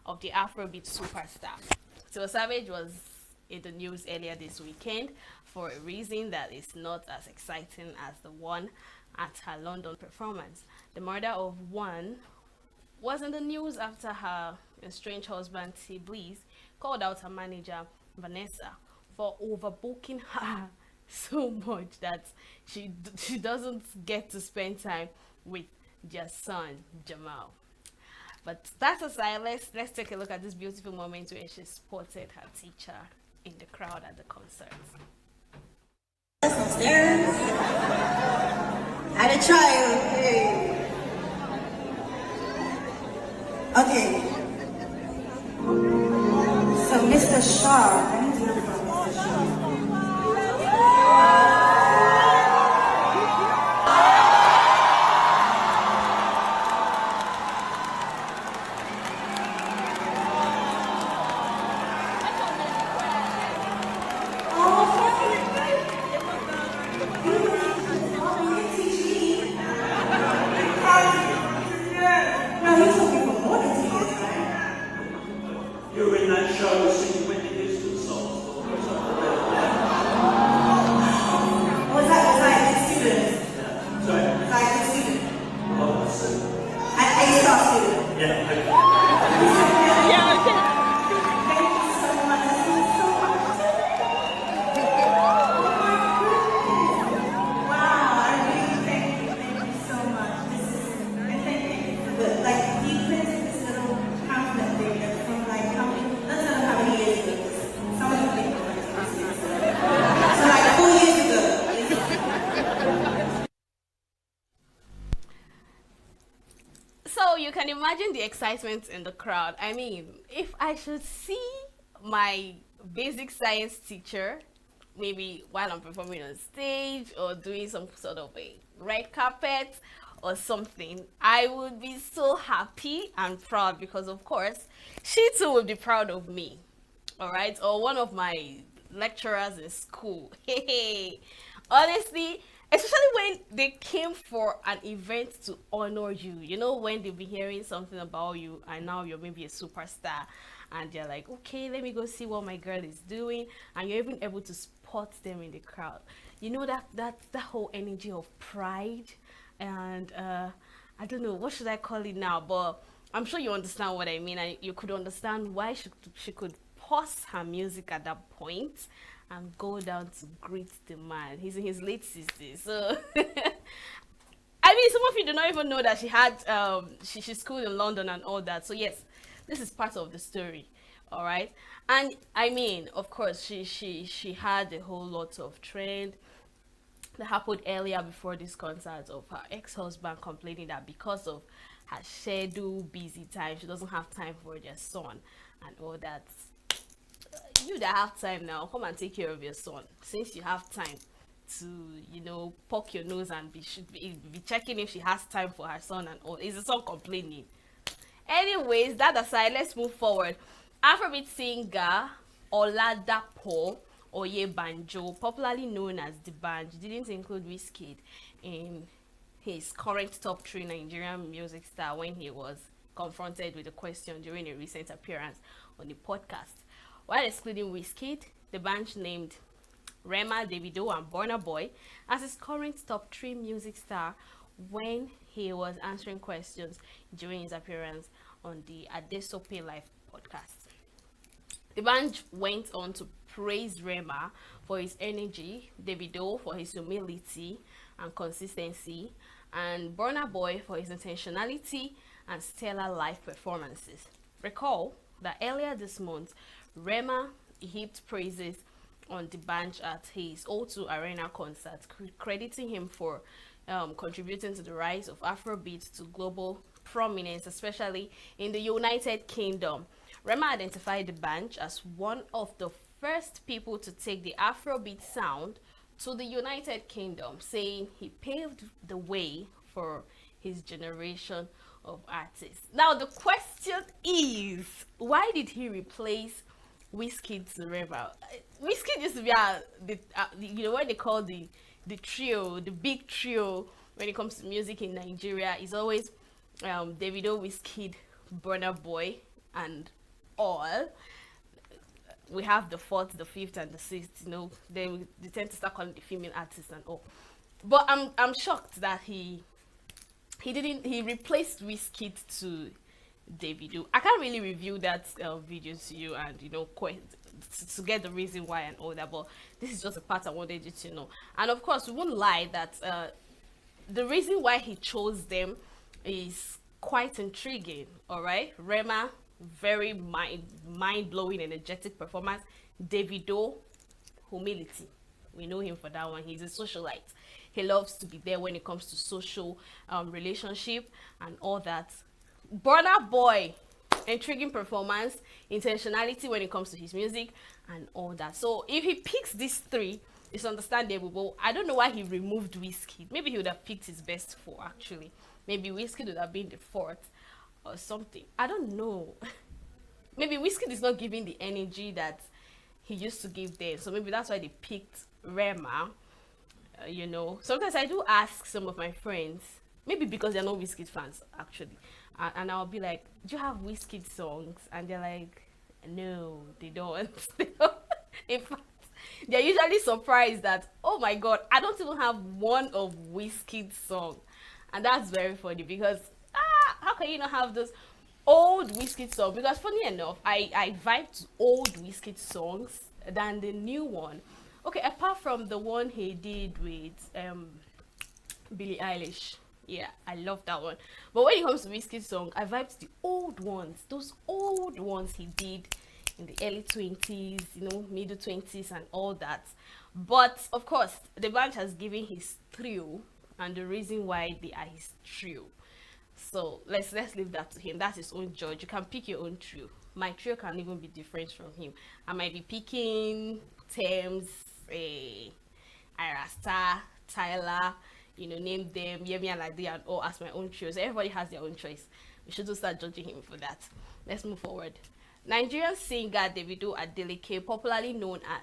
of the Afrobeat superstar. So Savage was in the news earlier this weekend for a reason that is not as exciting as the one at her London performance. The murder of one was in the news after her estranged husband T. Bliss called out her manager Vanessa for overbooking her so much that she doesn't get to spend time with their son Jamal. But that aside, let's take a look at this beautiful moment where she spotted her teacher in the crowd at the concert. Upstairs. I had a child. Hey. Okay. So Mr. Shaw, I need to look for Mr. Shaw. You were in that show singing Whitney Houston songs. Was that a student? Yeah. Sorry? Was I a student? Oh, that's it. I saw student. Yeah. Thank you so much. This means so much. Oh my goodness. Wow, I really thank you so much. This is, and thank you for the, like, you printed this little pamphlet thing that's from like how many, let's not know how many years ago this is. Someone who made it. So like 4 years ago. So you can imagine the excitement in the crowd. I mean, if I should see my basic science teacher, maybe while I'm performing on stage or doing some sort of a red carpet or something, I would be so happy and proud because, of course, she too would be proud of me. All right, or one of my lecturers in school. Hey, honestly, especially when they came for an event to honor you, you know, when they've been hearing something about you and now you're maybe a superstar and they're like, okay, let me go see what my girl is doing, and you're even able to spot them in the crowd. You know, that whole energy of pride and I don't know what should I call it now, but I'm sure you understand what I mean, and you could understand why she could pause her music at that point and go down to greet the man. He's in his late 60s, so I mean, some of you do not even know that she had she schooled in London and all that. So yes, this is part of the story, all right. And I mean, of course, she had a whole lot of trend that happened earlier before this concert of her ex-husband complaining that because of her schedule, busy time, she doesn't have time for their son and all that. You that have time now, come and take care of your son since you have time to, you know, poke your nose and be checking if she has time for her son and all. Is the son complaining? Anyways, that aside, let's move forward. Afrobeat singer Oladapo Oyebanjo, popularly known as the Banj, didn't include Wizkid in his current top 3 Nigerian music star when he was confronted with a question during a recent appearance on the podcast. While excluding Wizkid, the Banj named Rema, Davido, and Burna Boy as his current top 3 music star when he was answering questions during his appearance on the Adesope Live podcast. The Banj went on to praise Rema for his energy, Davido for his humility and consistency, and Burna Boy for his intentionality and stellar live performances. Recall that earlier this month, Rema heaped praises on the Banj at his O2 Arena concert, crediting him for contributing to the rise of Afrobeat to global prominence, especially in the United Kingdom. Rema identified the Banj as one of the first people to take the Afrobeat sound to the United Kingdom, saying he paved the way for his generation of artists. Now the question is, why did he replace Wizkid's Rema? Wizkid used to be you know what they call the trio, the big trio when it comes to music in Nigeria. Is always Davido, Wizkid, Burna Boy, and all. We have the fourth, the fifth, and the sixth. Then they tend to start calling the female artists and all. But I'm shocked that he replaced Wizkid to Davido. I can't really review that video to you and to get the reason why and all that. But this is just a part I wanted you to know. And of course, we won't lie that the reason why he chose them is quite intriguing. All right, Rema, very mind blowing, energetic performance. Davido, humility. We know him for that one. He's a socialite. He loves to be there when it comes to social relationship and all that. Burna Boy, intriguing performance, intentionality when it comes to his music and all that. So if he picks these three, it's understandable. But I don't know why he removed Wizkid. Maybe he would have picked his best four actually. Maybe Wizkid would have been the fourth or something. I don't know. Maybe Wizkid is not giving the energy that he used to give them. So maybe that's why they picked Rema. Sometimes I do ask some of my friends, maybe because they're not Wizkid fans actually, and I'll be like, do you have Wizkid songs? And they're like, no, they don't. In fact, they're usually surprised that, oh my god, I don't even have one of Wizkid's song. And that's very funny because how can you not have those old Wizkid songs? Because funny enough, I vibe to old Wizkid songs than the new one. Okay, apart from the one he did with Billie Eilish. Yeah, I love that one. But when it comes to Wizkid song, I vibe to the old ones. Those old ones he did in the early 20s, middle 20s and all that. But of course, the band has given his trio and the reason why they are his trio. So let's leave that to him. That's his own judge. You can pick your own trio. My trio can even be different from him. I might be picking Thames, Irasta, Tyler, name them, Yemi Alade and all as my own trios. Everybody has their own choice. We shouldn't start judging him for that. Let's move forward. Nigerian singer Davido Adeleke, popularly known as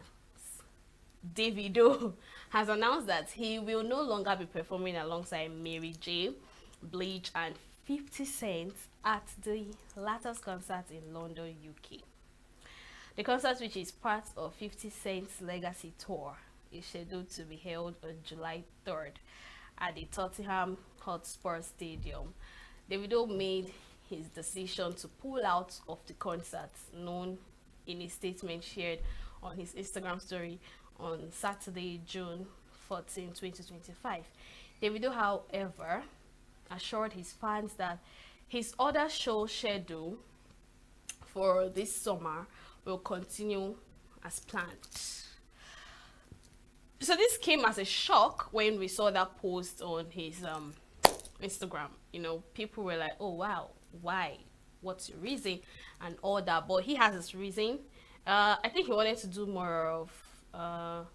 Davido, has announced that he will no longer be performing alongside Mary J, Bleach and 50 Cent at the latter's concert in London, UK. The concert, which is part of 50 Cent's Legacy Tour, is scheduled to be held on July 3rd at the Tottenham Hotspur Stadium. Davido made his decision to pull out of the concert, known in a statement shared on his Instagram story on Saturday, June 14, 2025. Davido, however, assured his fans that his other show schedule for this summer will continue as planned. So this came as a shock when we saw that post on his Instagram. People were like, oh wow, why, what's your reason and all that. But he has his reason. I think he wanted to do more of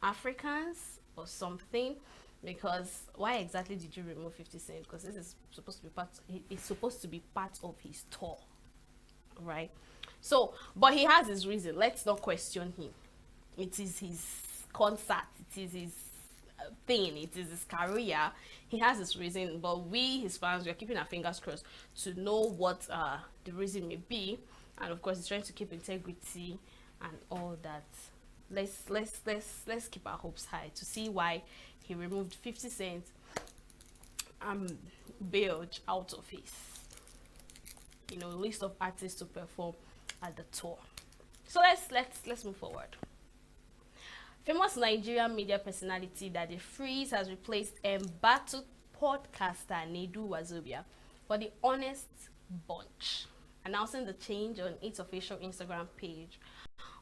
Africans or something, because why exactly did you remove 50 Cent? Because this is supposed to be part of his tour, right? So, but he has his reason. Let's not question him. It is his concert, it is his thing, it is his career. He has his reason, but we, his fans, we are keeping our fingers crossed to know what the reason may be. And of course, he's trying to keep integrity and all that. Let's keep our hopes high to see why he removed 50 Cent Bilge out of his list of artists to perform at the tour. So let's move forward. Famous Nigerian media personality Daddy Freeze has replaced embattled podcaster Nedu Wazobia for the Honest Bunch, announcing the change on its official Instagram page.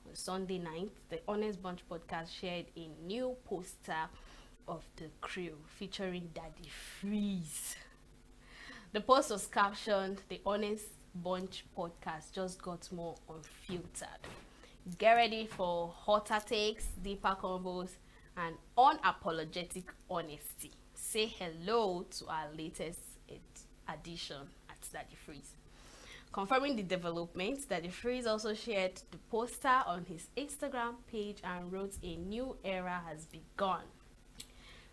On Sunday night, the Honest Bunch podcast shared a new poster of the crew featuring Daddy Freeze. The post was captioned, "The Honest Bunch podcast just got more unfiltered. Get ready for hotter takes, deeper combos, and unapologetic honesty. Say hello to our latest addition at Daddy Freeze." Confirming the development, Daddy Freeze also shared the poster on his Instagram page and wrote, "A new era has begun."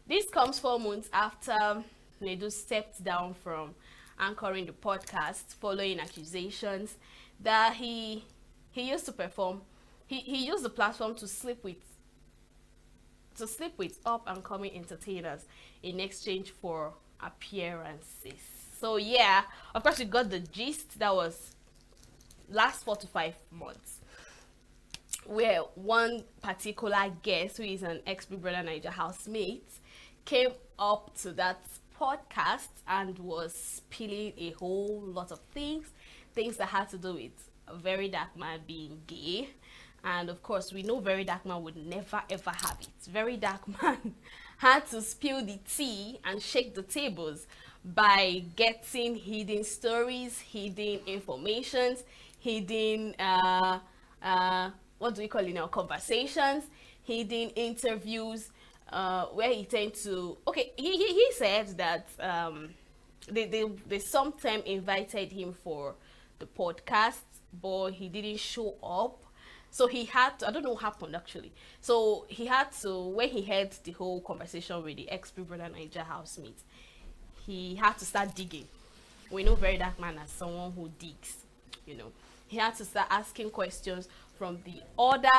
This comes 4 months after Nedu stepped down from anchoring the podcast following accusations that he used to perform. He used the platform to sleep with up and coming entertainers in exchange for appearances. So yeah, of course we got the gist. That was last 4 to 5 months, where one particular guest, who is an ex Big Brother Niger housemate, came up to that podcast and was spilling a whole lot of things that had to do with a very dark man being gay. And of course, we know Very Dark Man would never ever have it. Very Dark Man had to spill the tea and shake the tables by getting hidden stories, hidden informations, hidden what do we call it now, conversations, hidden interviews, where he tend to, okay, he said that they sometime invited him for the podcast, but he didn't show up. So he had to, I don't know what happened actually. So he had to, when he heard the whole conversation with the ex Big Brother Niger housemate, he had to start digging. We know Very Dark Man as someone who digs, you know. He had to start asking questions from the other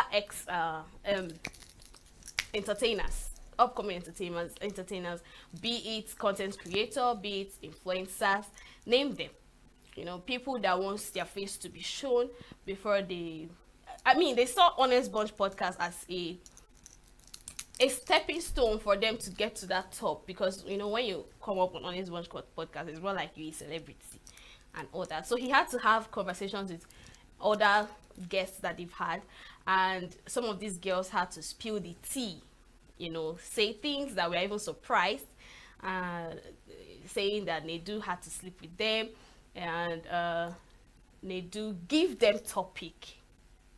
entertainers, upcoming entertainers, be it content creator, be it influencers, name them. You know, people that wants their face to be shown before they, I mean, they saw Honest Bunch podcast as a stepping stone for them to get to that top, because you know when you come up on Honest Bunch podcast, it's more like you're a celebrity and all that. So he had to have conversations with other guests that they've had, and some of these girls had to spill the tea, you know, say things that were even surprised, saying that Nedu had to sleep with them, and Nedu give them topic.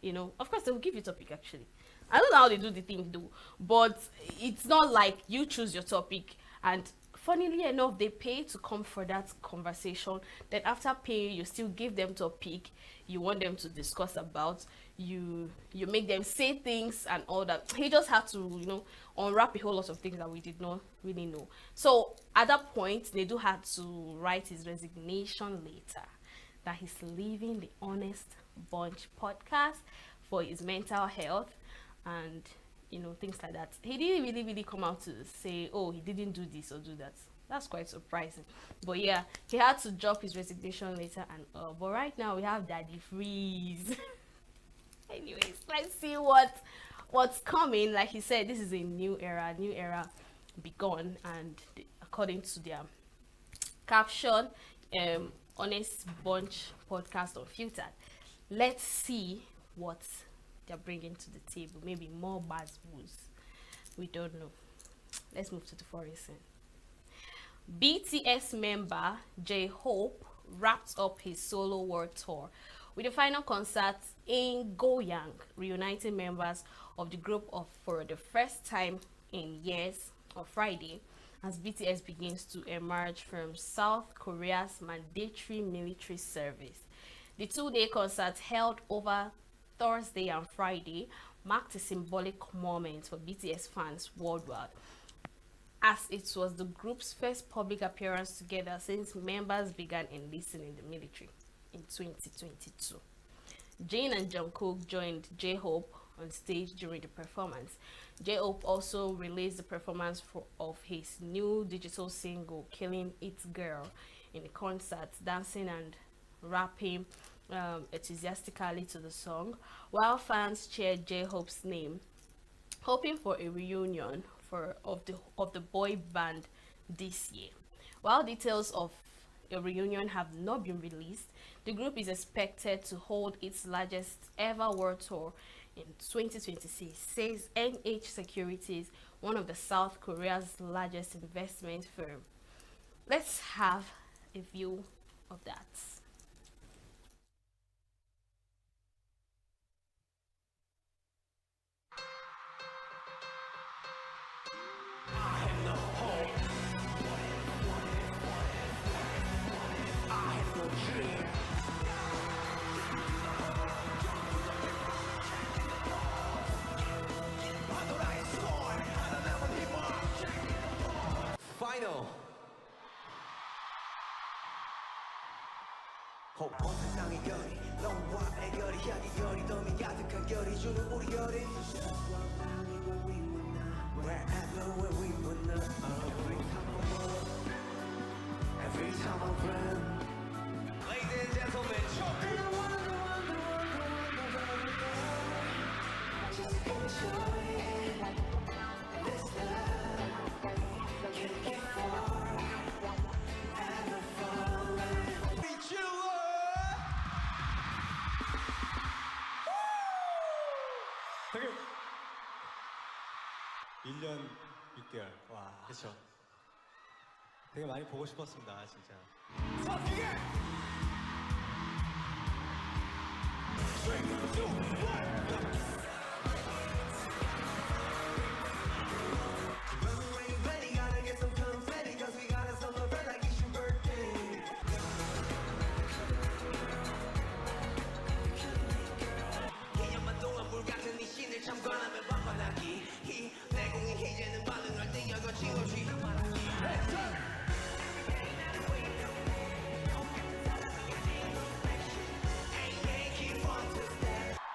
You know, of course they will give you topic actually. I don't know how they do the thing though, but it's not like you choose your topic, and funnily enough they pay to come for that conversation. Then after paying, you still give them topic you want them to discuss about. You make them say things and all that. He just had to, you know, unwrap a whole lot of things that we did not really know. So at that point, Nedu had to write his resignation letter that he's leaving the Honest Bunch podcast for his mental health and, you know, things like that. He didn't really come out to say, oh, he didn't do this or do that. That's quite surprising. But yeah, he had to drop his resignation letter and but right now we have Daddy Freeze. Anyways, let's see what's coming. Like he said, this is a new era begun, and according to their caption, Honest Bunch podcast unfiltered. Let's see what they're bringing to the table. Maybe more bad news. We don't know. Let's move to the foreign scene. BTS member J-Hope wrapped up his solo world tour with the final concert in Goyang, reuniting members of the group for the first time in years on Friday, as BTS begins to emerge from South Korea's mandatory military service. The two-day concert, held over Thursday and Friday, marked a symbolic moment for BTS fans worldwide, as it was the group's first public appearance together since members began enlisting in the military in 2022. Jin and Jungkook joined J-Hope on stage during the performance. J-Hope also released the performance of his new digital single, Killing It Girl, in the concert, dancing and rapping enthusiastically to the song, while fans cheered J-Hope's name, hoping for a reunion of the boy band this year. While details of a reunion have not been released, the group is expected to hold its largest ever world tour in 2026, says NH Securities, one of the South Korea's largest investment firm. Let's have a view of that. Final. 온 세상의 결이 너와 애결이 향이 결이 너미 가득한 결이 주는 우리 결이 Wherever where we would know Every time I run Ladies and gentlemen, just enjoy it. This love can't get far, ever falling. Reach you 되게 1년 6개월. 와. 그렇죠. 되게 많이 보고 싶었습니다, 진짜. Ready, gotta get some confetti, cause we gotta celebrate like it's your birthday. 개념만 동안 물 같은 이 신을 참관하며 바꿔나기 이 내공이 이제는 반응할 때 여거 지워지 말하기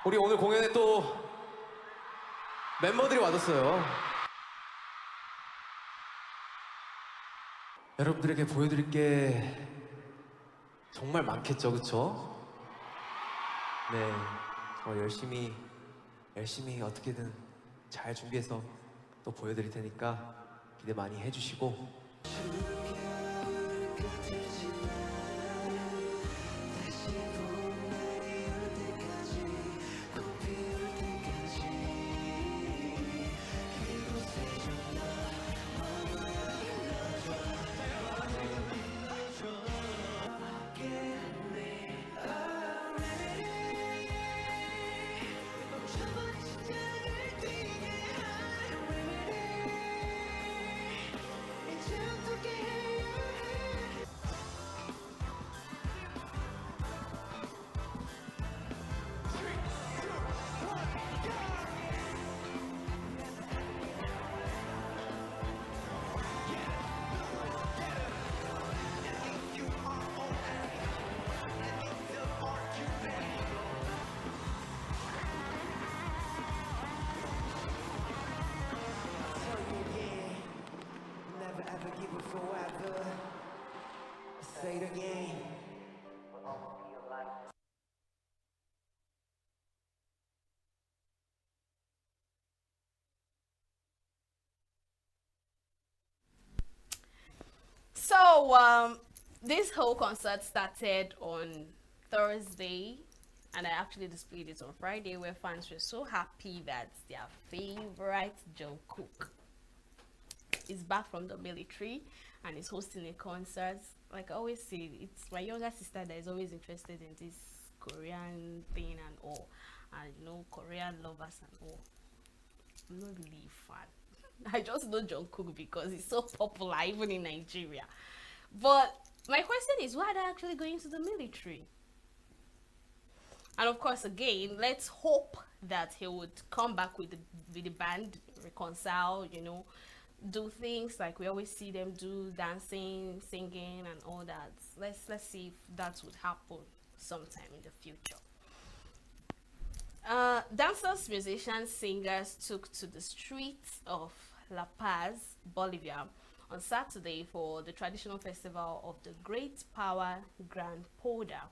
우리 오늘 공연에 또 멤버들이 와줬어요. 여러분들에게 보여드릴 게 정말 많겠죠, 그쵸? 네, 열심히 어떻게든 잘 준비해서 또 보여드릴 테니까 기대 많이 해주시고. Never ever give it forever. Say it again. So, this whole concert started on Thursday, and I actually displayed it on Friday, where fans were so happy that their favorite Jungkook is back from the military and is hosting a concert. Like I always say, it's my younger sister that is always interested in this Korean thing and all, and Korean lovers and all. I'm not really a fan. I just know Jungkook because he's so popular even in Nigeria. But my question is, why are they actually going to the military? And of course, again, let's hope that he would come back with the band, reconcile, do things like we always see them do, dancing, singing, and all that. Let's see if that would happen sometime in the future. Dancers, musicians, singers took to the streets of La Paz, Bolivia, on Saturday for the traditional festival of the Great Power Grand Poda.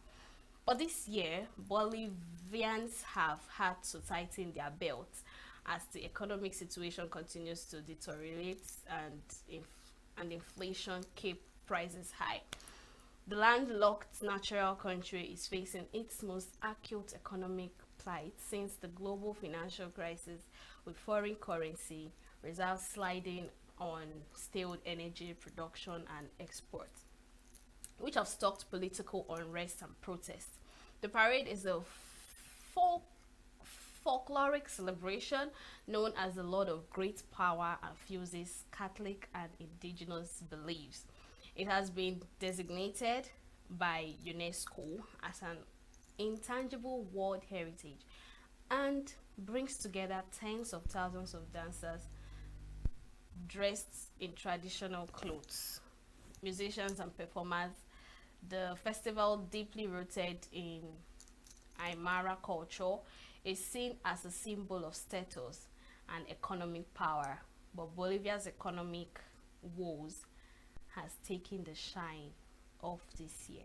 But this year, Bolivians have had to tighten their belts as the economic situation continues to deteriorate and inflation keep prices high. The landlocked natural country is facing its most acute economic plight since the global financial crisis, with foreign currency reserves sliding on stale energy production and exports, which have stoked political unrest and protests. The parade is a folkloric celebration known as the Lord of Great Power and fuses Catholic and indigenous beliefs. It has been designated by UNESCO as an intangible world heritage and brings together tens of thousands of dancers dressed in traditional clothes, musicians and performers The festival, deeply rooted in Aymara culture, is seen as a symbol of status and economic power, but Bolivia's economic woes has taken the shine off this year.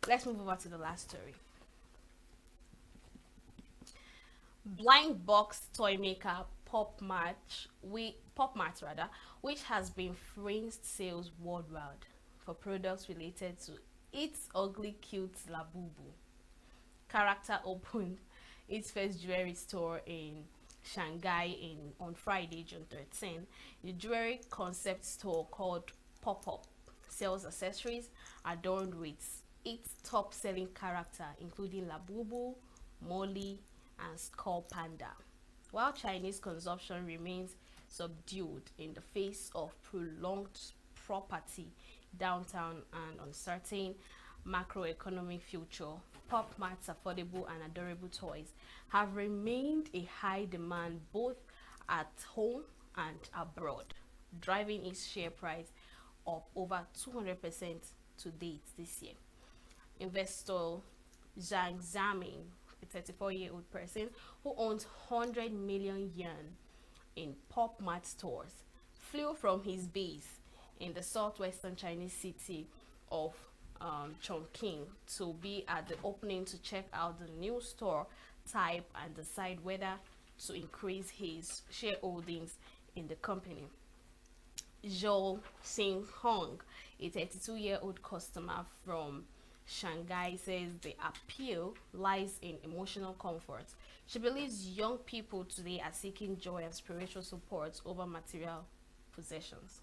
Let's move over to the last story. Blind box toy maker Pop Mart, which has been freezed sales worldwide for products related to its ugly cute Labubu character, opened its first jewelry store in Shanghai on Friday, June 13. The jewelry concept store called Pop-Up sells accessories adorned with its top-selling character, including Labubu, Molly, and Skull Panda. While Chinese consumption remains subdued in the face of prolonged property downtown and uncertain macroeconomic future, Pop Mart's affordable and adorable toys have remained a high demand both at home and abroad, driving its share price up over 200% to date this year. Investor Zhang Zamin, a 34-year-old person who owns 100 million yuan in Pop Mart stores, flew from his base in the southwestern Chinese city of Chongqing to be at the opening to check out the new store type and decide whether to increase his shareholdings in the company. Zhou Xinghong, a 32-year-old customer from Shanghai, says the appeal lies in emotional comfort. She believes young people today are seeking joy and spiritual support over material possessions.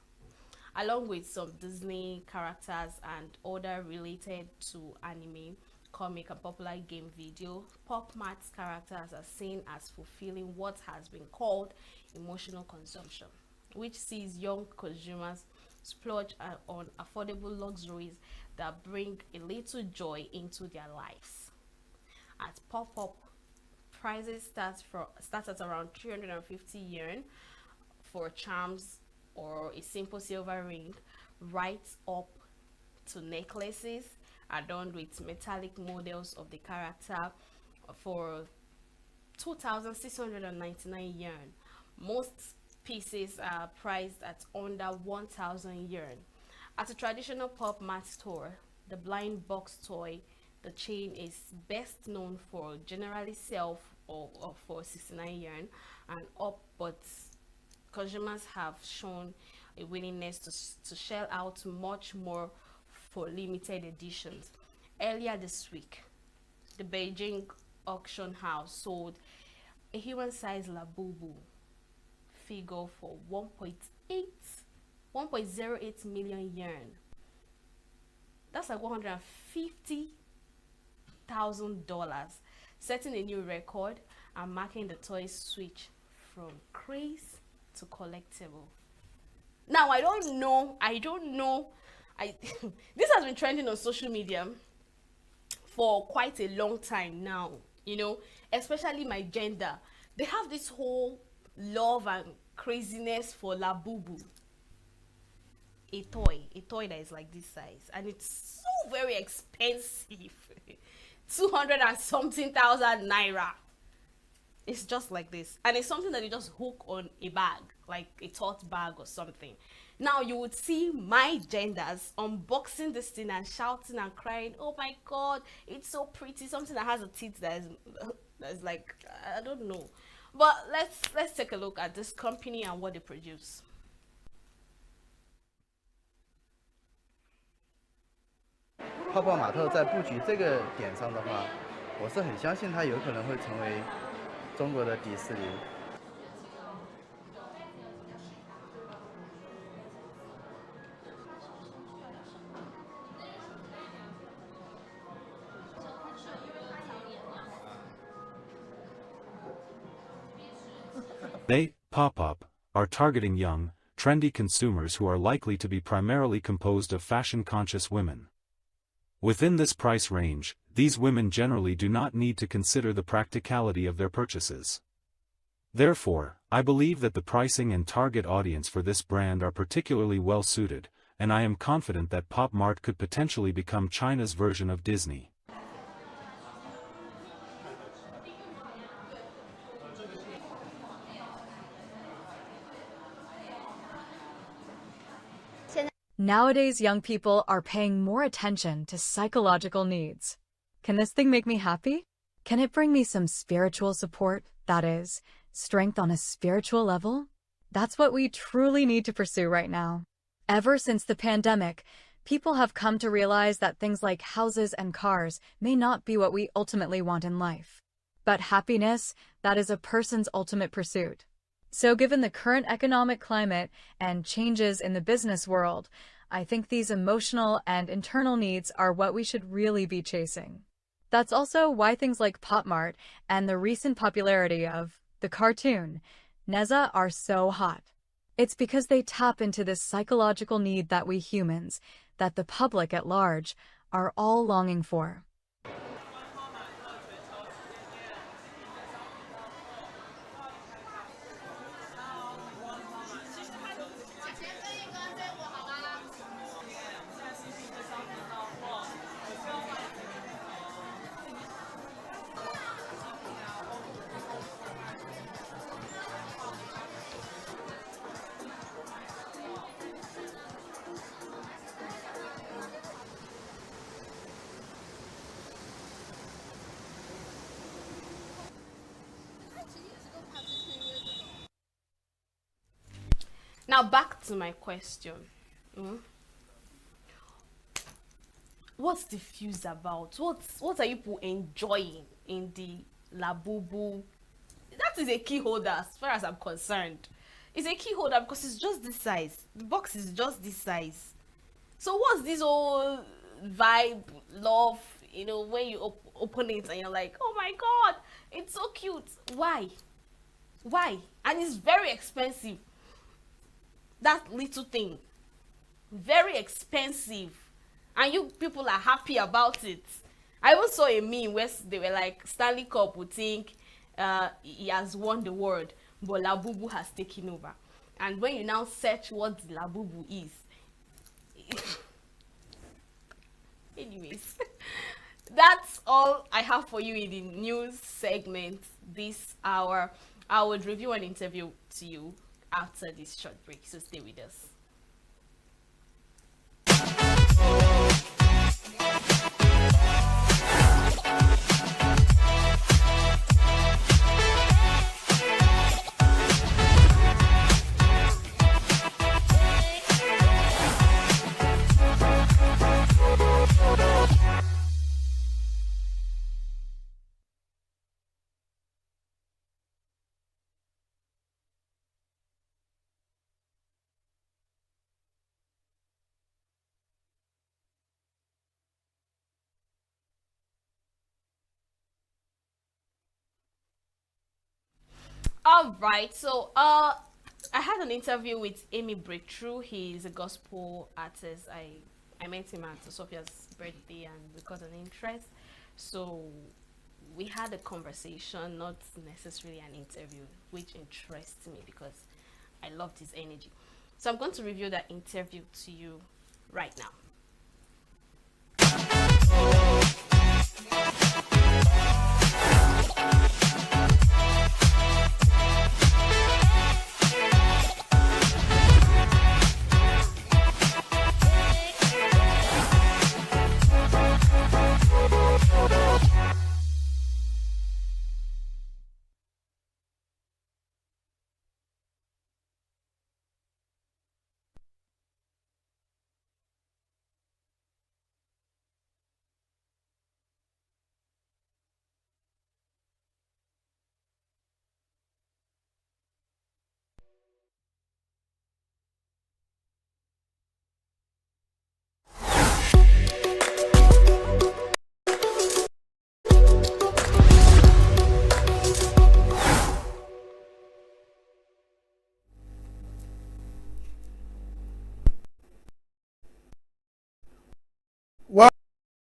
Along with some Disney characters and other related to anime, comic, and popular game video, Pop Mart's characters are seen as fulfilling what has been called emotional consumption, which sees young consumers splurge on affordable luxuries that bring a little joy into their lives. At Pop-Up, prices start at around 350 yuan for charms or a simple silver ring, right up to necklaces adorned with metallic models of the character for 2,699 yuan. Most pieces are priced at under 1,000 yuan. At a traditional Pop Mart store, the blind box toy, the chain is best known for generally sell for 69 yuan and up, but consumers have shown a willingness to shell out much more for limited editions. Earlier this week, the Beijing auction house sold a human-sized Labubu figure for 1.08 million yuan. That's like $150,000, setting a new record and marking the toy's switch from craze to collectible. Now I don't know this has been trending on social media for quite a long time now, you know, especially my gender. They have this whole love and craziness for Labubu, a toy that is like this size, and it's so very expensive. 200 and something thousand naira. It's just like this, and it's something that you just hook on a bag, like a tote bag or something. Now you would see my genders unboxing this thing and shouting and crying, oh my god, it's so pretty, something that has a teeth that is like, I don't know. But let's take a look at this company and what they produce. 泡泡玛特在布局这个点上的话，我是很相信它有可能会成为中国的迪士尼。They, Pop-Up, are targeting young, trendy consumers who are likely to be primarily composed of fashion-conscious women. Within this price range, these women generally do not need to consider the practicality of their purchases. Therefore, I believe that the pricing and target audience for this brand are particularly well suited, and I am confident that Pop Mart could potentially become China's version of Disney. Nowadays, young people are paying more attention to psychological needs. Can this thing make me happy? Can it bring me some spiritual support, that is, strength on a spiritual level? That's what we truly need to pursue right now. Ever since the pandemic, people have come to realize that things like houses and cars may not be what we ultimately want in life. But happiness, that is a person's ultimate pursuit. So given the current economic climate and changes in the business world, I think these emotional and internal needs are what we should really be chasing. That's also why things like Pop Mart and the recent popularity of the cartoon, Neza, are so hot. It's because they tap into this psychological need that we humans, that the public at large, are all longing for. Now back to my question. What's the fuse about? What are you people enjoying in the Labubu? That is a key holder as far as I'm concerned. It's a key holder because it's just this size. The box is just this size. So what's this whole vibe, love, when you open it and you're like, oh my god, it's so cute. Why? And it's very expensive. That little thing, very expensive, and you people are happy about it. I even saw a meme where they were like, Stanley Cup would think he has won the world, but Labubu has taken over. And when you now search what the Labubu is, anyways, that's all I have for you in the news segment this hour. I would review an interview to you after this short break, so stay with us. All right, so I had an interview with Amy Breakthrough. He's a gospel artist. I met him at Sophia's birthday and we got an interest. So we had a conversation, not necessarily an interview, which interests me because I loved his energy. So I'm going to review that interview to you right now.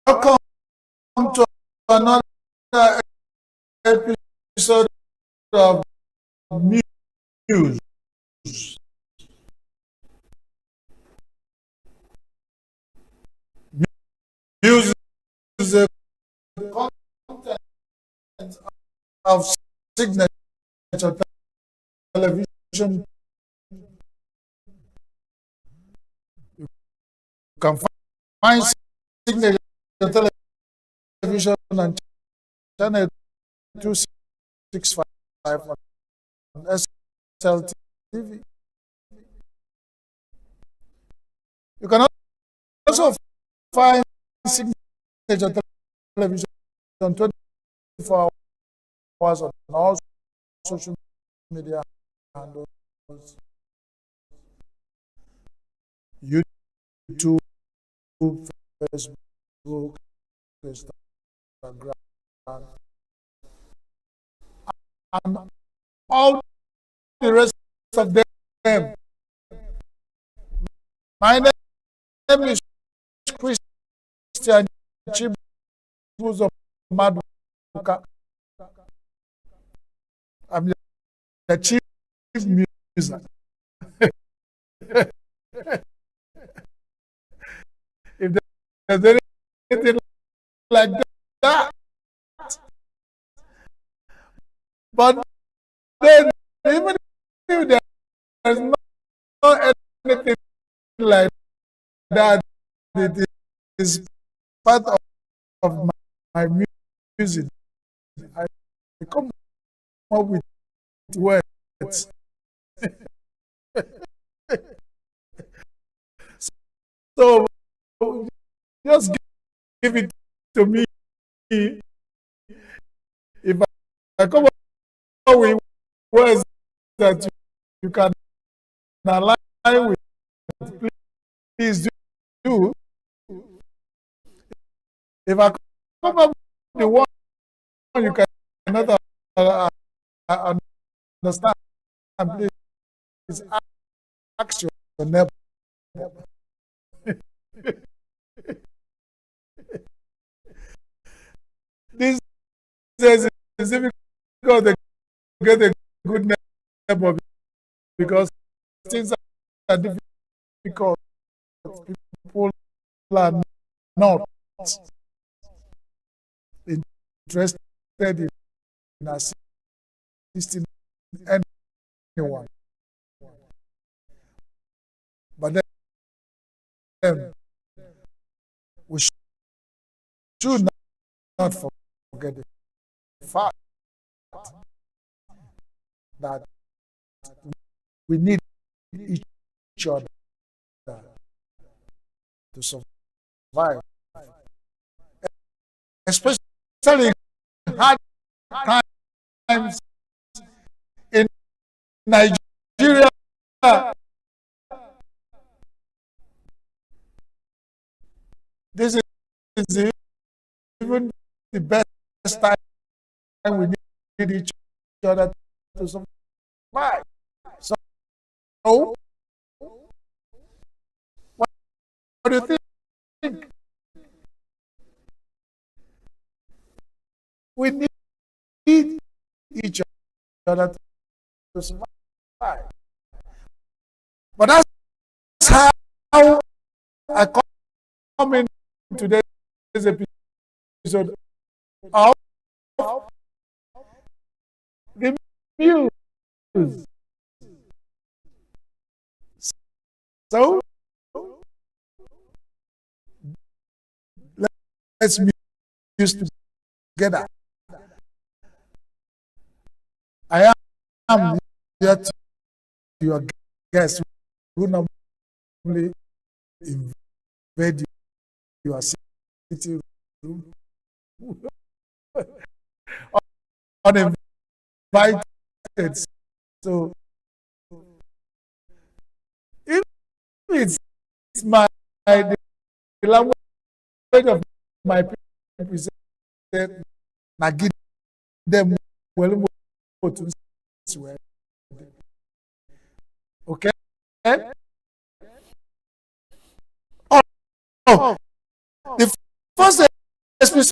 Welcome to another episode of News. content of signature television. You can find signature television on channel 265 on SLTV. You can also find signature television on 24 hours on all social media handles, YouTube, Facebook, Instagram, and all the rest of them. My name is Christian Chibuzo Maduka. I'm the chief music. If there's anything like that, but then even if there's not anything like that, it is part of my music. I come up with words. So just give it to me. If I come up with words that you can align with, please do. If I come up with the one you cannot understand, please ask your neighbor. These days it's difficult to get a good neighbor because things are difficult. People are not interested in assisting anyone. But then we should not forget the fact that we need each other to survive, especially in hard times in Nigeria. This is even the best time we need each other to survive. So, what do you think? We need each other to survive. But that's how I come in today's episode of the news. So let's muse together. I am here to your guests who normally invade your sitting room uninvited. So if it's my the language of my people, say, "Na give them well to swear." Okay. Oh, the first episode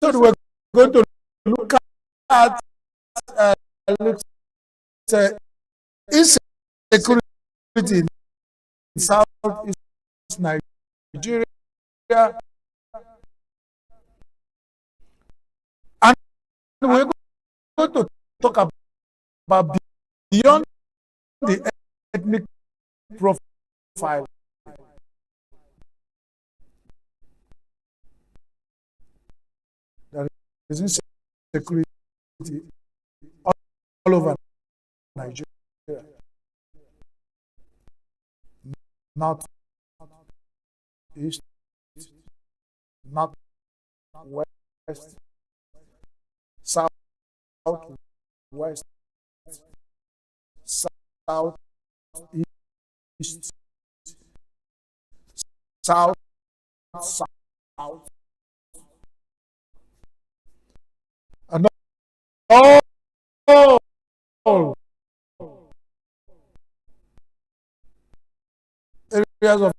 we're going to look at looks insecurity in Southeast Nigeria. we're going to talk about beyond the ethnic profile. There is insecurity all over Nigeria. Not east, not west, south, west, south, east, south, south, and all areas of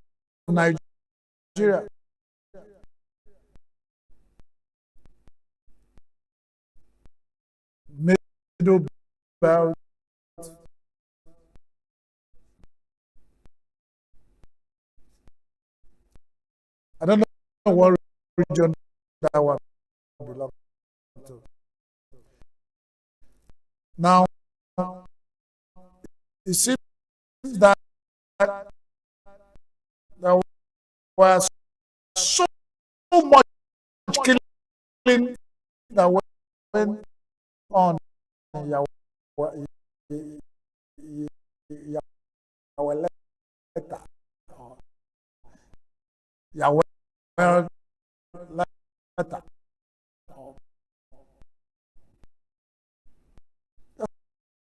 Nigeria. Middle belt, I don't know what region that one belongs to. Now, it seems that there was so much killing that went on in Yaweleta, Yaweleta.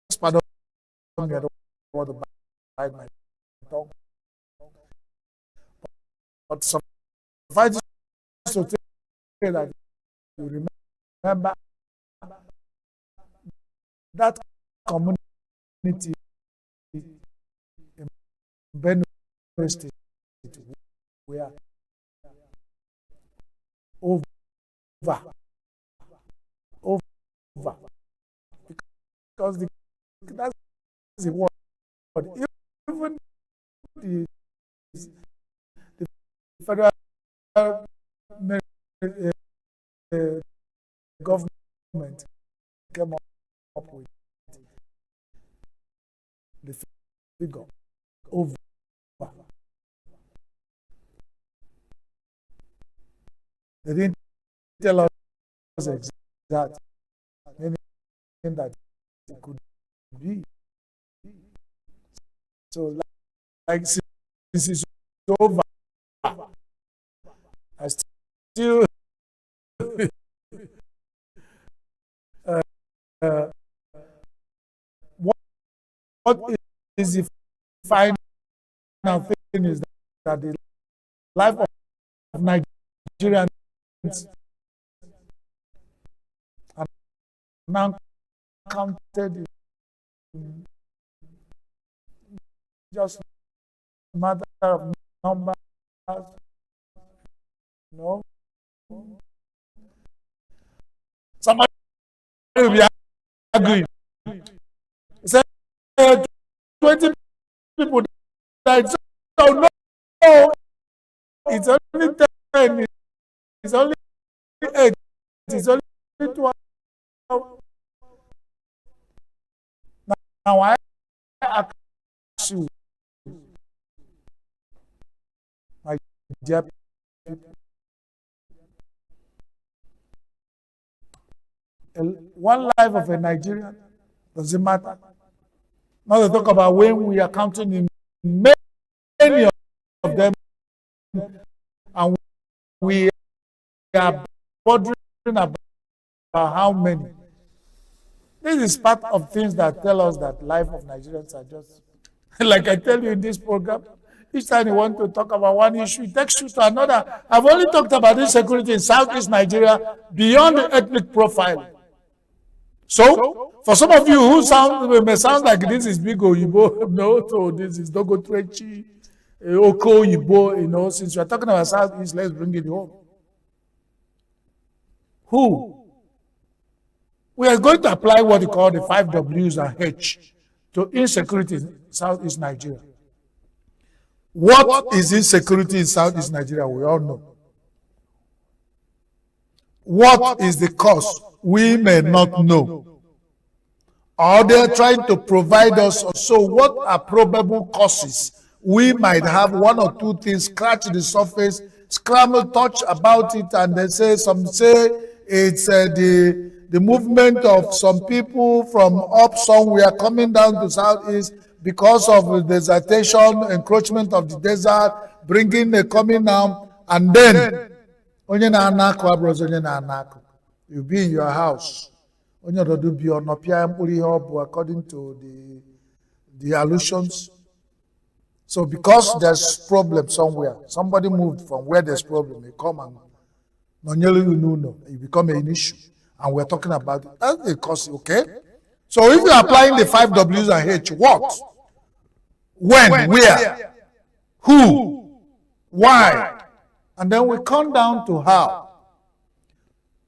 That's part of me. I don't want to bite my tongue. But suffice to say that you remember that community in Benue State where over because that's the word. Even the federal government came up with the figure over. They didn't tell us exact anything that it could be. So, like since it's over, I still what is the final thing is that the life of Nigerians are now counted in just a matter of numbers. No. Somebody will be angry. Say 20 people died. So no, it's only 10, it's only 8, it's only 12. Now I ask you, my dear people, one life of a Nigerian doesn't matter. Now they talk about when we are counting in many of them, and we are bothering about how many. This is part of things that tell us that life of Nigerians are just like I tell you in this program. Each time you want to talk about one issue, it takes you to another. I've only talked about insecurity in Southeast Nigeria beyond the ethnic profile. So, for some of you who may sound like this is big Oyibo, no, so this is Dogo Trechi, Oko Oyibo, since we're talking about Southeast, let's bring it home. Who? We are going to apply what we call the 5 W's and H to insecurity in Southeast Nigeria. What is insecurity in Southeast Nigeria? We all know. what is the cause, we may not know. Or they're trying to provide us, so what are probable causes? We might have one or two things, scratch the surface, scramble, touch about it, and they say, some say it's the movement of some people from up somewhere coming down to southeast because of the desertation, encroachment of the desert, bringing the coming down, and then you'll be in your house. According to the allusions. So because there's problem somewhere, somebody moved from where there's problem, they come and it become an issue. And we're talking about it. That's the cause, okay? So if you're applying the 5 W's and H, what? When? Where? Who? Why? And then we come down to how.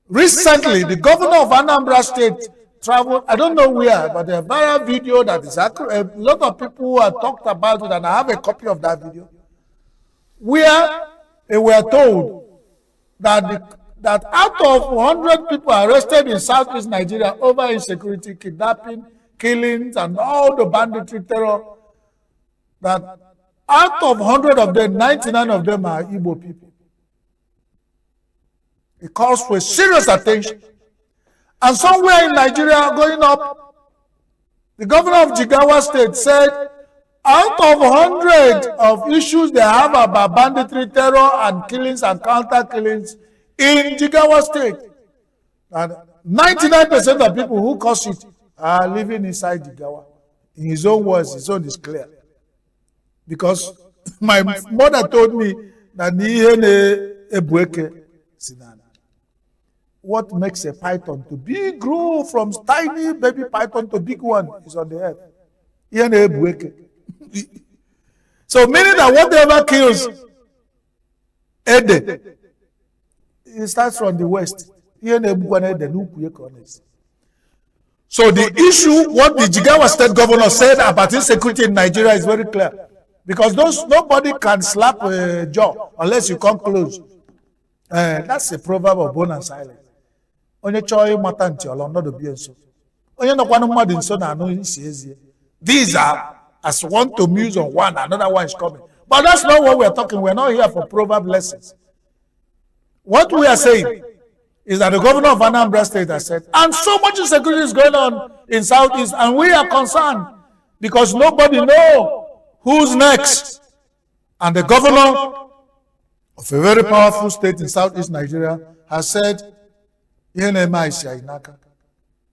Recently, the governor of Anambra State traveled, I don't know where, but a viral video that is accurate. A lot of people have talked about it, and I have a copy of that video, where they were told that that out of 100 people arrested in Southeast Nigeria over insecurity, kidnapping, killings, and all the banditry terror, that out of 100 of them, 99 of them are Igbo people. It calls for serious attention. And somewhere in Nigeria going up, the governor of Jigawa State said, out of 100 of issues they have about banditry, terror, and killings and counter killings in Jigawa State, and 99% of people who cause it are living inside Jigawa. In his own words, his own is clear. Because my mother told me that what makes a python to big grow from tiny baby python to big one is on the earth. So meaning that whatever kills Ede, it starts from the west. So the issue, what the Jigawa State governor said about insecurity in Nigeria is very clear. Because nobody can slap a jaw unless you come close. That's a proverb of bone and silence. These are as one to muse on one, another one is coming. But that's not what we're talking. We're not here for proverb lessons. What we are saying is that the governor of Anambra State has said, and so much insecurity is going on in Southeast, and we are concerned because nobody knows who's next. And the governor of a very powerful state in Southeast Nigeria has said,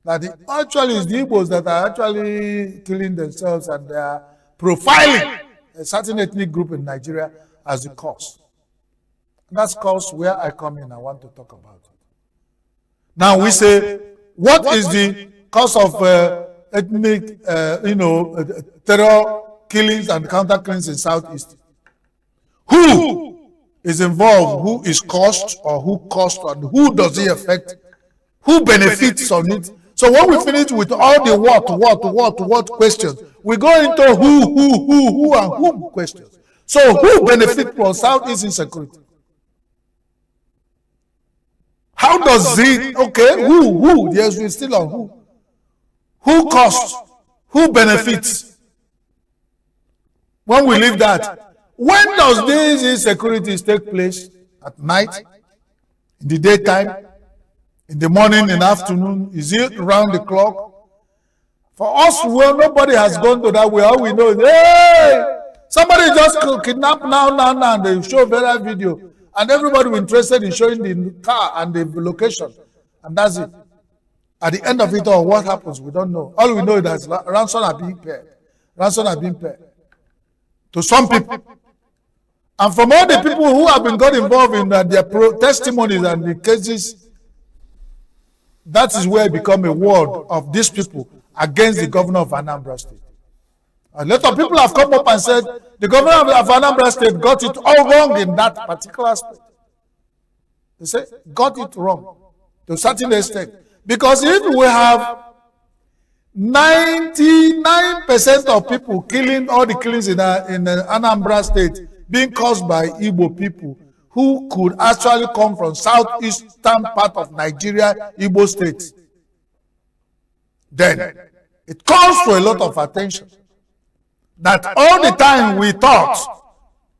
that actually it's the Igbos that are actually killing themselves, and they are profiling a certain ethnic group in Nigeria as the cause. And that's cause where I come in. I want to talk about it. Now we say, what is the cause of ethnic, terror killings and counter killings in Southeast? Who is involved? Who is caused, or who caused, and who does it affect? Who benefits on it? So when we finish with all the what questions, we go into who, and whom questions. So who benefits from Southeast insecurity? How does it, okay, who? Yes, we're still on who. Who costs? Who benefits? When we leave that, when does these insecurities take place? At night? In the daytime? In the morning, in the afternoon? Is it around the clock? For us, well, nobody has gone to that way. All we know is, hey, somebody just kidnapped now, and they show viral video. And everybody was interested in showing the car and the location. And that's it. At the end of it all, what happens? We don't know. All we know is that ransom are being paid. Ransom are being paid to some people. And from all the people who have been got involved in their testimonies and the cases, that is where it become a word of these people against the governor of Anambra State. A lot of people have come up and said the governor of Anambra State got it all wrong in that particular aspect. They say got it wrong to a certain extent. Because if we have 99% of people killing, all the killings in Anambra State being caused by Igbo people, who could actually come from southeastern part of Nigeria, Igbo state, then it calls for a lot of attention. That all the time we thought,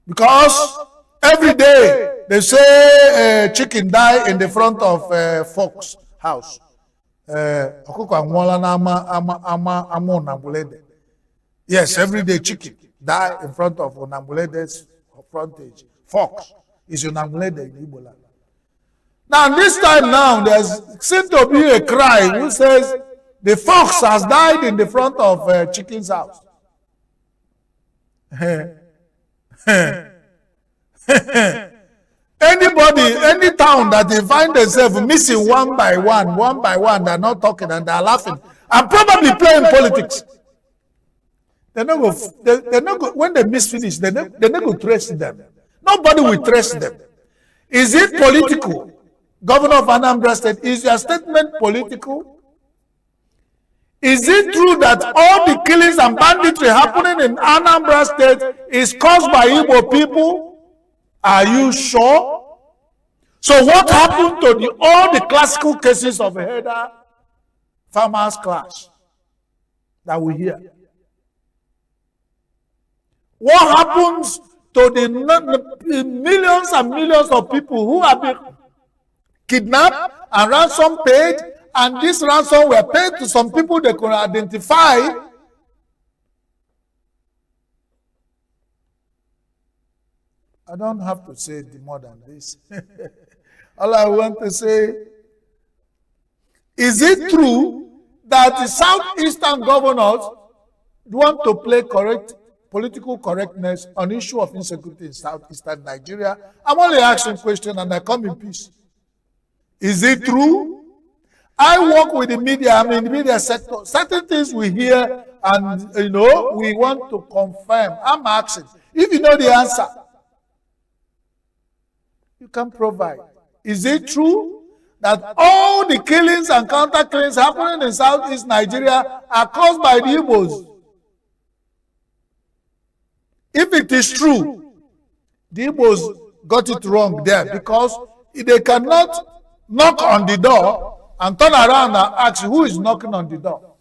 because every day they say chicken die in the front of folks' house. Yes, every day chicken die in front of Onambulede's frontage. Fox is Onambulede in Igbo land. Now this time now, there's seems to be a cry who says the fox has died in the front of chicken's house. Anybody, any town that they find themselves missing one by one, they're not talking and they're laughing and probably playing politics. They're not go, when they miss finish, they're not going to trace them. Nobody will trace them. Is it political? Governor of Anambra State, is your statement political? Is it true that all the killings and banditry happening in Anambra State is caused by Igbo people? Are you sure? So what happened to all the classical cases of header farmers clash that we hear? What happens to the millions and millions of people who have been kidnapped and ransom paid, and this ransom were paid to some people they could identify? I don't have to say more than this. All I want to say, is it true that the southeastern governors want to play political correctness on issue of insecurity in southeastern Nigeria? I'm only asking questions and I come in peace. Is it true? I work with the media, I'm in the media sector. Certain things we hear and we want to confirm. I'm asking. If you know the answer, you can provide. Is it true that all the killings and counter killings happening in southeast Nigeria are caused by the Igbos? If it is true, the Igbos got it wrong there, because they cannot knock on the door and turn around and ask who is knocking on the door.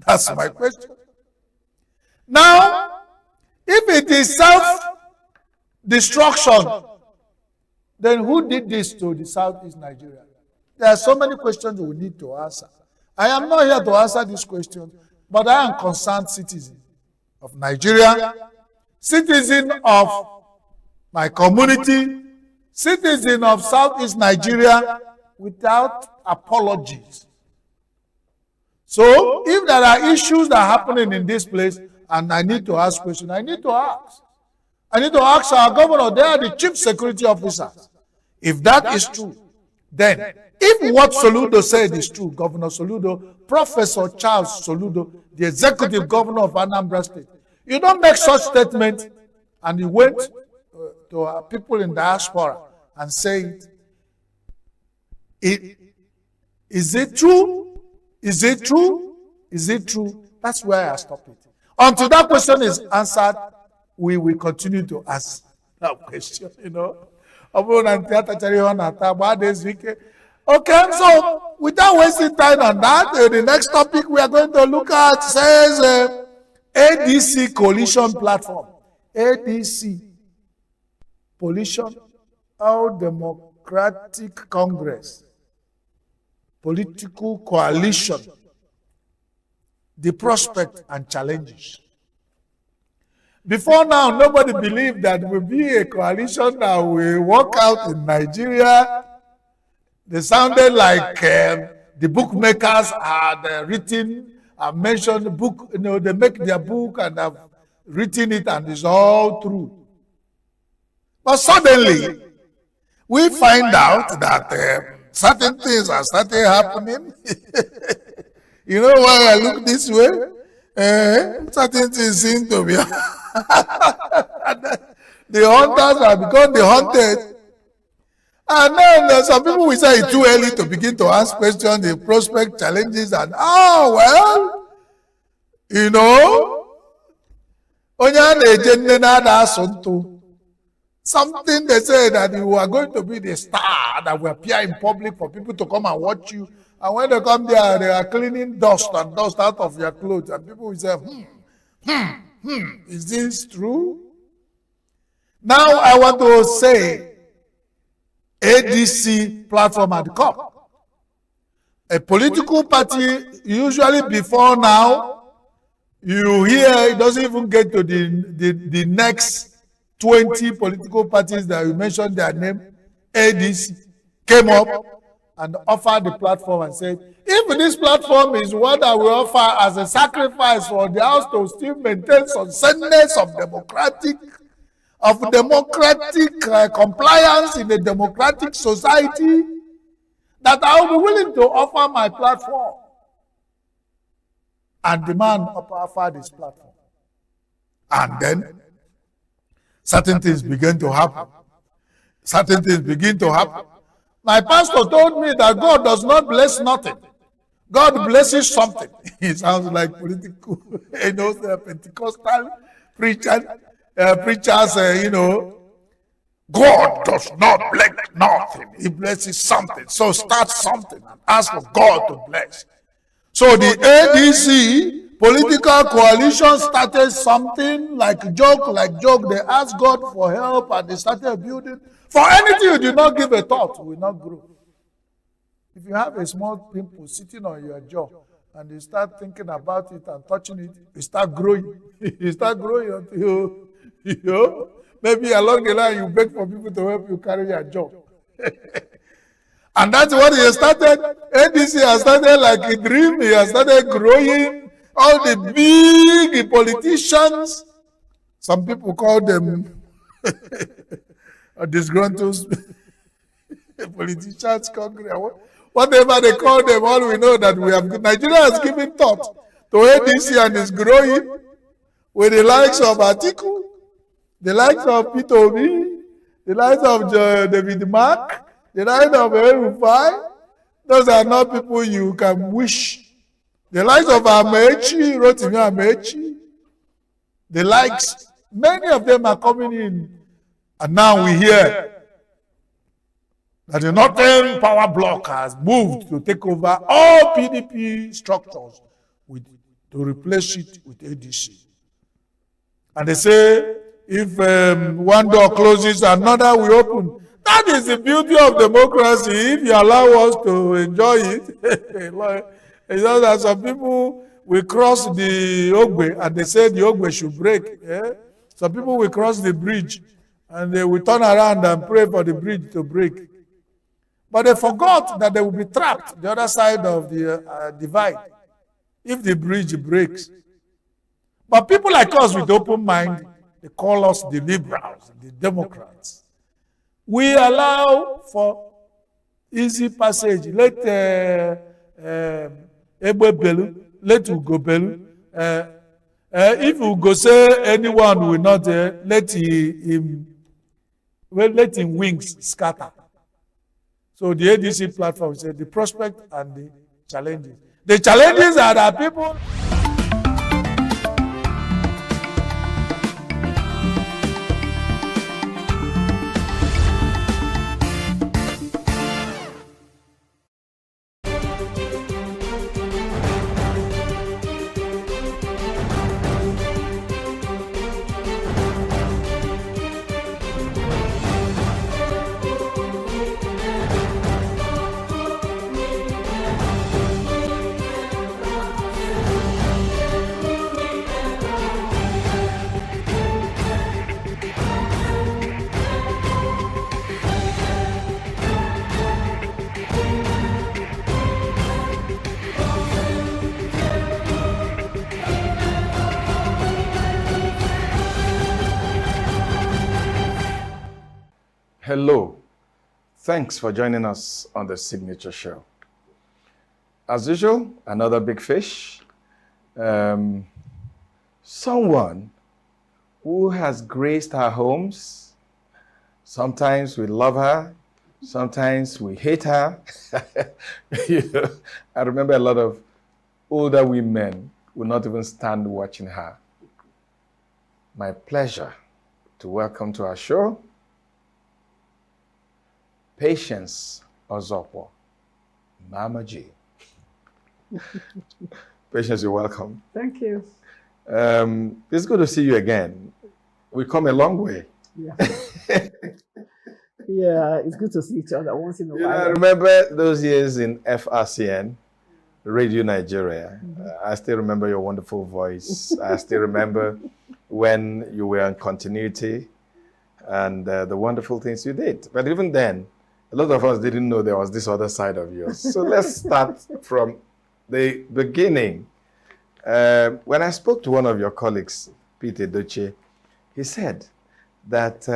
That's my question. Now, if it is self-destruction, then who did this to the southeast Nigeria? There are so many questions we need to answer. I am not here to answer these questions, but I am concerned citizen of Nigeria, citizen of my community, citizen of southeast Nigeria, without apologies. So, if there are issues that are happening in this place, and I need to ask questions, I need to ask. I need to ask our governor, they are the chief security officers. If that is true, then if what Soludo said is true, Governor Soludo, Professor Charles Soludo, the executive governor of Anambra State, you don't make such statement and you went to people in diaspora and say it. Is it true? Is it true? Is it true? That's where I stop it. Until that question is answered, we will continue to ask that question, Okay, so without wasting time on that, the next topic we are going to look at says ADC Coalition Platform. ADC, Coalition, All Democratic Congress, Political Coalition, the prospect and challenges. Before now, nobody believed that will be a coalition that will work out in Nigeria. They sounded like the bookmakers had written and mentioned the book. They make their book and have written it and it's all true. But suddenly, we find out that certain things are starting happening. You know why I look this way? Certain things seem to be. The hunters have become the hunted. And then some people will say it's too early to begin to ask questions, the prospect challenges, and Onye a na-eje nne na-ada asụ ntụ. Something they say that you are going to be the star that will appear in public for people to come and watch you. And when they come there, they are cleaning dust and dust out of your clothes. And people will say, is this true? Now I want to say ADC platform at the top. A political party, usually before now, you hear it doesn't even get to the next 20 political parties that you mentioned their name. ADC came up and offered the platform and said, if this platform is what I will offer as a sacrifice for the house to still maintain some semblance of democratic compliance in a democratic society, that I will be willing to offer my platform. And the man offered his platform. And then certain things began to happen. Certain things begin to happen. My pastor told me that God does not bless nothing. God blesses something. It sounds like political, Pentecostal preachers, God does not bless nothing. He blesses something. So start something and ask for God to bless. So the ADC political coalition started something like joke. They asked God for help and they started building. For anything you do not give a thought will not grow. If you have a small pimple sitting on your jaw and you start thinking about it and touching it, you start growing. You start growing until maybe along the line you beg for people to help you carry your jaw. And that's what he started. ADC has started like a dream. He has started growing. All the big politicians, some people call them disgruntled politicians, Congress, whatever they call them, all we know that we have, Nigeria has given thought to ADC and is growing with the likes of Atiku, the likes of Peter Obi, the likes of David Mark, the likes of El-Rufai. Those are not people you can wish. The likes of Amechi, Rotimi Amechi, the likes, many of them are coming in. And now we hear that the Northern Power Bloc has moved to take over all PDP structures to replace it with ADC. And they say, if one door closes, another will open. That is the beauty of democracy. If you allow us to enjoy it, it's just that some people will cross the Ogbe and they say the Ogbe should break. Yeah? Some people will cross the bridge and they will turn around and pray for the bridge to break. But they forgot that they will be trapped the other side of the divide if the bridge breaks. But people like us with open mind, they call us the liberals, the Democrats. We allow for easy passage. Let Egbe Belu, let Ugo Belu. If Ugo say anyone will not, let him wings scatter. So the ADC platform said the prospect and the challenges. The challenges are that people. Hello. Thanks for joining us on the Signature Show. As usual, another big fish. Someone who has graced our homes. Sometimes we love her. Sometimes we hate her. I remember a lot of older women would not even stand watching her. my pleasure to welcome to our show Patience Ozokwo, Mama G. Patience, you're welcome. Thank you. It's good to see you again. We come a long way. Yeah. Yeah, it's good to see each other once in a while. I remember those years in FRCN, Radio Nigeria. I still remember your wonderful voice. I still remember when you were in continuity and the wonderful things you did. But even then, a lot of us didn't know there was this other side of yours. So let's start from the beginning. When I spoke to one of your colleagues, Peter Doche, he said that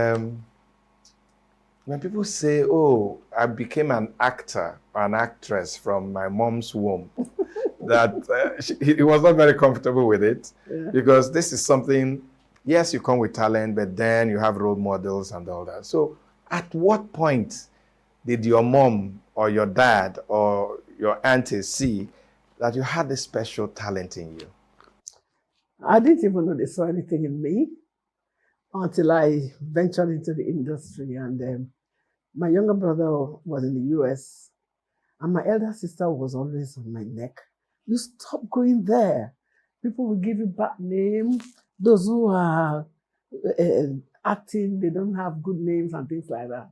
when people say, oh, I became an actor or an actress from my mom's womb, that he was not very comfortable with it because this is something, yes, you come with talent, but then you have role models and all that. So at what point did your mom or your dad or your auntie see that you had this special talent in you? I didn't even know they saw anything in me until I ventured into the industry. And my younger brother was in the US, and my elder sister was always on my neck. You stop going there. People will give you bad names. Those who are acting, they don't have good names and things like that.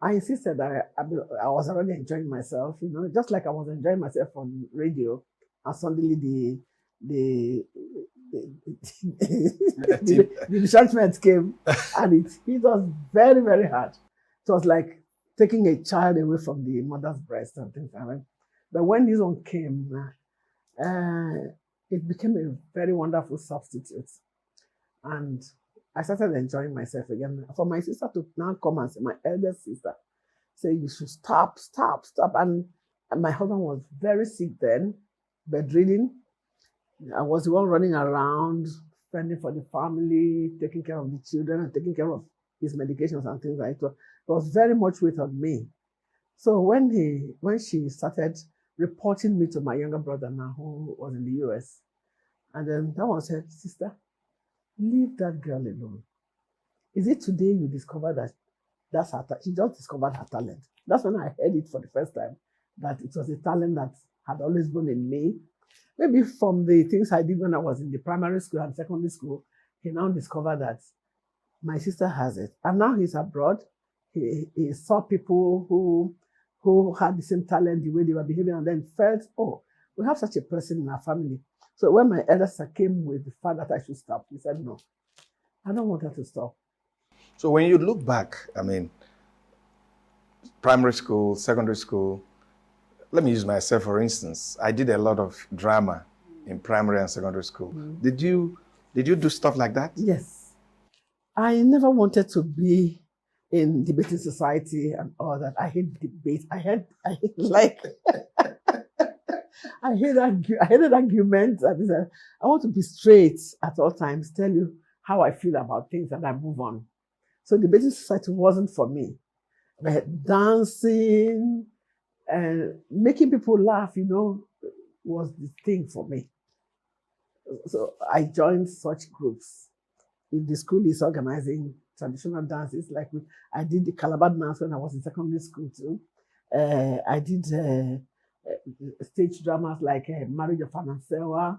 I insisted that I was already enjoying myself, you know, just like I was enjoying myself on radio, and suddenly the retrenchment came, and it hit us very, very hard. It was like taking a child away from the mother's breast and things like that. But when this one came, it became a very wonderful substitute. And I started enjoying myself again. For my sister to now come and say, my eldest sister, say, you should stop. And my husband was very sick then, bedridden. I was the one running around, fending for the family, taking care of the children, and taking care of his medications and things like that. It was very much weight on me. So when she started reporting me to my younger brother now, who was in the US, and then that one said, sister, leave that girl alone. Is it today you discover that that's her she just discovered her talent? That's when I heard it for the first time, that it was a talent that had always been in me. Maybe from the things I did when I was in the primary school and secondary school, he now discovered that my sister has it. And now he's abroad. He saw people who had the same talent, the way they were behaving, and then felt, oh, we have such a person in our family. So when my elder sister came with the fact that I should stop, he said, no, I don't want her to stop. So when you look back, I mean, primary school, secondary school, let me use myself for instance. I did a lot of drama in primary and secondary school. Did you do stuff like that? Yes. I never wanted to be in debating society and all that. I hate debate. I hate like I hated arguments. I want to be straight at all times, tell you how I feel about things, and I move on. So debating society wasn't for me. But dancing and making people laugh, you know, was the thing for me. So I joined such groups. If the school is organizing traditional dances, like I did the Calabar dance when I was in secondary school too. I did stage dramas like Marriage of Anansewa,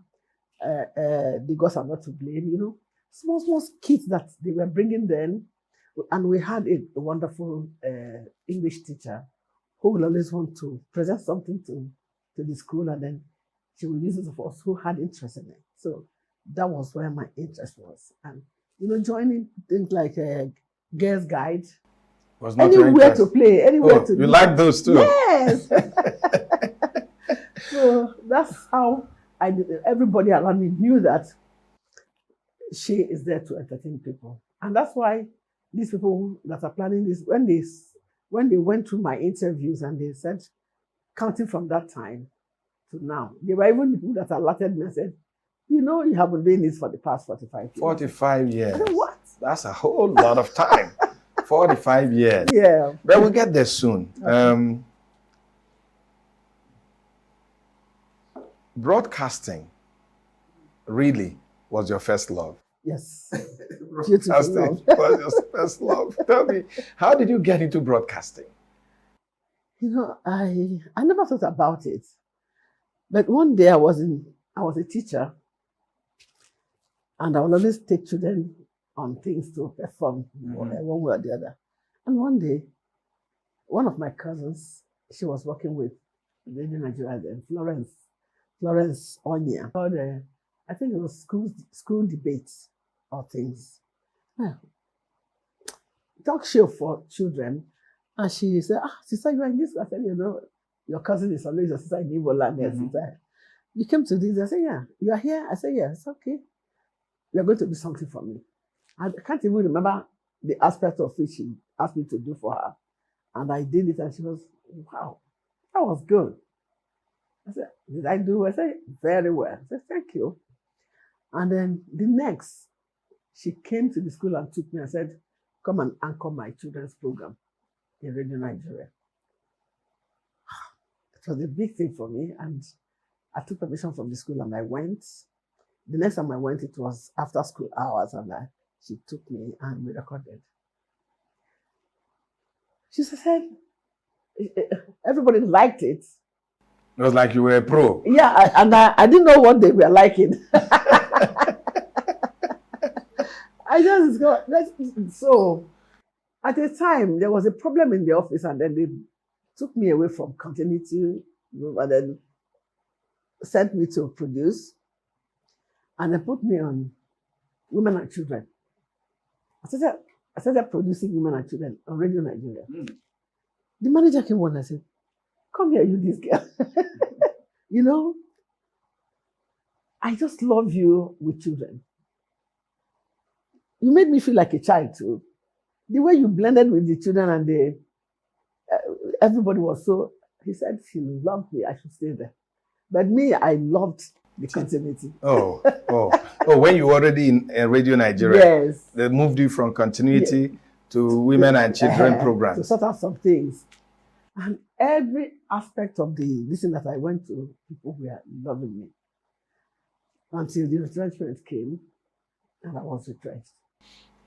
The Gods Are Not to Blame, you know. Small skits that they were bringing then. And we had a wonderful English teacher who will always want to present something to the school, and then she will use it for us who had interest in it. So that was where my interest was. And, you know, joining things like Girls Guide. Was not anywhere to play, anywhere to you like those too? Yes. So that's how everybody around me knew that she is there to entertain people. And that's why these people that are planning this, when they went through my interviews and they said, counting from that time to now, they were even the people that alerted me and said, you know, you have been doing this for the past 45 years. 45 years. I said, what? That's a whole lot of time. 45 years. Yeah. But we'll get there soon. Okay. Broadcasting really was your first love. Yes. Broadcasting love. was your first love. Tell me, how did you get into broadcasting? You know, I never thought about it. But one day I was a teacher, and I would always take children on things to perform one way or the other. And one day, one of my cousins, she was working with Radio Nigeria then, Florence Onya. I think it was school debates or things. Yeah. Talk show for children. And she said, sister, you are in this. I said, you know, your cousin is always your sister in Igbo land. Sister. You came to this. I said, yeah. You are here? I said, yes. Okay. You are going to do something for me. I can't even remember the aspect of which she asked me to do for her. And I did it, and she was, wow, that was good. I said, did I do? I said, very well. I said, thank you. And then the next, she came to the school and took me and said, come and anchor my children's program in Radio Nigeria. It was a big thing for me, and I took permission from the school and I went. The next time I went, it was after school hours, and she took me and we recorded. She said, everybody liked it. It was like you were a pro. Yeah, I didn't know what they were liking. I just go, so at the time, there was a problem in the office, and then they took me away from continuity and then sent me to produce, and they put me on Women and Children. I started producing Women and Children on Radio Nigeria. The manager came on and said, come here, you this girl. You know, I just love you with children. You made me feel like a child too. The way you blended with the children and everybody was so, he said he loved me, I should stay there. But me, I loved the continuity. When you were already in Radio Nigeria, yes, they moved you from continuity to Women and Children programs. To sort out some things. And every aspect of the listen that I went to, people were loving me. Until the retrenchment came, and I was retrenched.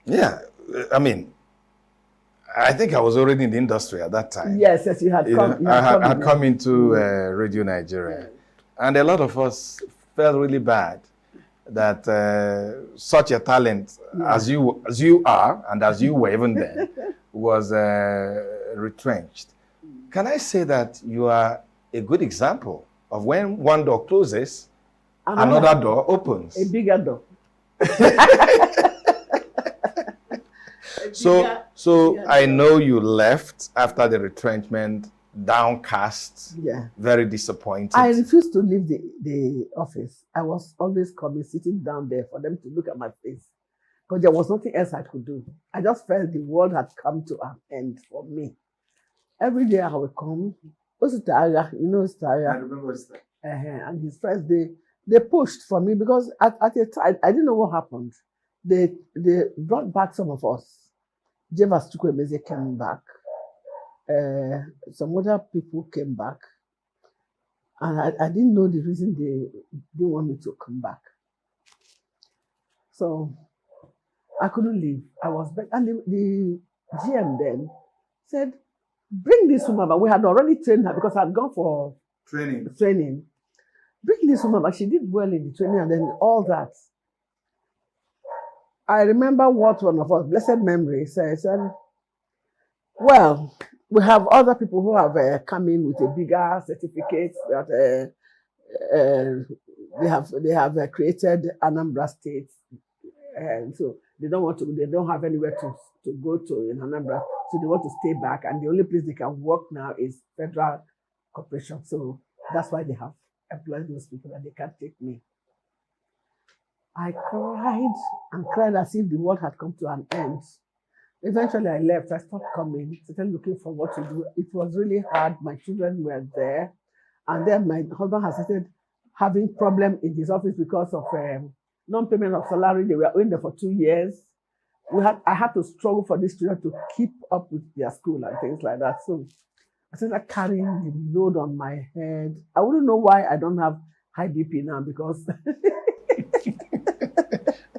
Yeah, I mean, I think I was already in the industry at that time. Yes, you had come. I had come into Radio Nigeria. And a lot of us felt really bad that such a talent as you are, and as you were even then, was retrenched. Can I say that you are a good example of when one door closes, another door opens? A bigger door. So I know you left after the retrenchment, downcast, very disappointed. I refused to leave the office. I was always coming, sitting down there for them to look at my face, because there was nothing else I could do. I just felt the world had come to an end for me. Every day I would come. Ositaga, you know Ositaga? I remember Ositaga. And his friends, they pushed for me, because at the time, I didn't know what happened. They brought back some of us. Jevas Chukwemeze came back. Some other people came back. And I didn't know the reason they didn't want me to come back. So I couldn't leave. I was back. And the GM then said, bring this woman back. We had already trained her because I had gone for training. Bring this woman back. She did well in the training and then all that. I remember what one of us, blessed memory, said, well, we have other people who have come in with a bigger certificate that they have created Anambra State, and so they don't have anywhere to go to in Anambra, so they want to stay back, and the only place they can work now is Federal Corporation. So that's why they have employed those people, and they can't take me. I cried and cried as if the world had come to an end. Eventually I left. I stopped coming, started looking for what to do. It was really hard. My children were there. And then my husband has started having problems in his office because of non-payment of salary. They were in there for 2 years. I had to struggle for these children to keep up with their school and things like that. So I started carrying the load on my head. I wouldn't know why I don't have high BP now, because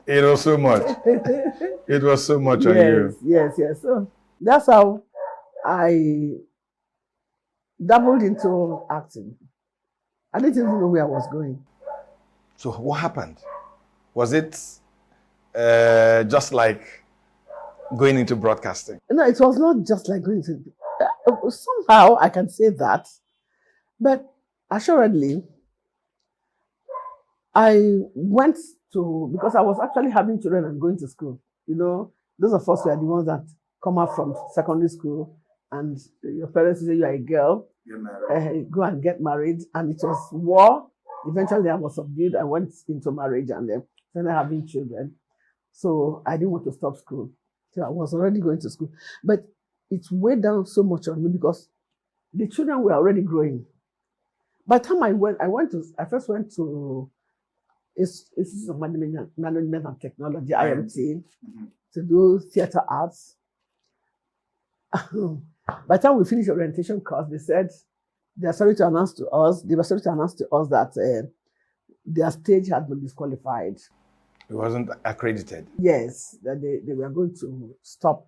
It was so much. It was so much on you. Yes. So that's how I dabbled into acting. I didn't even know where I was going. So what happened? Was it just like going into broadcasting? No, it was not just like going to. Somehow I can say that, but assuredly, I went to, because I was actually having children and going to school. You know, those of us were the ones that come out from secondary school, and your parents say you are a girl, go and get married, and it was war. Eventually, I was subdued. I went into marriage and then started having children. So I didn't want to stop school. So I was already going to school, but it weighed down so much on me because the children were already growing. By the time I first went to Institute of Management and Technology, IMT, to do theater arts. By the time we finished orientation course, they said they were sorry to announce to us that their stage had been disqualified. It wasn't accredited. Yes, that they were going to stop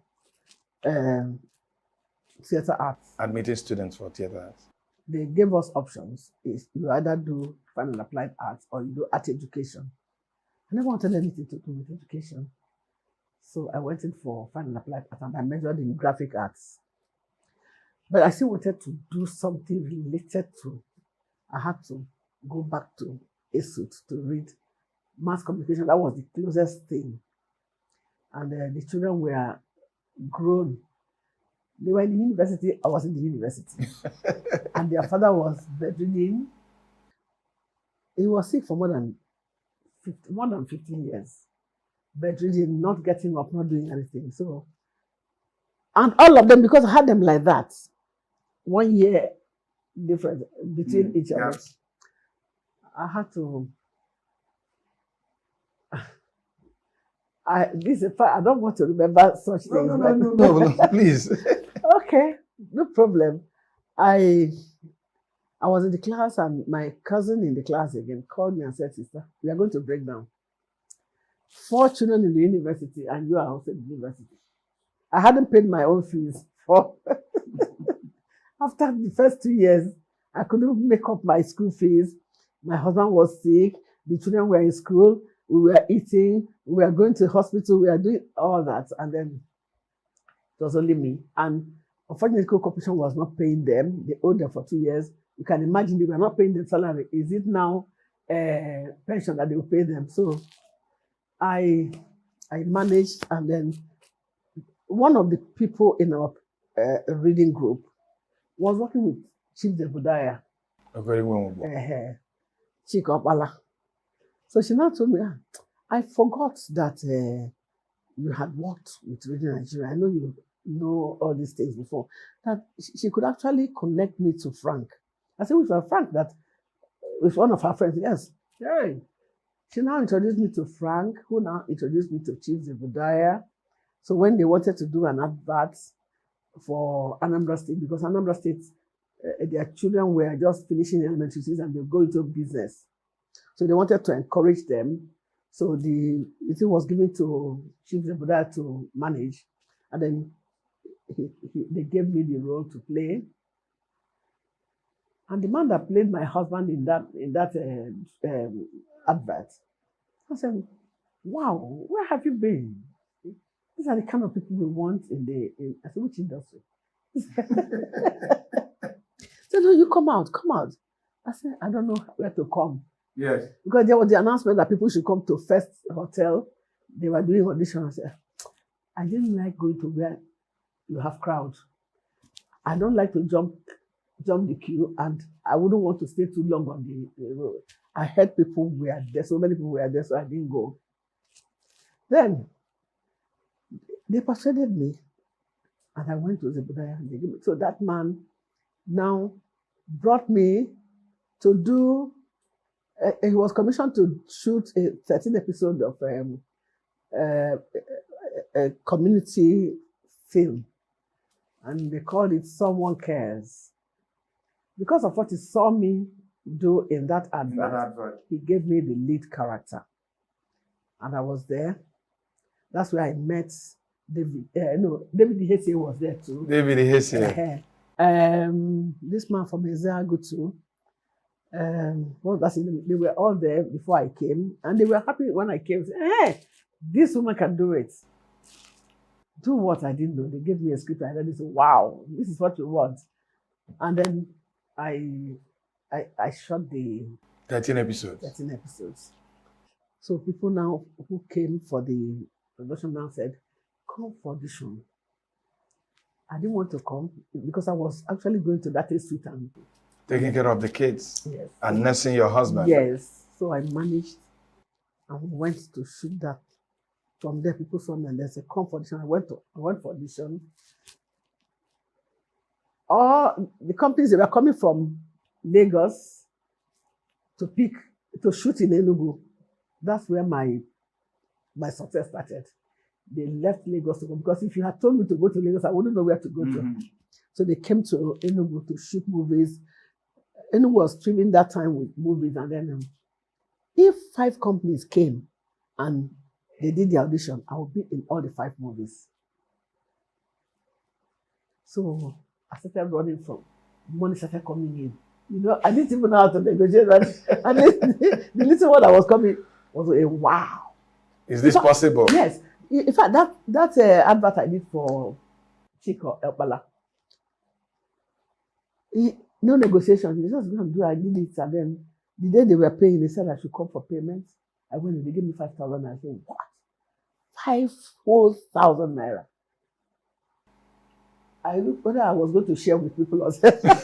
theater arts. Admitting students for theater arts. They gave us options. You either do fine and applied arts or you do art education. I never wanted anything to do with education. So I went in for fine and applied art and I majored in graphic arts. But I still wanted to do something related to, I had to go back to ESUT to read mass communication. That was the closest thing. And the children were grown. They were in the university, I was in the university. And their father was bedridden. He was sick for more than 15 years. Bedridden, not getting up, not doing anything. So, and all of them, because I had them like that, 1 year difference between each of us. I had to. I don't want to remember such things. No, please. Okay, no problem. I was in the class and my cousin in the class again called me and said, "Sister, we are going to break down. 4 children in the university and you are also in the university." I hadn't paid my own fees for after the first 2 years. I couldn't make up my school fees. My husband was sick. The children were in school. We were eating. We were going to the hospital. We were doing all that. And then it was only me. And unfortunately, the corporation was not paying them. They owed them for 2 years. You can imagine they were not paying them salary. Is it now pension that they will pay them? So I managed, and then one of the people in our reading group was working with Chief Debudaya. A very well. Chika Opala. So she now told me, I forgot that you had worked with Reading Nigeria. I know you know all these things before. That she could actually connect me to Frank. I said, with Frank, that with one of her friends. Yes. Hey. She now introduced me to Frank, who now introduced me to Chief Zebediah. So when they wanted to do an advert for Anambra State, because Anambra State, their children were just finishing elementary schools and they go into business. So they wanted to encourage them. So it was given to Chief Zebediah to manage. And then they gave me the role to play. And the man that played my husband in that advert, I said, "Wow, where have you been? These are the kind of people we want I said, which industry?" He said, "No, you come out. I said, "I don't know where to come." Yes. Because there was the announcement that people should come to First Hotel. They were doing auditions. I said, I didn't like going to where you have crowds. I don't like to jump the queue, and I wouldn't want to stay too long on the road. I heard people were there, so many people were there, so I didn't go. Then they persuaded me, and I went to Zebediah. So that man now brought me to do. He was commissioned to shoot a 13 episode of a community film, and they called it Someone Cares. Because of what he saw me do in that advert, he gave me the lead character. and I was there. That's where I met David. No, David Hesse was there too. David Hesse. This man from ENUGU too. Well, that's it. They were all there before I came, and they were happy when I came. Hey, this woman can do it. Do what I didn't know. They gave me a script, and then they said, "Wow, this is what you want." And then I shot the 13 episodes. 13 episodes. So people now who came for the production now said, "Come for audition." I didn't want to come because I was actually going to that street and taking care of the kids. Yes. And nursing your husband. Yes. So I managed and went to shoot that. From there, people saw me and they said, "Come for audition." I went for audition. All the companies, they were coming from Lagos to shoot in ENUGU. That's where my success started. They left Lagos to go, because if you had told me to go to Lagos, I wouldn't know where to go to. So they came to ENUGU to shoot movies. ENUGU was streaming that time with movies, and then if 5 companies came and they did the audition, I would be in all the 5 movies. So I started running from money started coming in. You know, I didn't even know how to negotiate. And the little one that was coming was a wow. Is this possible? Yes. In fact, that advert I did for Chico Elpala, no negotiation. You just go and do. I did it, and then the day they were paying, they said I should come for payment. I went and they gave me 5,000. I said, "What? 5,000 naira?" I looked whether I was going to share with people or something. I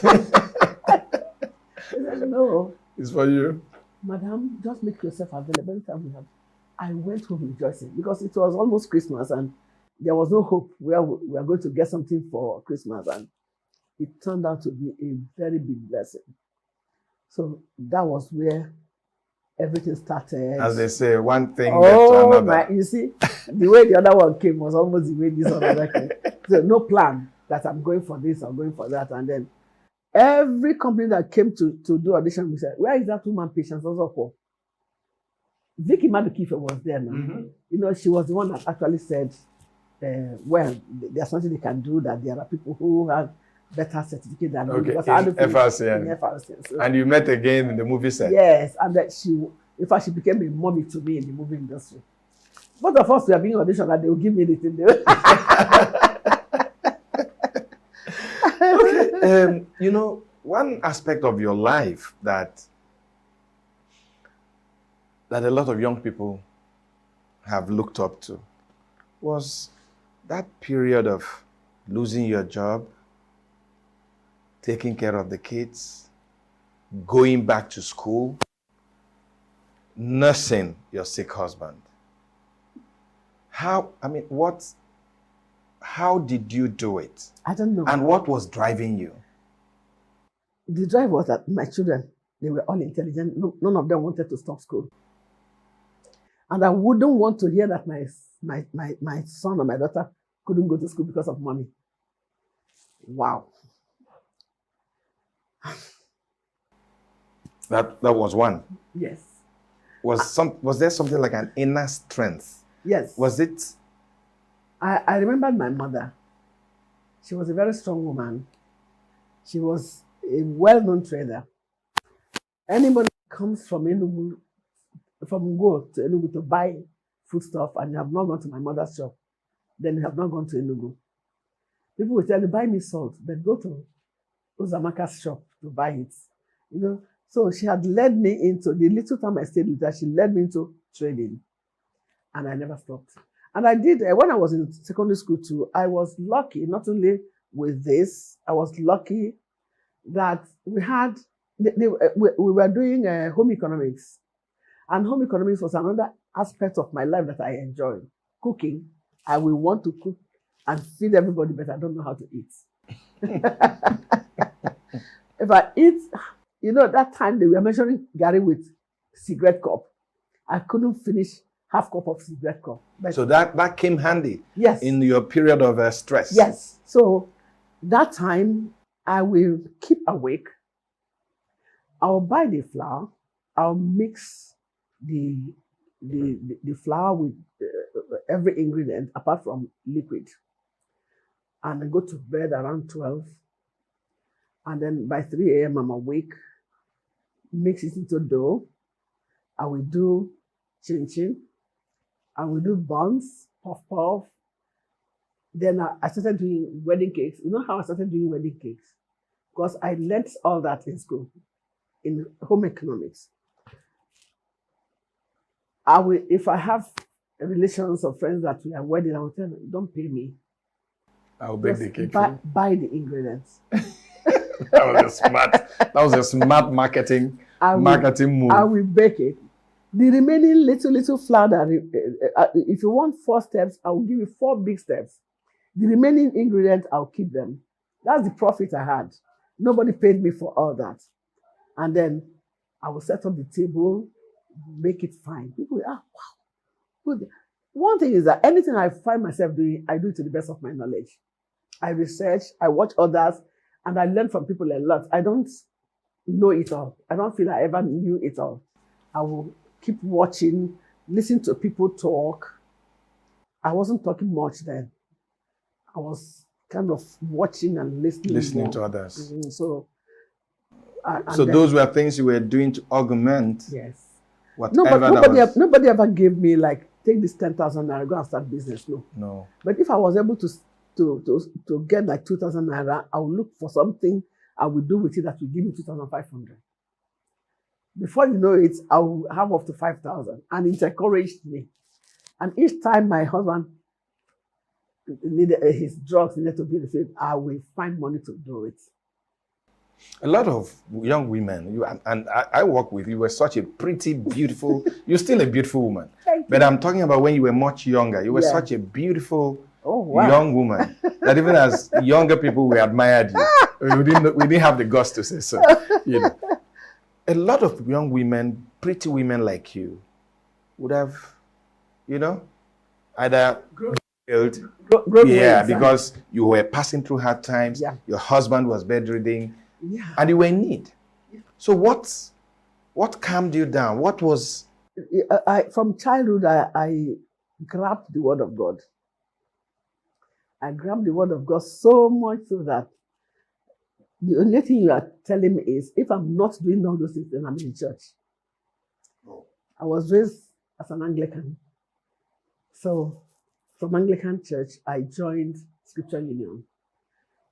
said, "No. It's for you. Madam, just make yourself available anytime we have." I went home rejoicing because it was almost Christmas and there was no hope where we were going to get something for Christmas, and it turned out to be a very big blessing. So that was where everything started. As they say, one thing led to another. You see, the way the other one came was almost the way this other came. So no plan that I'm going for this or going for that. And then every company that came to do audition, we said, "Where is that woman Patience also for?" Vicky Madukife was there now. You know, she was the one that actually said, well, there's something they can do, that there are people who have better certificate than me. Okay, in FRCN. So, and you met again in the movie set? Yes, and that in fact, she became a mommy to me in the movie industry. Both of us were being auditioned and they will give me anything. Okay, you know, one aspect of your life that a lot of young people have looked up to was that period of losing your job, taking care of the kids, going back to school, nursing your sick husband. How did you do it? I don't know. And what was driving you? The drive was that my children, they were all intelligent. None of them wanted to stop school. And I wouldn't want to hear that my son or my daughter couldn't go to school because of money. Wow. That was one. Yes. Was there something like an inner strength? Yes. Was it? I remembered my mother. She was a very strong woman. She was a well-known trader. Anybody comes from ENUGU, from Go to ENUGU to buy foodstuff and you have not gone to my mother's shop, then you have not gone to ENUGU. People will tell you, "Buy me salt," but go to Uzamaka's shop to buy it. You know, so she had led me into, the little time I stayed with her, she led me into trading. And I never stopped. And I did, when I was in secondary school too, I was lucky, not only with this, I was lucky that we had, we were doing home economics. And home economics was another aspect of my life that I enjoyed. Cooking. I will want to cook and feed everybody, but I don't know how to eat. If I eat, you know, that time they were measuring Gary with cigarette cup. I couldn't finish half cup of cigarette cup. But so that came handy. Yes. In your period of stress. Yes. So that time I will keep awake. I'll buy the flour. I'll mix the the flour with every ingredient apart from liquid. And I go to bed around 12. And then by 3 a.m. I'm awake, mix it into dough. I will do chin chin. I will do buns, puff puff. Then I started doing wedding cakes. You know how I started doing wedding cakes? Because I learned all that in school, in home economics. I will, if I have relations or friends that we are wedding, I will tell them, don't pay me. I'll bake the cake. Buy the ingredients. That was a smart marketing move. I will bake it. The remaining little flour that, if you want 4 steps, I will give you 4 big steps. The remaining ingredients, I'll keep them. That's the profit I had. Nobody paid me for all that. And then I will set up the table, make it fine. People will, wow. Good. One thing is that anything I find myself doing, I do it to the best of my knowledge. I research, I watch others, and I learn from people a lot. I don't know it all. I don't feel I ever knew it all. I will keep watching, listen to people talk. I wasn't talking much then. I was kind of watching and listening to others. Mm-hmm. So those were things you were doing to augment. Yes. Whatever nobody ever gave me like, take this 10,000 naira, go and start business. No. But if I was able to get like 2,000 naira, I would look for something I will do with it that will give me 2,500. Before you know it, I will have up to 5,000, and it encouraged me. And each time my husband needed his drugs needed to be refilled, I will find money to do it. A lot of young women, I work with you, were such a pretty, beautiful, you're still a beautiful woman. But I'm talking about when you were much younger. You were such a beautiful young woman that even as younger people, we admired you. We didn't have the guts to say so. You know. A lot of young women, pretty women like you, would have, either killed. Because you were passing through hard times. Yeah. Your husband was bedridden. Yeah. And you were in need. Yeah. So what calmed you down? What was... from childhood, I grabbed the word of God. I grabbed the word of God so much so that the only thing you are telling me is, if I'm not doing all those things, then I'm in church. Oh. I was raised as an Anglican. So from Anglican church, I joined Scripture Union.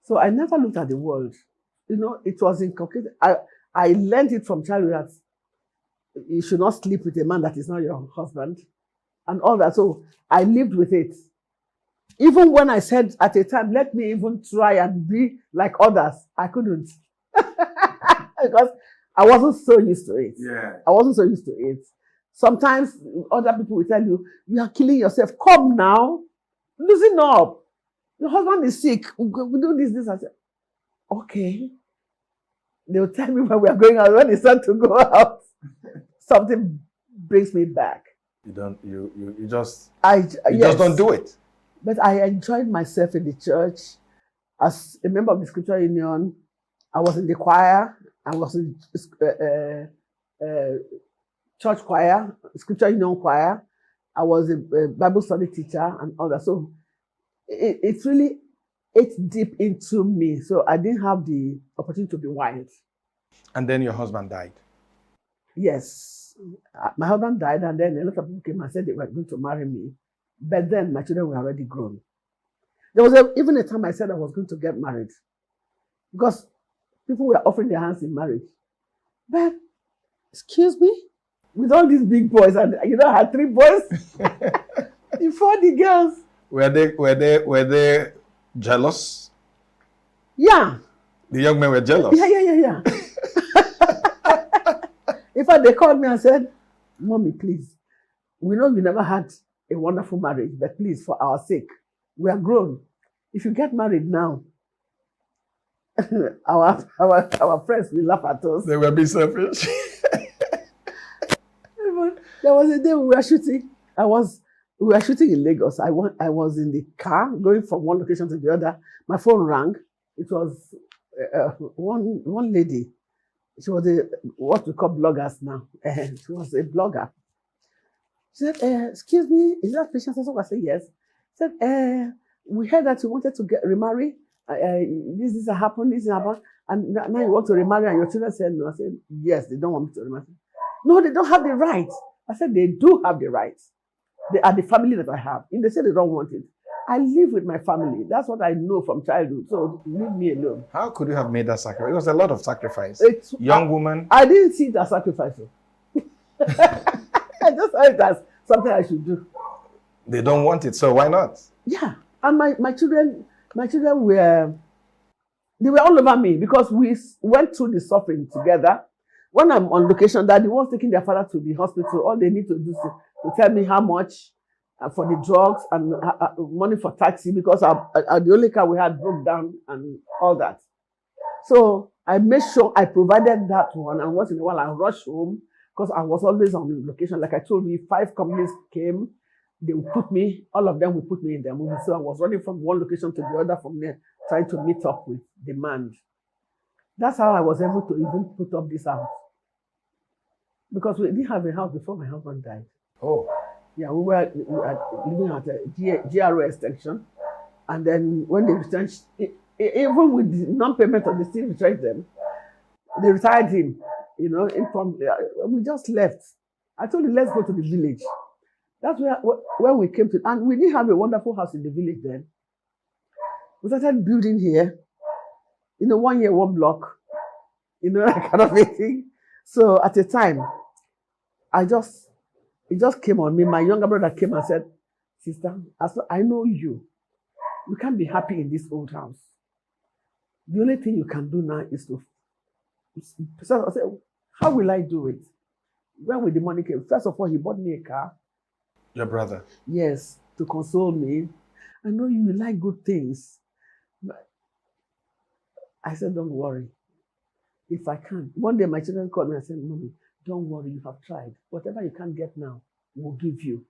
So I never looked at the world. It was inculcated. I learned it from childhood that you should not sleep with a man that is not your husband and all that. So I lived with it. Even when I said at a time, let me even try and be like others, I couldn't. Because I wasn't so used to it. Yeah. I wasn't so used to it. Sometimes other people will tell you, you are killing yourself. Come now. Loosen up. Your husband is sick. We do this. I said, okay. They will tell me when we are going out. When it's time to go out, something brings me back. You just don't do it. But I enjoyed myself in the church. As a member of the Scripture Union, I was in the choir. I was in church choir, Scripture Union choir. I was a Bible study teacher and all that. So it really ate deep into me. So I didn't have the opportunity to be wild. And then your husband died? Yes. My husband died, and then a lot of people came and said they were going to marry me. But then my children were already grown. There was even a time I said I was going to get married because people were offering their hands in marriage. But, excuse me, with all these big boys, and I had 3 boys before the girls. Were they jealous? Yeah. The young men were jealous? Yeah. In fact, they called me and said, Mommy, please, we know you never had a wonderful marriage, but please, for our sake, we are grown. If you get married now, our friends will laugh at us. They will be selfish. There was a day we were shooting. We were shooting in Lagos. I was in the car going from one location to the other. My phone rang. It was one lady. She was what we call bloggers now. She was a blogger. She said, excuse me, is that patient? I said, yes. She said, we heard that you wanted to remarry. This happened, this happened. And now you want to remarry, and your children said no. I said, yes, they don't want me to remarry. No, they don't have the right. I said, they do have the right. They are the family that I have. If they say they don't want it, I live with my family. That's what I know from childhood. So leave me alone. How could you have made that sacrifice? It was a lot of sacrifice. Young woman. I didn't see it as sacrifice. I just saw it as something I should do. They don't want it, so why not? Yeah. And my children were, they were all over me because we went through the suffering together. When I'm on location, they're the ones taking their father to the hospital. All they need to do is to tell me how much for the drugs and money for taxi, because the only car we had broke down and all that. So I made sure I provided that one, and once in a while I rushed home because I was always on location. Like I told you, 5 companies came, they would put me, all of them would put me in their movie. So I was running from one location to the other from there, trying to meet up with demand. That's how I was able to even put up this house. Because we didn't have a house before my husband died. Oh. Yeah, we were living at a GRO extension. And then when they returned, even with the non-payment of the still returned them, they retired him, you know, we just left. I told him, let's go to the village. That's where we came to. And we didn't have a wonderful house in the village then. We started building here, 1 year, 1 block, that kind of a thing. So at the time, it just came on me. My younger brother came and said, sister, I know you. You can't be happy in this old house. The only thing you can do now is to. So I said, how will I do it? Where will the money come? First of all, he bought me a car. Your brother? Yes, to console me. I know you like good things. But I said, don't worry. If I can. One day my children called me and said, Mommy, don't worry, you have tried. Whatever you can't get now, we'll give you.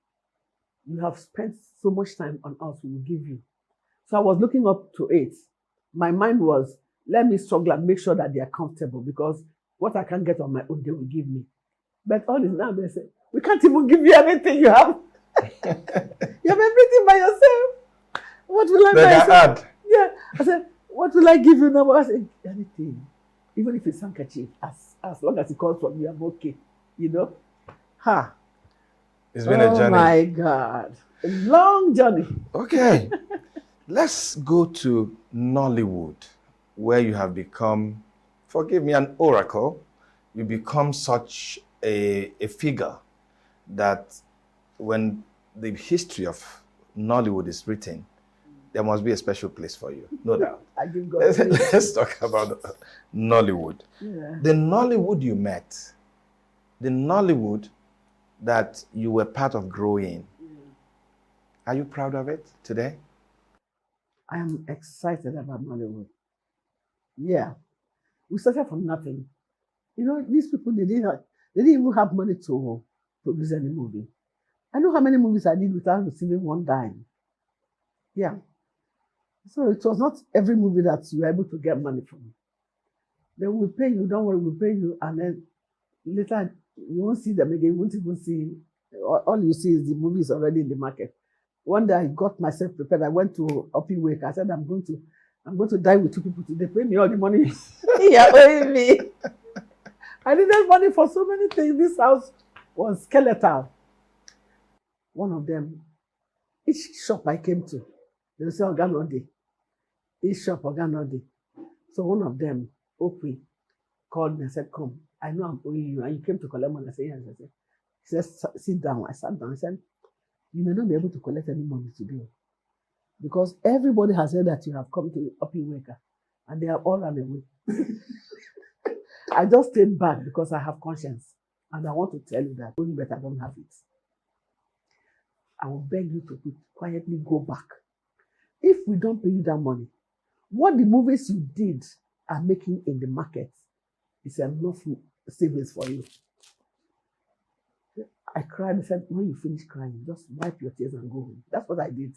You have spent so much time on us, we will give you. So I was looking up to it. My mind was, let me struggle and make sure that they are comfortable, because what I can't get on my own, they will give me. But all is now, they say, we can't even give you anything you have. You have everything by yourself. What will I buy? Yeah. I said, what will I give you now? I said, anything. Even if it's handkerchief, as long as it comes from you, I'm okay. Ha. It's been a journey. Oh my God. A long journey. Okay. Let's go to Nollywood, where you have become, forgive me, an oracle. You become such a figure that when the history of Nollywood is written, there must be a special place for you, no doubt. Let's talk about Nollywood. Yeah. The Nollywood you met, the Nollywood that you were part of growing, are you proud of it today? I am excited about Nollywood. Yeah. We started from nothing. These people, they didn't even have money to produce any movie. I know how many movies I did without receiving one dime. Yeah. So it was not every movie that you were able to get money from. They will pay you, don't worry, we'll pay you, and then later you won't see them again, you won't even see, all you see is the movies already in the market. One day I got myself prepared. I went to Uppy Wake. I said, I'm going to die with 2 people today. Pay me all the money you're owing me. I needed money for so many things. This house was skeletal. One of them, each shop I came to, they would say, Oganode. Each shop, Oganode. So one of them, Opie, called me and said, come, I know I'm owing you. And you came to collect money. I said, yes. I said, he said, sit down. I sat down. I said, you may not be able to collect any money today, because everybody has said that you have come to Uppy Waker, and they have all run away. I just stayed back because I have conscience, and I want to tell you that only better I don't have it. I will beg you to quietly go back. If we don't pay you that money, what the movies you did are making in the market is enough savings for you. I cried and said, when you finish crying, just wipe your tears and go home. That's what I did.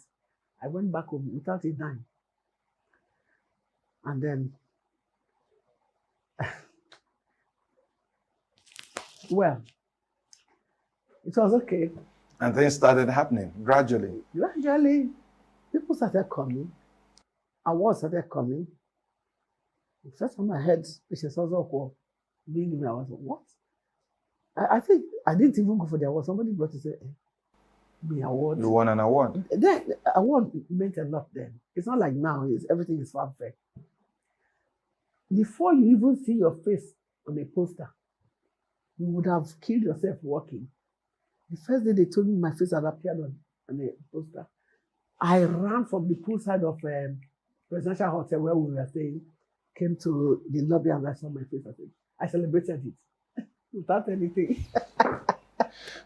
I went back home without a dime. And then, well, it was okay. And things started happening gradually. Gradually, people started coming. Awards started coming. The first time I heard Patience Ozokwo being given, I was like, what? I think I didn't even go for the award. Somebody brought it and said, the award. You won an award. The award meant a lot then. It's not like now, everything is fanfare. Before you even see your face on a poster, you would have killed yourself working. The first day they told me my face had appeared on a poster, I ran from the poolside of Presidential Hotel where we were staying, came to the lobby and I saw my face. I celebrated it without anything.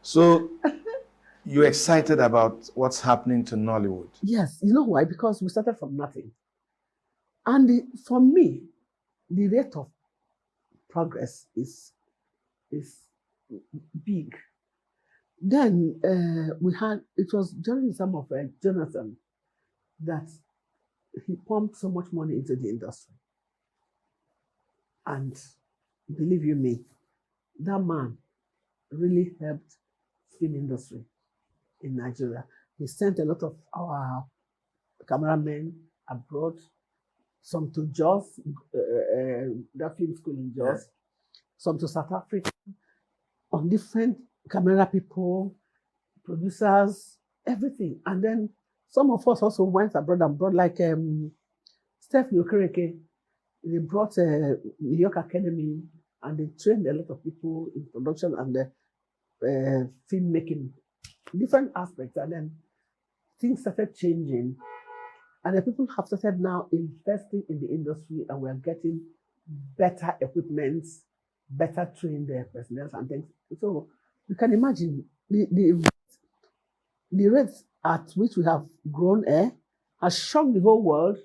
So you're excited about what's happening to Nollywood? Yes, you know why? Because we started from nothing. And for me, the rate of progress is big. Then it was during the time of Jonathan that he pumped so much money into the industry. And believe you me, that man really helped film industry in Nigeria. He sent a lot of our cameramen abroad, some to Jos, that film school in Jos, yes. Some to South Africa, on different camera people, producers, everything. And then some of us also went abroad and brought like Steph Yokereke. They brought New York Academy and they trained a lot of people in production and filmmaking, different aspects. And then things started changing. And the people have started now investing in the industry and we're getting better equipment, better trained personnel and things. So you can imagine the rate at which we have grown has shocked the whole world.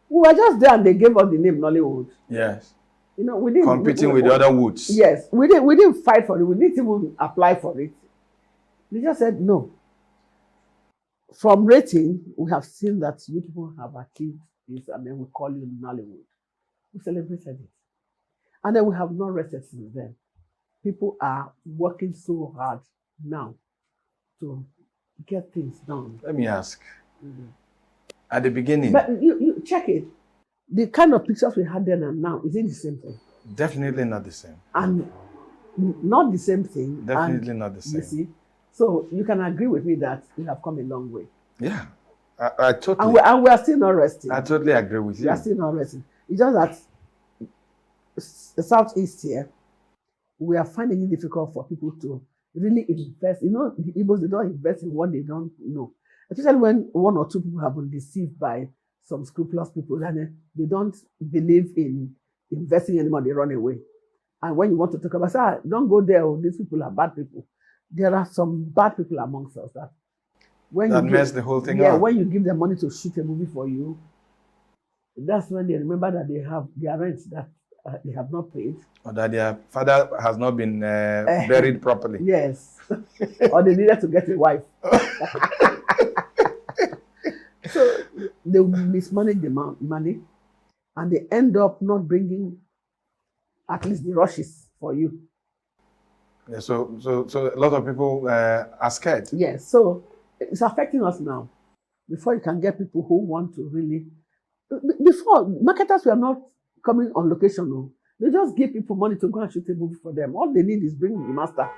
We were just there and they gave us the name Nollywood. Yes. You know, we didn't competing with the other woods. Yes, we didn't fight for it. We didn't even apply for it. They just said no. From rating, we have seen that you people have achieved this, and then we call you Nollywood. We celebrated it. And then we have not rested since then. People are working so hard now to get things done. Let me ask. At the beginning. But you check it. The kind of pictures we had then and now, is it the same thing? Definitely not the same. And not the same thing. Definitely not the same. You see? So you can agree with me that we have come a long way. Yeah. I totally. And we are still not resting. I totally agree with you. We are still not resting. It's just that the Southeast here, we are finding it difficult for people to really invest. You know, the Igbos, they don't invest in what they don't know. Especially when one or two people have been deceived by some scrupulous people and they don't believe in investing anymore, they run away. And when you want to talk about, say, don't go there, these people are bad people. There are some bad people amongst us that when that you mess the whole thing up. Yeah, when you give them money to shoot a movie for you, that's when they remember that they have their rent that they have not paid. Or that their father has not been buried properly. Yes. Or they needed to get a wife. So they mismanage the money and they end up not bringing at least the rushes for you. Yeah, so a lot of people are scared. Yes, so it's affecting us now. Before you can get people who want to really... Before, marketers were not coming on location. No. They just give people money to go and shoot a movie for them. All they need is bring the master.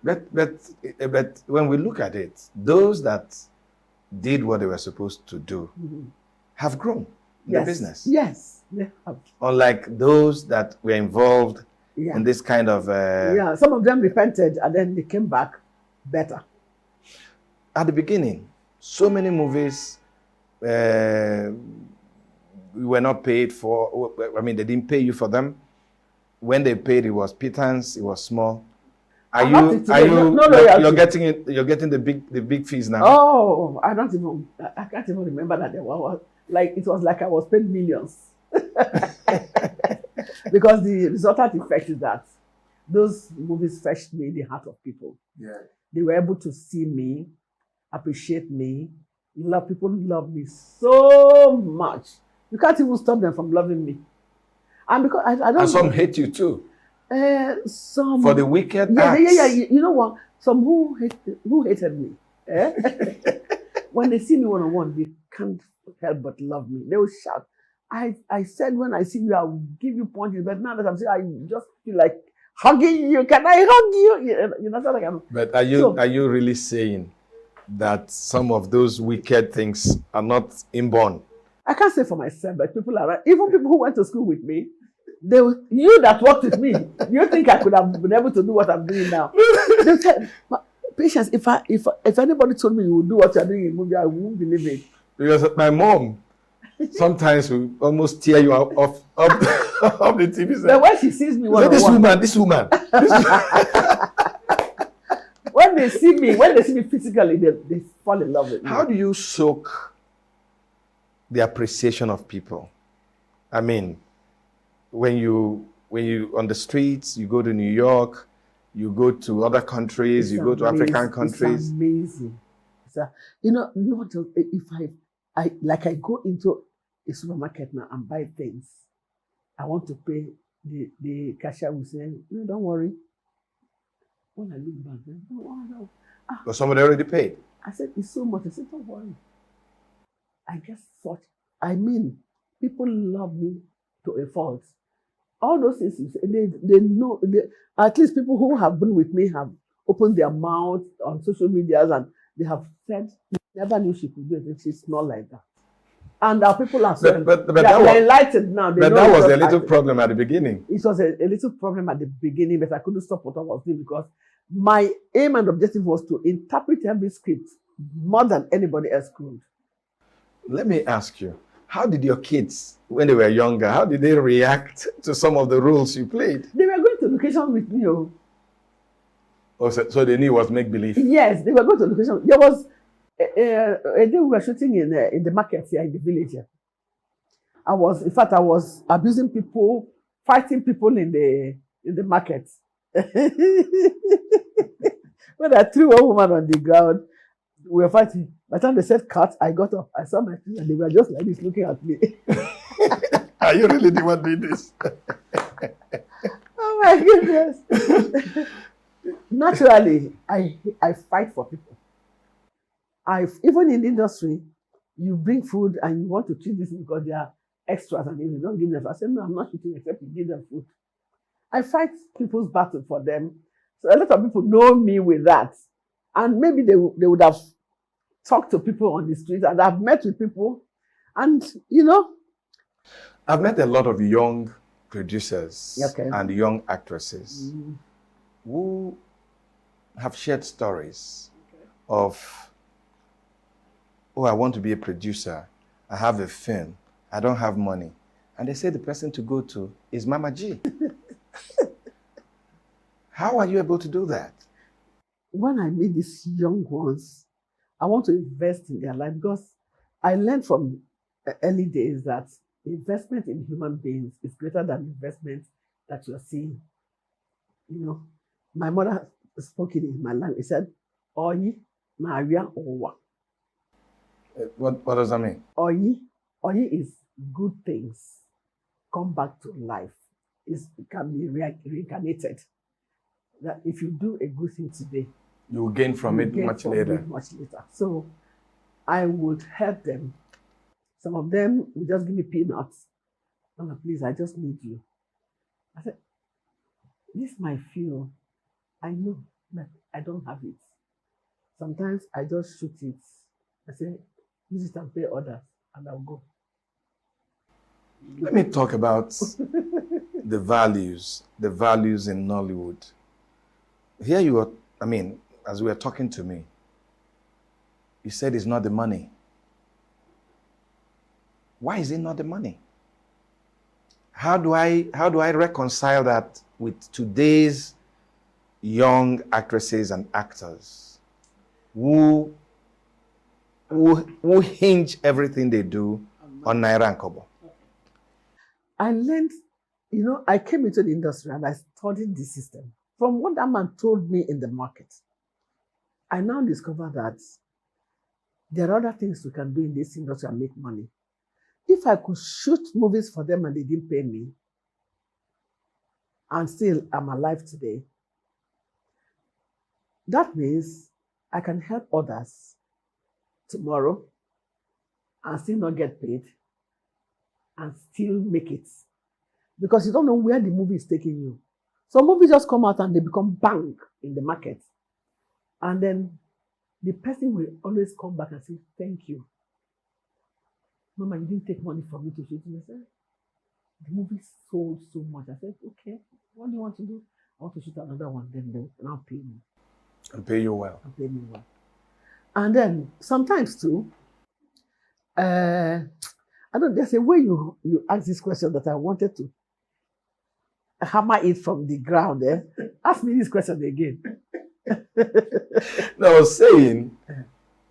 But when we look at it, those that did what they were supposed to do have grown in the business. Yes, they have. Unlike those that were involved in this kind of... yeah, some of them repented and then they came back better. At the beginning, so many movies we were not paid for. I mean, they didn't pay you for them. When they paid, it was pittance, it was small. You're getting it? You're getting the big fees now. Oh, I can't even remember that there was like it was like I was paid millions. Because the resultant effect is that those movies fetched me in the heart of people. Yeah. They were able to see me, appreciate me. People love me so much. You can't even stop them from loving me. And because I don't. And some hate you too. Some For the wicked yeah, acts. yeah. You know what? Some who hated me. Eh? When they see me one on one, they can't help but love me. They will shout. I said when I see you, I will give you punches, but now that I'm saying, I just feel like hugging you. Can I hug you? You know, like I'm. But are you really saying that some of those wicked things are not inborn? I can't say for myself, but people are even people who went to school with me. You that worked with me, you think I could have been able to do what I'm doing now? They said, Patience, if anybody told me you would do what you're doing in movie, I wouldn't believe it. Because my mom sometimes will almost tear you off the TV set. But when she sees me, this woman. when they see me physically, they fall in love with me. How do you soak the appreciation of people? I mean, when you on the streets, you go to New York, you go to other countries, you go to African countries. It's amazing. You know what? If I go into a supermarket now and buy things, I want to pay. The cashier will say, "No, don't worry." When I look back, no. But somebody already paid. I said, "It's so much." I said, "Don't worry." I just thought. I mean, people love me to a fault. All those things, they know. At least people who have been with me have opened their mouth on social media and they have said, never knew she could do it. She's not like that. And our people are so they're enlightened now. But that was a little problem at the beginning. It was a little problem at the beginning, but I couldn't stop what I was doing because my aim and objective was to interpret every script more than anybody else could. Let me ask you, how did your kids, when they were younger, how did they react to some of the roles you played? They were going to location with me. So they knew it was make-believe? Yes, they were going to location. There was a day we were shooting in the market here in the village. I was abusing people, fighting people in the market. When I threw one woman on the ground, we were fighting. By the time they said cut, I got up. I saw my friends and they were just like this looking at me. Are you really the one doing this? Oh my goodness. Naturally, I fight for people. Even in the industry, you bring food and you want to treat this because they are extras and if you don't give them, I say, no, I'm not eating except you give them food. I fight people's battle for them. So a lot of people know me with that. And maybe they would have talked to people on the street and I've met with people and, I've met a lot of young producers and young actresses who have shared stories of, oh, I want to be a producer. I have a film. I don't have money. And they say the person to go to is Mama G. How are you able to do that? When I meet these young ones, I want to invest in their life because I learned from early days that investment in human beings is greater than investment that you're seeing. My mother spoke it in my language. She said, Oyi, Maria Owa. What does that mean? Oyi is good things come back to life. It can be reincarnated. That if you do a good thing today, you will gain from it much later. So I would help them. Some of them will just give me peanuts. Mama, please, I just need you. I said, this might feel, I know, but I don't have it. Sometimes I just shoot it. I say, use it and pay others, and I'll go. Let me talk about the values in Nollywood. Here you are, as you were talking to me, you said it's not the money. Why is it not the money? How do I reconcile that with today's young actresses and actors who hinge everything they do on Naira and Kobo? I learned, I came into the industry and I studied the system. From what that man told me in the market, I now discover that there are other things we can do in this industry and make money. If I could shoot movies for them and they didn't pay me, and still I'm alive today, that means I can help others tomorrow and still not get paid and still make it. Because you don't know where the movie is taking you. Some movies just come out and they become bang in the market. And then the person will always come back and say, thank you. Mama, you didn't take money from me to shoot. And I said, the movie sold so much. I said, okay, what do you want to do? I want to shoot another one. Then they'll now pay me. And pay you well. And pay me well. And then sometimes too, I don't, there's a way you ask this question that I wanted to hammer it from the ground. Ask me this question again. No, I was saying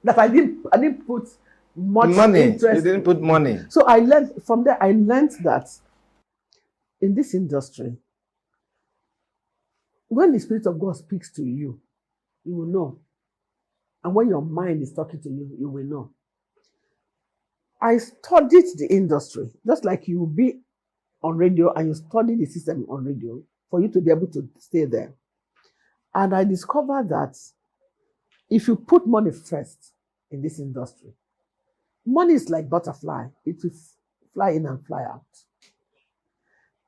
that I didn't put much money. interest. You didn't put money. So I learned from there. I learned that in this industry, when the Spirit of God speaks to you, you will know. And when your mind is talking to you, you will know. I studied the industry, just like you will be on radio and you study the system on radio for you to be able to stay there. And I discovered that if you put money first in this industry, money is like butterfly. It will fly in and fly out.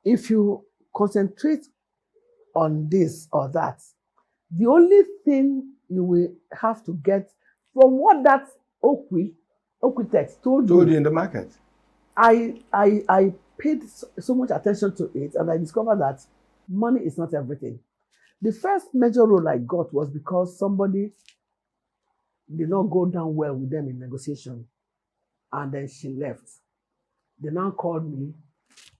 If you concentrate on this or that, the only thing you will have to get from what that Oquitex told you in the market. I paid so much attention to it, and I discovered that money is not everything. The first major role I got was because somebody did not go down well with them in negotiation, and then she left. They now called me.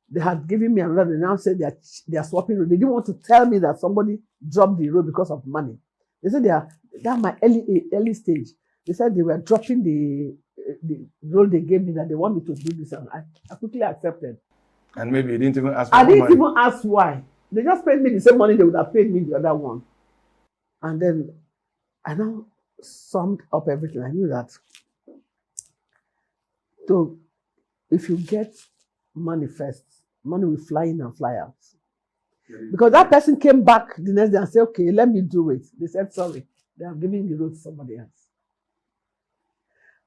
They had given me another. They now said they are swapping road. They didn't want to tell me that somebody dropped the road because of money. They said that's my early stage. They said they were dropping the role they gave me, that they want me to do this, and I quickly accepted. And maybe you didn't even ask for I didn't money. even ask why. They just paid me the same money they would have paid me the other one. And then I now summed up everything. I knew that. So if you get money first, money will fly in and fly out. Because that person came back the next day and said, okay, let me do it. They said, sorry, they have given the road to somebody else.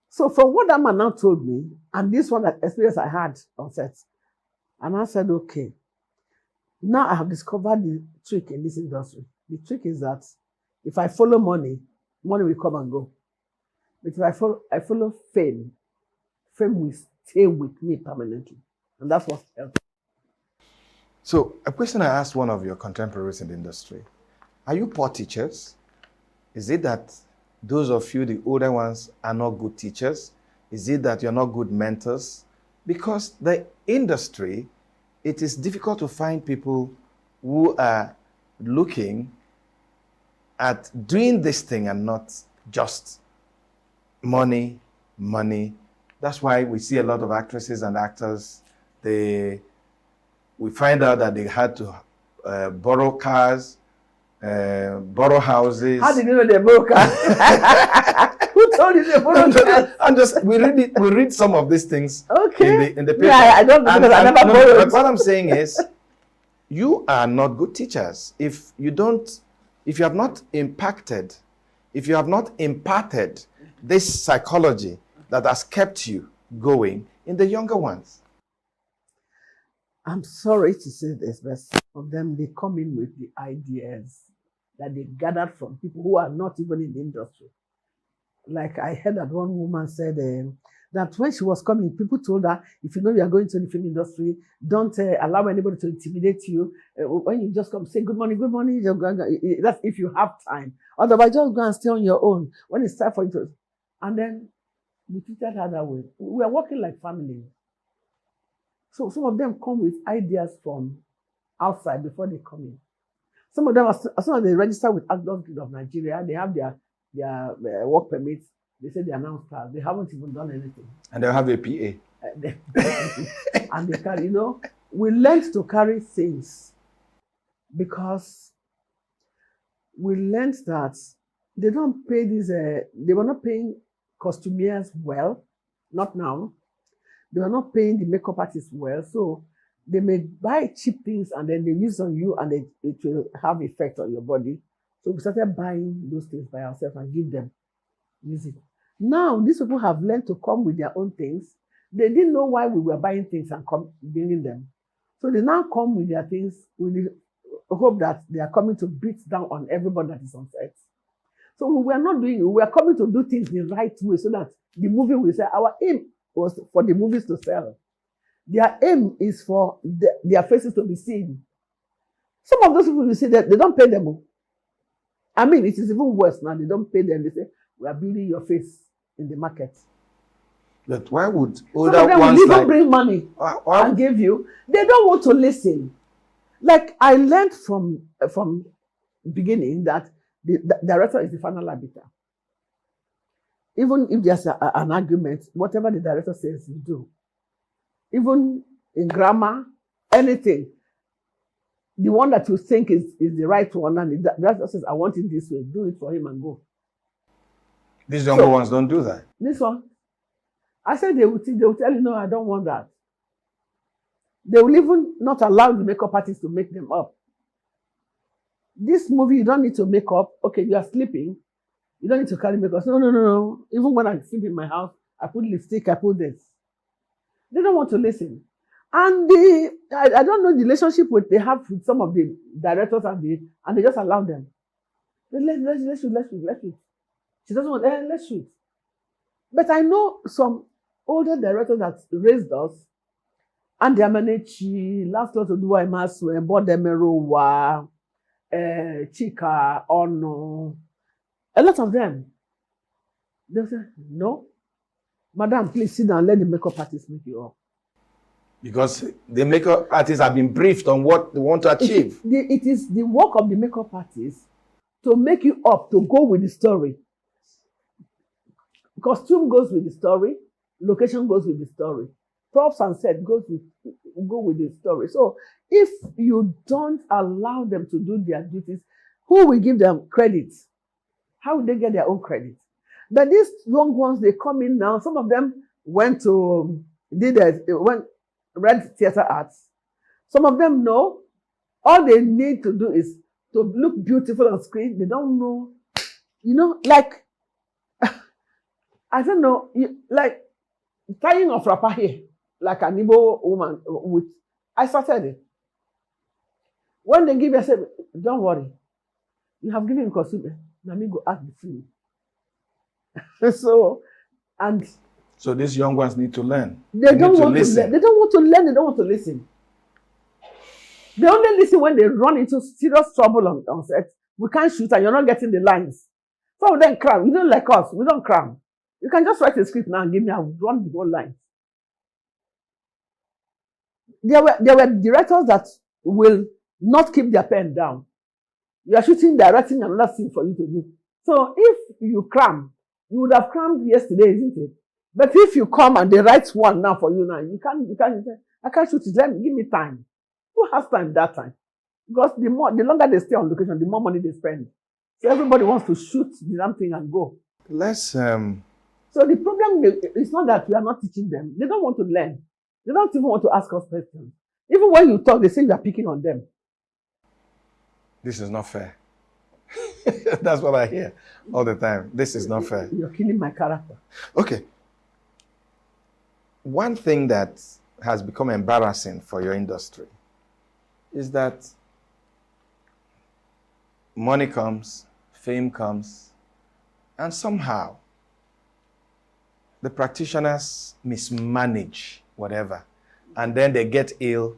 So from what that man now told me, and this one that experience I had on set, and I said, okay, now I have discovered the trick in this industry. The trick is that if I follow money, money will come and go. But if I follow fame, fame will stay with me permanently. And that's what helped. So a question I asked one of your contemporaries in the industry: are you poor teachers? Is it that those of you, the older ones, are not good teachers? Is it that you're not good mentors? Because the industry, it is difficult to find people who are looking at doing this thing and not just money. That's why we see a lot of actresses and actors, we find out that they had to borrow cars, borrow houses. How did you know they borrow cars? Who told you they borrow cars? We read some of these things in the paper. Yeah, I don't know because I never borrowed. But what I'm saying is, you are not good teachers if you have not impacted, if you have not imparted this psychology that has kept you going in the younger ones. I'm sorry to say this, but some of them, they come in with the ideas that they gathered from people who are not even in the industry. Like I heard that one woman said that when she was coming, people told her, if you know you are going to the film industry, don't allow anybody to intimidate you. When you just come, say good morning, that's if you have time. Otherwise, just go and stay on your own when it's time for you to. And then we treated her that way. We are working like family. So some of them come with ideas from outside before they come in. Some of them, as soon as they register with Actors Guild of Nigeria, they have their work permits. They say they are now stars. They haven't even done anything. And they'll have a PA. And they carry, we learned to carry things because we learned that they don't pay these, they were not paying costumiers well, not now. They were not paying the makeup artists well. So They may buy cheap things and then they use on you and it will have effect on your body. So we started buying those things by ourselves and give them, use it. Now, these people have learned to come with their own things. They didn't know why we were buying things and bringing them. So they now come with their things with the hope that they are coming to beat down on everybody that is on set. So we were not doing it. We were coming to do things the right way so that the movie will sell. Our aim was for the movies to sell. Their aim is for their faces to be seen. Some of those people you see that they don't pay them. I mean, it is even worse now. They don't pay them. They say, we are building your face in the market. But why would Some of older them ones will even like bring money and give you. They don't want to listen. Like I learned from beginning that the director is the final arbiter. Even if there's an argument, whatever the director says, you do. Even in grammar, anything. The one that you think is the right one, and the director says, I want it this way, do it for him and go. These younger ones don't do that? This one, I said they will tell you, no, I don't want that. They will even not allow the makeup artist to make them up. This movie, you don't need to make up. Okay, you are sleeping. You don't need to carry makeup. No. Even when I sleep in my house, I put lipstick, I put this. They don't want to listen. And I don't know the relationship they have with some of the directors and they just allow them. Let's shoot. She doesn't want, let's shoot. But I know some older directors that raised us, and they managed last lot to do Imasu, Bodemerowa, Chika, Ono, a lot of them. They say, no, madam, please sit down, let the makeup artist make you up. Because the makeup artists have been briefed on what they want to achieve. It is the work of the makeup artist to make you up, to go with the story. Costume goes with the story, location goes with the story. Props and set go with the story. So if you don't allow them to do their duties, who will give them credit? How will they get their own credit? But these young ones, they come in now. Some of them went to read theater arts. Some of them know. All they need to do is to look beautiful on screen. They don't know, like I don't know, like tying of wrapper here, like an Igbo woman with. I started it. When they give you, I said, don't worry, you have given costume. Let me go act the film. So these young ones need to learn. They don't want to learn. They don't want to learn. They don't want to listen. They only listen when they run into serious trouble on set. We can't shoot and you're not getting the lines. Some of them cram. You don't like us. We don't cram. You can just write a script now and give me. I'll run the whole line. There were directors that will not keep their pen down. You are shooting, directing another scene for you to do. So if you cram, you would have crammed yesterday, isn't it? But if you come and they write one now for you now, you can't say, I can't shoot it. Give me time. Who has time that time? Because the longer they stay on location, the more money they spend. So everybody wants to shoot the damn thing and go. So the problem is not that we are not teaching them. They don't want to learn. They don't even want to ask us questions. Even when you talk, they say you are picking on them. This is not fair. That's what I hear all the time. This is not fair. You're killing my character. Okay. One thing that has become embarrassing for your industry is that money comes, fame comes, and somehow the practitioners mismanage whatever. And then they get ill,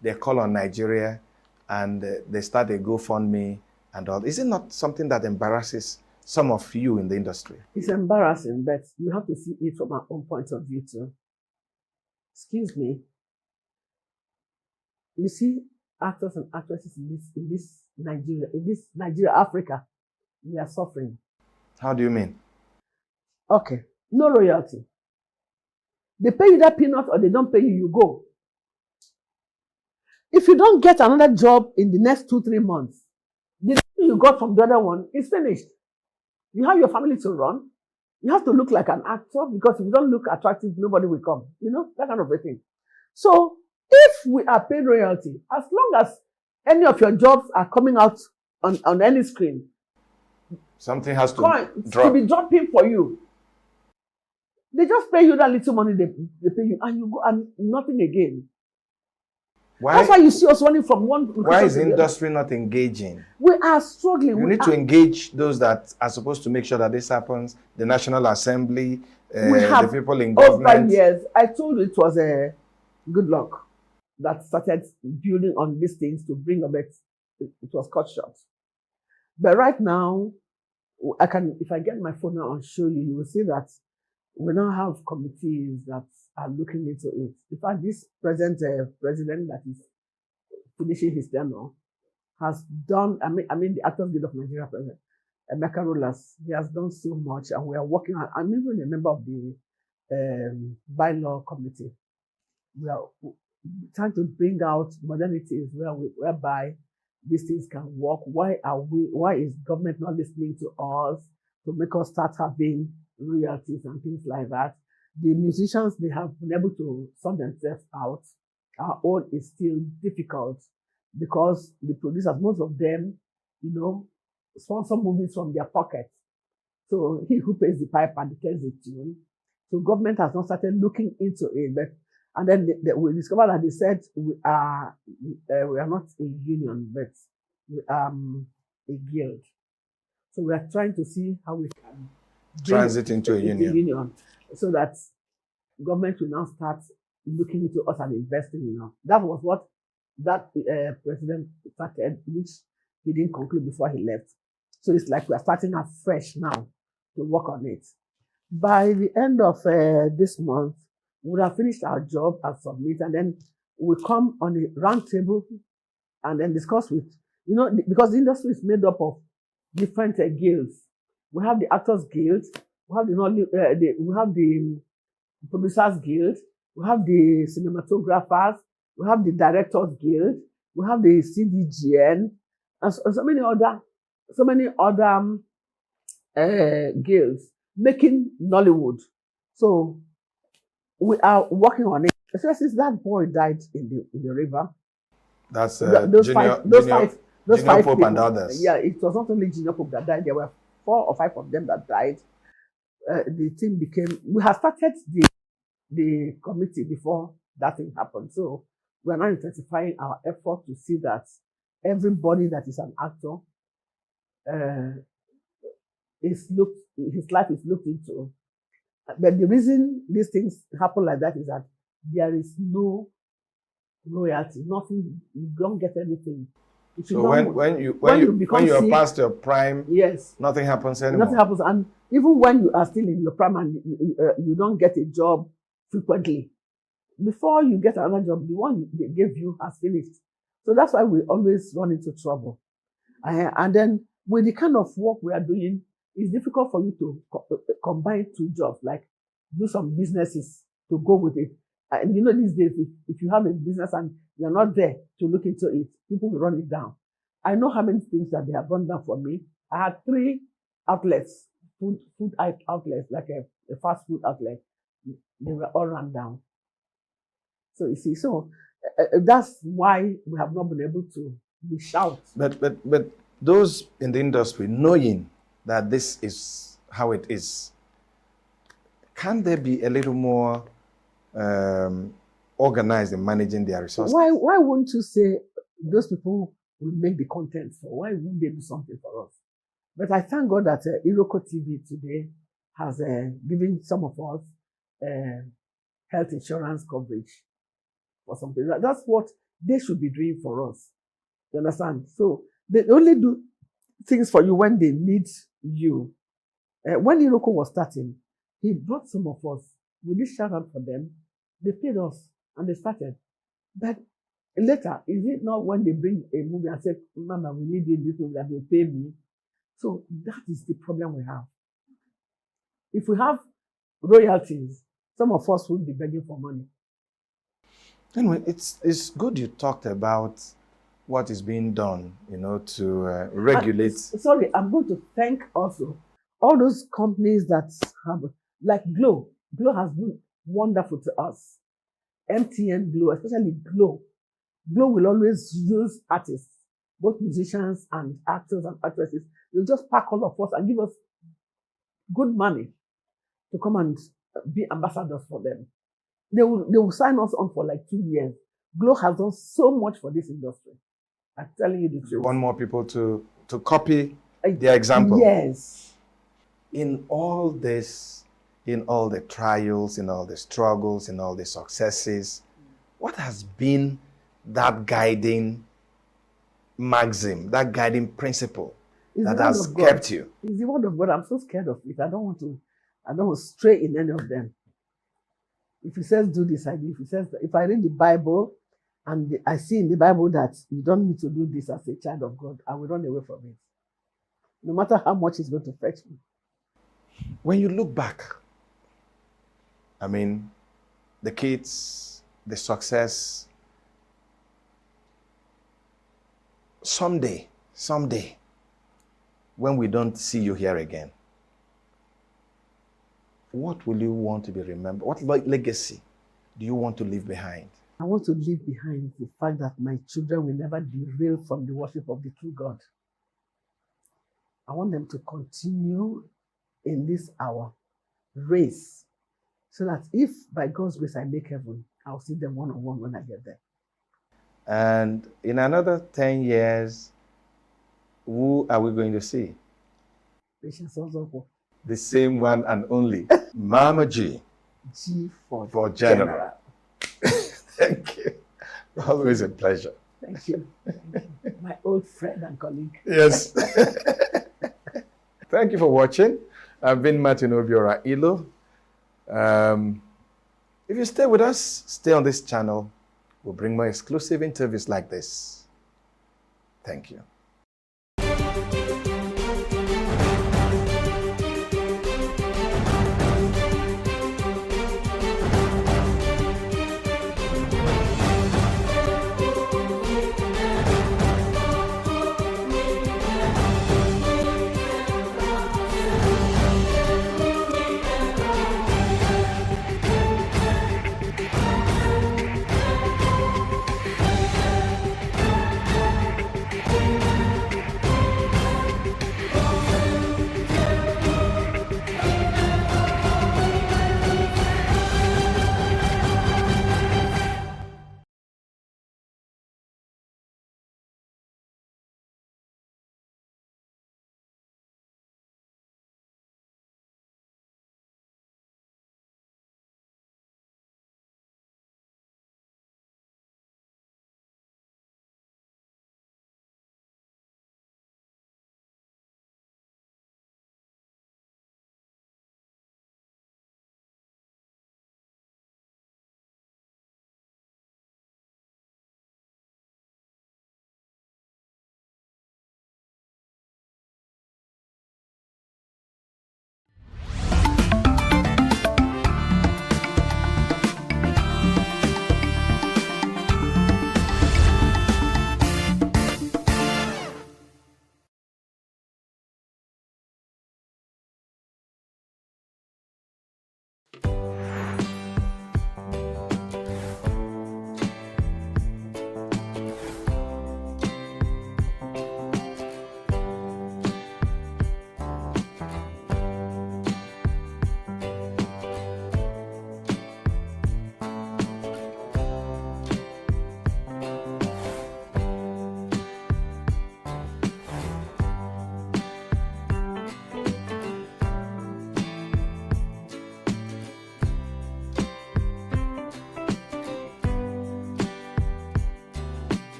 they call on Nigeria, and they start a GoFundMe and all. Is it not something that embarrasses some of you in the industry? It's embarrassing, but you have to see it from our own point of view too. Excuse me. You see, actors and actresses in this Nigeria, Africa, we are suffering. How do you mean? Okay, no royalty. They pay you that peanut or they don't pay you, you go. If you don't get another job in the next 2-3 months, the thing you got from the other one is finished. You have your family to run. You have to look like an actor because if you don't look attractive, nobody will come. You know, that kind of a thing. So If we are paying royalty, as long as any of your jobs are coming out on any screen, Something has to coins to drop. be dropping for you. They just pay you that little money they pay you, and you go and nothing again. That's why you see us running from one. Why is the industry not engaging? We are struggling. You need to engage those that are supposed to make sure that this happens. The National Assembly, the people in government. Over years, I told you it was a good luck that started building on these things to bring about. It was cut short. But right now, if I get my phone now and show you, you will see that we now have committees that are looking into it. In fact, this present president that is finishing his tenure has done, I mean the Actors Guild of Nigeria president, Emeka Rollers, he has done so much, and we are working on, I'm even a member of the bylaw committee. We are trying to bring out modernities whereby these things can work. Why is government not listening to us to make us start having royalties and things like that? The musicians, they have been able to sort themselves out. Our own is still difficult because the producers, most of them, sponsor movies from their pocket. So he who pays the pipe and tells the tune. So government has not started looking into it, and then we discovered that they said we are not a union, but we are a guild. So we are trying to see how we can transit into a union, so that government will now start looking into us and investing in us. That was what that president started, which he didn't conclude before he left. So it's like we are starting afresh now to work on it. By the end of this month, we would have finished our job and submit, and then we'll come on a round table and then discuss with, because the industry is made up of different guilds. We have the Actors Guild, we have the Producers Guild, we have the Cinematographers, we have the Directors Guild, we have the CDGN, and so many other guilds making Nollywood. So we are working on it. Especially since that boy died in the river. That's Junior Pope people, and others. Yeah, it was not only Junior Pope that died. There were 4 or 5 of them that died. The thing we have started the committee before that thing happened. So we are now intensifying our effort to see that everybody that is an actor his life is looked into. But the reason these things happen like that is that there is no royalty, nothing. You don't get anything. So when you are past your prime, yes, nothing happens anymore. Nothing happens, and even when you are still in your prime and you don't get a job frequently, before you get another job, the one they gave you has finished. So that's why we always run into trouble. And then with the kind of work we are doing, it's difficult for you to combine 2 jobs, like do some businesses to go with it. And these days, if you have a business and you're not there to look into it, people will run it down. I know how many things that they have run down for me. I had 3 outlets, food outlets, like a fast food outlet. They were all run down. So you see, that's why we have not been able to shout. But those in the industry, knowing that this is how it is, can they be a little more organized in managing their resources? Why wouldn't you say those people will make the content? Why wouldn't they do something for us? But I thank God that Iroko TV today has given some of us health insurance coverage for something. That's what they should be doing for us. You understand? So they only do things for you when they need you. When Iroko was starting, he brought some of us. We did shout out for them. They paid us and they started. But later, is it not when they bring a movie and say, Mama, we need you in this movie, that they pay me? So that is the problem we have. If we have royalties, some of us would be begging for money. Anyway, it's good you talked about what is being done, to regulate. Sorry, I'm going to thank also all those companies that have, like Glow. Glow has been wonderful to us. MTN, Glow, especially Glow. Glow will always use artists, both musicians and actors and actresses. They'll just pack all of us and give us good money to come and be ambassadors for them. They will sign us on for like 2 years. Glow has done so much for this industry. I'm telling you the truth. You want more people to copy their example. Yes. In all this, in all the trials, in all the struggles, in all the successes, what has been that guiding maxim, that guiding principle that has kept you? It's the word of God. I'm so scared of it. I don't want to stray in any of them. If he says do this, I do. If I read the Bible and I see in the Bible that you don't need to do this as a child of God, I will run away from it. No matter how much it's going to fetch me. When you look back, I mean, the kids, the success, someday, when we don't see you here again, what will you want to be remembered? What legacy do you want to leave behind? I want to leave behind the fact that my children will never derail from the worship of the true God. I want them to continue in this our race so that if by God's grace I make heaven, I'll see them one-on-one when I get there. And in another 10 years, who are we going to see? Patience also. The same one and only, Mama G. G for General. Thank you. Always a pleasure. Thank you. My old friend and colleague. Yes. Thank you for watching. I've been Martin Obiora Ilo. If you stay with us, stay on this channel. We'll bring more exclusive interviews like this. Thank you.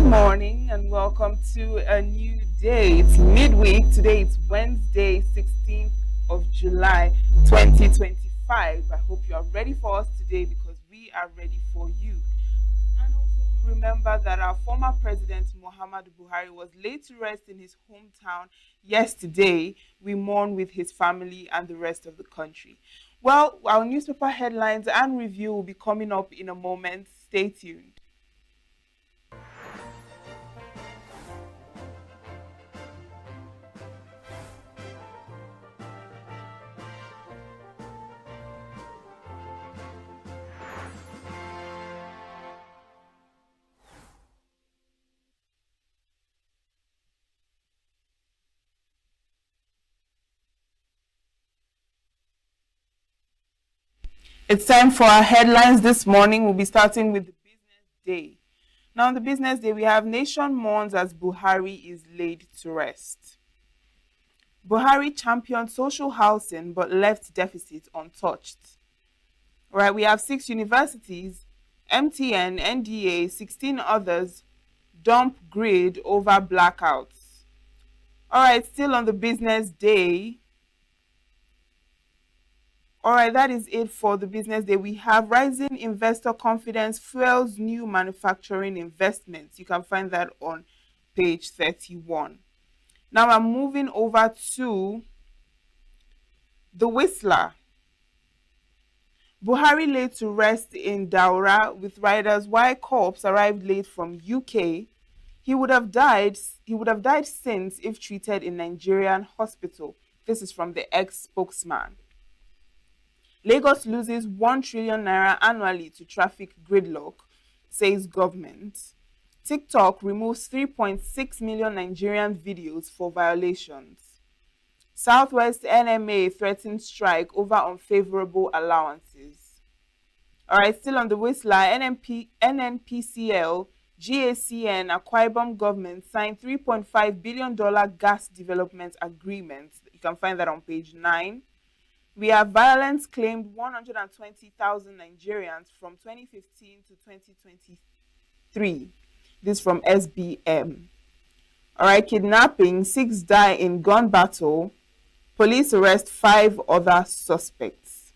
morning and welcome to a new day. It's midweek. Today it's Wednesday, 16th of July, 2025. I hope you are ready for us today because we are ready for you. And also remember that our former president Muhammadu Buhari was laid to rest in his hometown yesterday. We mourn with his family and the rest of the country. Well, our newspaper headlines and review will be coming up in a moment. Stay tuned. It's time for our headlines this morning. We'll be starting with the business day. Now, on the business day, we have Nation mourns as Buhari is laid to rest. Buhari championed social housing but left deficit untouched. All right, we have 6 universities, MTN, NDA, 16 others dump grid over blackouts. All right, still on the business day. All right, that is it for the business day. We have rising investor confidence fuels new manufacturing investments. You can find that on page 31. Now I'm moving over to the Whistler. Buhari laid to rest in Daura with riders while corpse arrived late from UK. He would have died since if treated in Nigerian hospital. This is from the ex-spokesman. Lagos loses 1 trillion naira annually to traffic gridlock, says government. TikTok removes 3.6 million Nigerian videos for violations. Southwest NMA threatens strike over unfavorable allowances. All right, still on the Whistler, NNPCL, GACN, Akwa Ibom government signed $3.5 billion gas development agreement. You can find that on page 9. We have violence claimed 120,000 Nigerians from 2015 to 2023. This from SBM. All right, kidnapping, 6 die in gun battle. Police arrest 5 other suspects.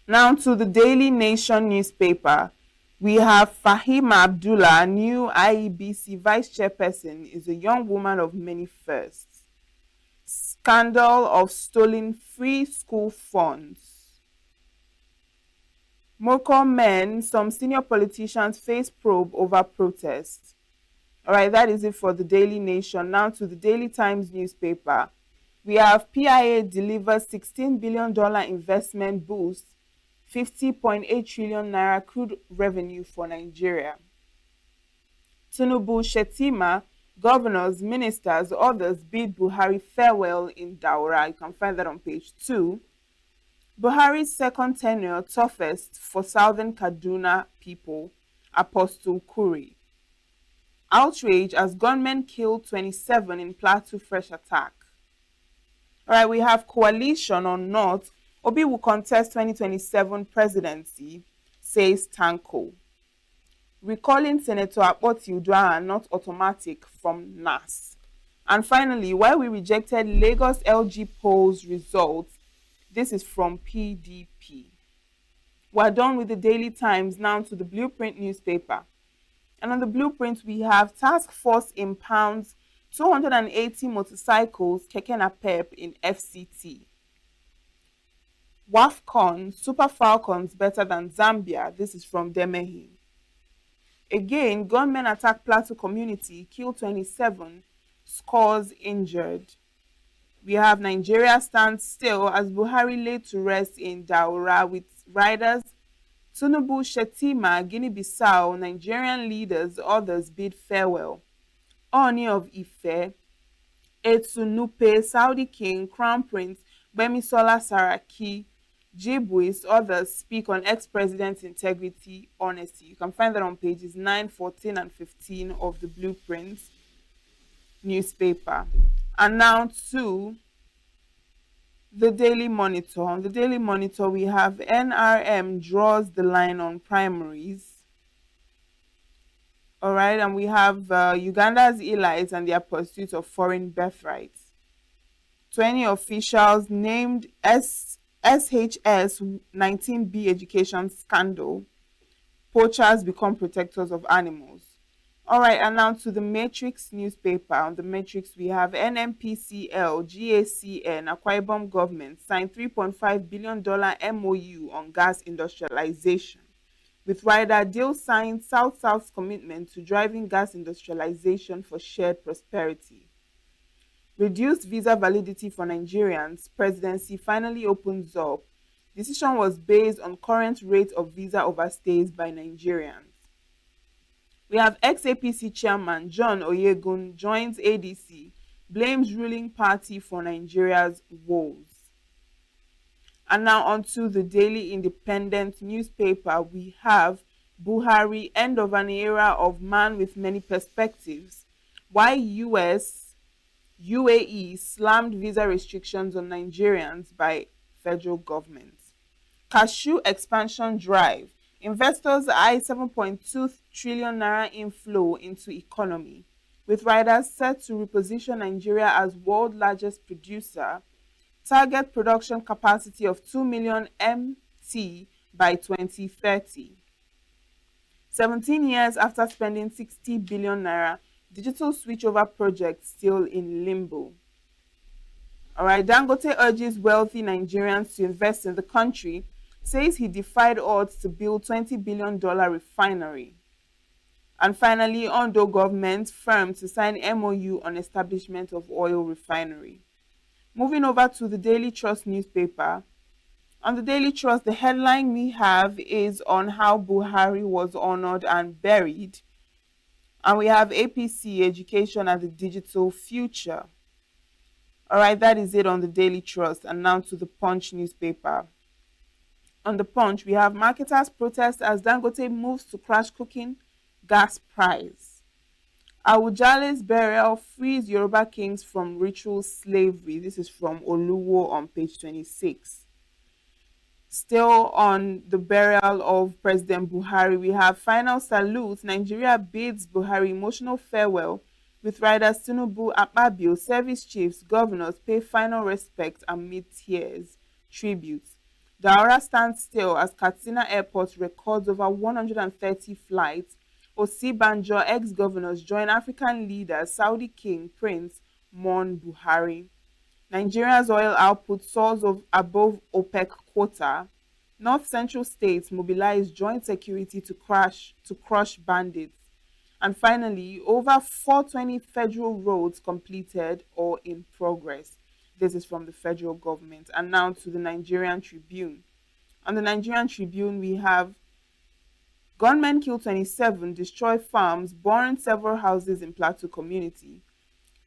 Now to the Daily Nation newspaper. We have Fahima Abdullah, new IEBC vice chairperson, is a young woman of many firsts. Scandal of stolen free school funds. Moko men, some senior politicians face probe over protests. All right, that is it for the Daily Nation. Now to the Daily Times newspaper. We have PIA delivers $16 billion investment boost, 50.8 trillion naira crude revenue for Nigeria. Tinubu, Shetima, governors, ministers, others bid Buhari farewell in Daura. You can find that on page 2. Buhari's second tenure toughest for Southern Kaduna people, Apostle Kuri. Outrage as gunmen killed 27 in Plateau fresh attack. All right, we have coalition on North. Obi will contest 2027 presidency, says Tanko. Recalling Senator Akpoti Uduaghan not automatic from NAS. And finally, while we rejected Lagos LG polls results, this is from PDP. We're done with the Daily Times, now to the Blueprint newspaper. And on the Blueprint, we have task force impounds 280 motorcycles, Keke Napep in FCT. WAFCON, Super Falcons better than Zambia. This is from Demehi. Again, gunmen attack Plateau community, kill 27, scores injured. We have Nigeria stands still as Buhari laid to rest in Daura with riders Tinubu, Shetima, Guinea-Bissau, Nigerian leaders, others bid farewell. Oni of Ife, Etsunupe, Saudi King, Crown Prince, Bemisola Saraki, Jibwis, others speak on ex-president's integrity, honesty. You can find that on pages 9, 14, and 15 of the Blueprint newspaper. And now to the Daily Monitor. On the Daily Monitor, we have NRM draws the line on primaries. All right, and we have Uganda's elites and their pursuit of foreign birthrights. 20 officials named SHS 19B education scandal. Poachers become protectors of animals. All right, and now to the Matrix newspaper. On the Matrix, we have NMPCL, GACN, Akwa Ibom government signed $3.5 billion MOU on gas industrialization. With Ryder, deal signed South-South's commitment to driving gas industrialization for shared prosperity. Reduced visa validity for Nigerians, presidency finally opens up. Decision was based on current rate of visa overstays by Nigerians. We have ex-APC chairman John Oyegun joins ADC, blames ruling party for Nigeria's woes. And now onto the Daily Independent newspaper, we have Buhari, end of an era of man with many perspectives. Why UAE slammed visa restrictions on Nigerians by federal government. Cashew expansion drive. Investors eye 7.2 trillion naira inflow into economy, with riders set to reposition Nigeria as world largest producer. Target production capacity of 2 million MT by 2030. 17 years after spending 60 billion naira, digital switchover project still in limbo. All right, Dangote urges wealthy Nigerians to invest in the country, says he defied odds to build $20 billion refinery. And finally, Ondo government firm to sign MOU on establishment of oil refinery. Moving over to the Daily Trust newspaper. On the Daily Trust, the headline we have is on how Buhari was honored and buried. And we have APC education and the digital future. All right, that is it on the Daily Trust. And now to the Punch newspaper. On the Punch, we have marketers protest as Dangote moves to crash cooking gas price. Awujale's burial frees Yoruba kings from ritual slavery. This is from Oluwo on page 26. Still on the burial of President Buhari, we have final salute. Nigeria bids Buhari emotional farewell, with riders Tinubu, Akpabio, service chiefs, governors pay final respect amid tears. Tributes. Daura stands still as Katsina Airport records over 130 flights. Osibanjo ex-governors join African leaders, Saudi King, Prince, mourn Buhari. Nigeria's oil output soars above OPEC quota. North Central states mobilize joint security to crush bandits. And finally, over 420 federal roads completed or in progress. This is from the federal government. And now to the Nigerian Tribune. On the Nigerian Tribune, we have gunmen kill 27, destroy farms, burn several houses in Plateau community.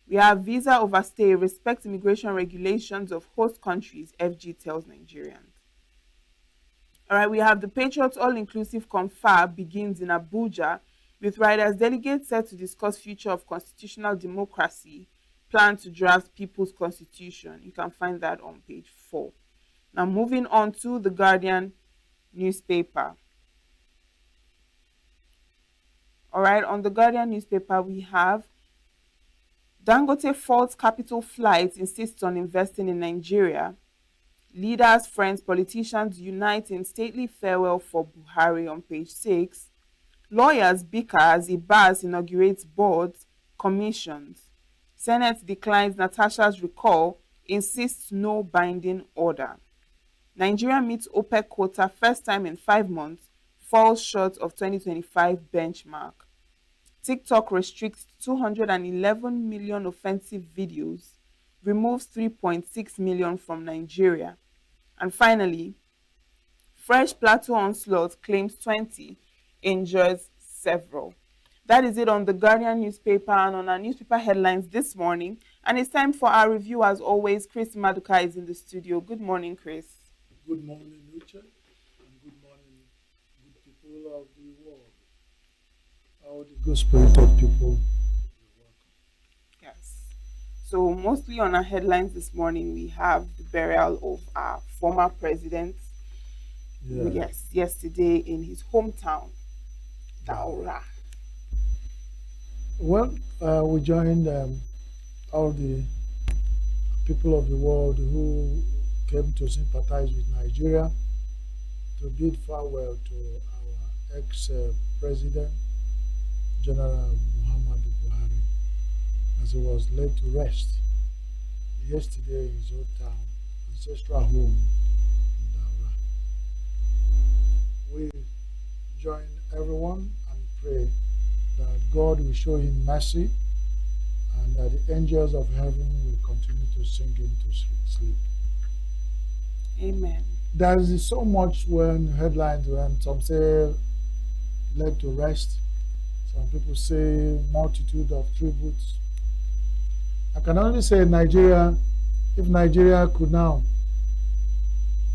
We have visa overstay, respect immigration regulations of host countries, FG tells Nigerians. All right, we have the Patriots All-Inclusive Confer begins in Abuja, with riders delegates set to discuss future of constitutional democracy, plan to draft People's Constitution. You can find that on page 4. Now moving on to the Guardian newspaper. All right, on the Guardian newspaper, we have Dangote faults capital flights, insists on investing in Nigeria. Leaders, friends, politicians unite in stately farewell for Buhari on page 6. Lawyers bicker as Ibas inaugurates boards, commissions. Senate declines Natasha's recall, insists no binding order. Nigeria meets OPEC quota first time in 5 months, falls short of 2025 benchmark. TikTok restricts 211 million offensive videos, removes 3.6 million from Nigeria. And finally, fresh Plateau onslaught claims 20, injures several. That is it on the Guardian newspaper and on our newspaper headlines this morning. And it's time for our review. As always, Chris Maduka is in the studio. Good morning, Chris. Good morning, Uche, and good morning, good people of the world. All the good spirited people. Yes. So mostly on our headlines this morning, we have the burial of our former president. Yeah. Yes, yesterday in his hometown, Daura. Well, we joined all the people of the world who came to sympathize with Nigeria to bid farewell to our ex-president, General Muhammadu Buhari, as he was laid to rest yesterday in his hometown, ancestral home in Daura. We join everyone and pray that God will show him mercy and that the angels of heaven will continue to sing him to sleep. Amen. There is so much when headlines when some say laid to rest, some people say multitude of tributes. I can only say Nigeria, if Nigeria could now,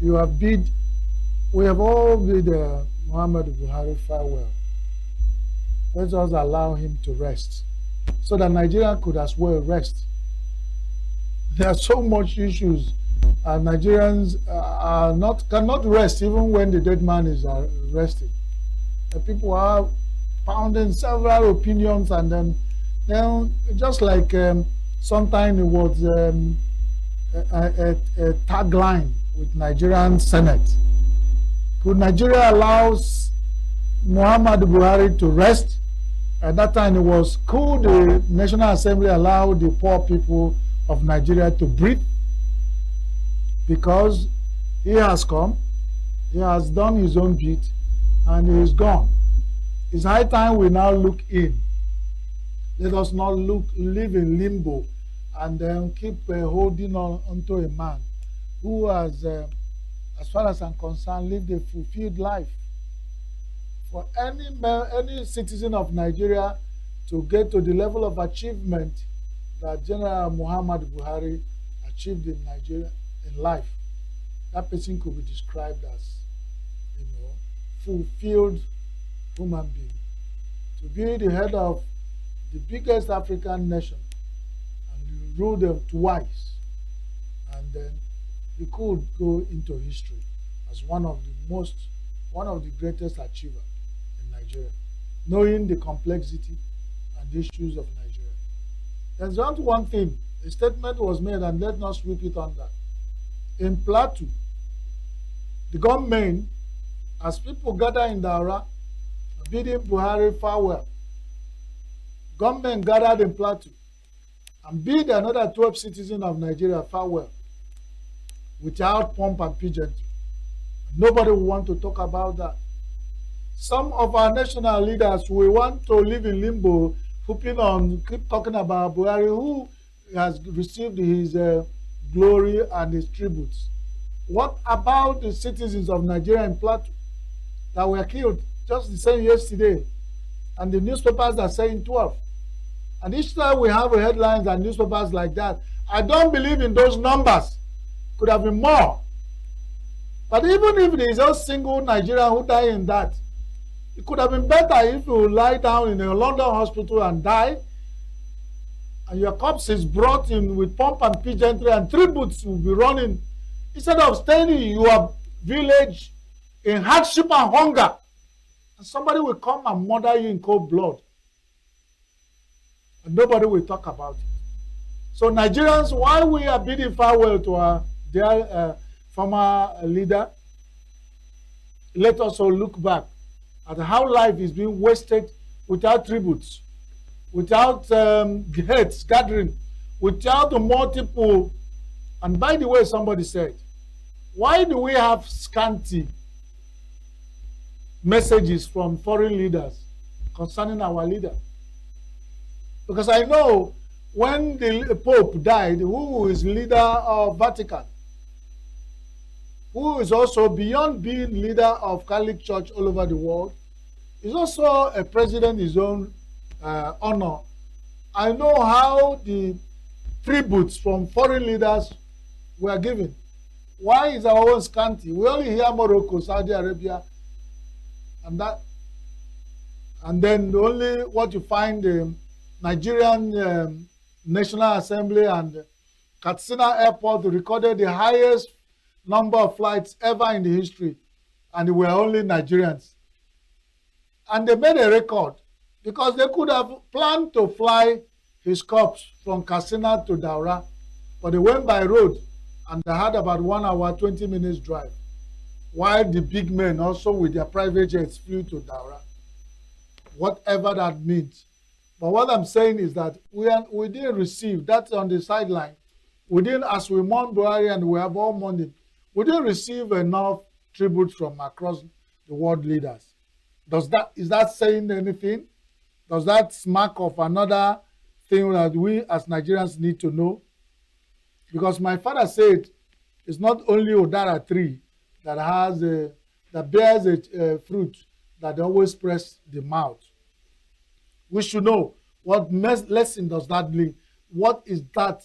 we have all bid Muhammad Buhari farewell. Let us allow him to rest so that Nigeria could as well rest. There are so much issues. Nigerians cannot rest even when the dead man is resting. The people are pounding several opinions, and then just like sometime it was a tagline with Nigerian Senate. Could Nigeria allow Muhammad Buhari to rest? At that time, it was, could the National Assembly allow the poor people of Nigeria to breathe? Because he has come, he has done his own bit, and he is gone. It's high time we now look in. Let us not live in limbo and then keep holding on onto a man who has, as far as I'm concerned, lived a fulfilled life. For any citizen of Nigeria to get to the level of achievement that General Muhammad Buhari achieved in Nigeria in life, that person could be described as, fulfilled human being. To be the head of the biggest African nation and rule them twice, and then he could go into history as one of the greatest achievers in Nigeria, knowing the complexity and issues of Nigeria. There's not one thing. A statement was made, and let's not sweep it under. In Plateau, the gunmen, as people gather in Daura, bidding Buhari farewell, gunmen gathered in Plateau and bid another 12 citizens of Nigeria farewell without pomp and pageantry. Nobody will want to talk about that. Some of our national leaders will want to live in limbo, keep talking about Buhari, who has received his glory and his tributes. What about the citizens of Nigeria in Plateau that were killed just the same yesterday? And the newspapers are saying 12. And each time we have headlines and newspapers like that, I don't believe in those numbers. Could have been more. But even if there is a single Nigerian who died in that, it could have been better if you lie down in a London hospital and die, and your corpse is brought in with pomp and pageantry, and tributes will be running, instead of staying in your village in hardship and hunger, and somebody will come and murder you in cold blood, and nobody will talk about it. So Nigerians, while we are bidding farewell to our dear former leader, let us all look back at how life is being wasted without tributes, without heads gathering, without the multiple. And by the way, somebody said, why do we have scanty messages from foreign leaders concerning our leader? Because I know when the Pope died, who is leader of Vatican, who is also beyond being leader of Catholic Church all over the world, is also a president in his own honor. I know how the tributes from foreign leaders were given. Why is our own scanty? We only hear Morocco, Saudi Arabia, and that, and then only what you find the Nigerian National Assembly and Katsina Airport recorded the highest number of flights ever in the history, and they were only Nigerians. And they made a record because they could have planned to fly his corpse from Katsina to Daura, but they went by road and they had about 1 hour, 20 minutes drive, while the big men also with their private jets flew to Daura, whatever that means. But what I'm saying is that we didn't receive, that's on the sideline, we didn't, as we mourn Buhari and we have all mourning, we didn't receive enough tribute from across the world leaders. Is that saying anything? Does that smack of another thing that we as Nigerians need to know? Because my father said it's not only Udara tree that has that bears a fruit that always press the mouth. We should know what lesson does that mean. What is that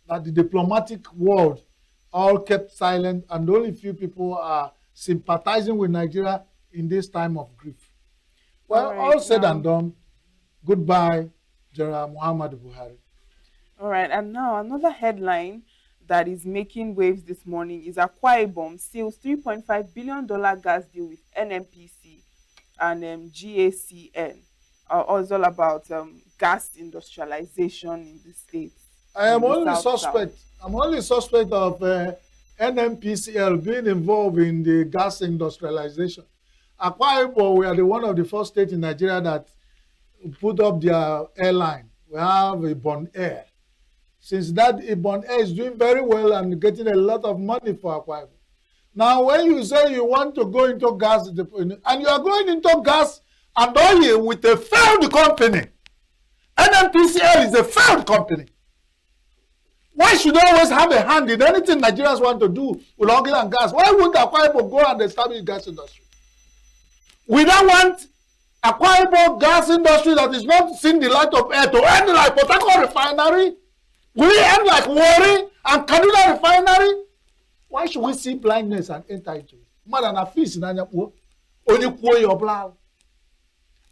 the diplomatic world all kept silent and only few people are sympathizing with Nigeria in this time of grief. Well, all said and done, goodbye, General Muhammadu Buhari. All right, and now another headline that is making waves this morning is Akwa Ibom seals $3.5 billion gas deal with NNPC and GACN. It's all about gas industrialization in the states. I am only suspect. I'm only suspect of NNPCL being involved in the gas industrialization. Akwa Ibom, we are one of the first states in Nigeria that put up their airline. We have Ibom Air. Since that, Ibom Air is doing very well and getting a lot of money for Akwa Ibom. Now, when you say you want to go into gas, and you are going into gas and oil with a failed company, NNPCL is a failed company. Why should they always have a hand in anything Nigerians want to do with oil and gas? Why wouldn't Akwa Ibom go and establish gas industry? We don't want Akwa Ibom gas industry that is not seeing the light of air to end like Port Harcourt refinery. Will it end like Warri and Kaduna refinery? Why should we see blindness and enter into it? More than a fish in Anyapu, only pour your blood.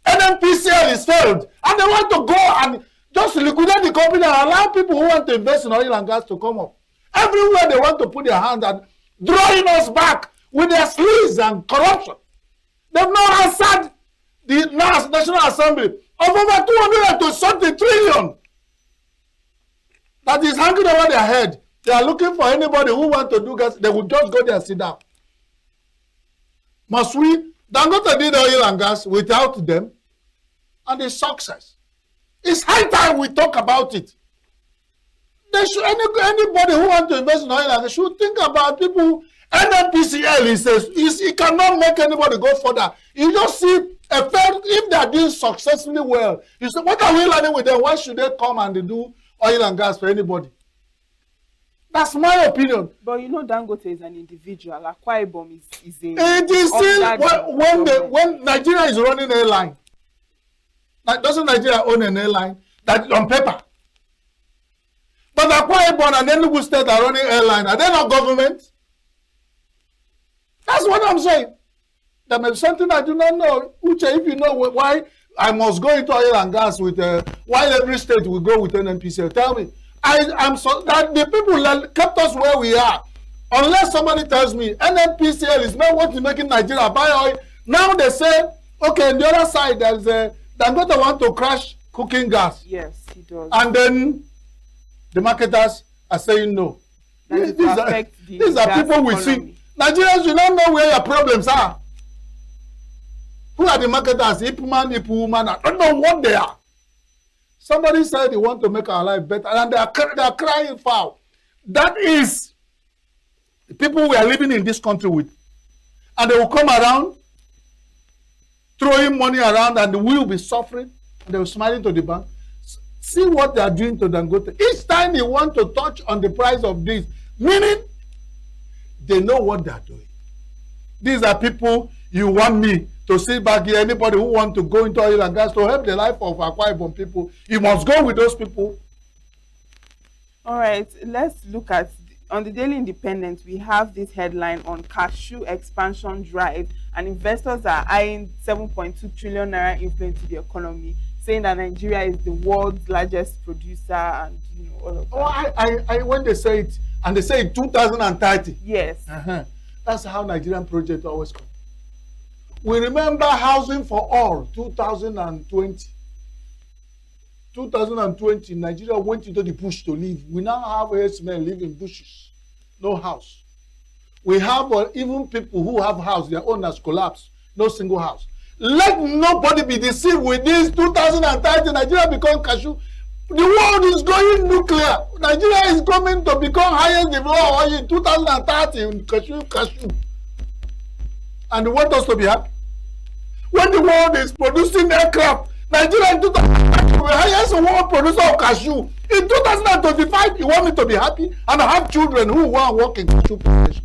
NNPCL is failed, and they want to go and just liquidate the company and allow people who want to invest in oil and gas to come up. Everywhere they want to put their hand and drawing us back with their sleaze and corruption. They've not answered the National Assembly of over 200 to something trillion that is hanging over their head. They are looking for anybody who wants to do gas. They will just go there and sit down. Must we? Dangote did oil and gas without them, and it's success. It's high time we talk about it. They should, anybody who wants to invest in oil and gas should think about people. NNPCL, he says, it cannot make anybody go further. You just see a fair, if they are doing successfully well, you say, what are we learning with them? Why should they come and do oil and gas for anybody? That's my opinion. But you know, Dangote is an individual. Akwa Ibom is a. It is still when Nigeria is running an airline. Doesn't Nigeria own an airline that on paper? But Akwa Ibom and ENUGU State are running airline. Are they not government? That's what I'm saying. There may be something I do not know. Uche, if you know why I must go into oil and gas with why every state will go with NNPCL, tell me. I'm so that the people that kept us where we are. Unless somebody tells me NNPCL is not what is making Nigeria buy oil. Now they say, okay, on the other side, there's Dangote want to crash cooking gas. Yes, he does. And then the marketers are saying no. These are people we see. Nigerians, you don't know where your problems are. Who are the marketers? Ipman, Ipuman, I don't know what they are. Somebody said they want to make our life better, and they are crying foul. That is the people we are living in this country with. And they will come around, throwing money around, and we will be suffering, and they will smile into the bank. See what they are doing to Dangote. Each time they want to touch on the price of this, meaning they know what they are doing. These are people you want me to sit back here. Anybody who wants to go into oil and gas to help the life of Akwa Ibom people, you must go with those people. All right, let's look at, on the Daily Independent, we have this headline on cashew expansion drive, and investors are eyeing 7.2 trillion naira inflow into the economy, saying that Nigeria is the world's largest producer, and all of that. I when they say it, and they say in 2030. Yes. That's how Nigerian project always come. We remember Housing for All, 2020. 2020, Nigeria went into the bush to live. We now have herdsmen live in bushes, no house. We have even people who have house, their own has collapsed, no single house. Let nobody be deceived with this 2030 Nigeria become cashew. The world is going nuclear. Nigeria is coming to become highest developed oil in 2030 in cashew. And they want us to be happy. When the world is producing aircraft, Nigeria in 2030 will be the highest world producer of cashew. In 2025, you want me to be happy and I have children who want to work in cashew plantation.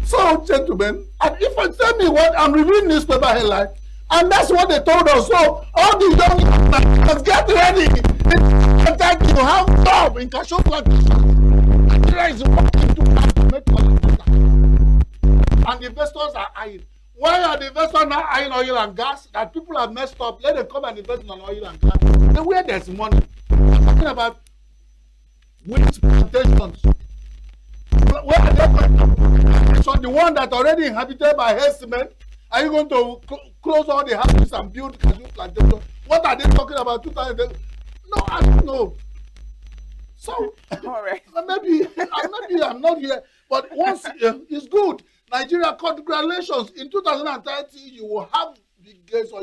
So, gentlemen, and if I tell me what I'm reading newspaper headline, and that's what they told us. So, all the young Nigerians get ready. It's you have job in cashew plantation. Nigeria is working too hard to make money. And the investors are eyeing. Why are the investors not eyeing oil and gas? That people are messed up. Let them come and invest in oil and gas. Where there's money. I'm talking about wheat plantations. Where are they going? So the one that already inhabited by herdsmen, are you going to close all the houses and build cashew plantations? What are they talking about? 2000? No, I don't know. So all right. maybe I'm not here, but once it's good. Nigeria, congratulations! In 2030, you will have the biggest oil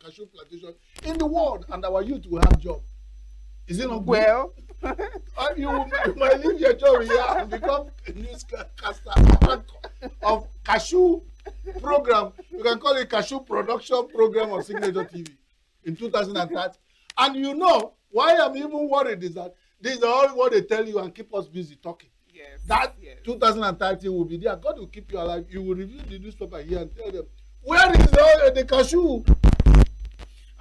cashew plantation in the world, and our youth will have job. Is it not good? Well, you might leave your job here and become a newscaster of cashew program. You can call it cashew production program on Signature TV in 2030. And you know why I'm even worried is that this is all what they tell you and keep us busy talking. Yes. That 2030 will be there. God will keep you alive. You will review the newspaper here and tell them, where is the cashew?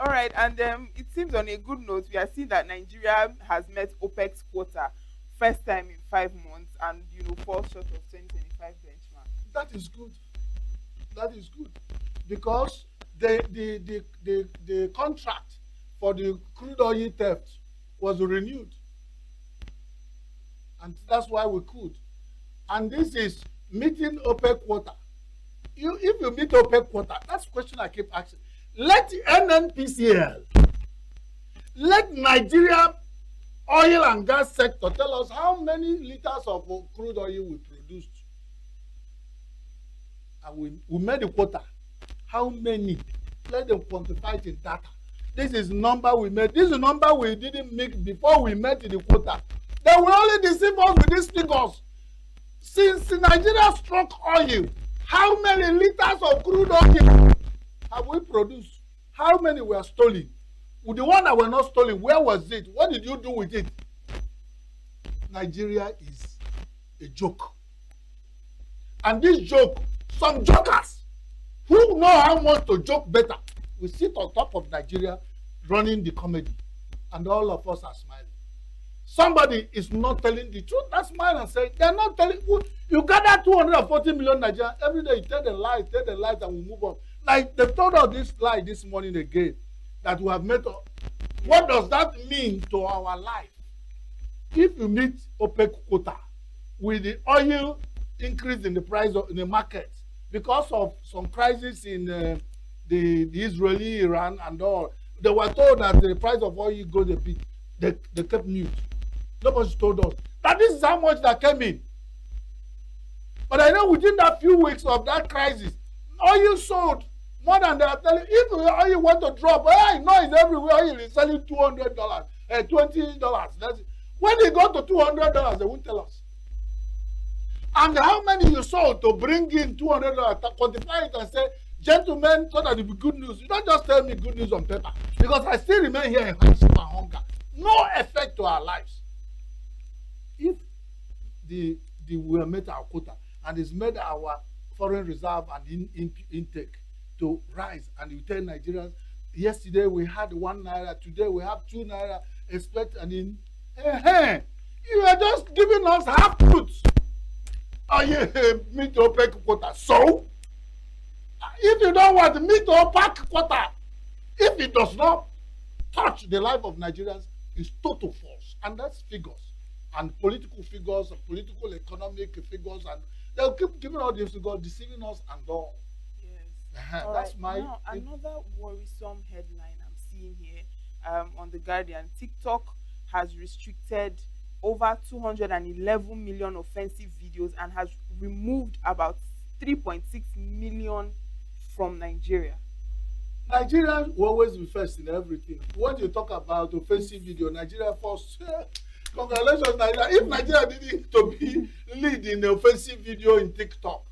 All right, and it seems on a good note, we are seeing that Nigeria has met OPEC's quota first time in 5 months, and falls short of 2025 benchmark. That is good. That is good, because the contract for the crude oil theft was renewed, and that's why we could. And this is meeting OPEC quota. If you meet OPEC quota, that's the question I keep asking. Let NNPCL, let Nigeria oil and gas sector tell us how many liters of crude oil we produced. And we made the quota. How many? Let them quantify it in data. This is number we made. This is the number we didn't make before we met the quota. They will only deceive us with these figures. Since Nigeria struck oil, how many liters of crude oil have we produced? How many were stolen? With the one that were not stolen, where was it? What did you do with it? Nigeria is a joke. And this joke, some jokers who know how much to joke better will sit on top of Nigeria running the comedy. And all of us are smiling. Somebody is not telling the truth. That's smile and say, they're not telling you. You gather 240 million Nigerians every day. You tell the lies, and we move on. Like they told us this lie this morning again, that we have met up. What does that mean to our life? If you meet OPEC quota with the oil increase in the price in the market because of some crisis in the Israeli, Iran and all, they were told that the price of oil goes a bit. They kept mute. Nobody told us that this is how much that came in. But I know within that few weeks of that crisis, oil sold more than they are telling. If oil want to drop, hey, no, it's everywhere. Oil is selling $200, $20. That's it. When they go to $200, they won't tell us. And how many you sold to bring in $200, quantify it and say, gentlemen, so that it will be good news. You don't just tell me good news on paper, because I still remain here in hardship and hunger. No effect to our lives. If we have met our quota and it's made our foreign reserve and intake to rise, and you tell Nigerians, yesterday we had 1 naira, today we have 2 naira, expect, and in you are just giving us half truths. Meet OPEC quota. So, if you don't want to meet OPEC quota, if it does not touch the life of Nigerians, it's total false. And that's figures, and political figures, and political economic figures, and they'll keep giving all these figures, deceiving us and all. Yes. That's right. Now, another worrisome headline I'm seeing here. on The Guardian, TikTok has restricted over 211 million offensive videos and has removed about 3.6 million from Nigeria. Nigeria will always be first in everything. When you talk about offensive video, Nigeria first. Congratulations, Nigeria. If Nigeria didn't to be lead in the offensive video in TikTok,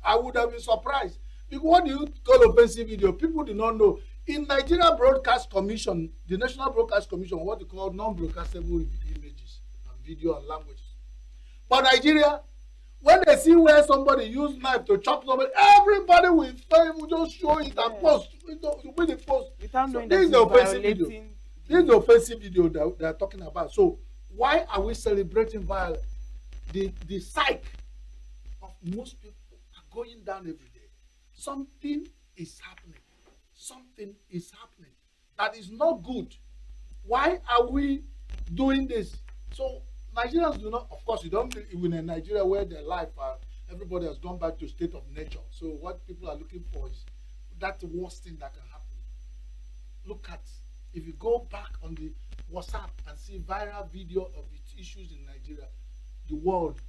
I would have been surprised. Because what do you call offensive video? People do not know. In Nigeria Broadcast Commission, the National Broadcast Commission, what they call non-broadcastable images and video and languages. But Nigeria, when they see where somebody use knife to chop somebody, everybody will just show it and post. With the post. Without knowing this is that the offensive violating video. This is the offensive video that they are talking about. So why are we celebrating violence? The psyche of most people are going down every day. Something is happening. Something is happening that is not good. Why are we doing this? So Nigerians do not, of course, you don't live in Nigeria where their life, everybody has gone back to state of nature. So what people are looking for is that's the worst thing that can happen. Look at, if you go back on the WhatsApp and see viral video of its issues in Nigeria, the world,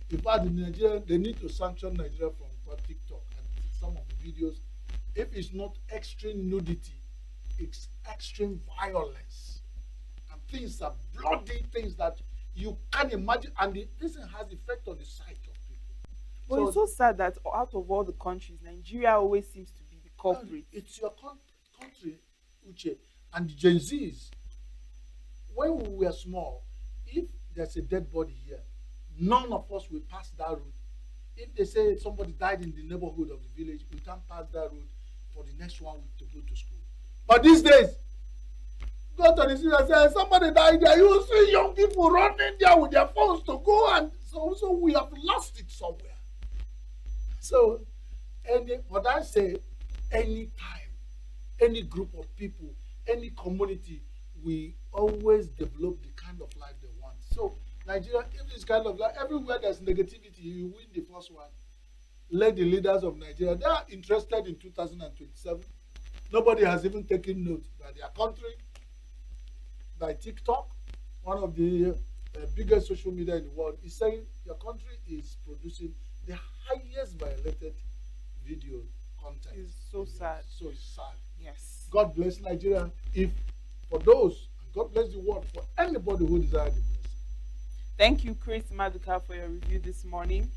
in fact, in Nigeria, they need to sanction Nigeria from TikTok and some of the videos. If it's not extreme nudity, it's extreme violence. And things are bloody things that you can't imagine. And this has effect on the psyche of people. But it's so sad that out of all the countries, Nigeria always seems to be the culprit. It's your country, Uche. And the Gen Zs, when we were small, if there's a dead body here, none of us will pass that road. If they say somebody died in the neighborhood of the village, we can't pass that road for the next 1 week to go to school. But these days, go to the city and say, somebody died there. You see young people running there with their phones to go, and so we have lost it somewhere. So, what I say, any time, any group of people, any community, we always develop the kind of life they want. So, Nigeria, if this kind of life, everywhere there's negativity, you win the first one. Let the leaders of Nigeria, they are interested in 2027. Nobody has even taken note that their country, by TikTok, one of the biggest social media in the world, is saying your country is producing the highest violated video content. It's so sad. So it's sad. Yes. God bless Nigeria. If for those, and God bless the world for anybody who desires the blessing. Thank you, Chris Maduka, for your review this morning.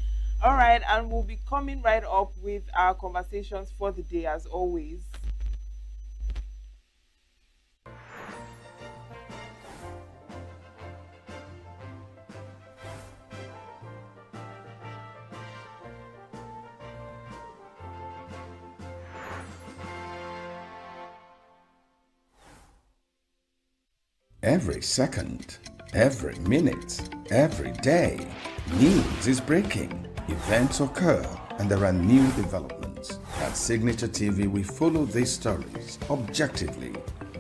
All right, and we'll be coming right up with our conversations for the day as always. Every second, every minute, every day, news is breaking, events occur, and there are new developments. At Signature TV, we follow these stories objectively,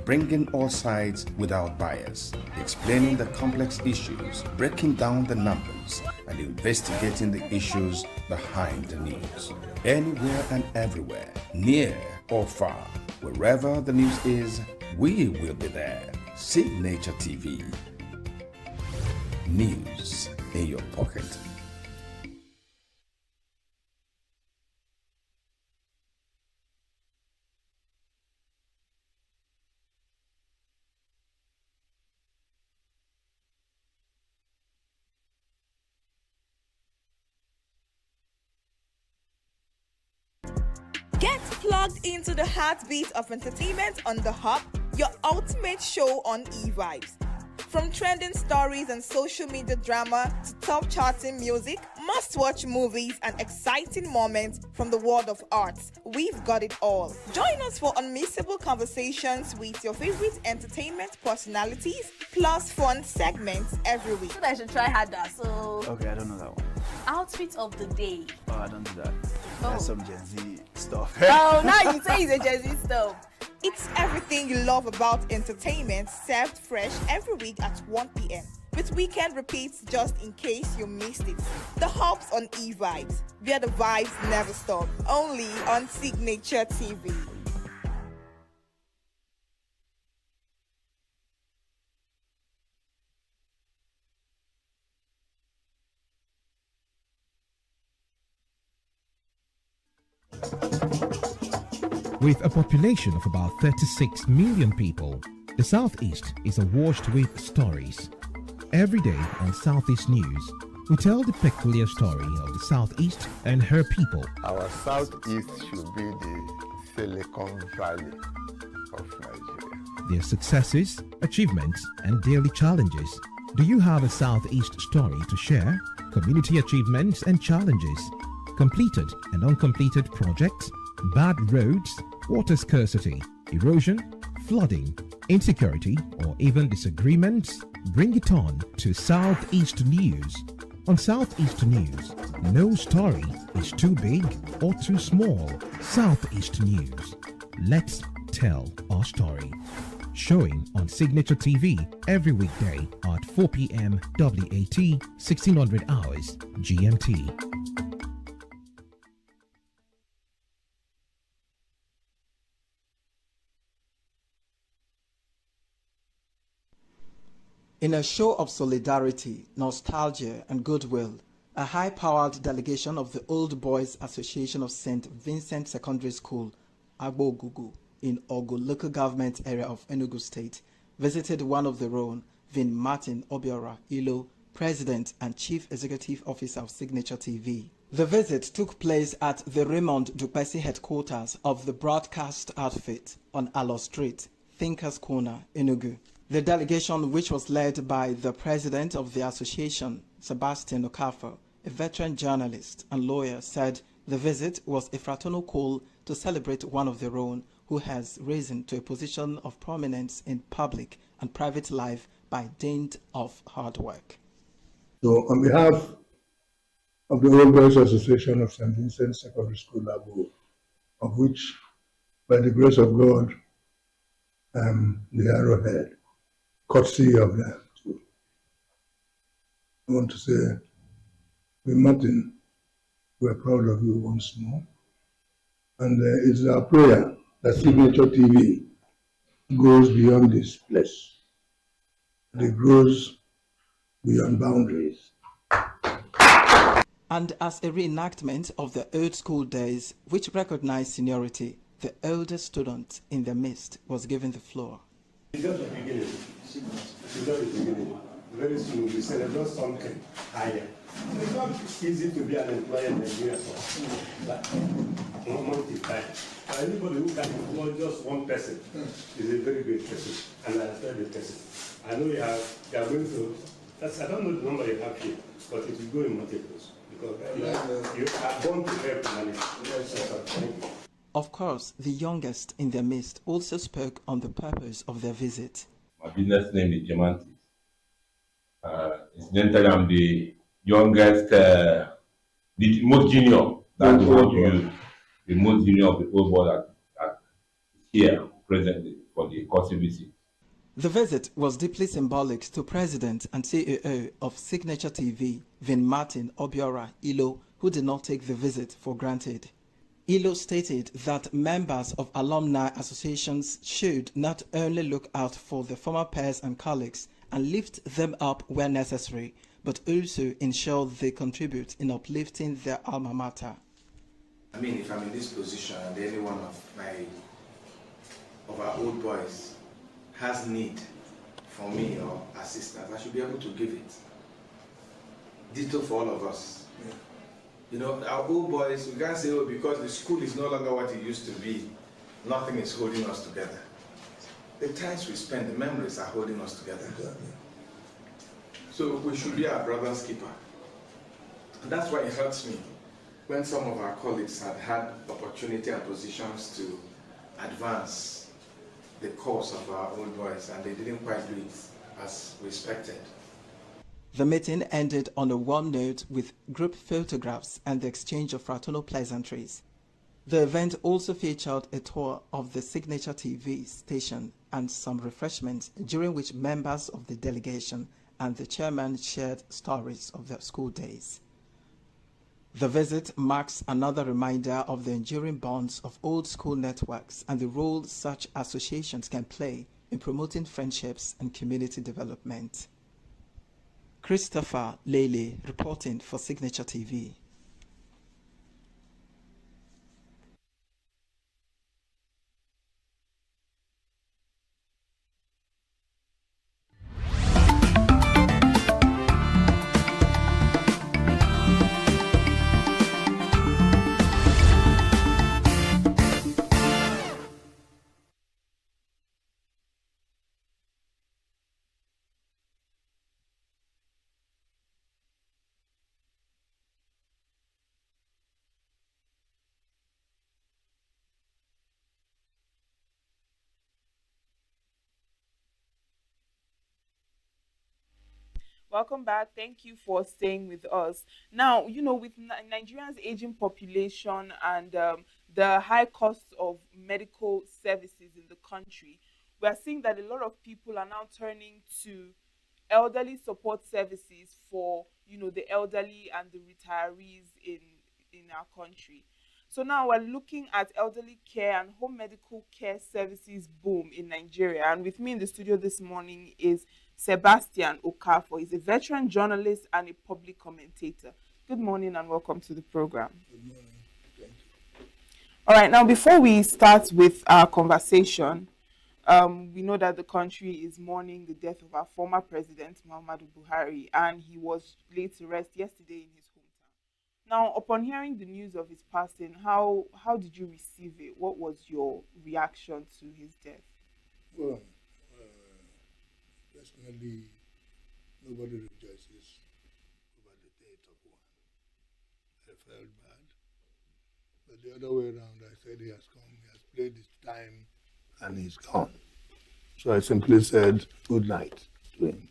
bringing all sides without bias, explaining the complex issues, breaking down the numbers, and investigating the issues behind the news. Anywhere and everywhere, near or far, wherever the news is, we will be there. Signature TV. News in your pocket. Get plugged into the heartbeat of entertainment on The Hub, your ultimate show on eVibes. From trending stories and social media drama to top charting music, must-watch movies and exciting moments from the world of arts, we've got it all. Join us for unmissable conversations with your favorite entertainment personalities, plus fun segments every week. So I should try harder. So Okay, I don't know that one. outfit of the day. Oh, I don't do that. Oh. That's some Gen Z stuff. Oh, now you say it's a Gen Z stuff. It's everything you love about entertainment, served fresh every week at 1 p.m. with weekend repeats just in case you missed it. The Hub's on eVibes, where the vibes never stop. Only on Signature TV. With a population of about 36 million people, the Southeast is awash with stories. Every day on Southeast News, we tell the peculiar story of the Southeast and her people. Our Southeast should be the Silicon Valley of Nigeria. Their successes, achievements, and daily challenges. Do you have a Southeast story to share? Community achievements and challenges, completed and uncompleted projects, bad roads, water scarcity, erosion, flooding, insecurity, or even disagreements? Bring it on to Southeast News. On Southeast News, no story is too big or too small. Southeast News. Let's tell our story. Showing on Signature TV every weekday at 4 p.m. WAT, 1600 hours GMT. In a show of solidarity, nostalgia, and goodwill, a high-powered delegation of the Old Boys Association of St. Vincent Secondary School, Agbogugu, in Ogu local government area of Enugu State, visited one of their own, Vin Martin Obiora Ilo, President and Chief Executive Officer of Signature TV. The visit took place at the Raymond Dupesi headquarters of the broadcast outfit on Alo Street, Thinkers Corner, Enugu. The delegation, which was led by the president of the association, Sebastian Okafor, a veteran journalist and lawyer, said the visit was a fraternal call to celebrate one of their own who has risen to a position of prominence in public and private life by dint of hard work. So on behalf of the Old Boys Association of St. Vincent Secondary School, Abu, of which, by the grace of God, the arrowhead, courtesy of them too. I want to say, Martin, we're proud of you once more. And it's our prayer that Signature TV goes beyond this place. It grows beyond boundaries. And as a reenactment of the old school days, which recognized seniority, the eldest student in their midst was given the floor. It's just the beginning. It's not the beginning. Very soon we celebrate something higher. It's not easy to be an employer in Nigeria, but multiply. Anybody who can employ just one person is a very great person, and I respect the person. I know you are going to, I don't know the number you have here, but it will go in multiples, because you are born to help manage. Thank you. Of course, the youngest in their midst also spoke on the purpose of their visit. My business name is Diamantis. Incidentally, I'm the youngest, the most junior, that's the word you use, the most junior of the old boys that here presently for the course visit. The visit was deeply symbolic to President and CEO of Signature TV, Vin Martin Obiora Ilo, who did not take the visit for granted. Ilo stated that members of alumni associations should not only look out for their former peers and colleagues and lift them up where necessary, but also ensure they contribute in uplifting their alma mater. I mean, if I'm in this position and any one of our old boys has need for me or assistance, I should be able to give it. Ditto for all of us. Yeah. You know, our old boys, we can't say, oh, because the school is no longer what it used to be, nothing is holding us together. The times we spend, the memories are holding us together. Exactly. So we should be our brother's keeper. And that's why it hurts me when some of our colleagues had opportunity and positions to advance the cause of our old boys, and they didn't quite do it as we expected. The meeting ended on a warm note with group photographs and the exchange of fraternal pleasantries. The event also featured a tour of the Signature TV station and some refreshments, during which members of the delegation and the chairman shared stories of their school days. The visit marks another reminder of the enduring bonds of old school networks and the role such associations can play in promoting friendships and community development. Christopher Lele reporting for Signature TV. Welcome back. Thank you for staying with us. Now, with Nigeria's aging population and the high costs of medical services in the country, we are seeing that a lot of people are now turning to elderly support services for, the elderly and the retirees in our country. So now we're looking at elderly care and home medical care services boom in Nigeria. And with me in the studio this morning is Sebastian Okafor. He's a veteran journalist and a public commentator. Good morning and welcome to the program. Good morning. Thank you. All right, now before we start with our conversation, we know that the country is mourning the death of our former president, Muhammadu Buhari, and he was laid to rest yesterday in his hometown. Now, upon hearing the news of his passing, how did you receive it? What was your reaction to his death? Well, personally, nobody rejoices over the death of one. I felt bad. But the other way around, I said he has come, he has played his time, and he's gone. So I simply said good night to him.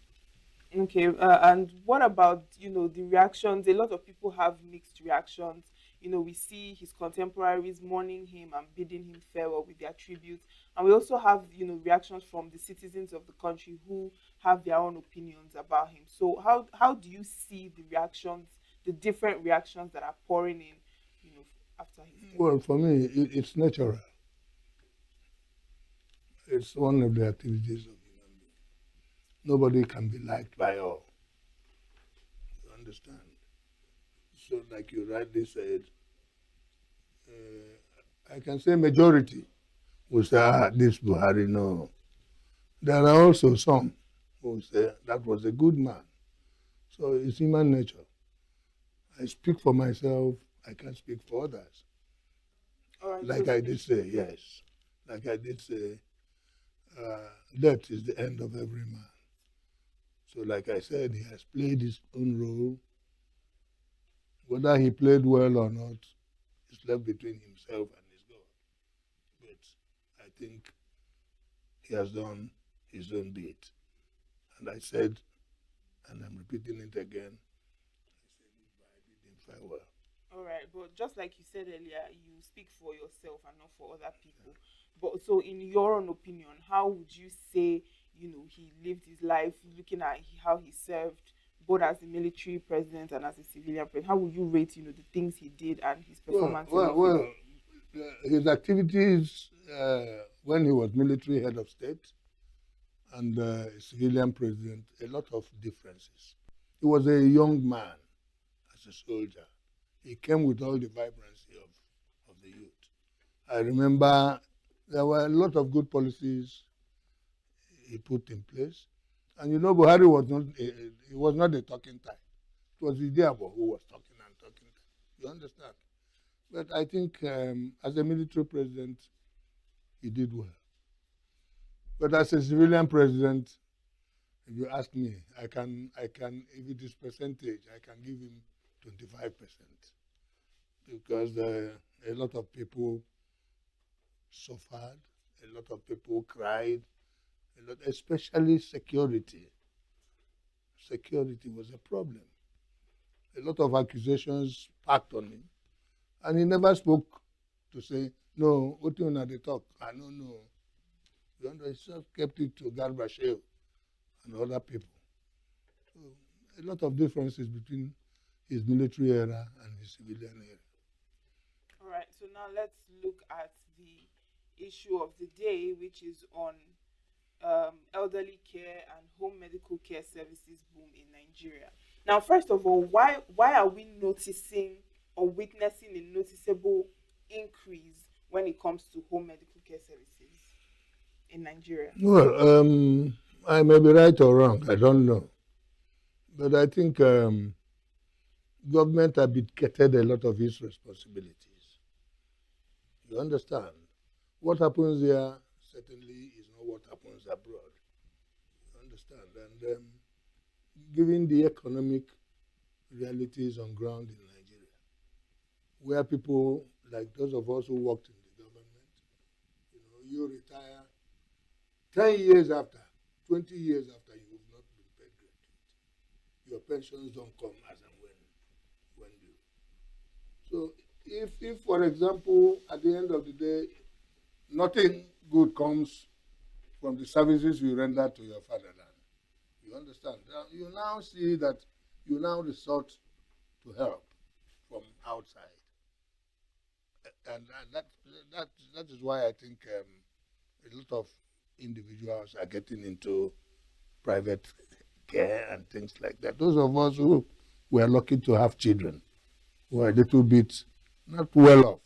Okay, and what about, the reactions? A lot of people have mixed reactions. We see his contemporaries mourning him and bidding him farewell with their tributes. And we also have, reactions from the citizens of the country who have their own opinions about him. So how do you see the reactions, the different reactions that are pouring in, after his death? Well, for me, it's natural. It's one of the activities of human being. Nobody can be liked by all. You understand? So, like you rightly said, I can say majority will say, this Buhari, no. There are also some who say that was a good man. So it's human nature. I speak for myself, I can't speak for others. Like I did say, yes. Like I did say, death is the end of every man. So like I said, he has played his own role. Whether he played well or not, it's left between himself and his God. But I think he has done his own bit. And I said, and I'm repeating it again, I said goodbye, bid him farewell. All right, but just like you said earlier, you speak for yourself and not for other people. But so in your own opinion, how would you say, he lived his life, looking at how he served both as a military president and as a civilian president? How would you rate, the things he did and his performance? Well, his activities when he was military head of state and civilian president, a lot of differences. He was a young man as a soldier. He came with all the vibrancy of the youth. I remember there were a lot of good policies he put in place. And Buhari was not a talking type. It was Idiabo who was talking and talking. You understand? But I think as a military president, he did well. But as a civilian president, if you ask me, I can, if it is percentage, I can give him 25%. Because a lot of people suffered, a lot of people cried, especially security. Security was a problem. A lot of accusations packed on him. And he never spoke to say, no, what you want to talk? I don't know. He just kept it to Gorbachev and other people. So, a lot of differences between his military era and his civilian era. All right, so now let's look at the issue of the day, which is on elderly care and home medical care services boom in Nigeria. Now, first of all, why are we noticing or witnessing a noticeable increase when it comes to home medical care services in Nigeria? Well, I may be right or wrong, I don't know. But I think government abdicated a lot of its responsibilities. You understand? What happens here certainly is not what happens abroad. You understand? And given the economic realities on ground in Nigeria, where people like those of us who worked in the government, you retire 10 years after, 20 years after, you have not been paid gratuity. your pensions don't come as and when due. So if for example, at the end of the day, nothing good comes from the services you render to your fatherland, you understand? You now see that you now resort to help from outside. And that is why I think a lot of individuals are getting into private care and things like that. Those of us who were lucky to have children, who are a little bit not well off,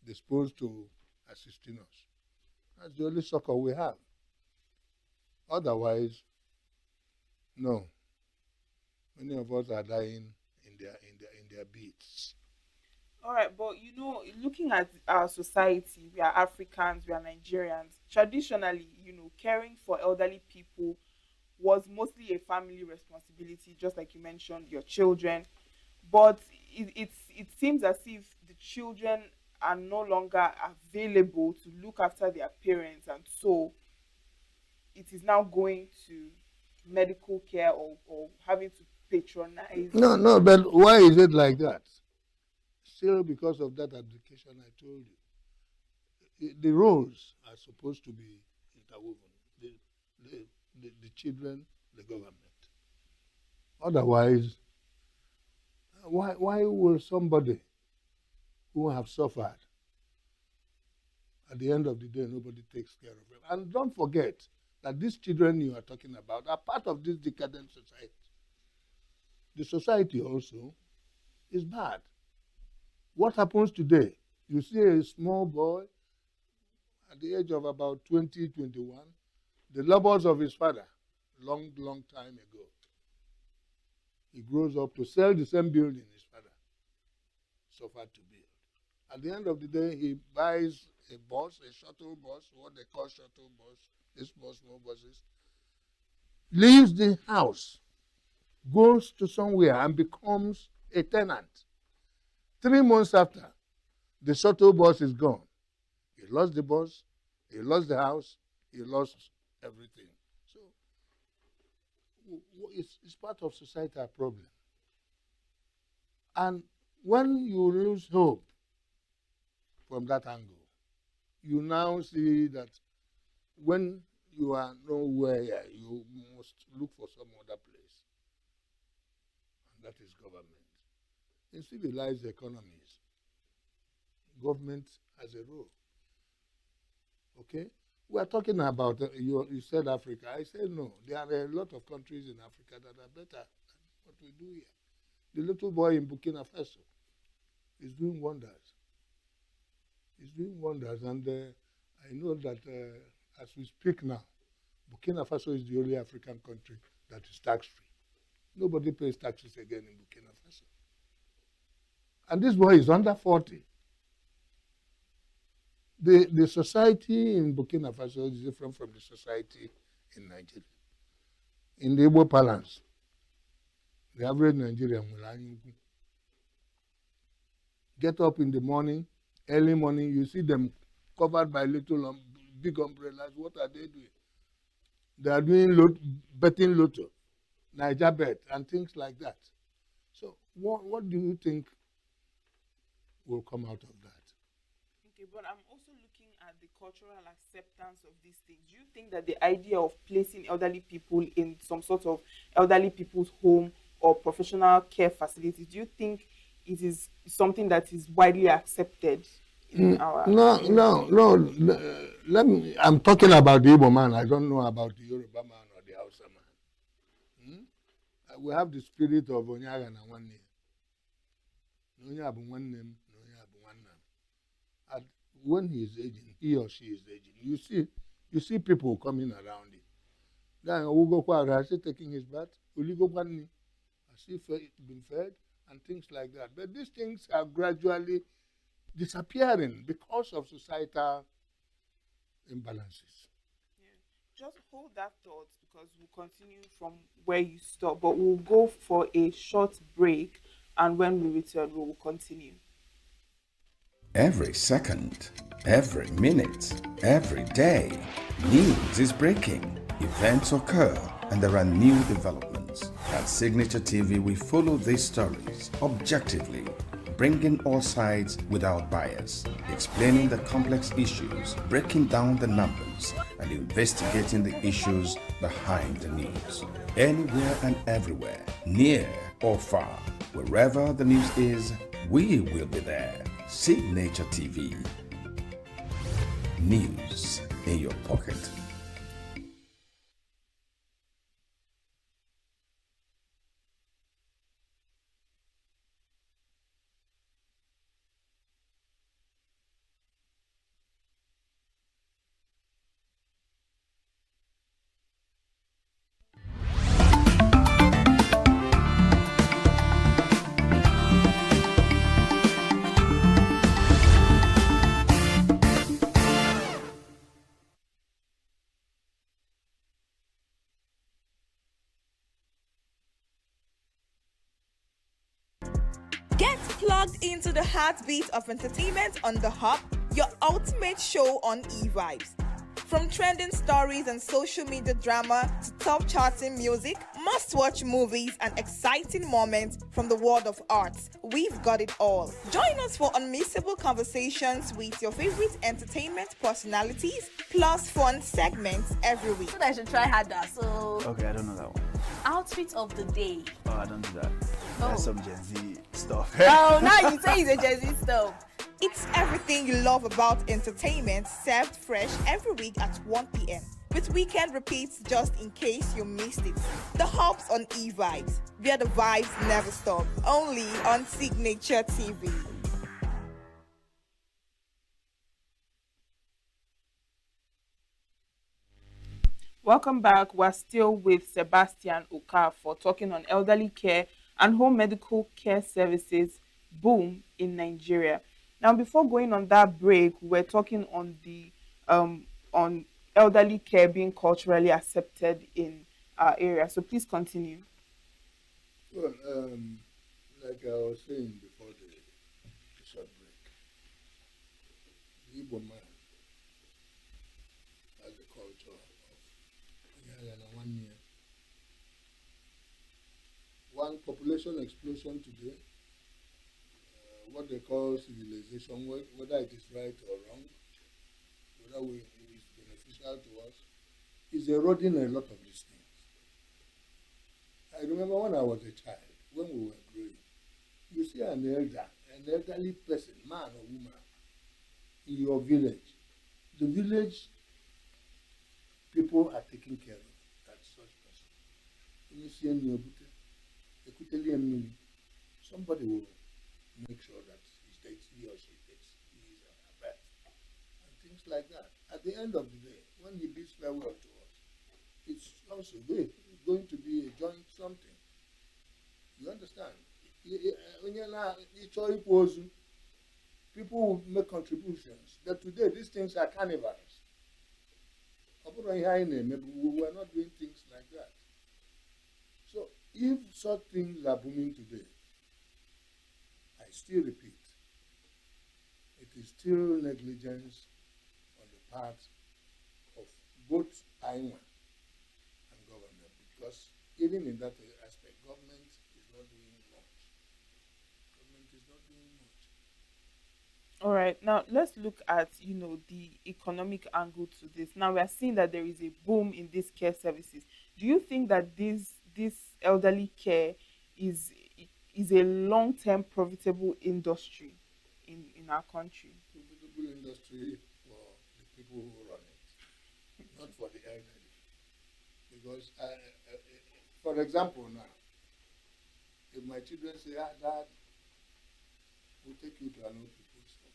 disposed to assisting us. That's the only succor we have. Otherwise, no. Many of us are dying in their beats. All right, but you know, looking at our society, we are Africans, we are Nigerians. Traditionally, you know, caring for elderly people was mostly a family responsibility, just like you mentioned, your children. But it seems as if the children are no longer available to look after their parents, and so it is now going to medical care or having to patronize. No, but why is it like that? Still because of that education I told you. The roles are supposed to be interwoven. The children, the government. Otherwise, why will somebody who have suffered, at the end of the day, nobody takes care of them? And don't forget that these children you are talking about are part of this decadent society. The society also is bad. What happens today? You see a small boy at the age of about 20, 21, the labors of his father, long time ago. He grows up to sell the same building his father suffered to build. At the end of the day, he buys a bus, a shuttle bus, what they call shuttle bus, these small buses, leaves the house, goes to somewhere and becomes a tenant. 3 months after, the shuttle bus is gone. He lost the bus, he lost the house, he lost everything. So it's part of societal problem. And when you lose hope from that angle, you now see that when you are nowhere, you must look for some other place. And that is government. In civilized economies, government has a role. Okay? We are talking about, you said Africa. I said no. There are a lot of countries in Africa that are better than what we do here. The little boy in Burkina Faso is doing wonders. He's doing wonders. And I know that as we speak now, Burkina Faso is the only African country that is tax-free. Nobody pays taxes again in Burkina Faso. And this boy is under 40. The society in Burkina Faso is different from the society in Nigeria. In the Igbo parlance, the average Nigerian will get up in the morning, early morning, you see them covered by little big umbrellas. What are they doing? They are doing betting lotto, Niger bet, and things like that. So what do you think will come out of that? Okay, but I'm also looking at the cultural acceptance of these things. Do you think that the idea of placing elderly people in some sort of elderly people's home or professional care facilities, do you think it is something that is widely accepted in our... No. I'm talking about the Igbo man. I don't know about the Yoruba man or the Hausa man. We have the spirit of Onyaga na Nwanne. And when he is aging, he or she is aging, you see people coming around him. Then has he taking his bath? Has he been fed? And things like that. But these things are gradually disappearing because of societal imbalances. Yeah. Just hold that thought because we'll continue from where you stop, but we'll go for a short break, and when we return, we will continue. Every second, every minute, every day, news is breaking, events occur, and there are new developments. At Signature TV, we follow these stories objectively, bringing all sides without bias, explaining the complex issues, breaking down the numbers, and investigating the issues behind the news. Anywhere and everywhere, near or far, wherever the news is, we will be there. Signature TV. News in your pocket. Get plugged into the heartbeat of entertainment on The Hub, your ultimate show on e-vibes. From trending stories and social media drama to top charting music, must-watch movies and exciting moments from the world of arts, we've got it all. Join us for unmissable conversations with your favorite entertainment personalities, plus fun segments every week. So I should try harder. So Okay, I don't know that one. outfit of the day. Oh, I don't do that. That's some Gen Z stuff. Oh, now you say it's a Gen Z stuff. It's everything you love about entertainment, served fresh every week at 1 p.m. with weekend repeats just in case you missed it. The Hub's on eVibes, where the vibes never stop. Only on Signature TV. Welcome back. We're still with Sebastian Okafor talking on elderly care and home medical care services boom in Nigeria. Now, before going on that break, we're talking on the on elderly care being culturally accepted in our area. So please continue. Well, like I was saying before the short break, the Igbo man has the culture of Yaya na 1 year. One population explosion today, what they call civilization, whether it is right or wrong, whether it is beneficial to us, is eroding a lot of these things. I remember when I was a child, when we were growing, you see an elderly person, man or woman, in your village. The village people are taking care of that such person. When you see any somebody will make sure that he or she takes his or her bath and things like that. At the end of the day, when he bids farewell to us, it's also going to be a joint something. You understand? People will make contributions. That today these things are carnivals. We are not doing things like that. So if such things are booming today, I still repeat, it is still negligence on the part of both AIMA and government, because even in that aspect, government is not doing much. Government is not doing much. All right, now let's look at the economic angle to this. Now we are seeing that there is a boom in these care services. Do you think that this elderly care is a long-term profitable industry in our country? Profitable industry for the people who run it, not for the elderly. Because, for example, now, if my children say, Dad, we'll take you to an old people's home,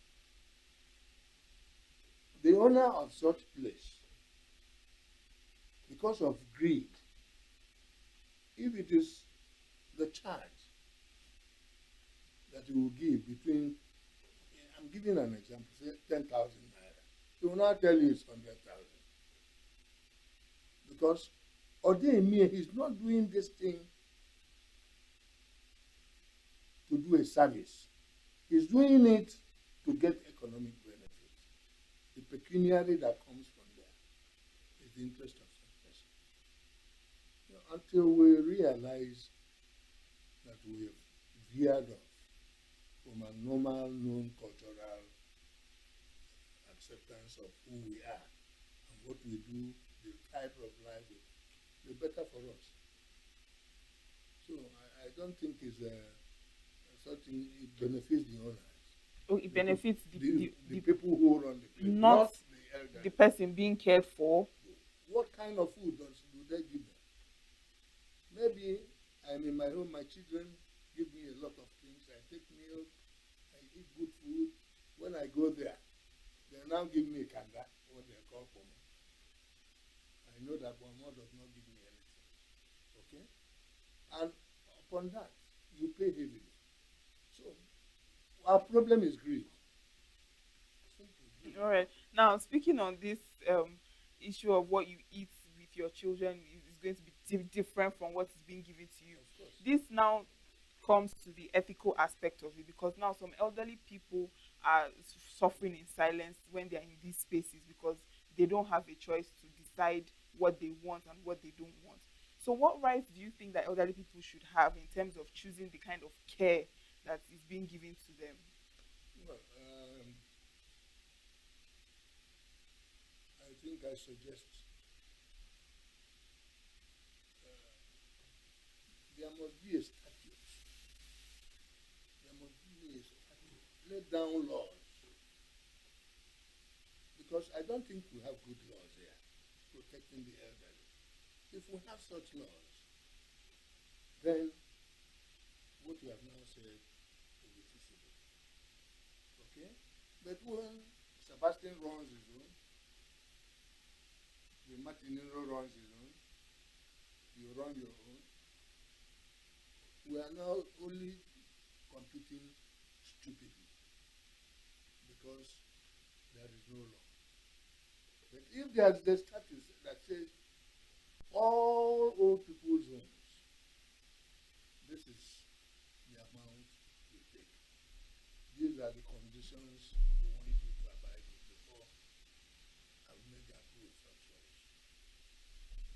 the owner of such place, because of greed, if it is the charge that you will give between, I'm giving an example, say 10,000 naira, he will not tell you it's 100,000. Because Odemir is not doing this thing to do a service. He's doing it to get economic benefit. The pecuniary that comes from there is the interest of some person. until we realize that we have veered off from a normal, known cultural acceptance of who we are and what we do, the type of life, the better for us. So I don't think it's something it benefits the owners. Oh, it benefits the people who run the place, not the elderly. the person being cared for. What kind of food do they give them? Maybe I'm in my home, my children give me a lot of things. I take milk, I eat good food. When I go there, they now give me a kanda, what they call pomo. I know that pomo does not give me anything. Okay? And upon that, you pay heavily. So our problem is greed. All right. Now, speaking on this issue of what you eat with your children is going to be different from what is being given to you. This now comes to the ethical aspect of it, because now some elderly people are suffering in silence when they are in these spaces because they don't have a choice to decide what they want and what they don't want. So what rights do you think that elderly people should have in terms of choosing the kind of care that is being given to them? Well, I think I suggest there must be a statute. There must be a statute. Lay down laws. Because I don't think we have good laws here protecting the elderly. If we have such laws, then what you have now said will be feasible. Okay? But when Sebastian runs his own, the Martinero runs his own, you run your own, we are now only competing stupidly because there is no law. But if there's the statute that says all old people's homes, this is the amount you take. These are the conditions we want you to abide with before I will make approve such laws.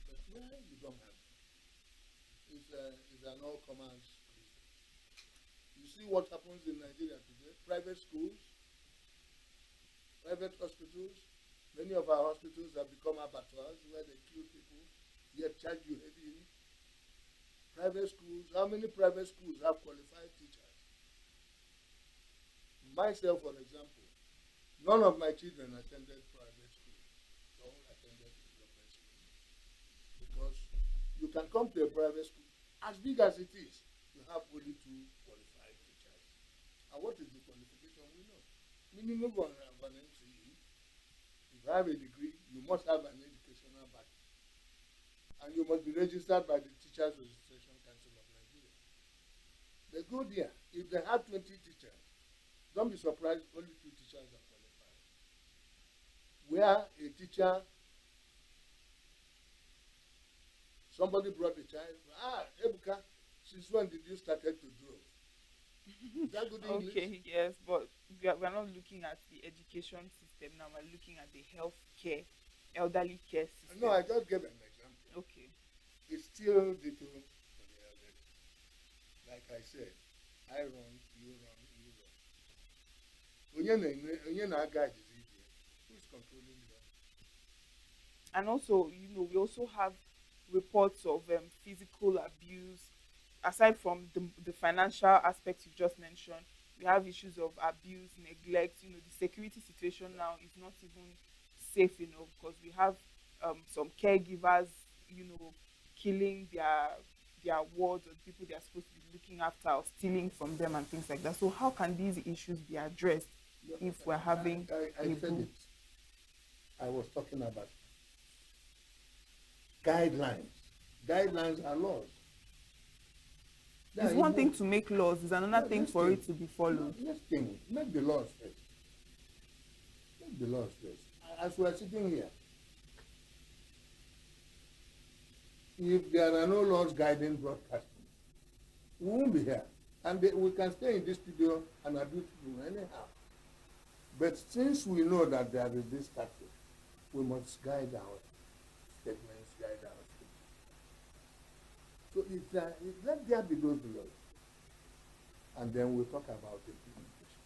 But where you don't have it's an all-comers business. You see what happens in Nigeria today? Private schools, private hospitals. Many of our hospitals have become abattoirs where they kill people, yet charge you heavily. Private schools, how many private schools have qualified teachers? Myself, for example, none of my children attended private schools. All attended government schools. Because you can come to a private school, as big as it is, you have only 2 qualified teachers. And what is the qualification? We know. Minimum of an NCE. If you have a degree, you must have an educational backing. And you must be registered by the Teachers Registration Council of Nigeria. They go there. If they have 20 teachers, don't be surprised only 2 teachers are qualified. Where a teacher, somebody brought the child, Ebuka, since when did you started to draw? Is that good English? Okay, yes, but we are not looking at the education system now. We're looking at the health care, elderly care system. No, I just gave an example. Okay. It's still ditto for the elderly. Like I said, I run, you run, you run. Who's controlling them? And also, we also have reports of physical abuse. Aside from the financial aspects you just mentioned, we have issues of abuse, neglect. The security situation now is not even safe enough because we have some caregivers, killing their wards or the people they are supposed to be looking after or stealing from them and things like that. So how can these issues be addressed if we're having I said it. I was talking about guidelines. Guidelines are laws. It's one thing to make laws, it's another thing for it to be followed. Let's think. Make the laws first. Make the laws first. As we are sitting here, if there are no laws guiding broadcasting, we won't be here. And we can stay in this studio and abuse people anyhow. But since we know that there is this statute, we must guide our statements, guide our speech. So let there be those laws. And then we'll talk about implementation.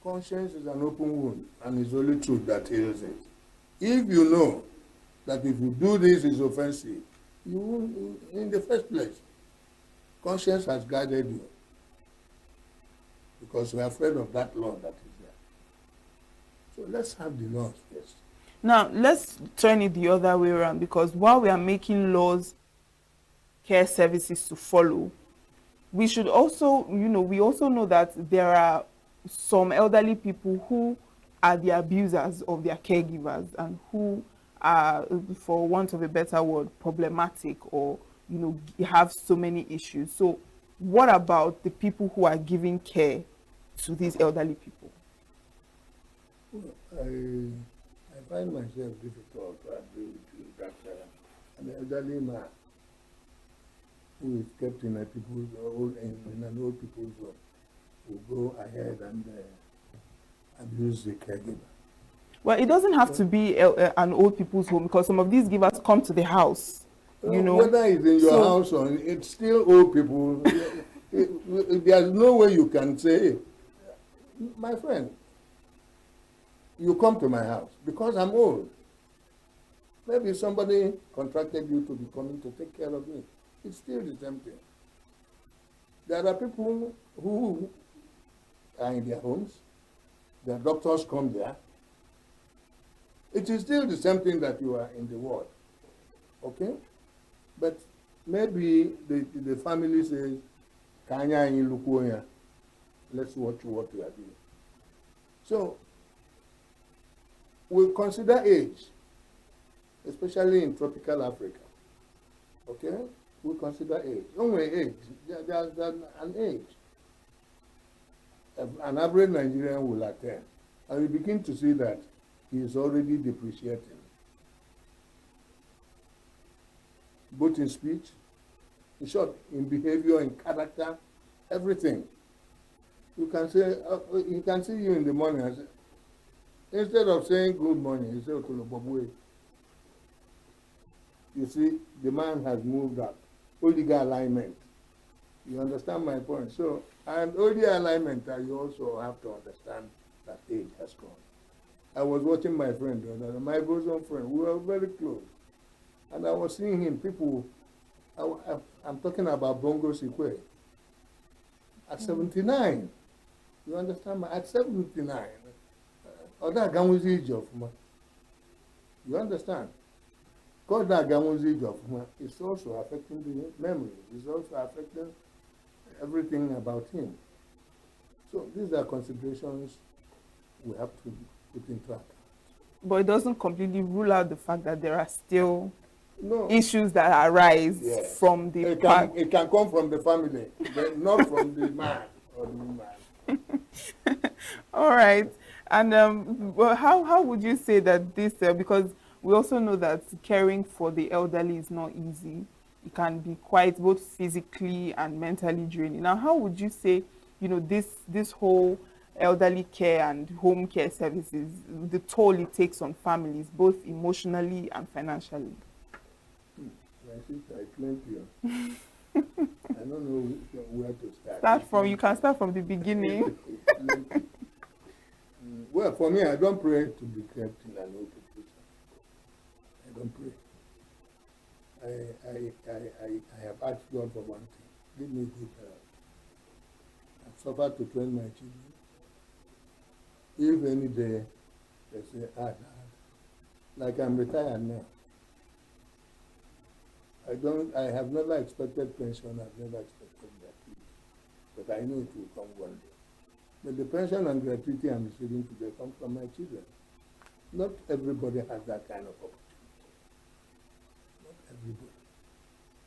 Conscience is an open wound, and it's only truth that heals it. If you know that if you do this is offensive, you won't, in the first place, conscience has guided you because we are afraid of that law that is there. So let's have the laws first. Now, let's turn it the other way around, because while we are making laws, care services to follow, we should also, we also know that there are some elderly people who are the abusers of their caregivers and who are, for want of a better word, problematic, or, have so many issues. So what about the people who are giving care to these elderly people? Well, I find myself difficult to agree with you that an elderly man who is kept in an old people's home will go ahead and abuse the caregiver. Well, it doesn't have to be an old people's home, because some of these givers come to the house. Whether it's in your house or it's still old people, there's no way you can say, my friend, you come to my house because I'm old. Maybe somebody contracted you to be coming to take care of me. It's still the same thing. There are people who are in their homes. Their doctors come there. It is still the same thing that you are in the ward. Okay? But maybe the family says, Kanya in Lukoya, let's watch what we are doing. So, we'll consider age, especially in tropical Africa. Okay? We'll consider age. Only age. There's an age. An average Nigerian will attend. And we begin to see that he is already depreciating. Both in speech, in short, in behavior, in character, everything. You can say, he can see you in the morning and say, instead of saying good morning, you say Otolobobwe. You see, the man has moved up. Oliga alignment. You understand my point? So, and Oliga alignment, you also have to understand that age has gone. I was watching my friend, my bosom friend, we were very close. And I was seeing him, people, I'm talking about Bongo Sikwe. At 79, you understand? At 79, you understand? God is also affecting the memory. It's also affecting everything about him. So these are considerations we have to put into account. But it doesn't completely rule out the fact that there are still issues that arise from the... It can come from the family, but not from the man or the woman. All right. And well, how would you say that this, because we also know that caring for the elderly is not easy. It can be quite both physically and mentally draining. Now, how would you say, this whole elderly care and home care services, the toll it takes on families, both emotionally and financially? I think I explained to you. I don't know where to start. You can start from the beginning. Well, for me, I don't pray to be kept in an old position. I don't pray. I have asked God for one thing. Give me good health. I've suffered to train my children. If any day they say, Dad, like I'm retired now. I have never expected pension, I've never expected gratuity. But I know it will come one day. But the pension and gratuity I'm receiving today come from my children. Not everybody has that kind of opportunity. Not everybody.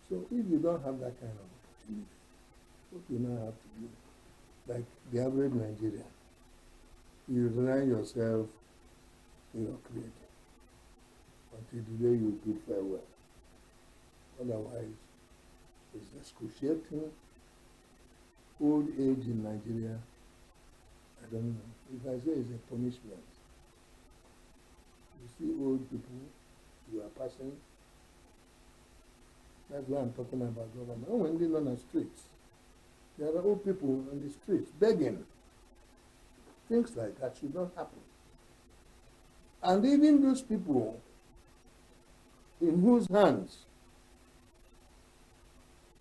So if you don't have that kind of opportunity, what you now have to do, like the average Nigerian, you rely yourself in your creator until the day you bid farewell. Otherwise, it's excruciating. Old age in Nigeria, I don't know. If I say it's a punishment, you see old people, you are passing, That's why I'm talking about government. Oh, when they on the streets, there are old people on the streets begging. Things like that should not happen. And even those people in whose hands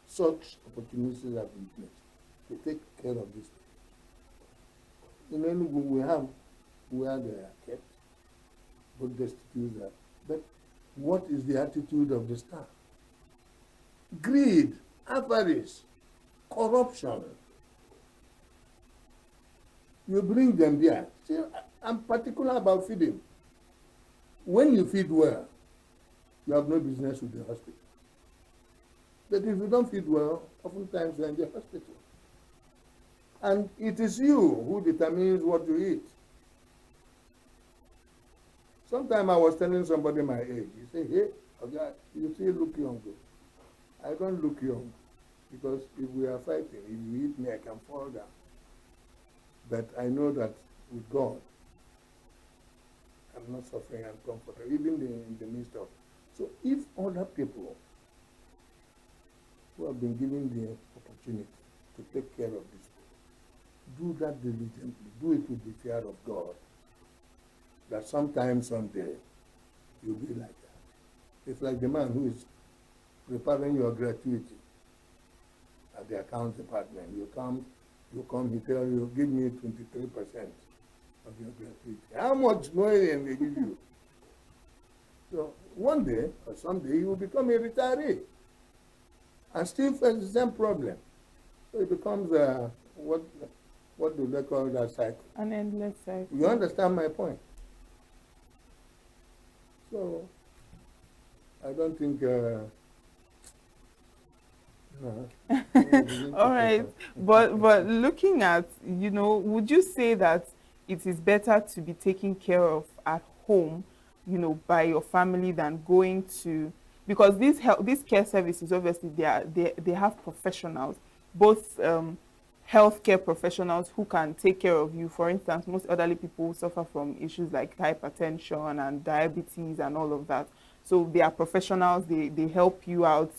such opportunities have been placed to take care of this. In ENUGU, we have where they are kept, but destitute are. But what is the attitude of the staff? Greed, avarice, corruption. You bring them there. See, I'm particular about feeding. When you feed well, you have no business with the hospital. But if you don't feed well, oftentimes you're in the hospital. And it is you who determines what you eat. Sometime I was telling somebody my age. He said, hey, okay, you still look young. I don't look young. Because if we are fighting, if you eat me, I can fall down. But I know that with God, I'm not suffering, I'm comfortable, even in the midst of. So if other people who have been given the opportunity to take care of this, do that diligently, do it with the fear of God, that sometime, someday, you'll be like that. It's like the man who is preparing your gratuity at the account department. You come, he tells you, give me 23% of your gratuity. How much money can they give you? So one day or someday you will become a retiree and still face the same problem. So it becomes what do they call that cycle? An endless cycle. You understand my point? So I don't think all right, but looking at, would you say that it is better to be taken care of at home, by your family than going to, because these care services, obviously they have professionals, both healthcare professionals who can take care of you. For instance, most elderly people suffer from issues like hypertension and diabetes and all of that. So they are professionals, they help you out,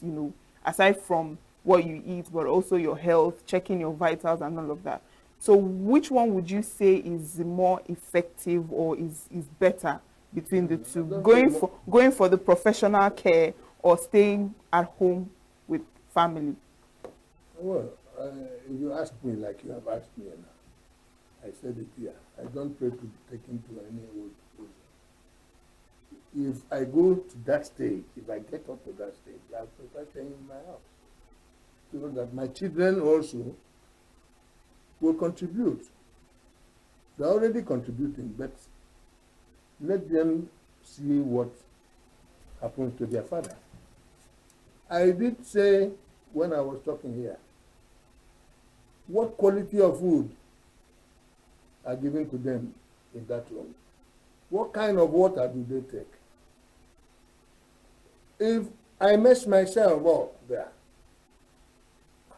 aside from what you eat, but also your health, checking your vitals and all of that. So which one would you say is more effective or is better between the two? Going for the professional care or staying at home with family? Well, if you ask me like you have asked me now, I said it here. I don't pray to be taken to any old person. If I go to that stage, if I get up to that stage, I prefer staying in my house. So that my children also will contribute. They're already contributing, but let them see what happens to their father. I did say when I was talking here, what quality of food are given to them in that room? What kind of water do they take? If I mess myself up there,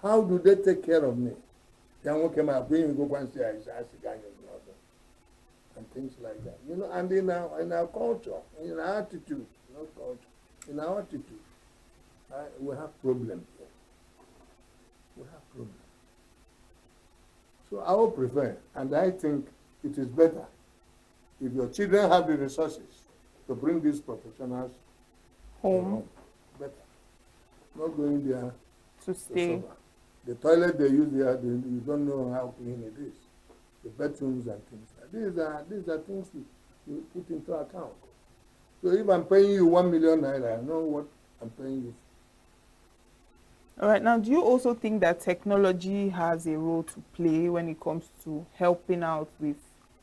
how do they take care of me? And things like that. And in our culture, in our attitude, not culture, in our attitude, we have problems here. We have problems. So I would prefer, and I think it is better, if your children have the resources to bring these professionals home, better. Not going there to stay. The toilet they use there, you don't know how clean it is. The bedrooms and things like that. These are things you put into account. So if I'm paying you 1 million naira, I know what I'm paying you. All right, now do you also think that technology has a role to play when it comes to helping out with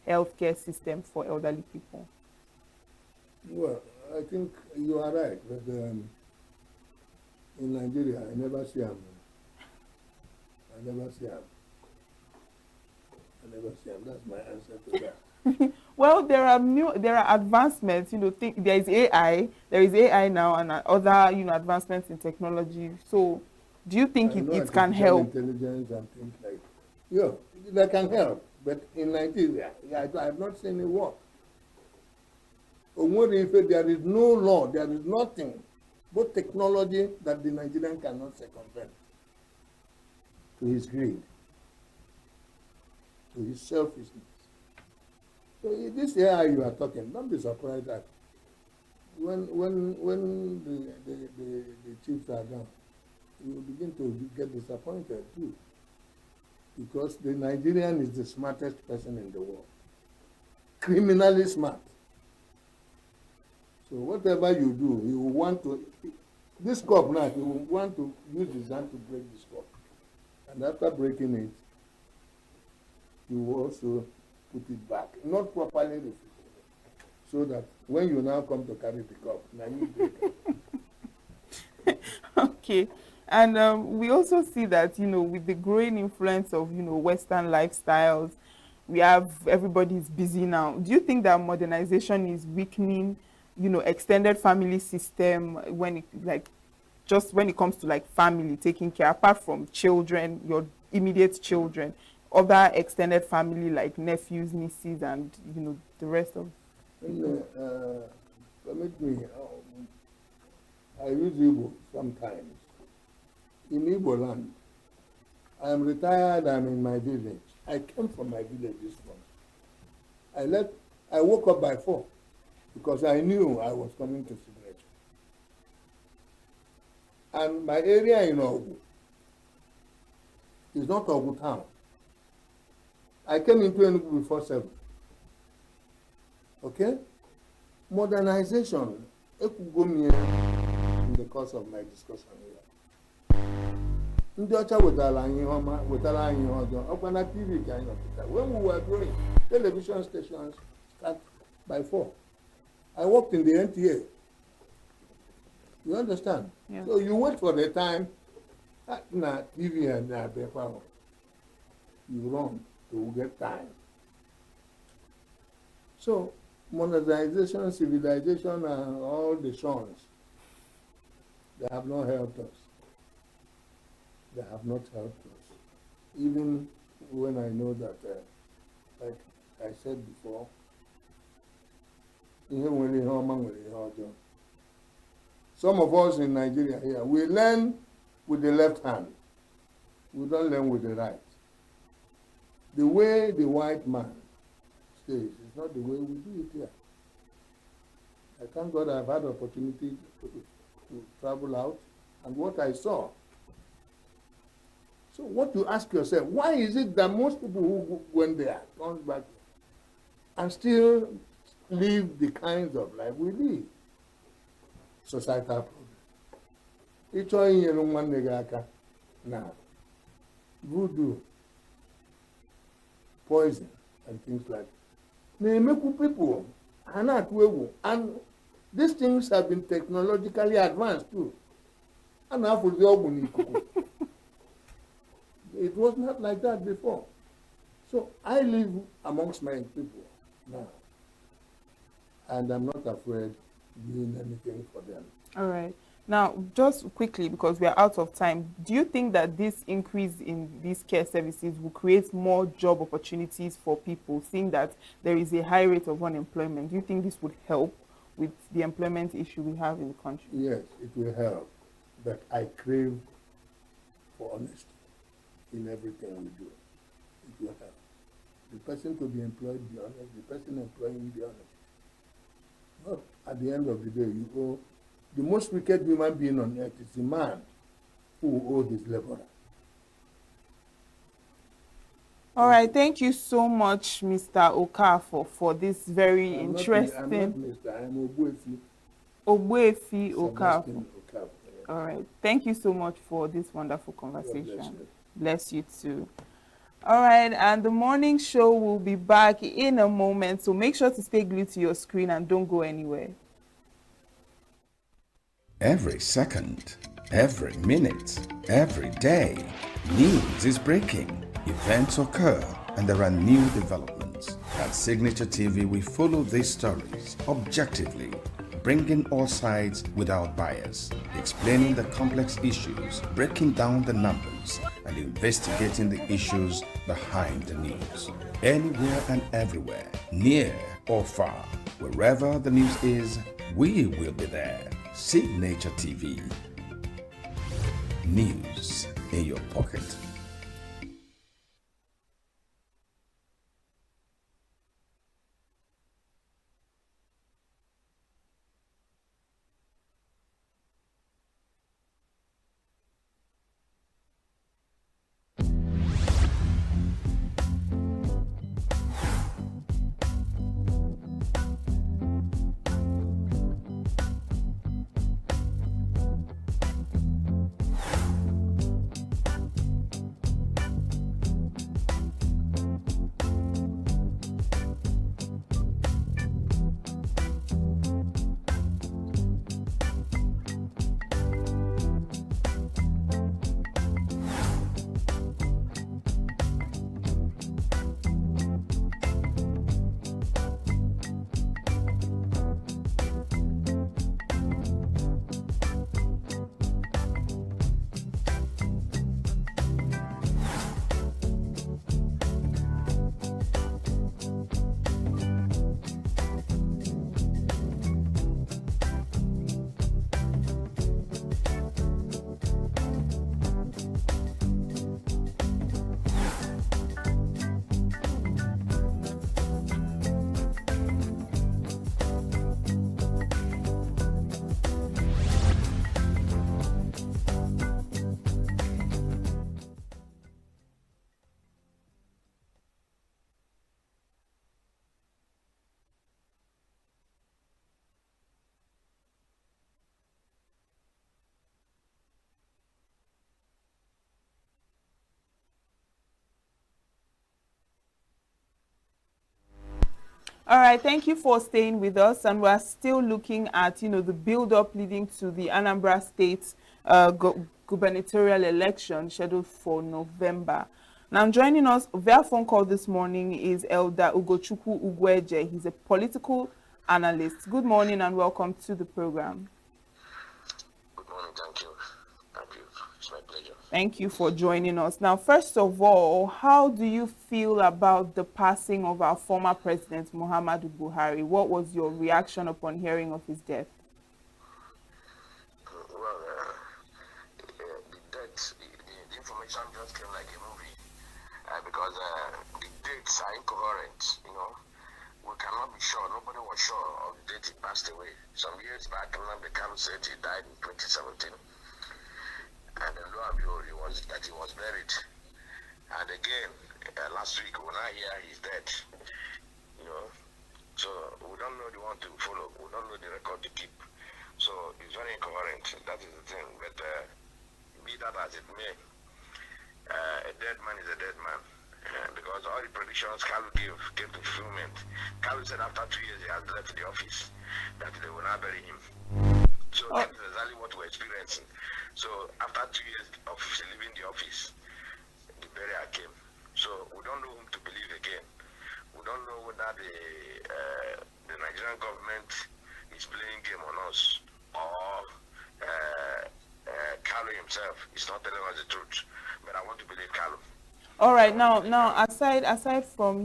healthcare system for elderly people? Well, I think you are right, but in Nigeria, I never see them. I never see them. That's my answer to that. Well, there are advancements. There is AI now, and other advancements in technology. So, do you think it can help? Intelligence and things like, yeah, that can help. But in Nigeria, I have not seen it work. There is no law. There is nothing both technology that the Nigerian cannot circumvent, to his greed, to his selfishness. So this AI you are talking, don't be surprised that when the chiefs are done, you will begin to get disappointed too. Because the Nigerian is the smartest person in the world. Criminally smart. So whatever you do, you will want to, this cup now, you will want to use his hand to break this cup. And after breaking it, you will also put it back. Not properly refilled. So that when you now come to carry the cup, now you break it. Okay. And we also see that, with the growing influence of, Western lifestyles, we have everybody's busy now. Do you think that modernization is weakening, extended family system when it comes to like family taking care, apart from children, your immediate children, other extended family like nephews, nieces, and the rest of? Permit me, I use Igbo sometimes. In Igbo land, I am retired, I'm in my village. I came from my village this morning. I woke up by 4 because I knew I was coming to Signature. And my area in ENUGU is not ENUGU town. I came into ENUGU before 7. Okay? Modernization, in the course of my discussion here. Ndị ọcha wetara anyị ọma, wetara anyị ọjọọ. Ọkwa na TV ka anyị nọpụta. When we were growing, television stations start by 4. I worked in the NTA. You understand? Yeah. So you wait for the time, na TV and you run to get time. So modernization, civilization, and all the sons, they have not helped us. They have not helped us. Even when I know that, like I said before, some of us in Nigeria here, we learn with the left hand. We don't learn with the right. The way the white man stays is not the way we do it here. I thank God I've had opportunity to travel out, and what I saw. So what you ask yourself, why is it that most people who went there comes back and still live the kinds of life we live? Societal problem. It's all in your one negaka now. Voodoo, poison, and things like that. They make people are not well, and these things have been technologically advanced too. And now for the it was not like that before. So I live amongst my people now, and I'm not afraid doing anything for them. All right. Now, just quickly, because we are out of time, do you think that this increase in these care services will create more job opportunities for people, seeing that there is a high rate of unemployment? Do you think this would help with the employment issue we have in the country? Yes, it will help, but I crave for honesty in everything we do. It will help. The person to be employed, be honest. The person employing, be honest. Not at the end of the day, you owe. The most wicked human being on earth is the man who owes his laborer. All right, thank you so much, Mr. Okafor, for this very interesting. I'm not Mr. I'm Ogbuefi. Ogbuefi Okafor. Yeah. All right, thank you so much for this wonderful conversation. Bless you too. All right, and the morning show will be back in a moment, so make sure to stay glued to your screen and don't go anywhere. Every second, every minute, every day, news is breaking, events occur, and there are new developments. At Signature TV, we follow these stories objectively, bringing all sides without bias, explaining the complex issues, breaking down the numbers, and investigating the issues behind the news. Anywhere and everywhere, near or far, wherever the news is, we will be there. Signature TV. News in your pocket. All right, thank you for staying with us, and we're still looking at, the build-up leading to the Anambra State gubernatorial election scheduled for November. Now, joining us via phone call this morning is Elder Ugochukwu Ugweje. He's a political analyst. Good morning and welcome to the program. Good morning, thank you. Thank you. It's my pleasure. Thank you for joining us. Now, first of all, how do you feel about the passing of our former president, Muhammadu Buhari? What was your reaction upon hearing of his death? Well, the death, the information just came like a movie because the dates are incoherent, We cannot be sure. Nobody was sure of the date he passed away. Some years back, Nnamdi Kanu said he died in 2017. And then lo and behold, he was buried. And again, last week, when I hear he's dead, so we don't know the one to follow. We don't know the record to keep. So it's very incoherent. That is the thing. But be that as it may, a dead man is a dead man. Because all the predictions Kalu gave came to fulfillment. Kalu said after 2 years he has left the office, that they will not bury him. So that is exactly what we're experiencing. So after 2 years of leaving the office, the burial came. So we don't know whom to believe again. We don't know whether the Nigerian government is playing game on us, or Kalu himself is not telling us the truth. But I want to believe Kalu. All right, now aside from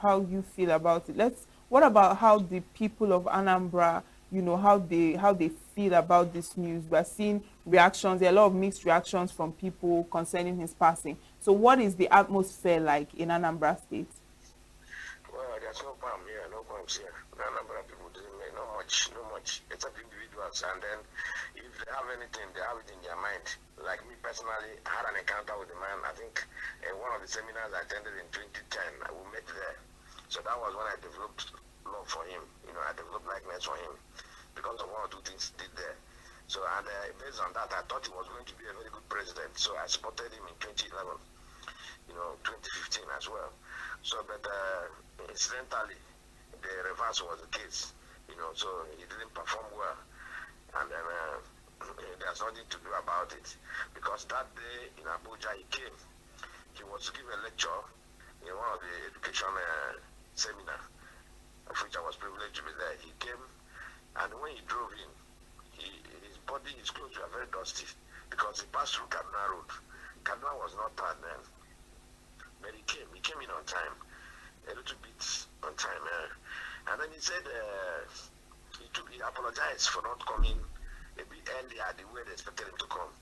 how you feel about it, what about how the people of Anambra, how they feel about this news? We're seeing reactions. There are a lot of mixed reactions from people concerning his passing. So what is the atmosphere like in Anambra State? Well, there's no palm here, no palms here. Anambra people didn't make no much, except individuals. And then if they have anything, they have it in their mind. Like me personally, I had an encounter with the man, I think, in one of the seminars I attended in 2010. We met there. So that was when I developed love for him. I developed likeness for him because of one or two things he did there. So, and based on that, I thought he was going to be a very good president. So I supported him in 2011, 2015 as well. So, but incidentally, the reverse was the case. So he didn't perform well. And then there's nothing to do about it. Because that day in Abuja, he came. He was to give a lecture in one of the education seminar, of which I was privileged to be there. He came, and when he drove in, his clothes were very dusty because he passed through Kaduna Road. Kaduna was not bad then, but he came in on time, a little bit on time. And then he said he apologized for not coming a bit earlier the way they expected him to come,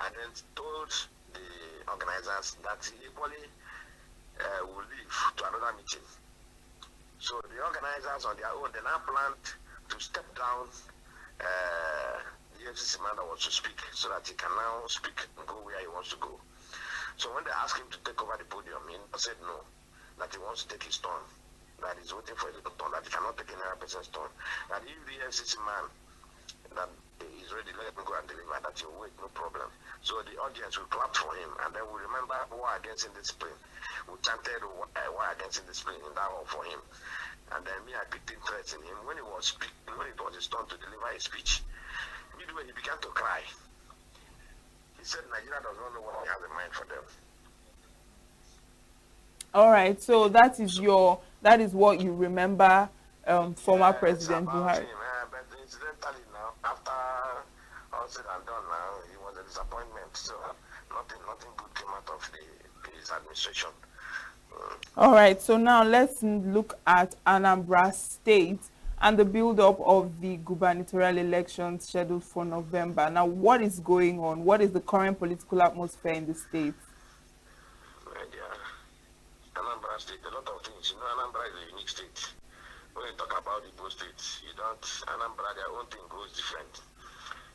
and then told the organizers that he equally will leave to another meeting. So the organizers on their own, they now planned to step down the FCC man that wants to speak so that he can now speak and go where he wants to go. So when they asked him to take over the podium, he said no, that he wants to take his turn, that he's waiting for his turn, that he cannot take another person's turn, that if the FCC man that is ready, let him go and deliver, that he'll wait, no problem. So the audience will clap for him, and then we remember war against indiscipline. We chanted war against indiscipline in that hall for him. And then me, I picked interest in him. When it was his turn to deliver his speech, midway he began to cry. He said Nigeria does not know what he has in mind for them. All right, so that is what you remember former President Buhari. But incidentally now, after all said and done now, it was a disappointment. So nothing good came out of his administration. All right, so now let's look at Anambra State and the build-up of the gubernatorial elections scheduled for November. Now, what is going on? What is the current political atmosphere in the state? Anambra State, a lot of things. You know, Anambra is a unique state. When you talk about the both states, you don't, Anambra, their own thing goes different.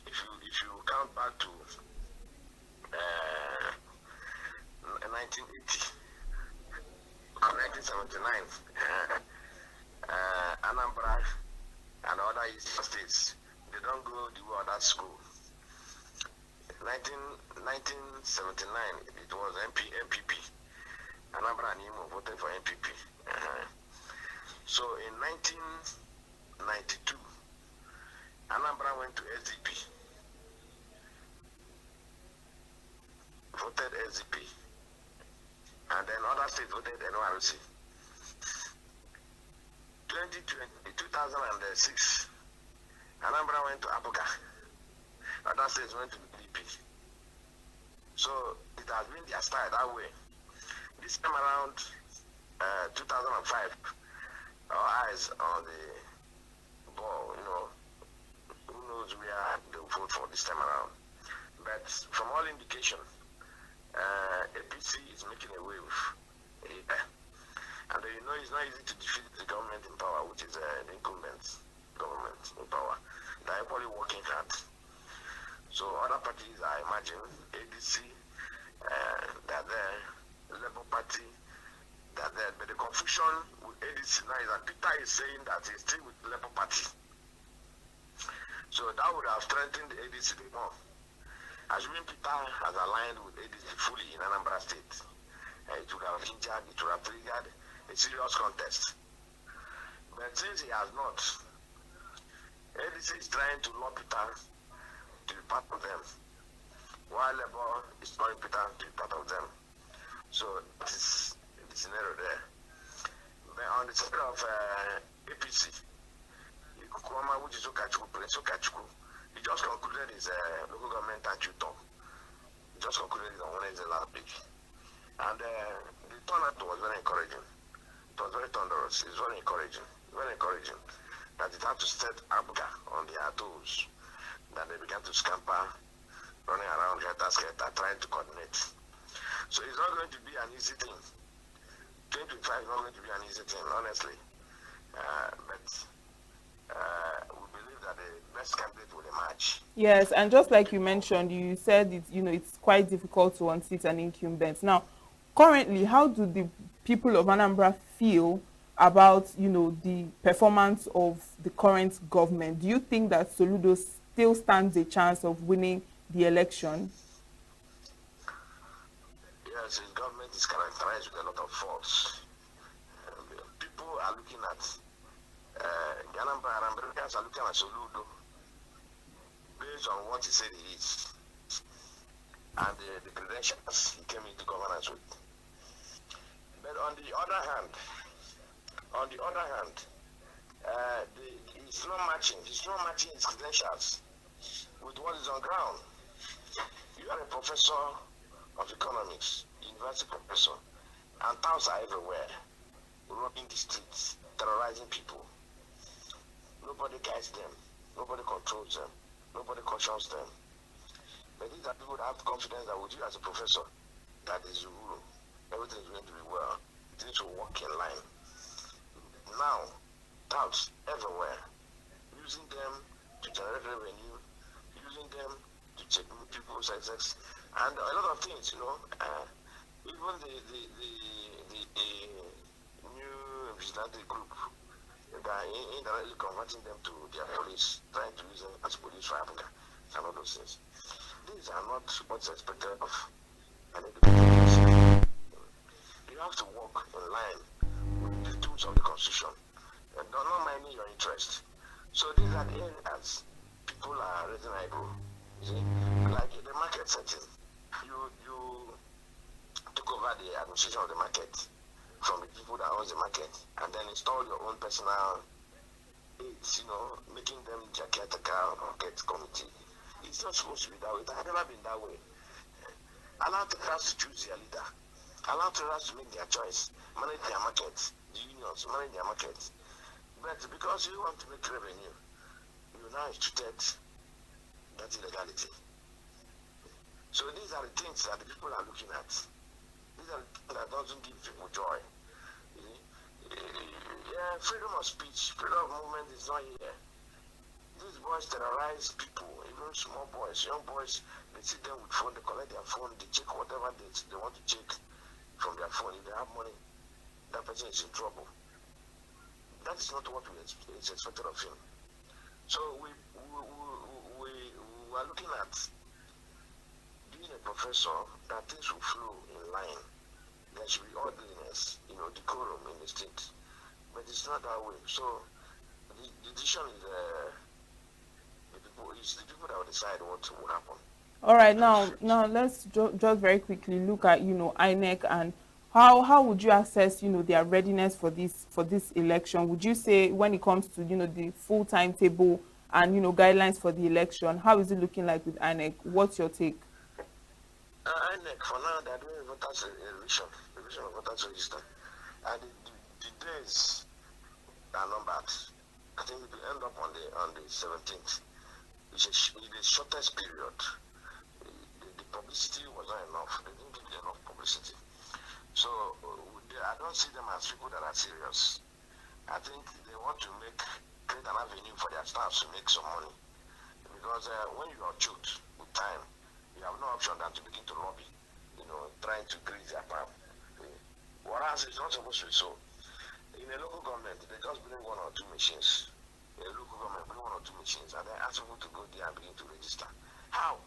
If you count back to 1980, 1979, Anambra and other eastern states, they don't go the way others go. 1979, it was MPP. Anambra and Imo voted for MPP. So in 1992, Anambra went to SDP, voted SDP, and then other states voted NRC. 2006, Anambra went to Abuja, other states went to BDP. So it has been their style that way. This time around, 2005, our eyes on the ball, you know, who knows where they'll vote for this time around. But from all indication, APC is making a wave. And you know, it's not easy to defeat the government in power, which is the incumbent government in power. They're equally working hard. So other parties, I imagine, ADC, they're there, Labour Party, they're there. But the confusion with ADC now is that Peter is saying that he's still with the Labour Party. So that would have strengthened the ADC more. Assuming Peter has aligned with ADC fully in Anambra State, it would have hindered, it would have triggered a serious contest. But since he has not, ADC is trying to lure Peter to be part of them, while Labour is luring Peter to be part of them. So that is the scenario there. But on the side of APC, Kukwama, which is Prince Okachukwu, he just concluded his local government at Utah. He just concluded it on Wednesday last week. And the turnout was very encouraging. It was very thunderous. It's very encouraging. Very encouraging. That it had to set Abuja on their toes. That they began to scamper, running around skelter, trying to coordinate. So it's not going to be an easy thing. 2025 is not going to be an easy thing, honestly. But we believe that the best candidate will emerge. Yes, and just like you mentioned, you said it's quite difficult to unseat an incumbent. Now, currently, how do the people of Anambra feel about the performance of the current government? Do you think that Soludo still stands a chance of winning the election? Yes, his government is characterized with a lot of faults. People are looking at Anambrans are looking at Soludo based on what he said he is and the credentials he came into governance with. But on the other hand, he's not matching his credentials with what is on ground. You are a professor of economics, university professor, and touts are everywhere, roaming the streets, terrorizing people. Nobody nobody guides them, nobody controls them, nobody cautions them. But these are people that have confidence that with you as a professor, that is Uhuru, everything is going to be well. Things will walk in line. Now, doubts everywhere. Using them to generate revenue, using them to check people's sex, and a lot of things, even the new vigilante group, by indirectly converting them to their police, trying to use them as police for Africa, and all those things. These are not what's expected of an education. You have to walk in line with the tools of the Constitution, and not minding your interest. So these are the areas people are raising eyebrow. You see, like in the market setting, you took over the administration of the market from the people that owns the market, and then install your own personal aides, making them their caretaker or market committee. It's not supposed to be that way. It has never been that way. Allow traders to choose their leader. Allow traders to make their choice, manage their market, the unions, manage their market. But because you want to make revenue, you now instituted that illegality. So these are the things that the people are looking at. These are the things that doesn't give people joy. Yeah, freedom of speech, freedom of movement is not here. These boys terrorize people, even small boys, young boys. They sit them with phone, they collect their phone, they check whatever they want to check from their phone. If they have money, that person is in trouble. That is not what is expected of him. So we are looking at being a professor, that things will flow in line. There should be orderliness, decorum in the state. But it's not that way. So the decision is the people that will decide what will happen. All right, now let's just very quickly look at INEC, and how would you assess their readiness for this election? Would you say, when it comes to the full timetable and guidelines for the election, how is it looking like with INEC? What's your take? INEC, for now, they're doing voters revision of voters register, and the days are numbered. I think it will end up on the 17th. It's the shortest period. The publicity was not enough. They didn't give enough publicity. So I don't see them as people that are serious. I think they want to create an avenue for their staff to make some money. Because when you are choked with time, you have no option than to begin to lobby, trying to grease their palm. Whereas it's not supposed to be so. In a local government, they just bring one or two machines. In a local government, bring one or two machines, and then ask people to go there and begin to register. How?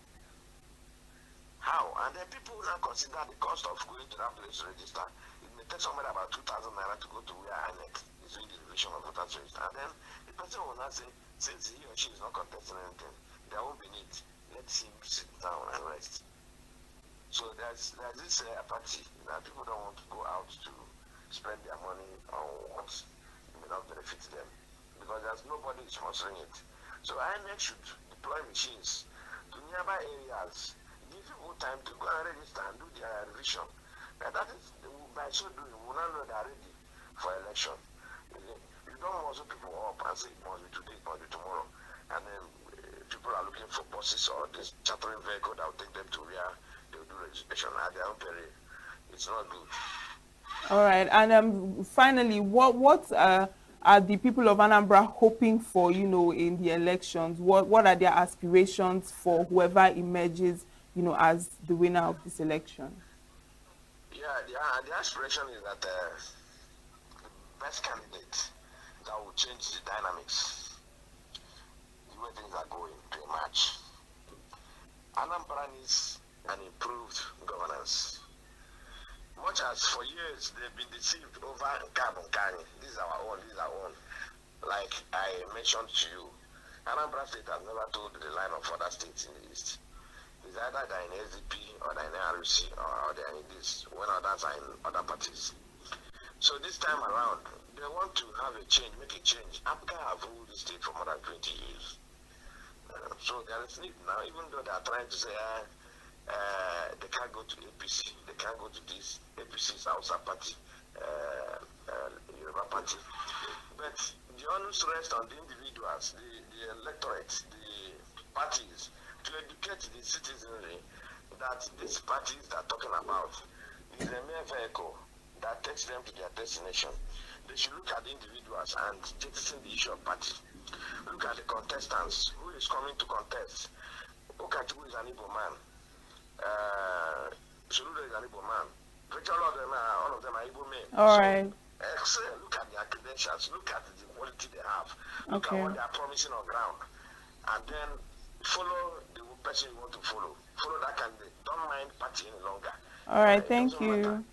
And then people now consider the cost of going to that place to register. It may take somewhere about 2,000 naira to go to where INEC is doing the revision of voters register. And then the person will not say, since he or she is not contesting anything, there won't be need. Let him sit down and rest. So there's this apathy that people don't want to go out to spend their money on what may not benefit them, because there's nobody sponsoring it. So INEC should deploy machines to nearby areas, give people time to go and register and do their revision. And that is, by so doing, we will not know they are ready for election. You don't muscle people up and say it must be today, it must be tomorrow. And then people are looking for buses or this chartering vehicle that will take them to where they will do registration at their own peril. It's not good. All right, and finally, what are the people of Anambra hoping for, in the elections? What are their aspirations for whoever emerges, as the winner of this election? Yeah, the aspiration is that the best candidate that will change the dynamics, the way things are going, to emerge. Anambra needs an improved governance. Much as for years they've been deceived over carbon carrying. This is our own. Like I mentioned to you, Anambra State has never told the line of other states in the East. It's either they're in SDP or they're in RUC or they're in this, when others are in other parties. So this time around, they want to have a change, make a change. Africa have ruled the state for more than 20 years. So there is need now, even though they are trying to say they can't go to APC, they can't go to this. APC is outside party, Yoruba party. But the onus rests on the individuals, the electorate, the parties, to educate the citizenry that these parties they're talking about is a mere vehicle that takes them to their destination. They should look at the individuals and jettison the issue of party. Look at the contestants. Who is coming to contest? Okachuku is an Igbo man. Soludo is an Igbo man. Virtually all of them are Igbo men. All right. Excellent. Look at their credentials. Look at the quality they have. Look at what they are promising on ground. And then follow the person you want to follow. Follow that candidate. Don't mind party any longer. All right. Thank you.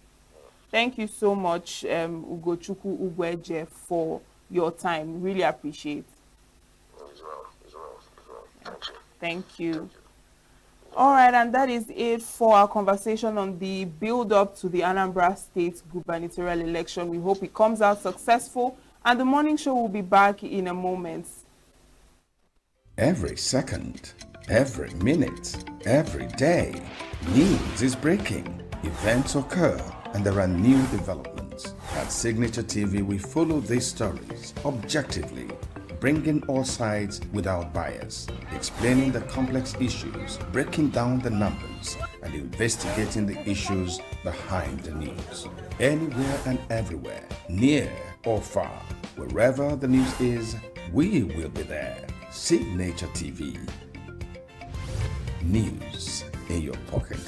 Thank you so much, Ugochukwu Ugweje, for your time. Really appreciate. As well. Thank you. Thank you. All right, and that is it for our conversation on the build-up to the Anambra State gubernatorial election. We hope it comes out successful, and the morning show will be back in a moment. Every second, every minute, every day, news is breaking, events occur, and there are new developments. At Signature TV, we follow these stories objectively, bringing all sides without bias, explaining the complex issues, breaking down the numbers, and investigating the issues behind the news. Anywhere and everywhere, near or far, wherever the news is, we will be there. Signature TV. News in your pocket.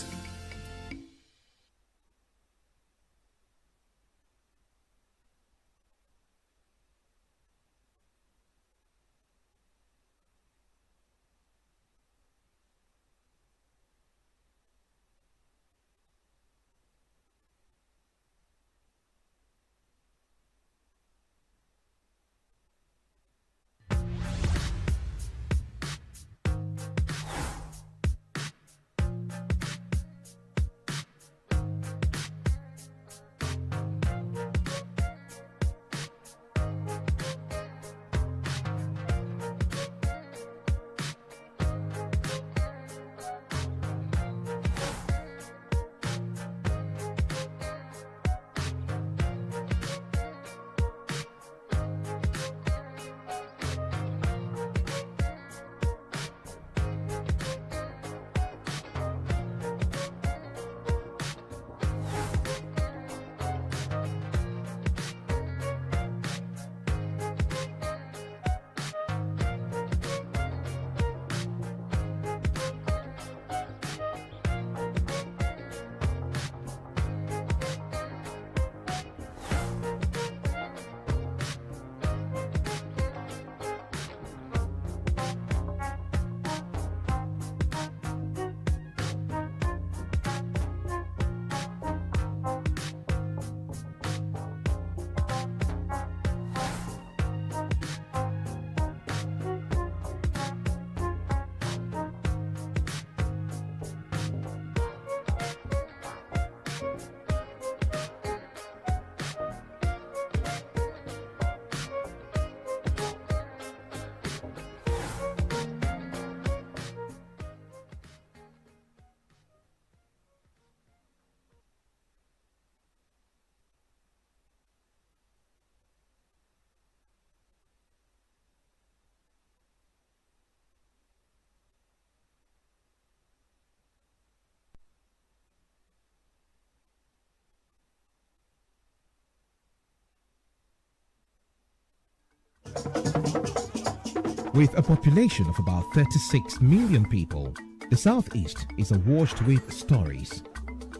With a population of about 36 million people, the Southeast is awash with stories.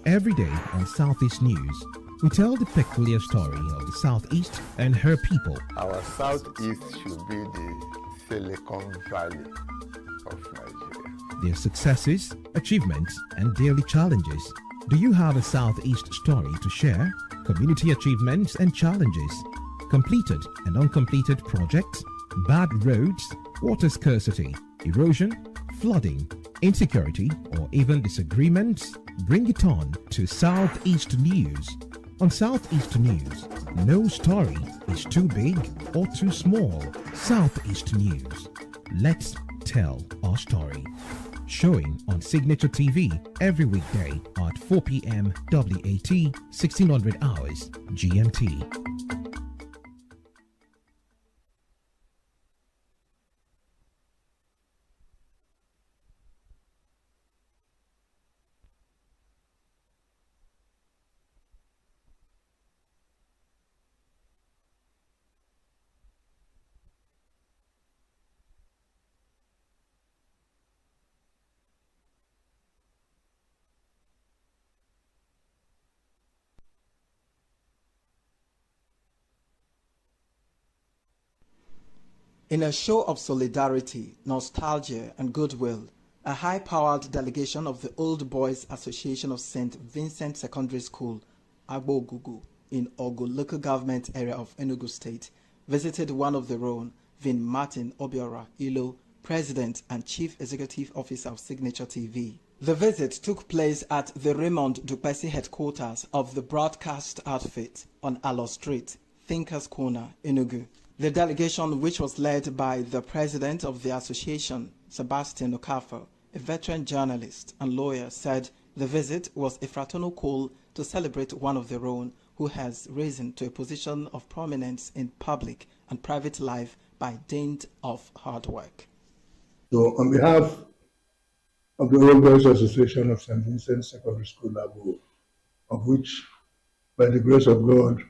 Every day on Southeast News, we tell the peculiar story of the Southeast and her people. Our Southeast should be the Silicon Valley of Nigeria. Their successes, achievements, and daily challenges. Do you have a Southeast story to share? Community achievements and challenges, completed and uncompleted projects, bad roads, water scarcity, erosion, flooding, insecurity, or even disagreements? Bring it on to Southeast News. On Southeast News, no story is too big or too small. Southeast News. Let's tell our story. Showing on Signature TV every weekday at 4 p.m. WAT, 1600 hours GMT. In a show of solidarity, nostalgia, and goodwill, a high-powered delegation of the Old Boys Association of St. Vincent Secondary School, Agbogugu, in Ogu local government area of Enugu State, visited one of their own, Vin Martin Obiora Ilo, President and Chief Executive Officer of Signature TV. The visit took place at the Raymond Dupesi headquarters of the broadcast outfit on Alo Street, Thinkers Corner, Enugu. The delegation, which was led by the president of the association, Sebastian Okafor, a veteran journalist and lawyer, said the visit was a fraternal call to celebrate one of their own who has risen to a position of prominence in public and private life by dint of hard work. So on behalf of the Old Boys Association of St. Vincent Secondary School, Abu, of which, by the grace of God,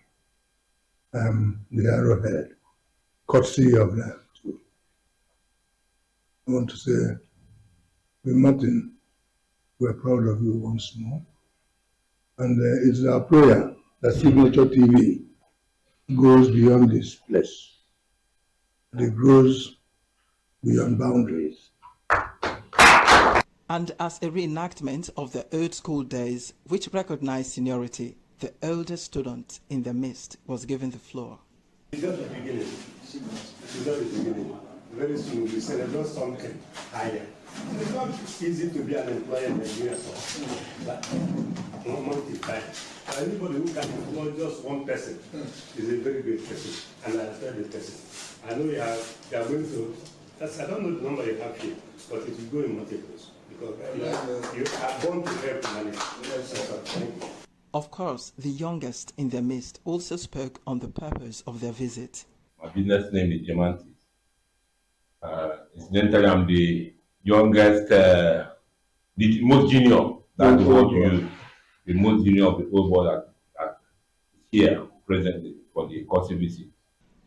the arrowhead, courtesy of that, I want to say, with Martin, we're proud of you once more. And it's our prayer that Signature TV goes beyond this place. It grows beyond boundaries. And as a reenactment of the old school days, which recognized seniority, the eldest student in the midst was given the floor. It's just the beginning. It's just the beginning. Very soon we celebrate something higher. It's not easy to be an employer in Nigeria, but multiply. Anybody who can employ just one person is a very great person, and I respect the person. I know you are going to, I don't know the number you have here, but it will go in multiples, because you are born to help manage. Thank you. Of course, the youngest in their midst also spoke on the purpose of their visit. My business name is Diamantis. Incidentally, I'm the youngest, the most junior, that's the word you use, the most junior of the old boys that is here presently for the course visit.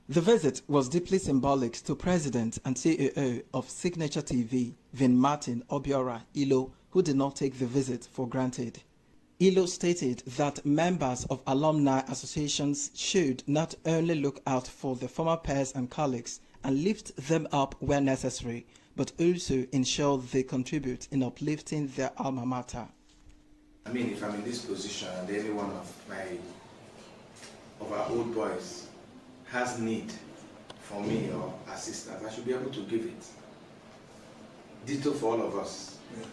The visit was deeply symbolic to President and CEO of Signature TV, Vin Martin Obiora Ilo, who did not take the visit for granted. Ilo stated that members of alumni associations should not only look out for their former peers and colleagues and lift them up where necessary, but also ensure they contribute in uplifting their alma mater. I mean, if I'm in this position and any one of our old boys has need for me or assistance, I should be able to give it. Ditto for all of us. Yeah.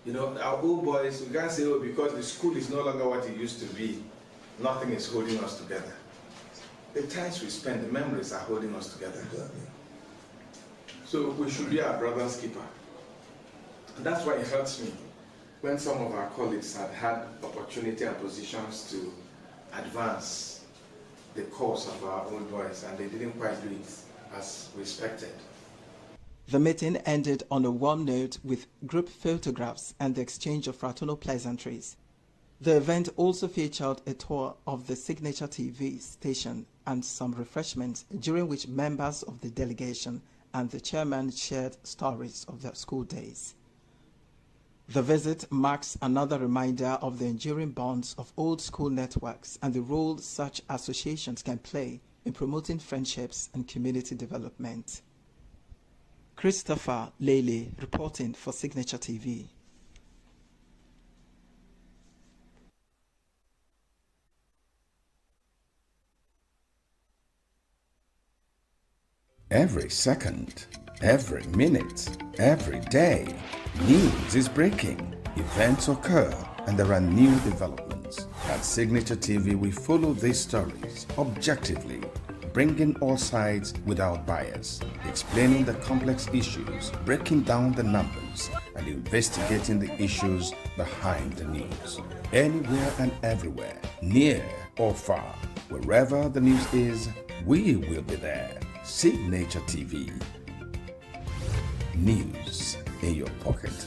You know, our old boys, we can't say, oh, because the school is no longer what it used to be, nothing is holding us together. The times we spend, the memories are holding us together. Exactly. So we should be our brother's keeper. And that's why it hurts me when some of our colleagues had had opportunity and positions to advance the cause of our old boys, and they didn't quite do it as we expected. The meeting ended on a warm note with group photographs and the exchange of fraternal pleasantries. The event also featured a tour of the Signature TV station and some refreshments, during which members of the delegation and the chairman shared stories of their school days. The visit marks another reminder of the enduring bonds of old school networks and the role such associations can play in promoting friendships and community development. Christopher Lele reporting for Signature TV. Every second, every minute, every day, news is breaking, events occur, and there are new developments. At Signature TV, we follow these stories objectively, bringing all sides without bias, explaining the complex issues, breaking down the numbers, and investigating the issues behind the news. Anywhere and everywhere, near or far, wherever the news is, we will be there. Signature TV. News in your pocket.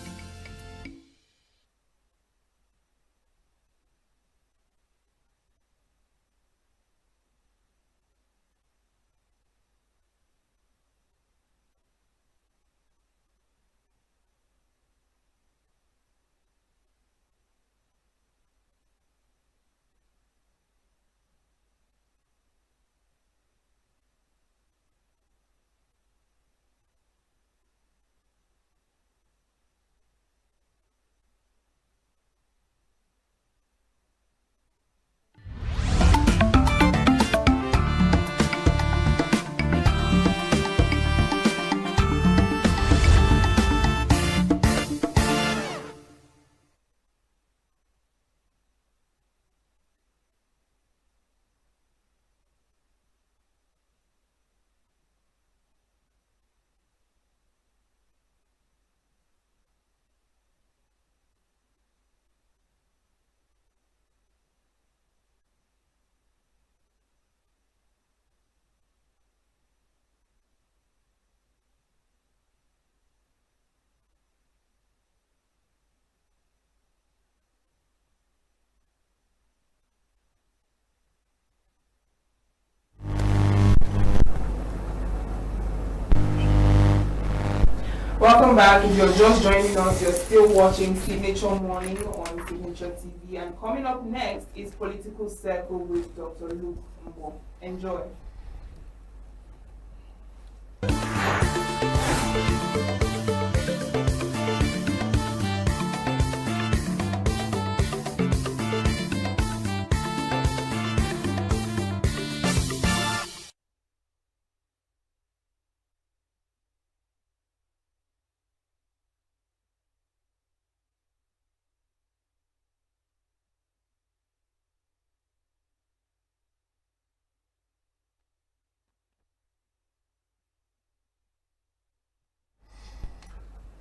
Welcome back. If you're just joining us, you're still watching Signature Morning on Signature TV. And coming up next is Political Circle with Dr. Luke Mbo. Enjoy.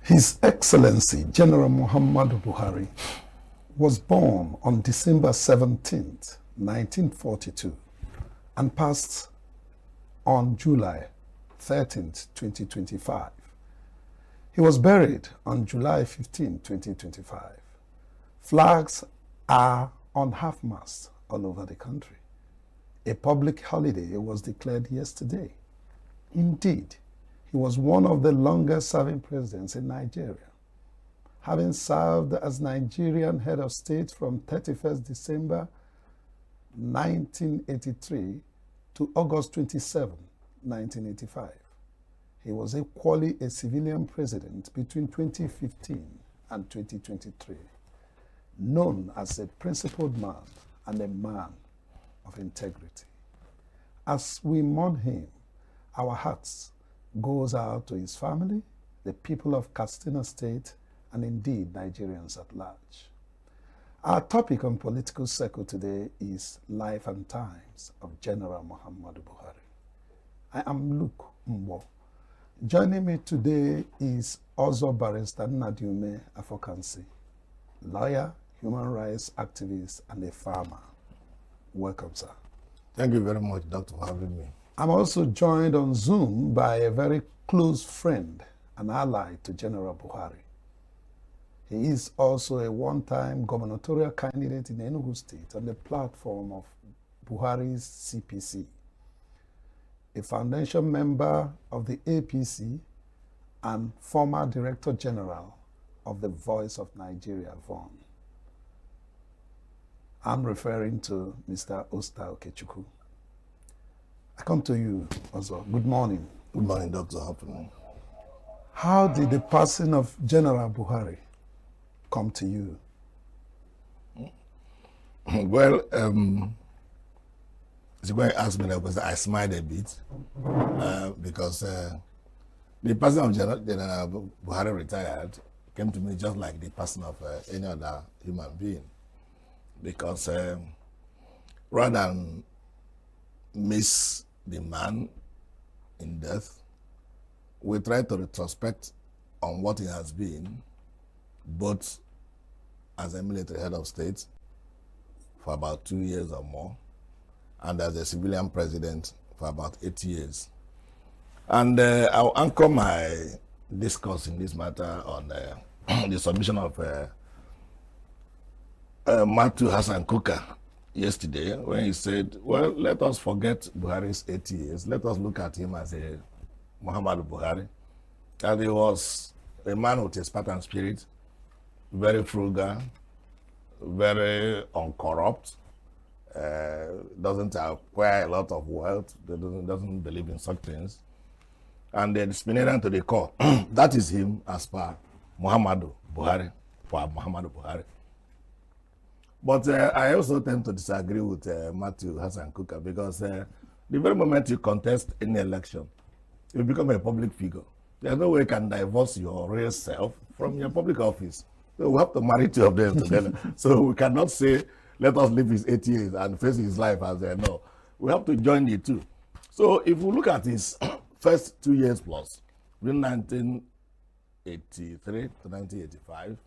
His Excellency General Muhammadu Buhari was born on December 17, 1942, and passed on July 13, 2025. He was buried on July 15, 2025. Flags are on half-mast all over the country. A public holiday was declared yesterday. Indeed, he was one of the longest-serving presidents in Nigeria, having served as Nigerian head of state from 31st December 1983 to August 27, 1985. He was equally a civilian president between 2015 and 2023, known as a principled man and a man of integrity. As we mourn him, our hearts goes out to his family, the people of Katsina State, and indeed Nigerians at large. Our topic on Political Circle today is Life and Times of General Muhammadu Buhari. I am Luke Mbo. Joining me today is Ozo Barrister Nnadiume Afokansi, lawyer, human rights activist, and a farmer. Welcome, sir. Thank you very much, Doctor, for having me. I'm also joined on Zoom by a very close friend and ally to General Buhari. He is also a one-time gubernatorial candidate in ENUGU State on the platform of Buhari's CPC, a foundation member of the APC and former Director General of the Voice of Nigeria, VON. I'm referring to Mr. Osta Okechukwu. I come to you also. Good morning. Good morning, Dr. Hopper. How did the passing of General Buhari come to you? Well, it's going to ask me that because I smiled a bit because the passing of General Buhari retired came to me just like the passing of any other human being, because rather than miss the man in death, we try to retrospect on what he has been, both as a military head of state for about 2 years or more, and as a civilian president for about 8 years. And I'll anchor my discourse in this matter on the submission of Matthew Hassan Kuka yesterday, when he said, well, let us forget Buhari's 8 years. Let us look at him as a Muhammadu Buhari. And he was a man with a Spartan spirit, very frugal, very uncorrupt, doesn't acquire a lot of wealth, doesn't believe in such things, and disciplinarian to the core. That is him as per Muhammadu Buhari, for Muhammadu Buhari. But I also tend to disagree with Matthew Hassan Kuka, because the very moment you contest any election, you become a public figure. There's no way you can divorce your real self from your public office. So we have to marry two of them together. So we cannot say, let us live his 8 years and face his life as no. We have to join the two. So if we look at his first 2 years plus, from 1983 to 1985,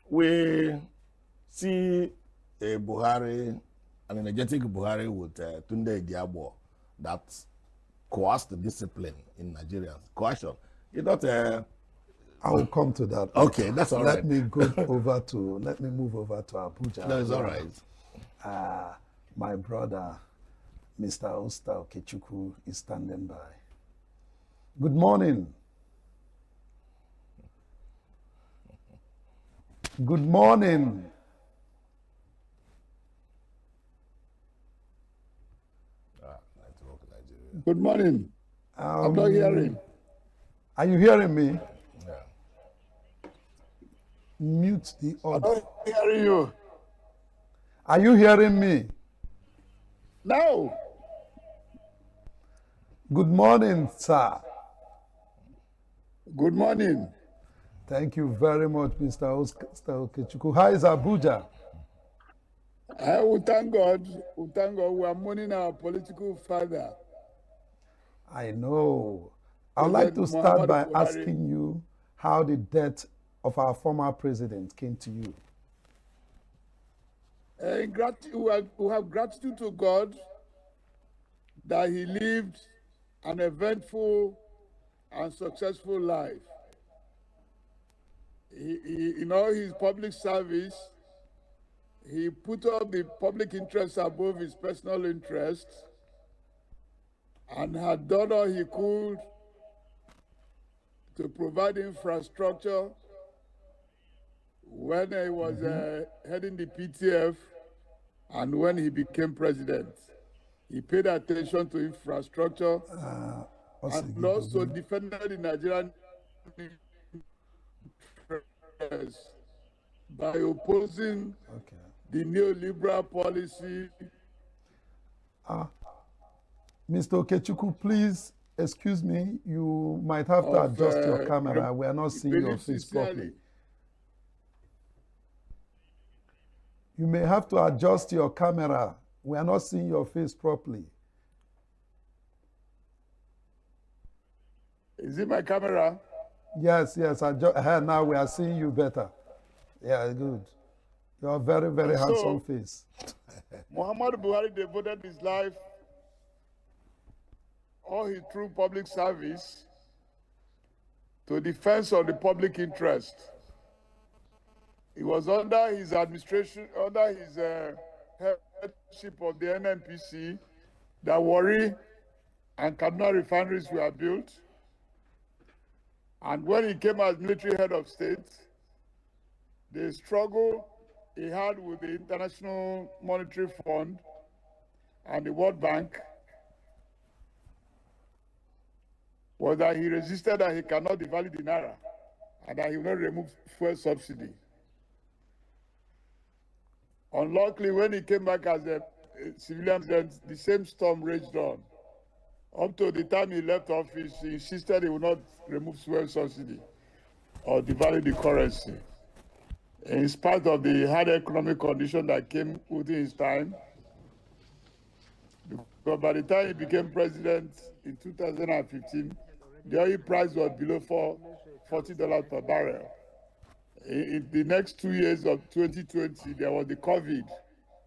we see a Buhari, an energetic Buhari with Tunde Diabo that coerced the discipline in Nigeria. Coercion. It's not I will come to that. Okay, that's all right. Let me move over to Abuja. No, it's all right. My brother, Mr. Osta Okechukwu, is standing by. Good morning. Good morning. Good morning. I'm not hearing. Are you hearing me? Mute the audio. I'm not hearing you. Are you hearing me? No. Good morning, sir. Good morning. Thank you very much, Mr. Okechukwu. How is Abuja? I will thank God. We thank God. We are mourning our political father. I know. I'd like to start by asking you how the death of our former president came to you. We have gratitude to God that he lived an eventful and successful life. In all his public service, he put up the public interest above his personal interests and had done all he could to provide infrastructure when he was heading the PTF and when he became president. He paid attention to infrastructure and also defended the Nigerian interests by opposing the neoliberal policy. Mr. Okechukwu, please excuse me. You might have to adjust your camera. We are not seeing your face properly. You may have to adjust your camera. We are not seeing your face properly. Is it my camera? Yes. Now we are seeing you better. Yeah, good. You are very, very handsome face. Muhammadu Buhari devoted his life, all his true public service, to defense of the public interest. It was under his administration, under his headship of the NNPC, that Warri and Kaduna refineries were built. And when he came as military head of state, the struggle he had with the International Monetary Fund and the World Bank was that he resisted that he cannot devalue the naira and that he will not remove fuel subsidy. Unluckily, when he came back as a civilian president, the same storm raged on. Up to the time he left office, he insisted he would not remove fuel subsidy or devalue the currency. In spite of the hard economic condition that came within his time, but by the time he became president in 2015, the oil price was below $40 per barrel. In the next 2 years of 2020, there was the COVID.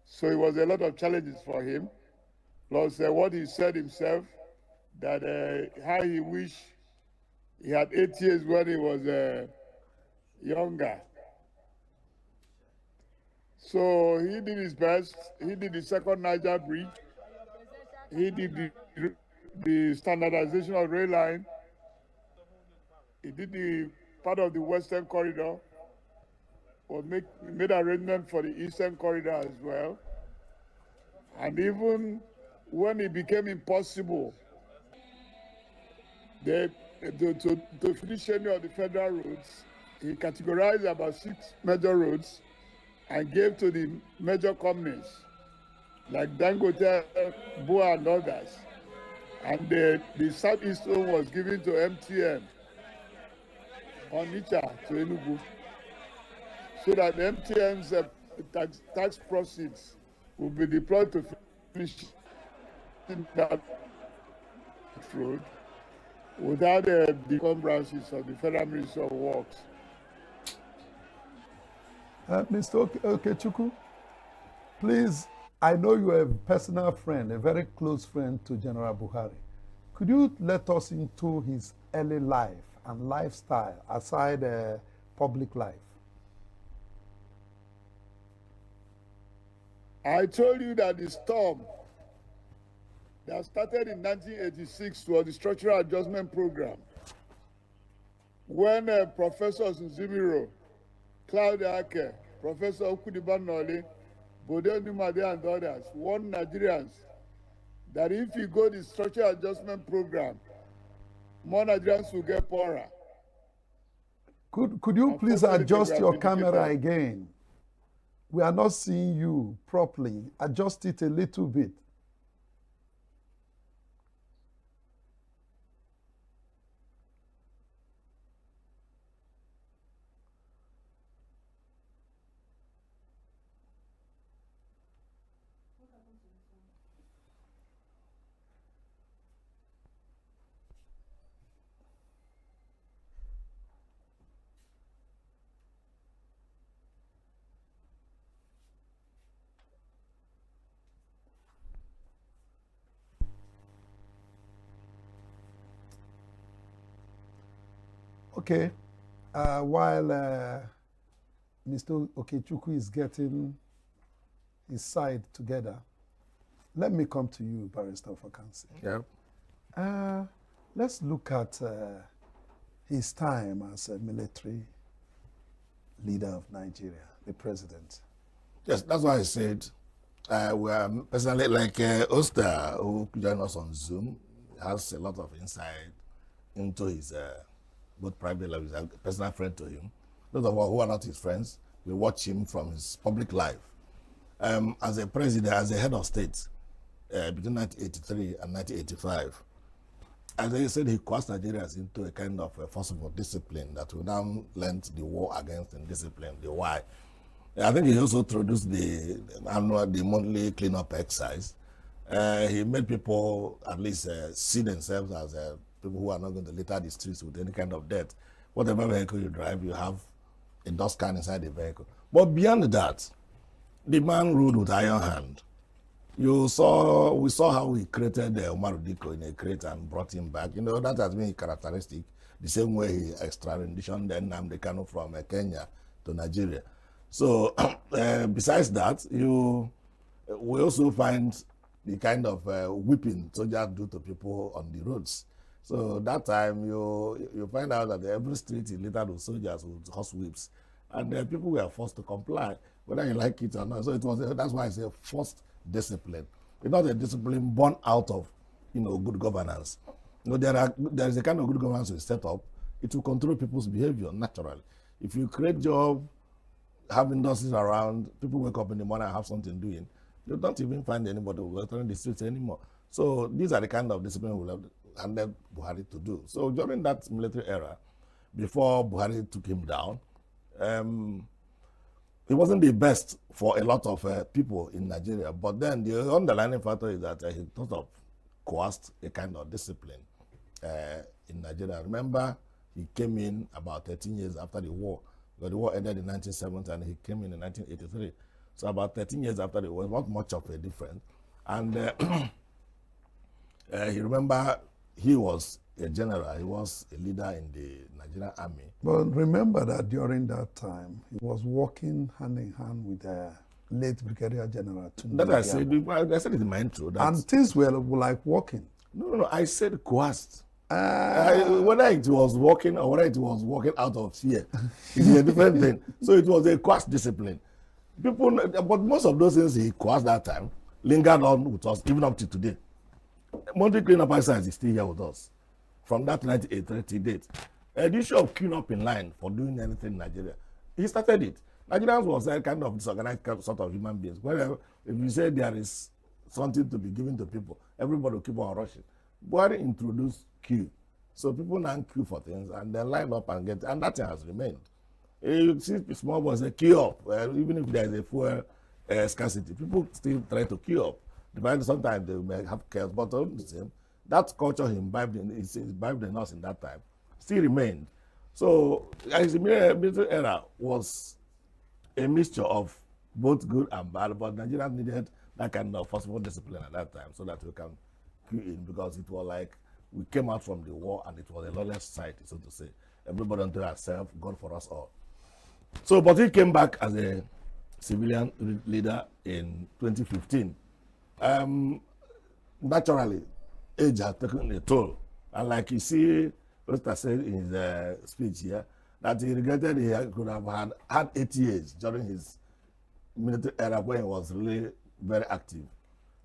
So it was a lot of challenges for him. Plus what he said himself, that how he wished he had 8 years when he was younger. So he did his best. He did the second Niger Bridge. He did the standardization of rail line. He did the part of the Western Corridor. Made arrangement for the Eastern Corridor as well. And even when it became impossible to finish any of the federal roads, he categorized about 6 major roads and gave to the major companies like Dangote, Boa, and others. And the southeast zone was given to MTN on Onitsha to ENUGU, so that MTN's tax proceeds will be deployed to finish that road without the branches of the Federal Ministry of Works. Mr. Okechukwu, please, I know you are a personal friend, a very close friend to General Buhari. Could you let us into his early life and lifestyle aside public life? I told you that the storm that started in 1986 was the Structural Adjustment Program. When Professor Nzimiro Claudia Ake, Professor Okudiban Noli, Bode Numade and others warned Nigerians that if you go the structural adjustment program, more Nigerians will get poorer. Could you please adjust your camera again? We are not seeing you properly. Adjust it a little bit. Okay, while Mr. Okechukwu is getting his side together, let me come to you, Barrister Vacancy. Yeah. Let's look at his time as a military leader of Nigeria, the president. Yes, that's why I said we are personally like Oster, who joined us on Zoom, has a lot of insight into his both private life. He's a personal friend to him. Those of us who are not his friends, we watch him from his public life. As a president, as a head of state, between 1983 and 1985, as I said, he coerced Nigerians into a kind of a forcible discipline that will now lend the war against indiscipline, the why. I think he also introduced the monthly cleanup exercise. He made people at least see themselves as people who are not going to litter the streets with any kind of dirt. Whatever vehicle you drive, you have a dust can inside the vehicle. But beyond that, the man ruled with iron hand. We saw how he created Omar Diko in a crate and brought him back. You know, that has been characteristic. The same way he extradition then Nnamdi Kanu from Kenya to Nigeria. So besides that, we also find the kind of whipping soldiers do to people on the roads. So that time you find out that every street is littered with soldiers with horse whips, and people were forced to comply, whether you like it or not. So that's why I say forced discipline. It's not a discipline born out of good governance. There is a kind of good governance we set up. It will control people's behavior naturally. If you create jobs, have industries around, people wake up in the morning and have something doing, you don't even find anybody who will turn the streets anymore. So these are the kind of discipline we have handed Buhari to do. So during that military era, before Buhari took him down, it wasn't the best for a lot of people in Nigeria. But then the underlying factor is that he sort of coerced a kind of discipline in Nigeria. Remember, he came in about 13 years after the war. The war ended in 1970 and he came in 1983. So about 13 years after the war, not much of a difference. And you remember, he was a general, he was a leader in the Nigerian army. But remember that during that time, he was working hand in hand with the late Brigadier General Tunde. That I said it in my intro. And things were like working. No, I said coerced. Whether it was working or whether it was working out of fear, it's a different thing. So it was a coerced discipline. People, but most of those things he coerced that time lingered on with us even up to today. Monthly cleanup exercise is still here with us from that 1983 date. The issue of queuing up in line for doing anything in Nigeria, he started it. Nigerians was a kind of disorganized sort of human beings. Wherever, if you say there is something to be given to people, everybody will keep on rushing. Buhari introduced queue. So people now queue for things and then line up and get, and that thing has remained. You see small boys say queue up, even if there is a fuel scarcity, people still try to queue up. Sometimes they may have chaos, but all the same, that culture he imbibed in us in that time still remained. So his military era was a mixture of both good and bad, but Nigeria needed that kind of forceful discipline at that time so that we can queue in, because it was like we came out from the war and it was a lawless society, so to say. Everybody unto ourselves, God for us all. So, but he came back as a civilian leader in 2015. Naturally, age has taken a toll. And like you see, Rasta said in his speech here, that he regretted he could have had 8 years during his military era when he was really very active.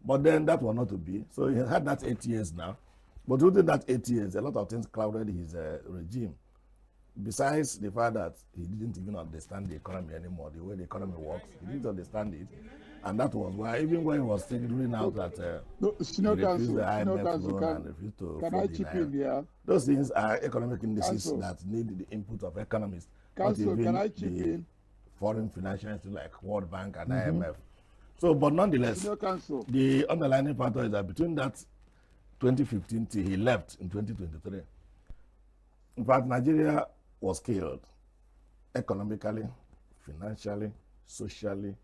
But then that was not to be. So he had that 8 years now. But within that 8 years, a lot of things clouded his regime. Besides the fact that he didn't even understand the economy anymore, the way the economy works, he didn't understand it. And that was why, even when he was figuring out that he refused the IMF loan and refused to can flood I the chip Naira. in here? Those things are economic indices Council. that need the input of economists, Council, not even can I chip the in? foreign financial institutions like World Bank and Mhm. IMF. So, but nonetheless, Senior Council. the underlying factor is that between that 2015 till he left in 2023, in fact, Nigeria was killed economically, financially, socially,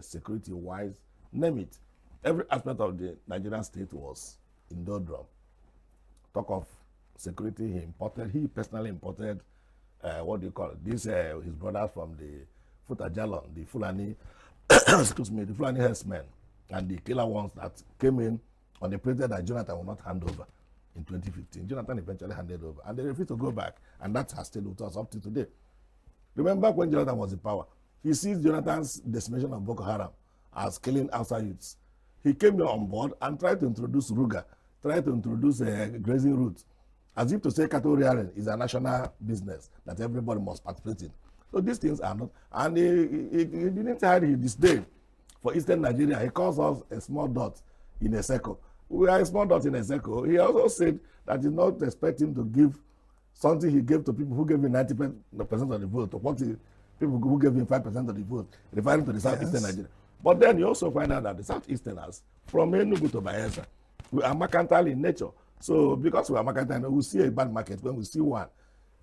security-wise, name it. Every aspect of the Nigerian state was in doldrum. Talk of security, he personally imported, what do you call it? His brothers from the Futajalon, the Fulani, excuse me, the Fulani herdsmen, and the killer ones that came in on the president that Jonathan will not hand over in 2015. Jonathan eventually handed over, and they refused to go back, and that has stayed with us up to today. Remember when Jonathan was in power, he sees Jonathan's decimation of Boko Haram as killing outside youths. He came here on board and tried to introduce Ruga, tried to introduce grazing routes, as if to say cattle rearing is a national business that everybody must participate in. So these things are not, and he didn't hide his disdain for Eastern Nigeria. He calls us a small dot in a circle. We are a small dot in a circle. He also said that he did not expect him to give something he gave to people who gave him 90% of the vote, or people who gave him 5% of the vote, referring to the southeastern Nigeria. But then you also find out that the southeasterners, from Enugu to Bayelsa, we are mercantile in nature. So because we are mercantile, we see a bad market when we see one.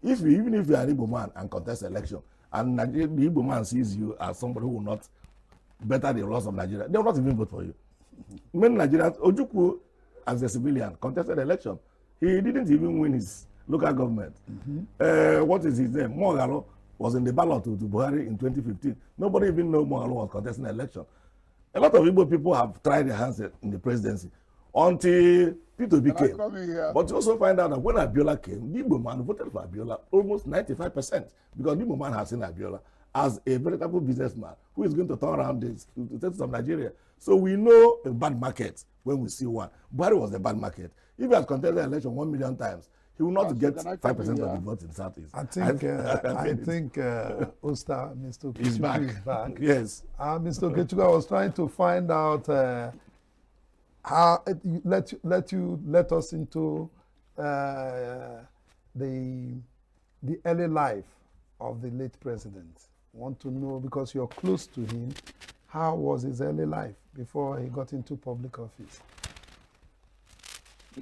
Even if you are an Igbo man and contest election, and the Igbo man sees you as somebody who will not better the laws of Nigeria, they will not even vote for you. Many Nigerians, Ojukwu, as a civilian, contested election. He didn't even win his local government. What is his name? Mogalo was in the ballot to Buhari in 2015. Nobody even know Mogalo was contesting the election. A lot of Igbo people have tried their hands in the presidency until P2B came. But you also find out that when Abiola came, the Igbo man voted for Abiola almost 95%, because the Igbo man has seen Abiola as a veritable businessman who is going to turn around the states of Nigeria. So we know a bad market when we see one. Buhari was a bad market. If he has contested the election 1 million times, he will not get 5% of the vote in the Southeast. I think Osta, Mr. Okechukwu is back. Yes. Mr. Okechukwu, I was trying to find out how let us into the early life of the late president. I want to know, because you're close to him, how was his early life before he got into public office?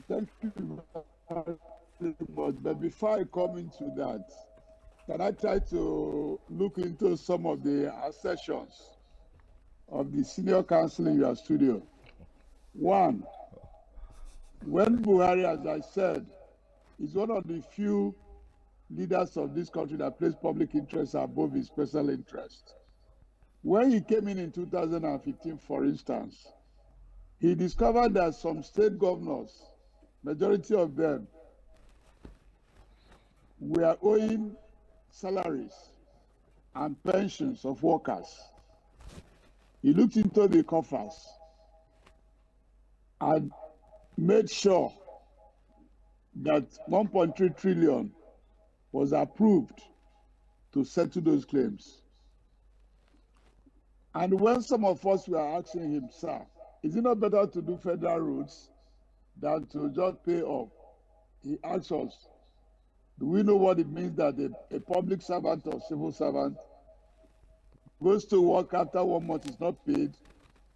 Thank you very much. But before I come into that, can I try to look into some of the assertions of the senior counsel in your studio? One, when Buhari, as I said, is one of the few leaders of this country that place public interest above his personal interest. When he came in 2015, for instance, he discovered that some state governors, majority of them, were owing salaries and pensions of workers. He looked into the coffers and made sure that 1.3 trillion was approved to settle those claims. And when some of us were asking him, sir, is it not better to do federal roads than to just pay off? He asked us, do we know what it means that a public servant or civil servant goes to work after 1 month is not paid,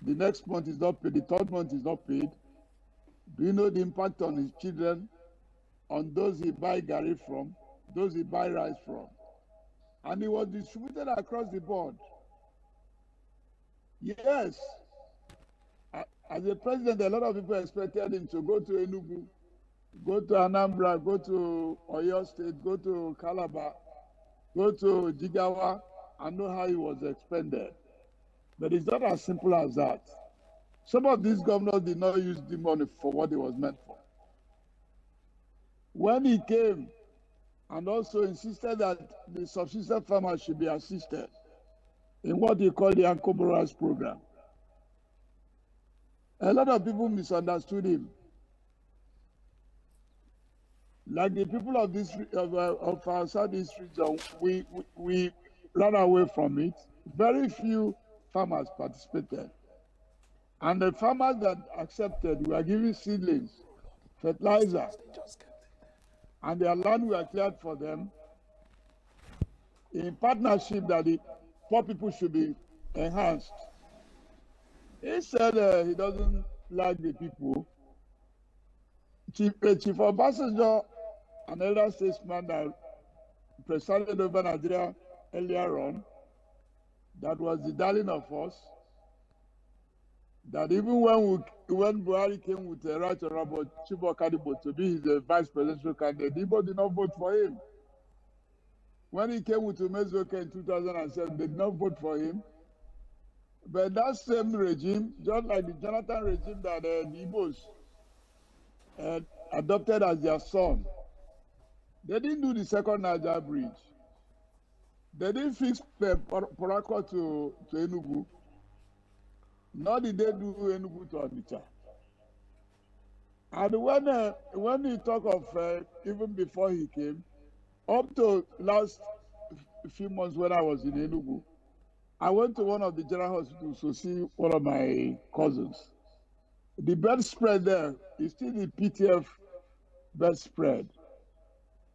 the next month is not paid, the third month is not paid? Do you know the impact on his children, on those he buy garri from, those he buy rice from? And it was distributed across the board. Yes, as a president, a lot of people expected him to go to ENUGU, go to Anambra, go to Oyo State, go to Calabar, go to Jigawa, and know how he was expended. But it's not as simple as that. Some of these governors did not use the money for what it was meant for. When he came and also insisted that the subsistence farmers should be assisted in what he called the Ankoboras program. A lot of people misunderstood him. Like the people of this of our southeast region, we ran away from it. Very few farmers participated. And the farmers that accepted were given seedlings, fertilizer, and their land were cleared for them in partnership that the poor people should be enhanced. He said he doesn't like the people. Chief Obasanjo, an elder statesman that presided over Nigeria earlier on, that was the darling of us, that even when Buhari came with the right honorable Chibo Kadibo to be his vice presidential candidate, Igbo did not vote for him. When he came with Umezuoke in 2007, they did not vote for him. But that same regime, just like the Jonathan regime that the Igbos adopted as their son, they didn't do the second Niger bridge. They didn't fix Porako to Enugu. Nor did they do Enugu to Onitsha. And when he talk of even before he came, up to last few months when I was in Enugu, I went to one of the general hospitals to see one of my cousins. The bedspread there is still the PTF bedspread.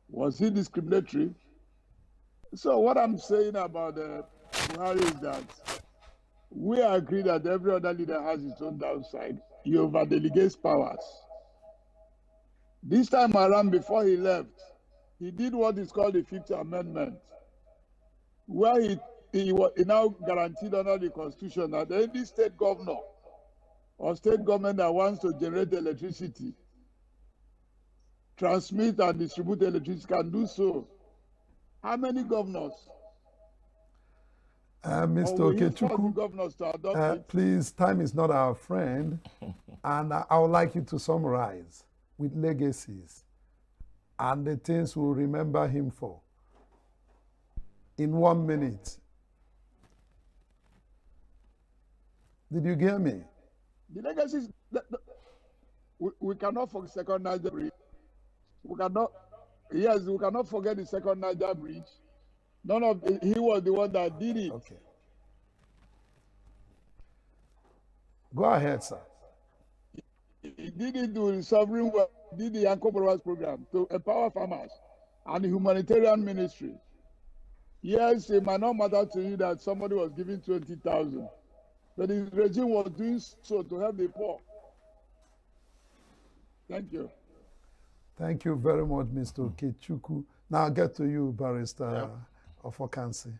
Was he discriminatory? So what I'm saying about Buhari is that we agree that every other leader has its own downside. He over-delegates powers. This time around, before he left, he did what is called the Fifth Amendment, where he now guaranteed under the Constitution that any state governor or state government that wants to generate electricity, transmit and distribute electricity can do so. How many governors? Mr. Okechukwu, please, time is not our friend, and I would like you to summarize with legacies and the things we'll remember him for in 1 minute. Did you hear me? The legacies, we cannot forget the second Niger bridge. We cannot forget the second Niger bridge. He was the one that did it. Okay. Go ahead, sir. He did it to the sovereign world, did the Ankoboras program to empower farmers and the humanitarian ministry. Yes, it might not matter to you that somebody was giving 20,000, but the regime was doing so to help the poor. Thank you. Thank you very much, Mr. Okechukwu. Now I'll get to you, Barrister Ofokansi.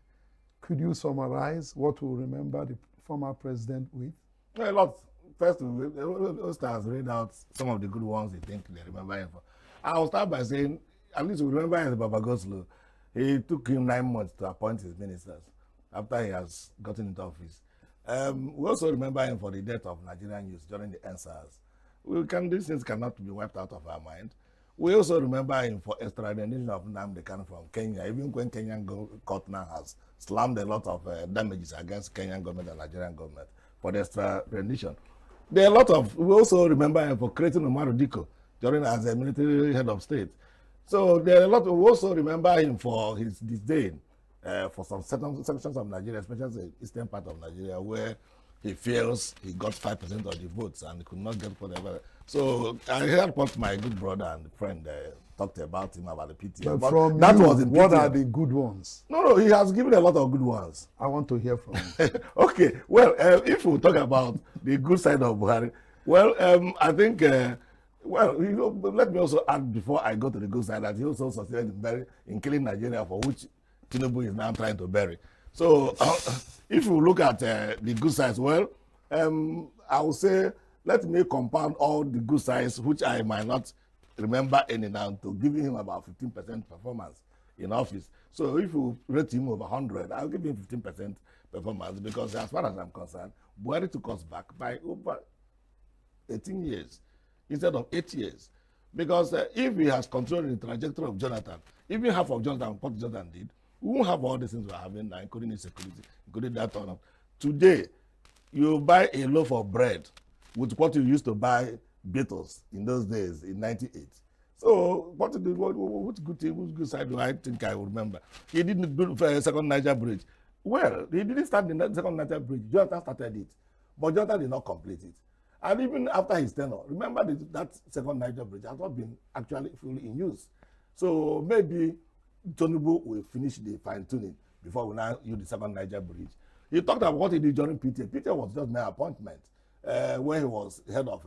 Could you summarize what we'll remember the former president with? A lot. First, Ostars read out some of the good ones they think they remember him for. I'll start by saying, at least we remember him as Baba Goslow. It took him 9 months to appoint his ministers after he has gotten into office. We also remember him for the death of Nigerian youth during the NSAS. These things cannot be wiped out of our mind. We also remember him for extradition of Nnamdi Kanu from Kenya, even when Kenyan court now has slammed a lot of damages against Kenyan government and Nigerian government for the extradition. There are a lot of, we also remember him for creating Umaru Diko during as a military head of state. So there are a lot, we also remember him for his disdain for some certain sections of Nigeria, especially the eastern part of Nigeria, where he feels he got 5% of the votes and could not get whatever. So I heard what my good brother and friend talked about him about the PTF. But from that you, was in what are the good ones? No, he has given a lot of good ones. I want to hear from you. Okay, well, if we talk about the good side of Buhari, well, I think, let me also add before I go to the good side that he also succeeded in killing Nigeria, for which Tinubu is now trying to bury. So if you look at the good sides, well, I would say let me compound all the good sides, which I might not remember any now, to giving him about 15% performance in office. So if you rate him over 100, I'll give him 15% performance, because as far as I'm concerned, Buhari took us back by over 18 years instead of 8 years. Because if he has controlled the trajectory of Jonathan, even half of Jonathan, what Jonathan did, we won't have all these things we're having now, including insecurity, including that turn up. Today, you buy a loaf of bread with what you used to buy Beatles in those days in 98. So what good side do I think I will remember? He didn't do second Niger Bridge. Well, he didn't start the second Niger Bridge. Jonathan started it, but Jonathan did not complete it. And even after his tenure, remember that second Niger Bridge has not been actually fully in use. So maybe Tinubu will finish the fine-tuning before we now use the second Niger Bridge. He talked about what he did during PTA. PTA was just my appointment when he was head of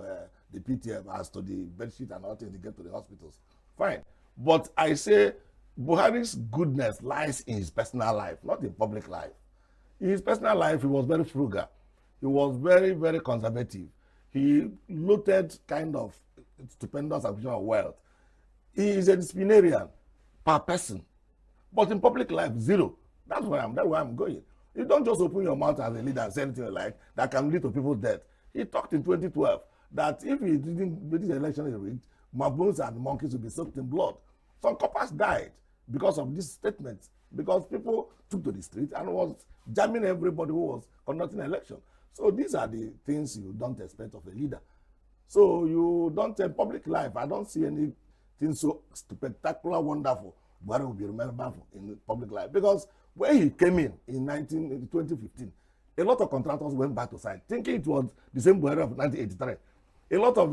the PTA as to the bedsheet and all things to get to the hospitals. Fine. But I say Buhari's goodness lies in his personal life, not in public life. In his personal life, he was very frugal. He was very, very conservative. He looted kind of stupendous acquisition of wealth. He is a disciplinarian per person. But in public life, zero. That's where I'm going. You don't just open your mouth as a leader and say anything like that can lead to people's death. He talked in 2012 that if he didn't, this election is rigged, baboons and monkeys will be soaked in blood. Some coppers died because of this statement, because people took to the street and was jamming everybody who was conducting an election. So these are the things you don't expect of a leader. So you don't in public life. I don't see anything so spectacular, wonderful. Buhari will be remembered in public life because when he came in 2015, a lot of contractors went back to site thinking it was the same Buhari of 1983. A lot of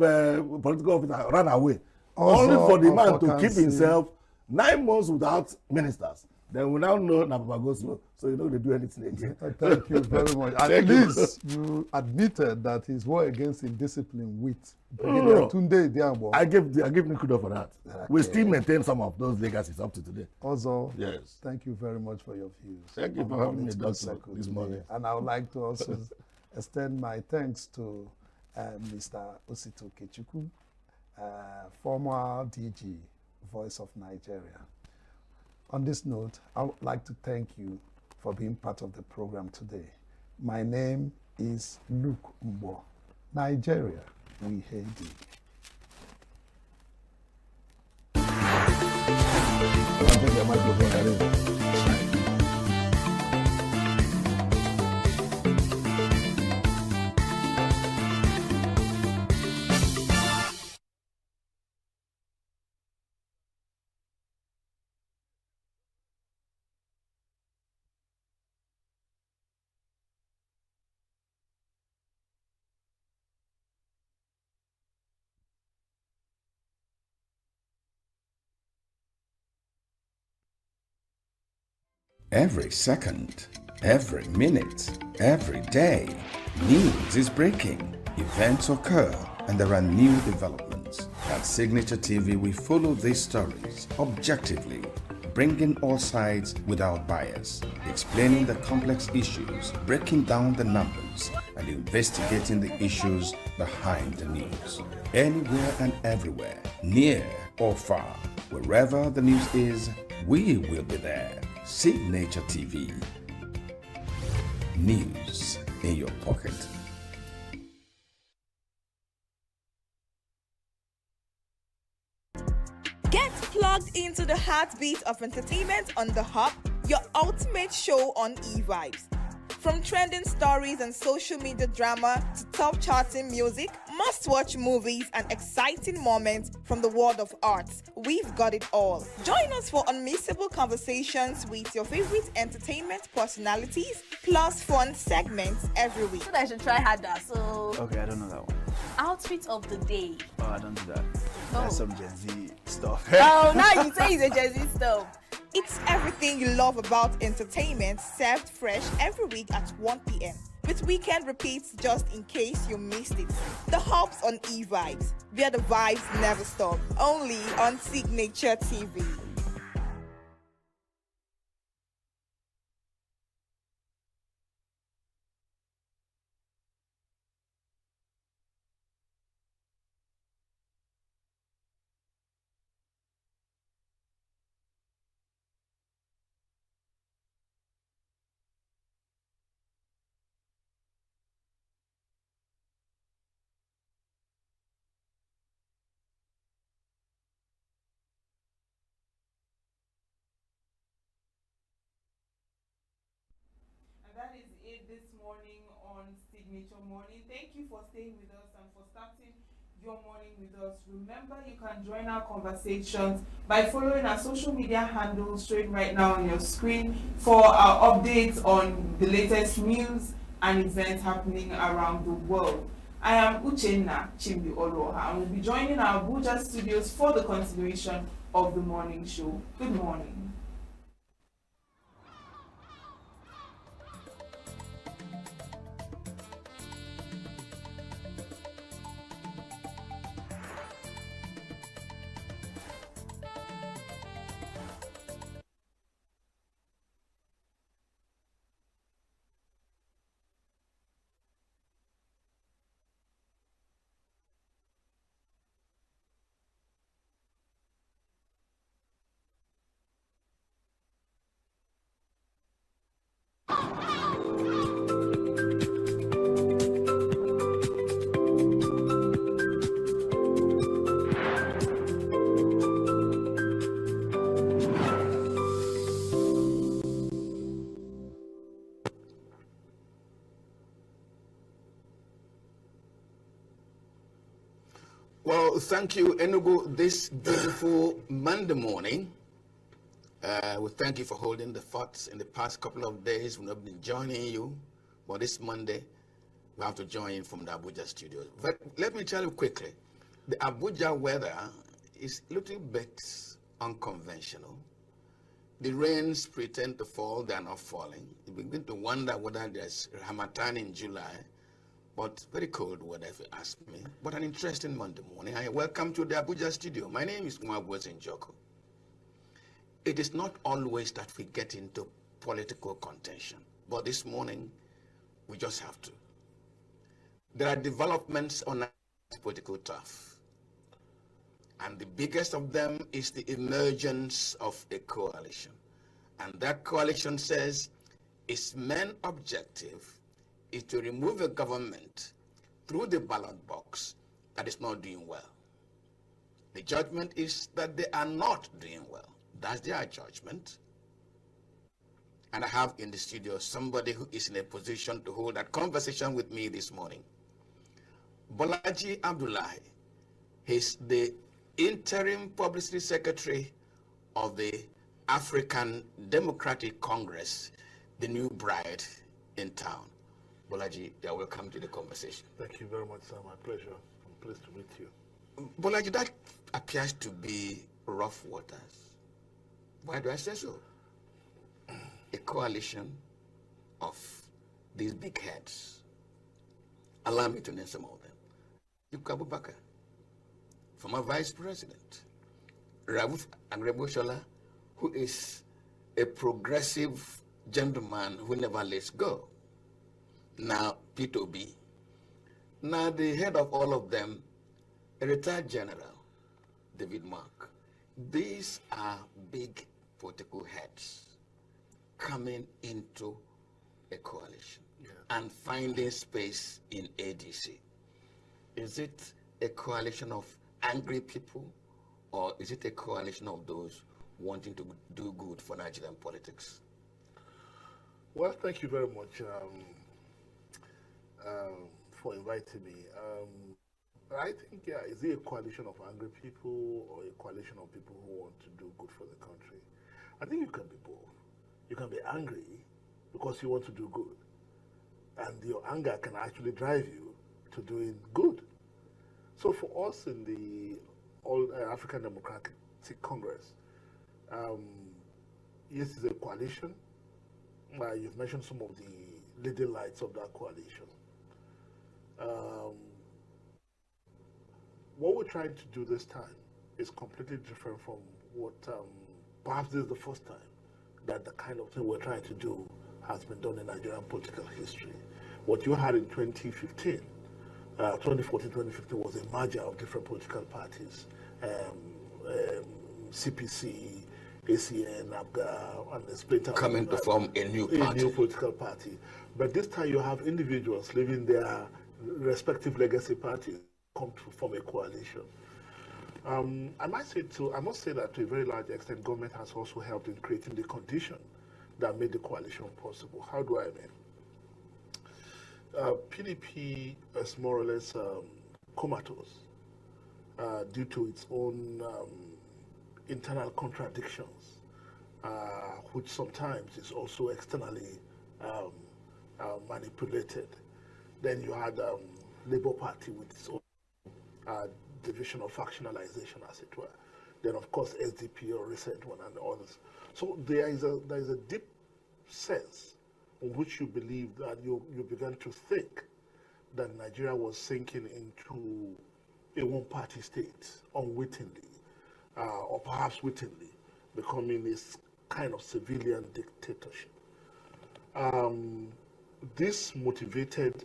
political officers ran away, only for the man to keep himself 9 months without ministers. Then we now know Napapa goes slow, so you know they do anything again. Thank you very much. At least you admitted that he's war against indiscipline with Tunde Diambo. I give Nikudo for that. Okay. We still maintain some of those legacies up to today. Also, yes. Thank you very much for your views. Thank you for having me this morning. And I would like to also extend my thanks to Mr. Osito Kechuku, former DG, Voice of Nigeria. On this note, I would like to thank you for being part of the program today. My name is Luke Mbo. Nigeria, we hate you. Every second, every minute, every day, news is breaking, events occur, and there are new developments. At Signature TV, we follow these stories objectively, bringing all sides without bias, explaining the complex issues, breaking down the numbers, and investigating the issues behind the news. Anywhere and everywhere, near or far, wherever the news is, we will be there. Signature TV. News in your pocket. Get plugged into the heartbeat of entertainment on The Hub, your ultimate show on e-vibes. From trending stories and social media drama to top charting music, must-watch movies and exciting moments from the world of arts, we've got it all. Join us for unmissable conversations with your favorite entertainment personalities, plus fun segments every week. I should try harder, so... Okay, I don't know that one. Outfit of the day. Oh, I don't do that. That's some Gen Z stuff. Oh, now you say it's a Gen Z stuff. It's everything you love about entertainment, served fresh every week at 1 p.m. with weekend repeats just in case you missed it. The Hubs on e-vibes, where the vibes never stop. Only on Signature TV. Signature Morning. Thank you for staying with us and for starting your morning with us. Remember, you can join our conversations by following our social media handles straight right now on your screen for our updates on the latest news and events happening around the world. I am Uchenna Chimbi Oloha and will be joining our Abuja studios for the continuation of the morning show. Good morning. Well, thank you, ENUGU, this beautiful Monday morning. We thank you for holding the forts in the past couple of days. We've not been joining you, but this Monday, we have to join in from the Abuja studios. But let me tell you quickly, the Abuja weather is a little bit unconventional. The rains pretend to fall, they are not falling. You begin to wonder whether there's Hamatan in July. But very cold weather, if you ask me. But an interesting Monday morning. Welcome to the Abuja studio. My name is Mwagwezi Njoko. It is not always that we get into political contention, but this morning we just have to. There are developments on political turf, and the biggest of them is the emergence of a coalition. And that coalition says its main objective is to remove a government through the ballot box that is not doing well. The judgment is that they are not doing well. That's their judgment. And I have in the studio somebody who is in a position to hold that conversation with me this morning. Bolaji Abdullahi. He's the interim publicity secretary of the African Democratic Congress, the new bride in town. Bolaji, you're welcome to the conversation. Thank you very much, sir. My pleasure. I'm pleased to meet you. Bolaji, that appears to be rough waters. Why do I say so? A coalition of these big heads. Allow me to name some of them. Yuka Abubakar, former vice president. Rauf Agrebushola, who is a progressive gentleman who never lets go. Now, P2B. Now, the head of all of them, a retired general, David Mark. These are big political heads coming into a coalition and finding space in ADC. Is it a coalition of angry people, or is it a coalition of those wanting to do good for Nigerian politics? Well, thank you very much for inviting me. I think, yeah, is it a coalition of angry people or a coalition of people who want to do good for the country? I think you can be both. You can be angry because you want to do good, and your anger can actually drive you to doing good. So for us in the African Democratic Congress, yes, it's a coalition. You've mentioned some of the leading lights of that coalition. What we're trying to do this time is completely different from what perhaps this is the first time that the kind of thing we're trying to do has been done in Nigerian political history. What you had in 2015, 2014, 2015 was a merger of different political parties, CPC, ACN, ABGA, and the splinter coming to form a new party. A new political party. But this time you have individuals leaving their respective legacy parties come to form a coalition. I must say that to a very large extent, government has also helped in creating the condition that made the coalition possible. How do I mean? PDP is more or less comatose due to its own internal contradictions, which sometimes is also externally manipulated. Then you had Labour Party with its own division of factionalization, as it were. Then, of course, SDP, or recent one, and others. So there is a deep sense in which you believe that you began to think that Nigeria was sinking into a one-party state unwittingly, or perhaps wittingly, becoming this kind of civilian dictatorship. This motivated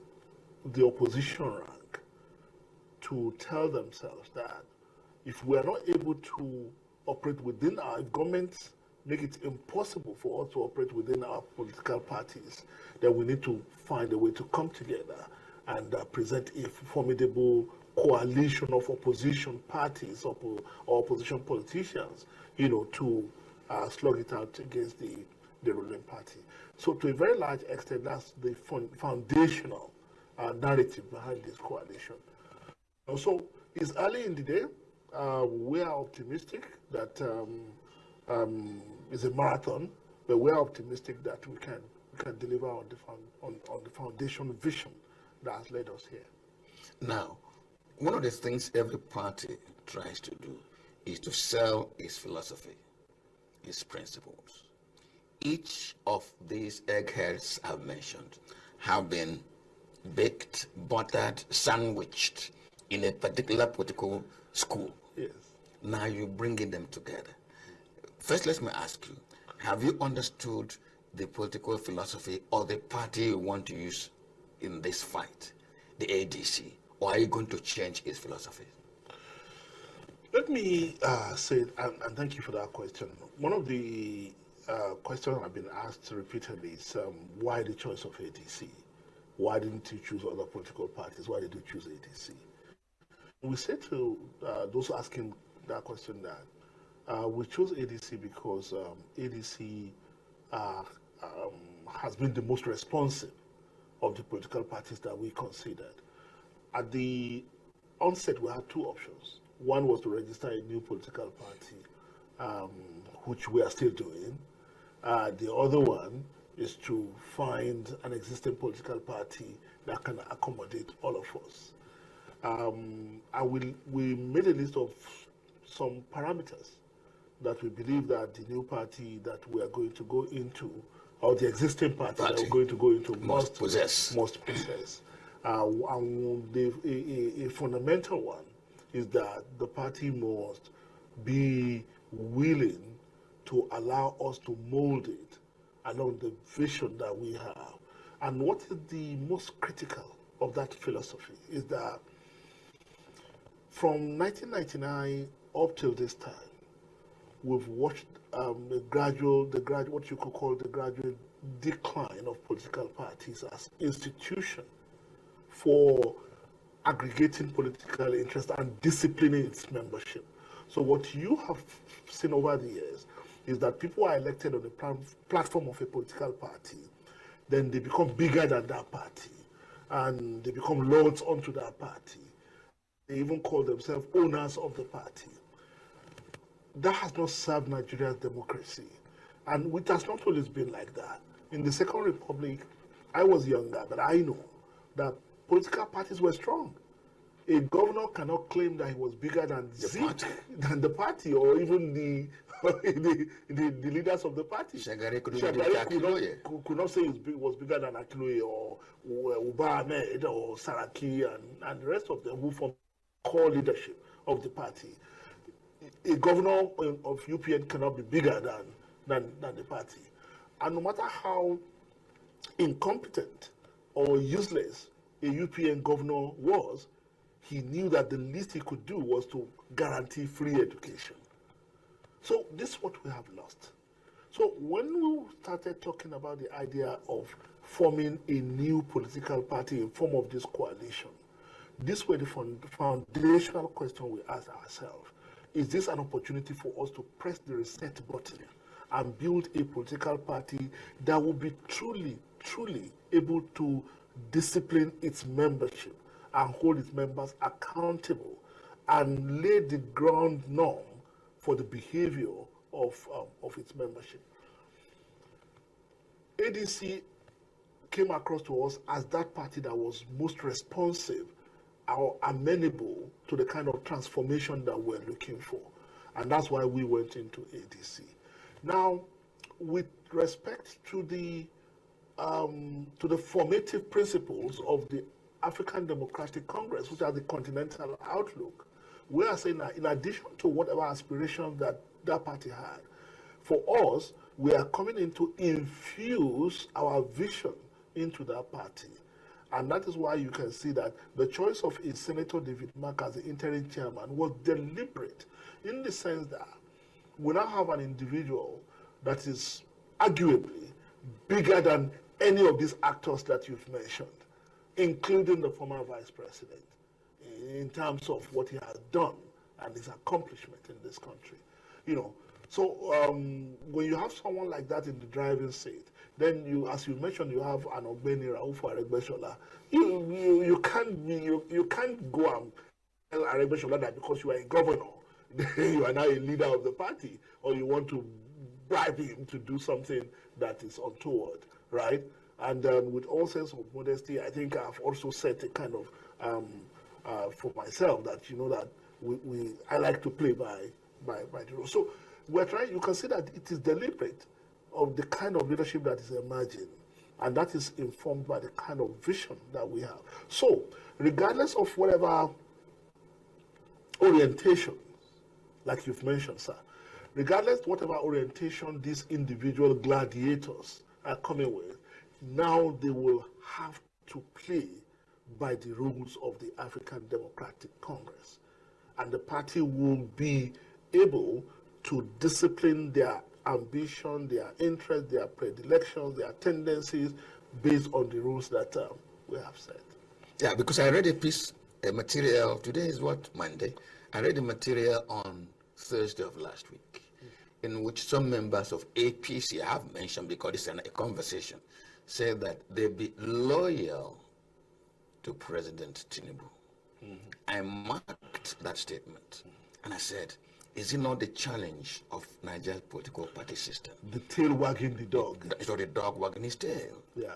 the opposition rank to tell themselves that if we are not able to operate within our governments, make it impossible for us to operate within our political parties, then we need to find a way to come together and present a formidable coalition of opposition parties or opposition politicians, to slug it out against the ruling party. So to a very large extent, that's the foundational narrative behind this coalition. So it's early in the day. We are optimistic that it's a marathon, but we are optimistic that we can deliver on the foundation vision that has led us here. Now, one of the things every party tries to do is to sell its philosophy, its principles. Each of these eggheads I've mentioned have been baked, buttered, sandwiched in a particular political school. Yes. Now you're bringing them together. First, let me ask you, have you understood the political philosophy or the party you want to use in this fight, the ADC, or are you going to change its philosophy? Let me say, and thank you for that question. One of the questions I've been asked repeatedly is why the choice of ADC? Why didn't you choose other political parties? Why did you choose ADC? We say to those asking that question that we chose ADC because ADC has been the most responsive of the political parties that we considered. At the onset, we had two options. One was to register a new political party, which we are still doing. The other one is to find an existing political party that can accommodate all of us. We made a list of some parameters that we believe that the new party that we are going to go into, or the existing party that we're going to go into, must possess. And a fundamental one is that the party must be willing to allow us to mold it along the vision that we have. And what is the most critical of that philosophy is that from 1999 up till this time, we've watched what you could call the gradual decline of political parties as institution for aggregating political interest and disciplining its membership. So what you have seen over the years is that people are elected on the platform of a political party, then they become bigger than that party, and they become lords unto that party. They even call themselves owners of the party. That has not served Nigeria's democracy, and it has not always been like that. In the Second Republic, I was younger, but I know that political parties were strong. A governor cannot claim that he was bigger than the party, or even the leaders of the party. Shagari could not say he was bigger than Akiloye or Uba Ahmed or Saraki and the rest of them who form core leadership of the party. A governor of UPN cannot be bigger than the party. And no matter how incompetent or useless a UPN governor was, he knew that the least he could do was to guarantee free education. So this is what we have lost. So when we started talking about the idea of forming a new political party in form of this coalition, these were the foundational questions we asked ourselves. Is this an opportunity for us to press the reset button and build a political party that will be truly able to discipline its membership and hold its members accountable and lay the ground norm for the behavior of its membership. ADC came across to us as that party that was most responsive or amenable to the kind of transformation that we're looking for. And that's why we went into ADC. Now, with respect to the formative principles of the African Democratic Congress, which are the continental outlook, we are saying that in addition to whatever aspirations that that party had, for us, we are coming in to infuse our vision into that party. And that is why you can see that the choice of a Senator David Mark as the interim chairman was deliberate, in the sense that we now have an individual that is arguably bigger than any of these actors that you've mentioned, including the former vice president, in terms of what he has done and his accomplishment in this country. You know, so when you have someone like that in the driving seat, then you, as you mentioned, you have an Ogbeni Raufo Aregbesola. You can't go and tell Aregbesola that because you are a governor, you are now a leader of the party, or you want to bribe him to do something that is untoward, right? And with all sense of modesty, I think I've also set a kind of for myself that, you know, that I like to play by the rules. So we're trying. You can see that it is deliberate of the kind of leadership that is emerging, and that is informed by the kind of vision that we have. So, regardless of whatever orientation, like you've mentioned, sir, regardless of whatever orientation these individual gladiators are coming with, now they will have to play by the rules of the African Democratic Congress. And the party will be able to discipline their ambition, their interest, their predilections, their tendencies based on the rules that we have set. Yeah, because I read a material, today is what, Monday? I read a material on Thursday of last week, in which some members of APC, I have mentioned because it's a conversation, said that they be loyal to President Tinubu. I marked that statement, and I said, is it not the challenge of Nigeria's political party system? The tail wagging the dog. It's not the dog wagging his tail. Yeah.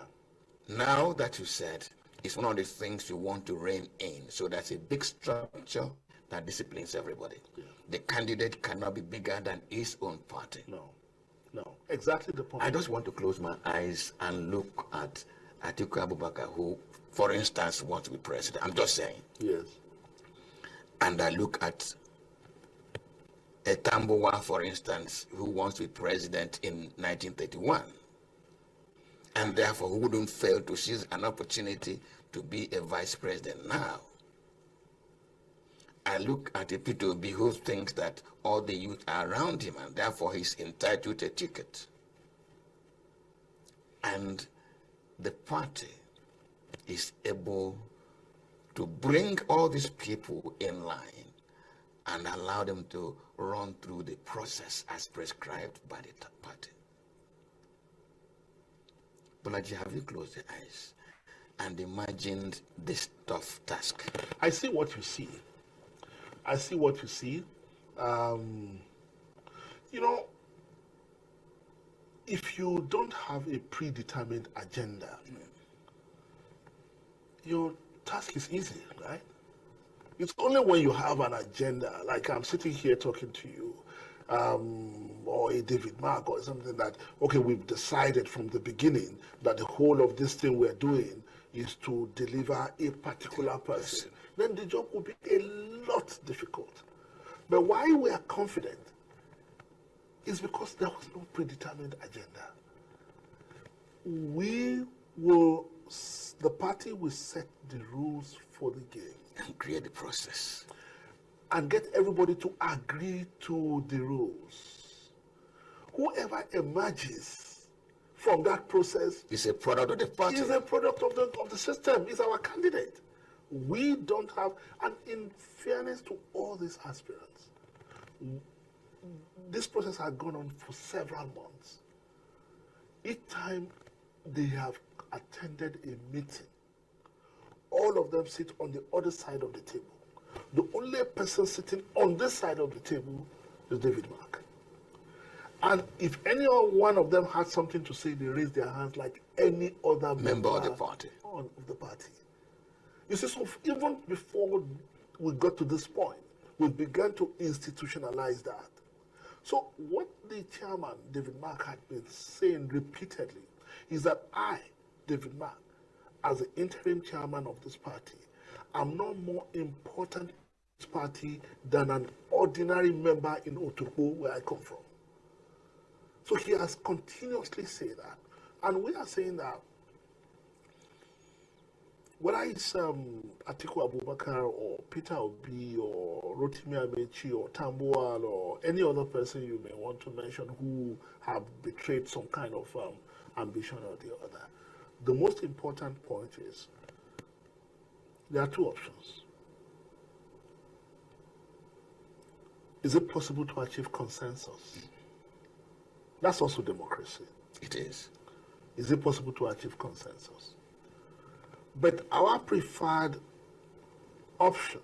Now that you said, it's one of the things you want to rein in, so that's a big structure that disciplines everybody. Yeah. The candidate cannot be bigger than his own party. No, exactly the point. I just want to close my eyes and look at Atiku Abubakar, who, for instance, wants to be president. I'm just saying. Yes. And I look at Tambuwa, for instance, who wants to be president in 1931, and therefore who wouldn't fail to seize an opportunity to be a vice president now. I look at a Peter Obi who thinks that all the youth are around him and therefore he's entitled to a ticket. And the party is able to bring all these people in line and allow them to run through the process as prescribed by the party. Bolaji, have you closed your eyes and imagined this tough task? I see what you see. I see what you see. You know, if you don't have a predetermined agenda, your task is easy, right? It's only when you have an agenda, like I'm sitting here talking to you, or a David Mark or something that, okay, we've decided from the beginning that the whole of this thing we're doing is to deliver a particular person, then the job will be a lot difficult. But why we are confident is because there was no predetermined agenda. The party will set the rules for the game. And create the process. And get everybody to agree to the rules. Whoever emerges from that process is a product of the party. Is a product of the system. Is our candidate. We don't have, and in fairness to all these aspirants, this process has gone on for several months. Each time they have attended a meeting all of them sit on the other side of the table. The only person sitting on this side of the table is David Mark. And if any one of them had something to say, they raised their hands like any other member of the party. Of the party. You see, so even before we got to this point, we began to institutionalize that. So what the chairman, David Mark, had been saying repeatedly is that I, David Mark, as the interim chairman of this party, am not more important to this party than an ordinary member in Otukpo, where I come from. So he has continuously said that. And we are saying that whether it's Atiku Abubakar or Peter Obi or Rotimi Amechi or Tambuwal or any other person you may want to mention who have betrayed some kind of ambition or the other, the most important point is there are two options. Is it possible to achieve consensus? That's also democracy. It is. Is it possible to achieve consensus? But our preferred option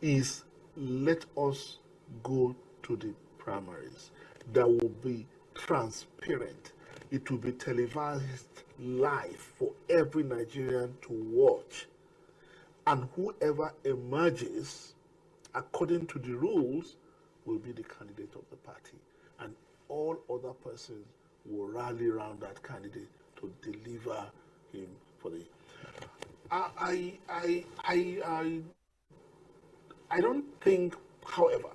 is let us go to the primaries. That will be transparent. It will be televised live for every Nigerian to watch. And whoever emerges according to the rules will be the candidate of the party. And all other persons will rally around that candidate to deliver him for the. I don't think, however,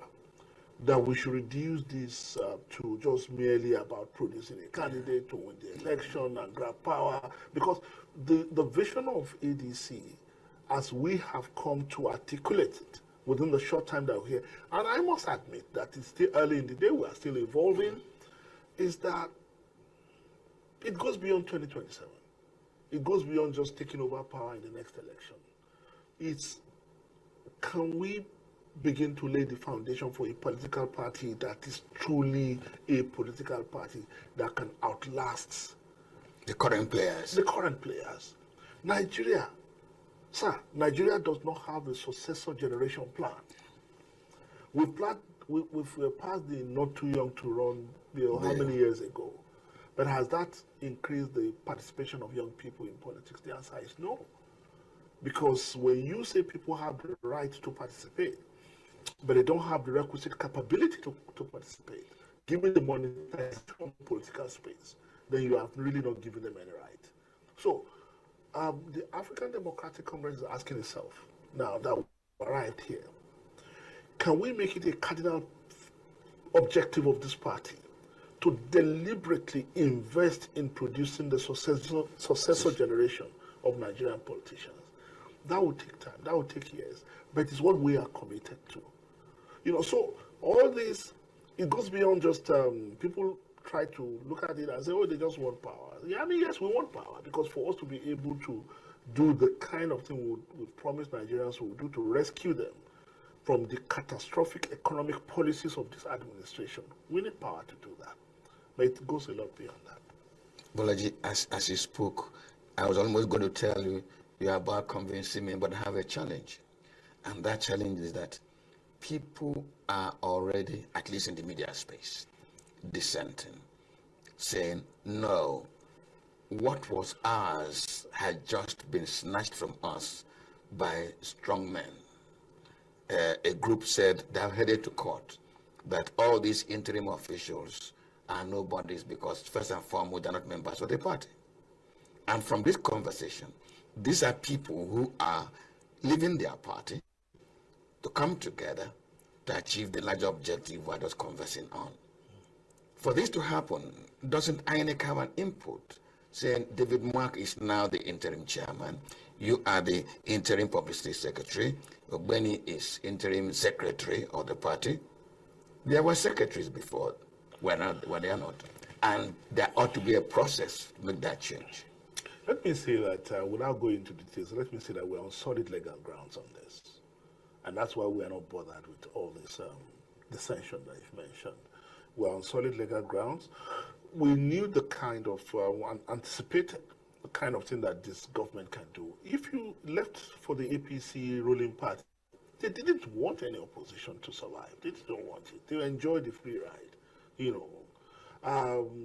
that we should reduce this to just merely about producing a candidate to win the election and grab power, because the vision of ADC, as we have come to articulate it within the short time that we're here, and I must admit that it's still early in the day, we are still evolving, is that it goes beyond 2027. It goes beyond just taking over power in the next election. It's, can we begin to lay the foundation for a political party that is truly a political party that can outlast the current players? The current players. Nigeria, sir, Nigeria does not have a successor generation plan. We've passed the not too young to run bill how many years ago? But has that increased the participation of young people in politics? The answer is no. Because when you say people have the right to participate, but they don't have the requisite capability to participate, given the monetization political space, then you have really not given them any right. So the African Democratic Congress is asking itself, now that we're right here, can we make it a cardinal objective of this party to deliberately invest in producing the successor generation of Nigerian politicians? That will take time, that will take years, but it's what we are committed to. You know, so all this, it goes beyond just people try to look at it and say, oh, they just want power. Yeah, I mean, yes, we want power, because for us to be able to do the kind of thing we've promised Nigerians we'll do to rescue them from the catastrophic economic policies of this administration, we need power to do that. But it goes a lot beyond that. Bolaji, as you spoke, I was almost going to tell you, you're about convincing me, but I have a challenge. And that challenge is that people are already, at least in the media space, dissenting, saying, no, what was ours had just been snatched from us by strong men. A group said they have headed to court, that all these interim officials are nobodies because, first and foremost, they're not members of the party. And from this conversation, these are people who are leaving their party to come together to achieve the larger objective we're just conversing on. For this to happen, doesn't INEC have an input saying David Mark is now the interim chairman, you are the interim publicity secretary, Ogbeni is interim secretary of the party? There were secretaries before, were they are not. And there ought to be a process to make that change. Let me say that, without going into details, let me say that we're on solid legal grounds on this. And that's why we are not bothered with all this dissension that you've mentioned. We're on solid legal grounds. We knew the kind of anticipated kind of thing that this government can do. If you left for the APC ruling party, they didn't want any opposition to survive. They didn't want it. They enjoyed the free ride, you know.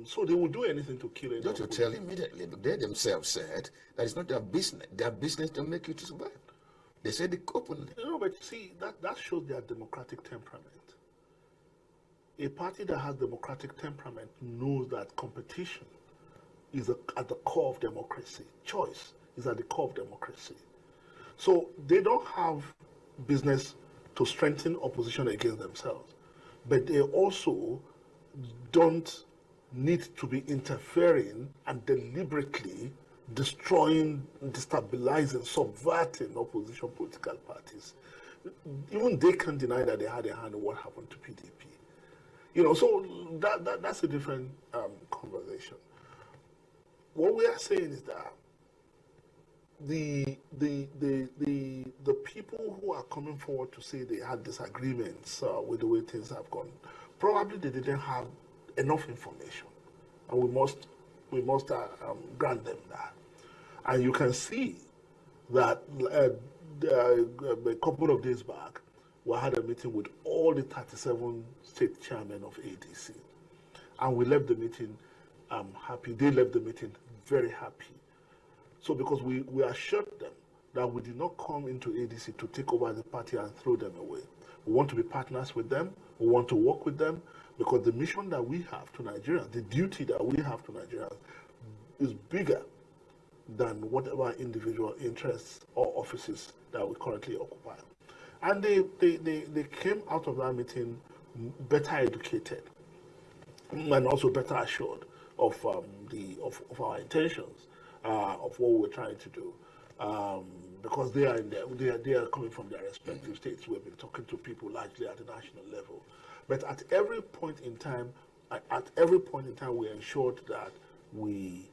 So they will do anything to kill it. Don't you tell immediately? They themselves said that it's not their business. Their business to make you to survive. They said it openly. No, but see, that shows their democratic temperament. A party that has democratic temperament knows that competition is at the core of democracy. Choice is at the core of democracy. So they don't have business to strengthen opposition against themselves. But they also don't need to be interfering and deliberately destroying, destabilizing, subverting opposition political parties. Even they can't deny that they had a hand in what happened to PDP. You know, so that's a different conversation. What we are saying is that the people who are coming forward to say they had disagreements with the way things have gone, probably they didn't have enough information, and we must grant them that. And you can see that a couple of days back, we had a meeting with all the 37 state chairmen of ADC, and we left the meeting happy. They left the meeting very happy. So because we assured them that we did not come into ADC to take over the party and throw them away. We want to be partners with them. We want to work with them, because the mission that we have to Nigeria, the duty that we have to Nigeria, is bigger than whatever individual interests or offices that we currently occupy. And they came out of that meeting better educated and also better assured of our intentions, of what we're trying to do. Because they are coming from their respective states. We've been talking to people largely at the national level. But at every point in time, we ensured that we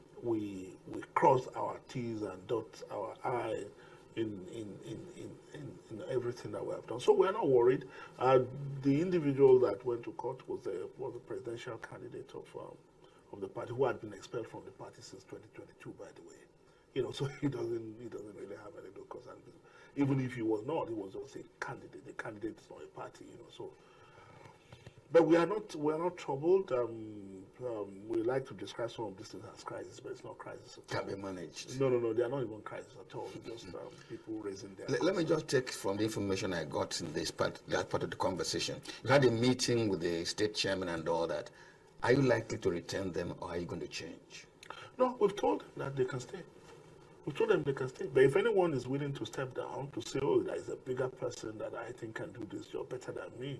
cross our T's and dot our I's in everything that we have done. So we're not worried. The individual that went to court was a presidential candidate of the party, who had been expelled from the party since 2022, by the way. You know, so he doesn't really have any concern. Even if he was not, he was just a candidate. The candidate is not a party, you know. So, but we are not troubled. We like to describe some of these things as crisis, but it's not crisis at all. Can be managed. No, they are not even crisis at all. It's just people raising their. Let me just take from the information I got in that part of the conversation. You had a meeting with the state chairman and all that. Are you likely to return them, or are you going to change? No, we've told them that they can stay. We told them they can stay. But if anyone is willing to step down to say, oh, there is a bigger person that I think can do this job better than me,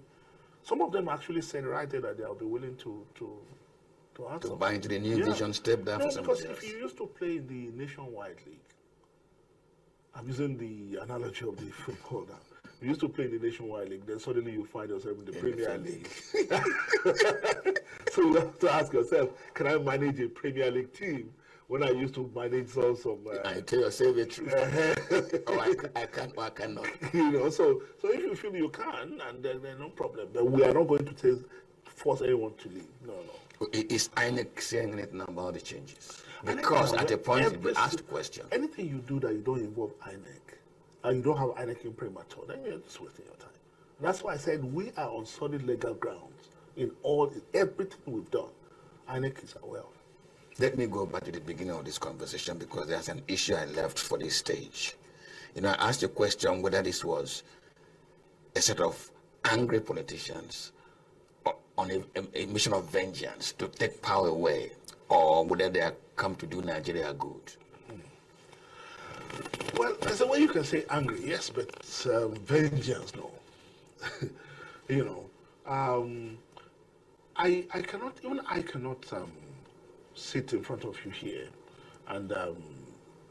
some of them actually said right there that they'll be willing to answer. To buy into the new vision, step down for somebody because else. If you used to play in the Nationwide League, I'm using the analogy of the football now. We used to play in the Nationwide League, then suddenly you find yourself in the Premier League. So you have to ask yourself, can I manage a Premier League team when I used to manage some I tell yourself the truth. I can or I cannot. You know, so if you feel you can, and then no problem. But we are not going to force anyone to leave. No. Is INEC saying anything about the changes? Because at a point you asked the question. Anything you do that you don't involve INEC, and you don't have INEC in premature, then you're just wasting your time. That's why I said we are on solid legal grounds in everything we've done. INEC is aware of. Let me go back to the beginning of this conversation, because there's an issue I left for this stage. You know, I asked the question whether this was a set of angry politicians on a mission of vengeance to take power away, or whether they are come to do Nigeria good. Well, there's a way you can say angry, yes, but vengeance, no. You know, I cannot sit in front of you here and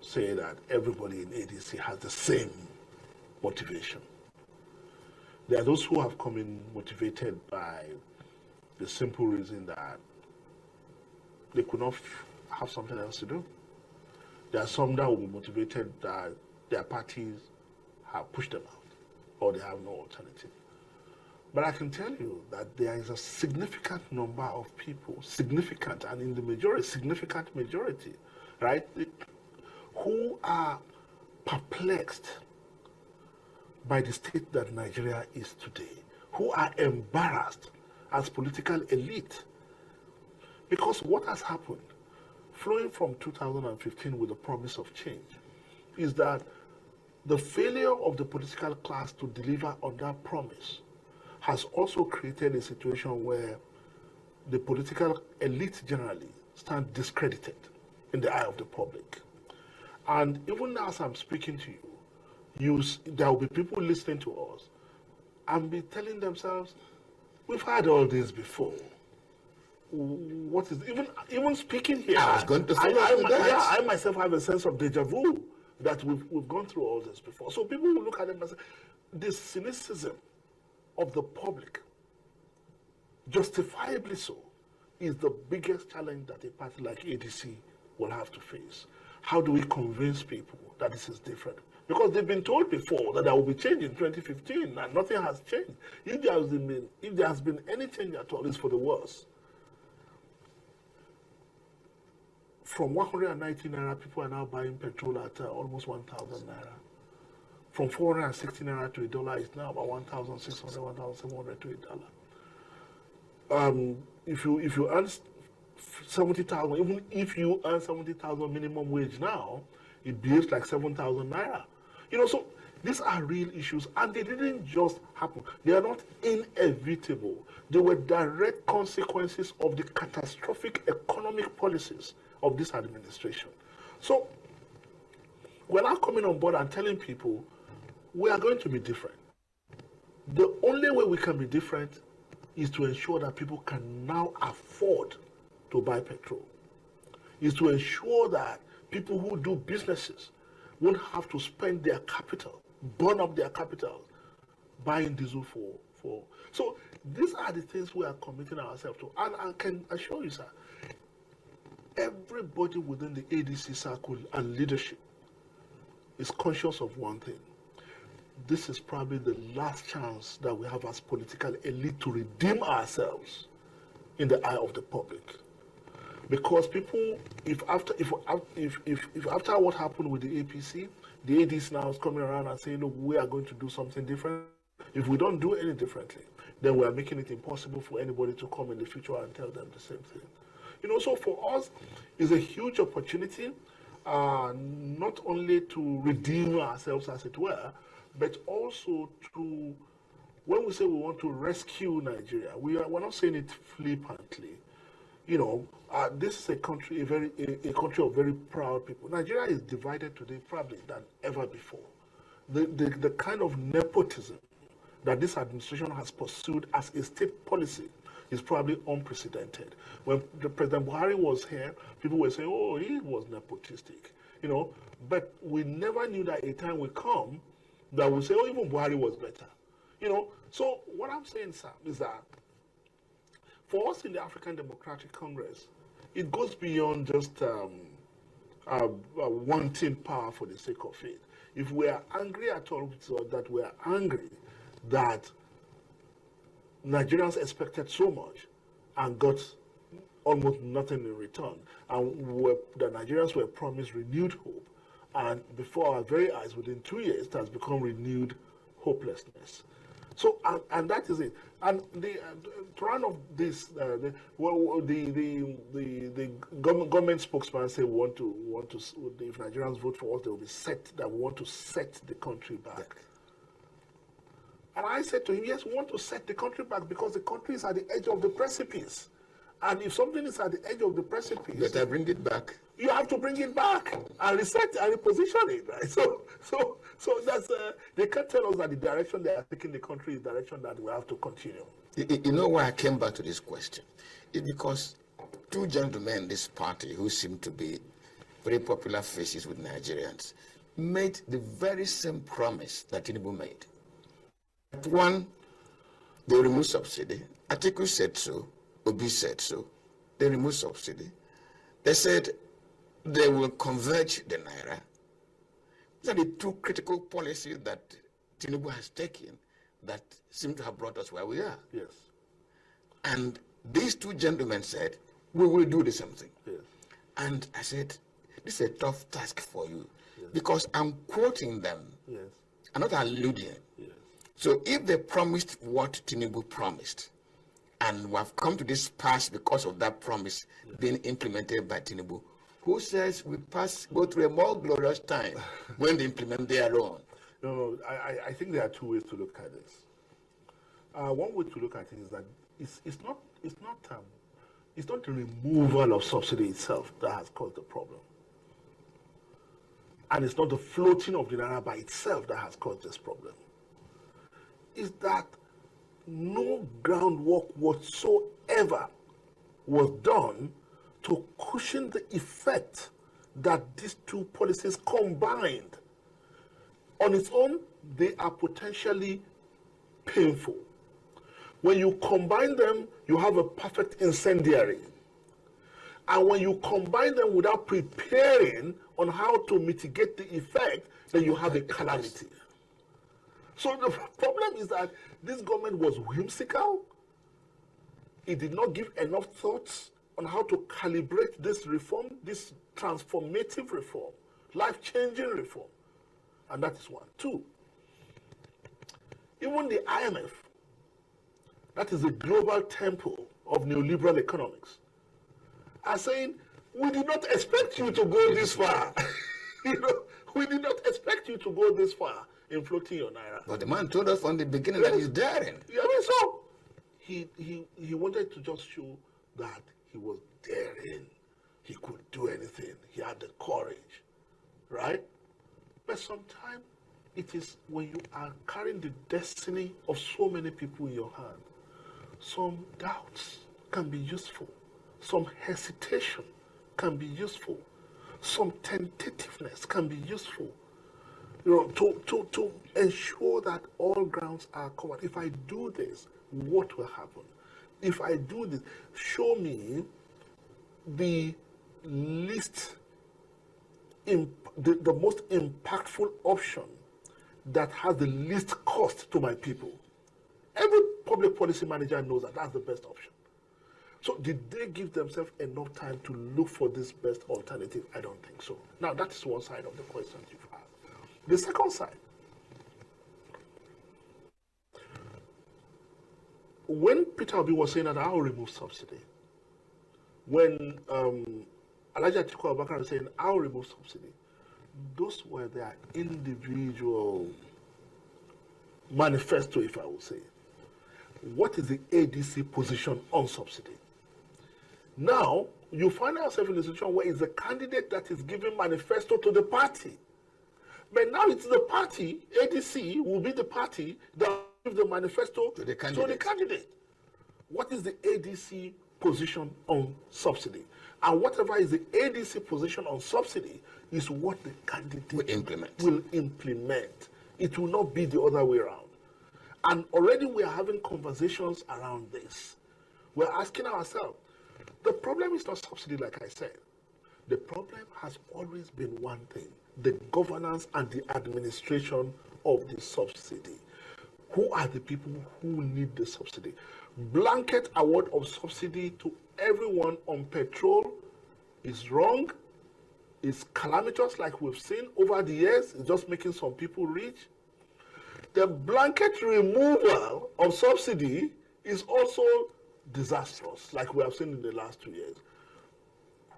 say that everybody in ADC has the same motivation. There are those who have come in motivated by the simple reason that they could not have something else to do. There are some that will be motivated that their parties have pushed them out, or they have no alternative. But I can tell you that there is a significant number of people, significant, and in the majority, significant majority, right? who are perplexed by the state that Nigeria is today, who are embarrassed as political elite. Because what has happened, flowing from 2015 with the promise of change, is that the failure of the political class to deliver on that promise has also created a situation where the political elite generally stand discredited in the eye of the public. And even as I'm speaking to you, there will be people listening to us and be telling themselves, we've had all this before. What is even speaking here? I was going to follow up with that. Yeah, I myself have a sense of deja vu that we've gone through all this before. So people will look at them and say, this cynicism of the public, justifiably so, is the biggest challenge that a party like ADC will have to face. How do we convince people that this is different? Because they've been told before that there will be change in 2015 and nothing has changed. If there has been any change at all, it's for the worse. From 190 naira, people are now buying petrol at almost 1,000 naira. From 460 naira to $1, it's now about 1,600, 1,700 to $1. If you earn 70,000, even if you earn 70,000 minimum wage now, it behaves like 7,000 naira. So these are real issues, and they didn't just happen. They are not inevitable. They were direct consequences of the catastrophic economic policies of this administration. So we're now coming on board and telling people we are going to be different. The only way we can be different is to ensure that people can now afford to buy petrol, is to ensure that people who do businesses won't have to spend their capital, burn up their capital, buying diesel for. So these are the things we are committing ourselves to. And I can assure you, sir, everybody within the ADC circle and leadership is conscious of one thing. This is probably the last chance that we have as political elite to redeem ourselves in the eye of the public. Because people, if after what happened with the APC, the ADC now is coming around and saying, look, we are going to do something different. If we don't do any differently, then we are making it impossible for anybody to come in the future and tell them the same thing. So for us, it's a huge opportunity, not only to redeem ourselves, as it were, but also to, when we say we want to rescue Nigeria, we're not saying it flippantly. This is a country, a country of very proud people. Nigeria is divided today probably than ever before. The kind of nepotism that this administration has pursued as a state policy is probably unprecedented. When President Buhari was here, people were saying, oh, he was nepotistic, but we never knew that a time would come that we say, oh, even Buhari was better. So what I'm saying, Sam, is that for us in the African Democratic Congress, it goes beyond just wanting power for the sake of it. If we are angry at all, so that we are angry that Nigerians expected so much and got almost nothing in return, and the Nigerians were promised renewed hope, and before our very eyes, within 2 years, it has become renewed hopelessness. So, and that is it. And the to round off this, the government spokesman said we want to if Nigerians vote for us, they will be that we want to set the country back. And I said to him, yes, we want to set the country back because the country is at the edge of the precipice. And if something is at the edge of the precipice, you better bring it back. You have to bring it back and reset and reposition it, right? So that's they can't tell us that the direction they are taking the country is the direction that we have to continue. You know why I came back to this question? It's because two gentlemen in this party who seem to be very popular faces with Nigerians made the very same promise that Tinubu made. One, they remove subsidy. Atiku said so. Obi said so. They removed subsidy. They said they will converge the Naira. These are the two critical policies that Tinubu has taken that seem to have brought us where we are. Yes. And these two gentlemen said, we will do the same thing. Yes. And I said, this is a tough task for you, because I'm quoting them. Yes. I'm not alluding. Yes. So if they promised what Tinubu promised, and we have come to this pass because of that promise being implemented by Tinubu, who says we go through a more glorious time when they implement their own? No, I think there are two ways to look at this. One way to look at it is that it's not the removal of subsidy itself that has caused the problem. And it's not the floating of the naira by itself that has caused this problem. It's that no groundwork whatsoever was done to cushion the effect that these two policies combined. On its own, they are potentially painful. When you combine them, you have a perfect incendiary. And when you combine them without preparing on how to mitigate the effect, then you have a calamity. So the problem is that this government was whimsical. It did not give enough thoughts on how to calibrate this reform, this transformative reform, life-changing reform. And that is one. Two, even the IMF, that is the global temple of neoliberal economics, are saying, we did not expect you to go this far. We did not expect you to go this far in floating your naira. But the man told us from the beginning that he's daring. Yeah, I mean, so he wanted to just show that he was daring. He could do anything. He had the courage, right? But sometimes it is when you are carrying the destiny of so many people in your hand, some doubts can be useful. Some hesitation can be useful. Some tentativeness can be useful. To ensure that all grounds are covered. If I do this, what will happen? If I do this, show me the least, the most impactful option that has the least cost to my people. Every public policy manager knows that that's the best option. So did they give themselves enough time to look for this best alternative? I don't think so. Now, that is one side of the question you've asked. The second side, when Peter Obi was saying that I'll remove subsidy, when Alhaji Atiku Abubakar was saying I'll remove subsidy, those were their individual manifesto, if I will say. What is the ADC position on subsidy? Now, you find yourself in a situation where it's the candidate that is giving manifesto to the party. But now it's the party, ADC will be the party that will give the manifesto to the candidate. What is the ADC position on subsidy? And whatever is the ADC position on subsidy is what the candidate will implement. It will not be the other way around. And already we are having conversations around this. We're asking ourselves, the problem is not subsidy, like I said. The problem has always been one thing: the governance and the administration of the subsidy. Who are the people who need the subsidy? Blanket award of subsidy to everyone on petrol is wrong, is calamitous, like we've seen over the years. It's just making some people rich. The blanket removal of subsidy is also disastrous, like we have seen in the last 2 years.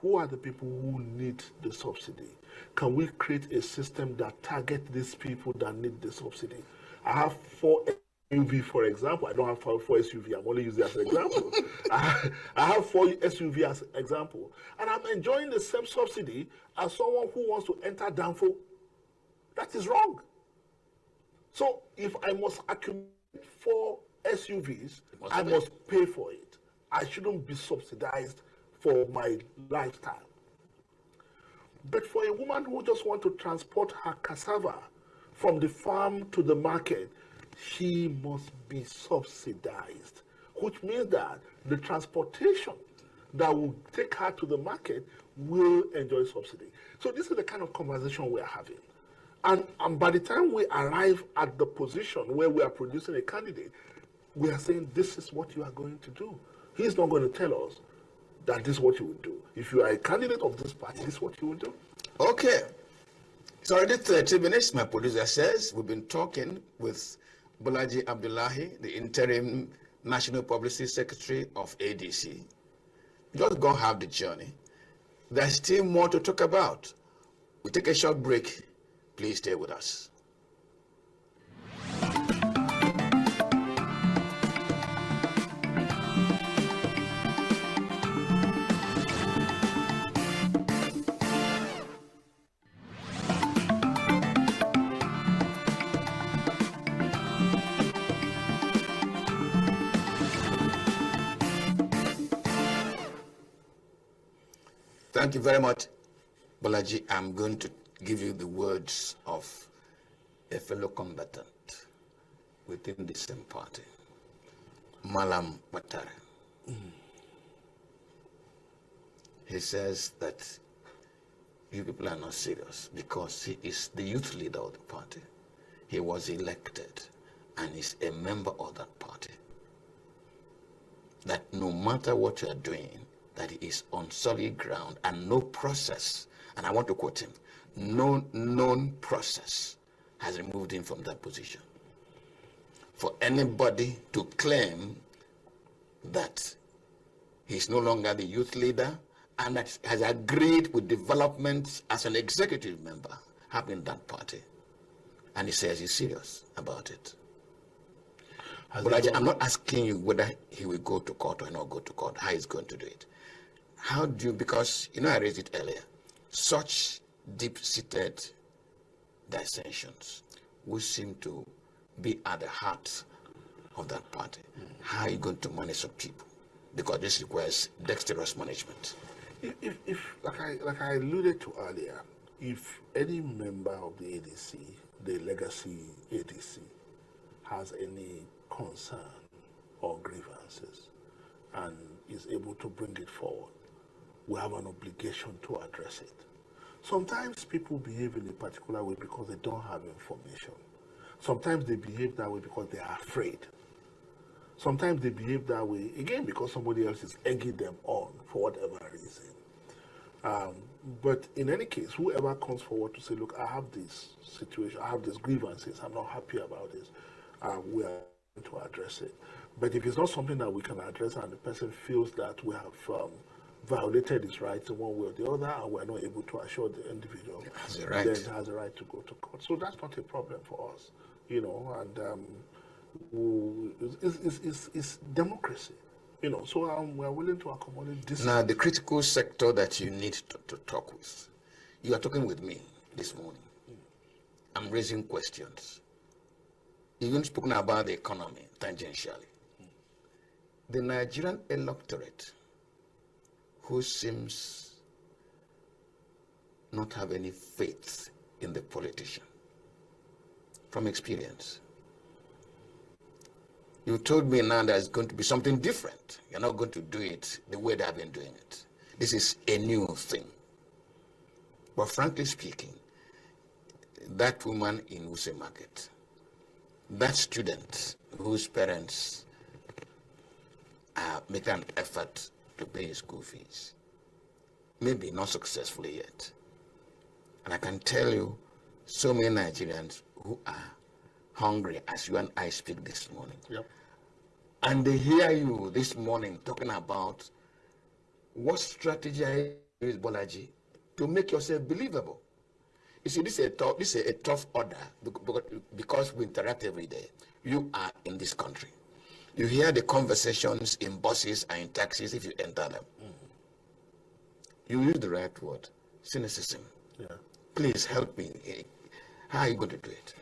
Who are the people who need the subsidy? Can we create a system that targets these people that need the subsidy? I have 4 SUV, for example. I don't have 4 SUV. I'm only using it as an example. I have 4 SUV as an example. And I'm enjoying the same subsidy as someone who wants to enter Danfo. That is wrong. So if I must accumulate 4 SUVs, I must pay for it. I shouldn't be subsidized for my lifestyle. But for a woman who just wants to transport her cassava from the farm to the market, she must be subsidized, which means that the transportation that will take her to the market will enjoy subsidy. So this is the kind of conversation we are having. And by the time we arrive at the position where we are producing a candidate, we are saying this is what you are going to do. He's not going to tell us that this is what you will do. If you are a candidate of this party, this is what you will do. Okay. It's already 30 minutes, my producer says. We've been talking with Bolaji Abdullahi, the interim National Publicity Secretary of ADC. Just go have the journey. There's still more to talk about. We take a short break. Please stay with us. Thank you very much, Bolaji. I'm going to give you the words of a fellow combatant within the same party, Malam Watara. He says that you people are not serious because he is the youth leader of the party. He was elected and is a member of that party. That no matter what you are doing, that he is on solid ground and no process, and I want to quote him, no known process has removed him from that position. For anybody to claim that he's no longer the youth leader and that has agreed with developments as an executive member having that party, and he says he's serious about it. But I'm not asking you whether he will go to court or not go to court, how he's going to do it. How do you, because, you know, I raised it earlier, such deep-seated dissensions which seem to be at the heart of that party. How are you going to manage some people? Because this requires dexterous management. If like I alluded to earlier, if any member of the ADC, the legacy ADC, has any concern or grievances and is able to bring it forward, we have an obligation to address it. Sometimes people behave in a particular way because they don't have information. Sometimes they behave that way because they are afraid. Sometimes they behave that way, again, because somebody else is egging them on for whatever reason. But in any case, whoever comes forward to say, look, I have this situation, I have these grievances, I'm not happy about this, we are going to address it. But if it's not something that we can address and the person feels that we have violated his rights in one way or the other, and we're not able to assure the individual, then has a right to go to court. So that's not a problem for us, you know, and it's democracy, you know, so we're willing to accommodate this. Now, the critical sector that you need to talk with, you are talking with me this morning. I'm raising questions. You've even spoken about the economy tangentially. The Nigerian electorate, who seems not have any faith in the politician, from experience. You told me now there's going to be something different. You're not going to do it the way they have been doing it. This is a new thing. But frankly speaking, that woman in Wuse Market, that student whose parents are making an effort to pay his school fees, maybe not successfully yet. And I can tell you so many Nigerians who are hungry as you and I speak this morning. Yep. And they hear you this morning talking about what strategy I use, Bolaji, to make yourself believable. You see, this is a tough order because we interact every day. You are in this country. You hear the conversations in buses and in taxis if you enter them. You use the right word, cynicism. Yeah. Please help me. How are you going to do it?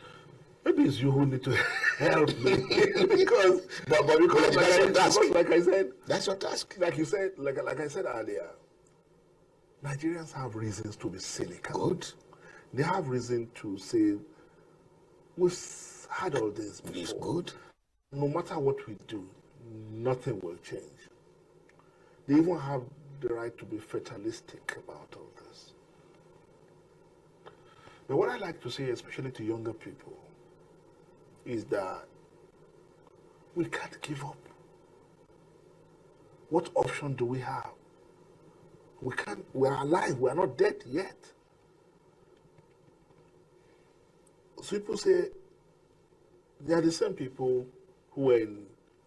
Maybe it's you who need to help me because like I said, that's your task. Like you said, like I said earlier, Nigerians have reasons to be cynical. Good. They have reason to say, we've had all this before. It's good. No matter what we do, nothing will change. They even have the right to be fatalistic about all this. But what I like to say, especially to younger people, is that we can't give up. What option do we have? We are alive, we are not dead yet. So people say they are the same people who were in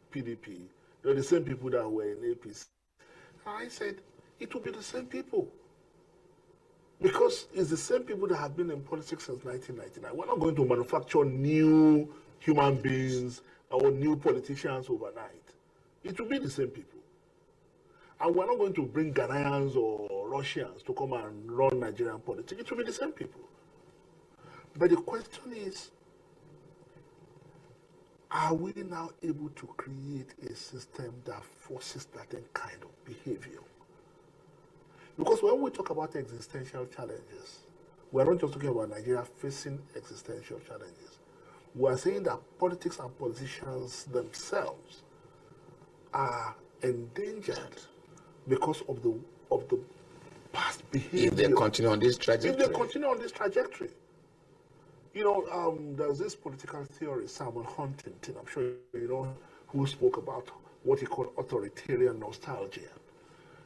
PDP. They are the same people that were in APC. And I said, it will be the same people. Because it's the same people that have been in politics since 1999. We're not going to manufacture new human beings or new politicians overnight. It will be the same people. And we're not going to bring Ghanaians or Russians to come and run Nigerian politics. It will be the same people. But the question is, are we now able to create a system that forces that kind of behavior? Because when we talk about existential challenges, we're not just talking about Nigeria facing existential challenges. We're saying that politics and politicians themselves are endangered because of the past behavior. If they continue on this trajectory. If they continue on this trajectory. You know, there's this political theorist, Simon Huntington, I'm sure you know, who spoke about what he called authoritarian nostalgia.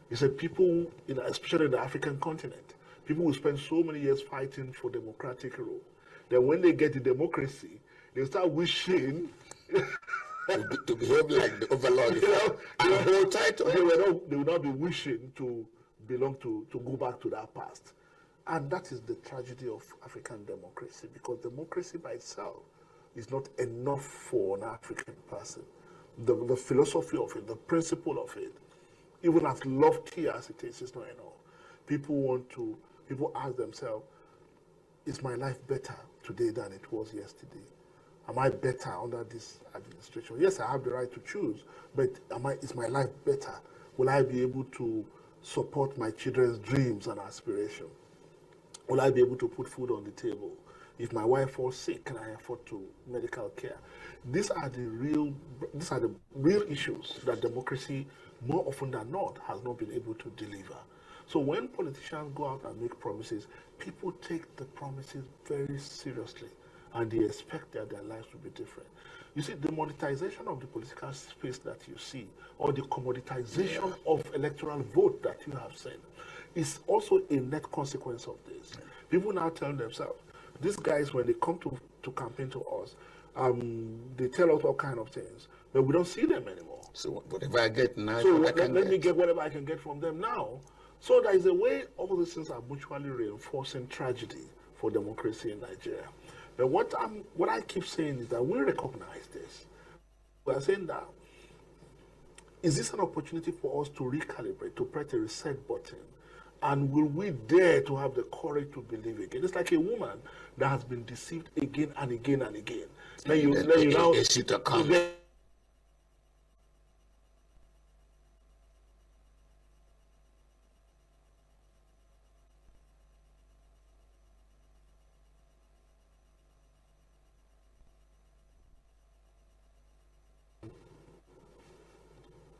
He said people, especially in the African continent, people will spend so many years fighting for democratic rule. Then when they get the democracy, they start wishing to behave like the overlord, and hold tight to it. They will not be wishing to belong to go back to that past. And that is the tragedy of African democracy, because democracy by itself is not enough for an African person. The philosophy of it, the principle of it, even as lofty as it is not enough. People ask themselves, is my life better today than it was yesterday? Am I better under this administration? Yes, I have the right to choose, but is my life better? Will I be able to support my children's dreams and aspirations? Will I be able to put food on the table? If my wife falls sick, can I afford medical care? These are the real issues that democracy, more often than not, has not been able to deliver. So when politicians go out and make promises, people take the promises very seriously, and they expect that their lives will be different. You see, the monetization of the political space that you see, or the commoditization of electoral vote that you have seen, is also a net consequence of this. People now tell themselves, these guys, when they come to campaign to us, they tell us all kinds of things, but we don't see them anymore. So whatever I get now, so let me get whatever I can get from them now. So there is a way all these things are mutually reinforcing tragedy for democracy in Nigeria. But what I keep saying is that we recognize this. We are saying that, is this an opportunity for us to recalibrate, to press a reset button? And will we dare to have the courage to believe again? It's like a woman that has been deceived again and again and again. Then you now...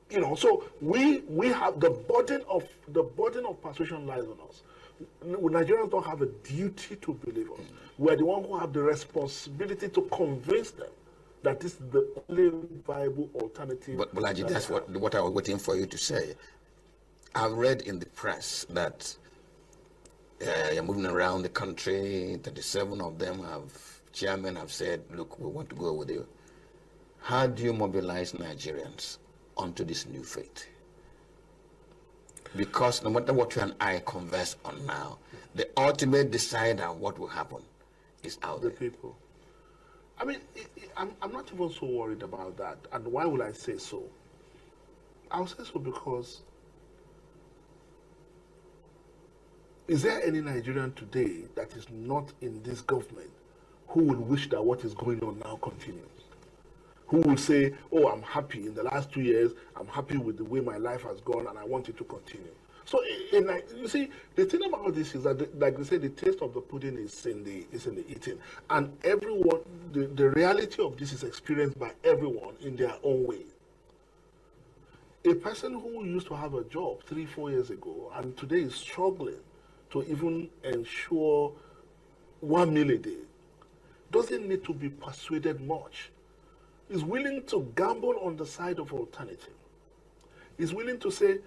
You know, so we have the burden of persuasion lies on us. Nigerians don't have a duty to believe us. We're the ones who have the responsibility to convince them that this is the only viable alternative. But Bolaji, that's what I was waiting for you to say. I've read in the press that you're moving around the country. 37 of them chairmen have said, look, we want to go with you. How do you mobilize Nigerians onto this new faith? Because no matter what you and I converse on now, the ultimate decider of what will happen is out there. The people. I mean, I'm not even so worried about that. And why will I say so? I'll say so because is there any Nigerian today that is not in this government who will wish that what is going on now continues? Who will say, oh, I'm happy in the last 2 years, I'm happy with the way my life has gone and I want it to continue. So, you see, the thing about this is that, like they say, the taste of the pudding is in the eating. And everyone, the reality of this is experienced by everyone in their own way. A person who used to have a job 3-4 years ago and today is struggling to even ensure 1 meal a day doesn't need to be persuaded much. Is willing to gamble on the side of alternative. Is willing to say,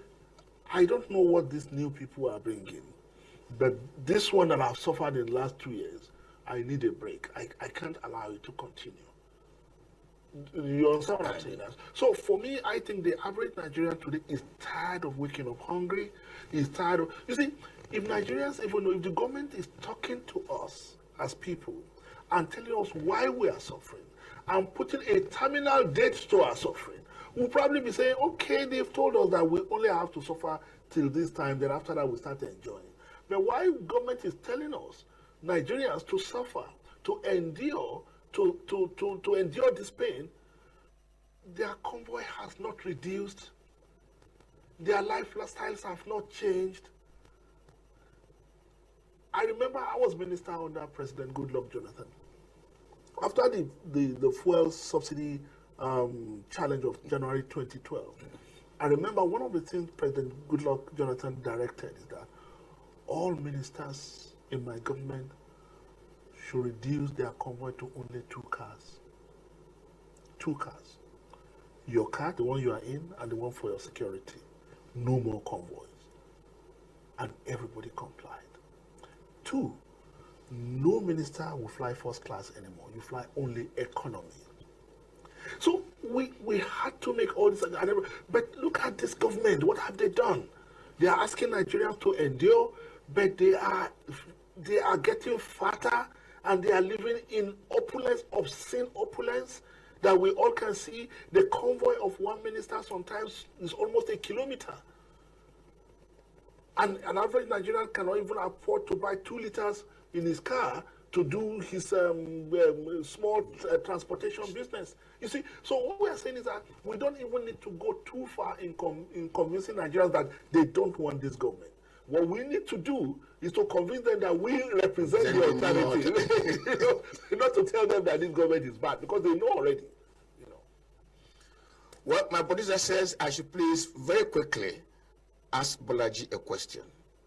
I don't know what these new people are bringing, but this one that I've suffered in the last 2 years, I need a break. I can't allow it to continue. You understand what I'm saying? So for me, I think the average Nigerian today is tired of waking up hungry. Is tired of, you see, if Nigerians even know, if the government is talking to us as people and telling us why we are suffering and putting a terminal date to our suffering, we'll probably be saying, okay, they've told us that we only have to suffer till this time, then after that we start enjoying. But why government is telling us, Nigerians, to suffer, to endure, to endure this pain, their convoy has not reduced, their lifestyles have not changed. I remember I was minister under President Goodluck Jonathan. After the fuel subsidy challenge of January 2012, I remember one of the things President Goodluck Jonathan directed is that all ministers in my government should reduce their convoy to only 2 cars. 2 cars. Your car, the one you are in, and the one for your security. No more convoys. And everybody complied. 2, no minister will fly first class anymore. You fly only economy. So we had to make all this, but look at this government. What have they done? They are asking Nigerians to endure, but they are getting fatter and they are living in opulence, obscene opulence that we all can see. The convoy of one minister sometimes is almost a kilometer. And an average Nigerian cannot even afford to buy 2 liters in his car to do his small transportation business. You see, so what we are saying is that we don't even need to go too far in convincing Nigerians that they don't want this government. What we need to do is to convince them that we represent the alternative. Not to tell them that this government is bad, because they know already. Well, my producer says I should please very quickly ask Bolaji a question.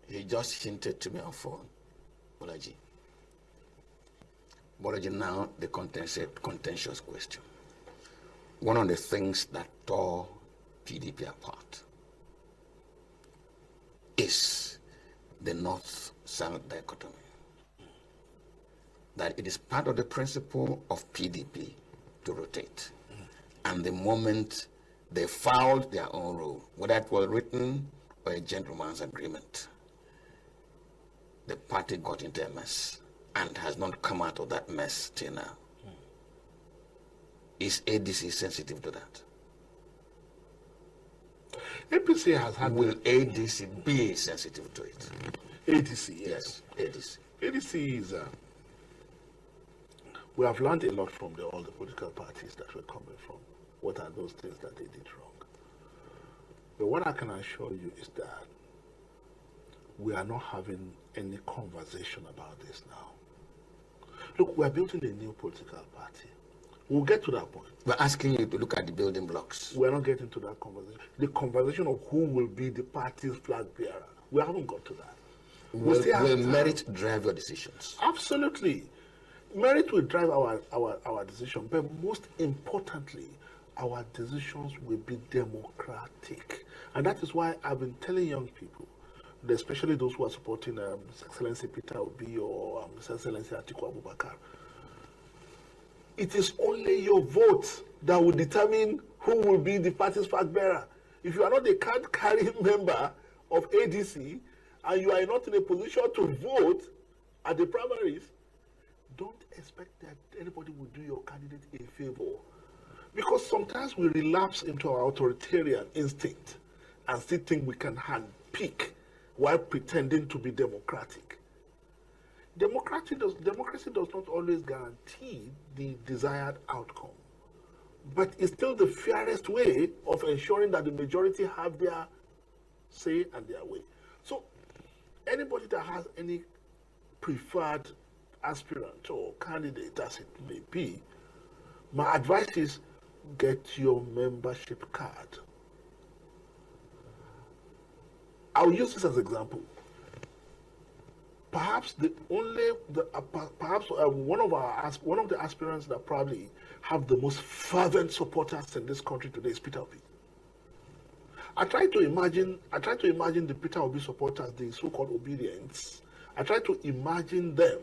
He just hinted to me on phone. Bolaji, now the contentious question. One of the things that tore PDP apart is the North-South dichotomy. That it is part of the principle of PDP to rotate. And the moment they fouled their own rule, whether it was written or a gentleman's agreement, the party got into a mess and has not come out of that mess till now. Is ADC sensitive to that? APC has had... Will ADC be sensitive to it? ADC, yes. ADC. ADC is... we have learned a lot from all the political parties that we're coming from. What are those things that they did wrong? But what I can assure you is that we are not having any conversation about this now. Look, we're building a new political party. We'll get to that point. We're asking you to look at the building blocks. We're not getting to that conversation. The conversation of who will be the party's flag bearer. We haven't got to that. Will merit drive your decisions? Absolutely. Merit will drive our decision, but most importantly, our decisions will be democratic. And that is why I've been telling young people, especially those who are supporting His Excellency Peter Obi or His Excellency Atiku Abubakar, it is only your vote that will determine who will be the party's flag bearer. If you are not a card-carrying member of ADC and you are not in a position to vote at the primaries, don't expect that anybody will do your candidate a favor. Because sometimes we relapse into our authoritarian instinct and still think we can handpick while pretending to be democratic. Democracy does not always guarantee the desired outcome, but it's still the fairest way of ensuring that the majority have their say and their way. So anybody that has any preferred aspirant or candidate, as it may be, my advice is get your membership card. I'll use this as an example. Perhaps one of the aspirants that probably have the most fervent supporters in this country today is Peter Obi. I try to imagine the Peter Obi supporters, the so-called obedience. I try to imagine them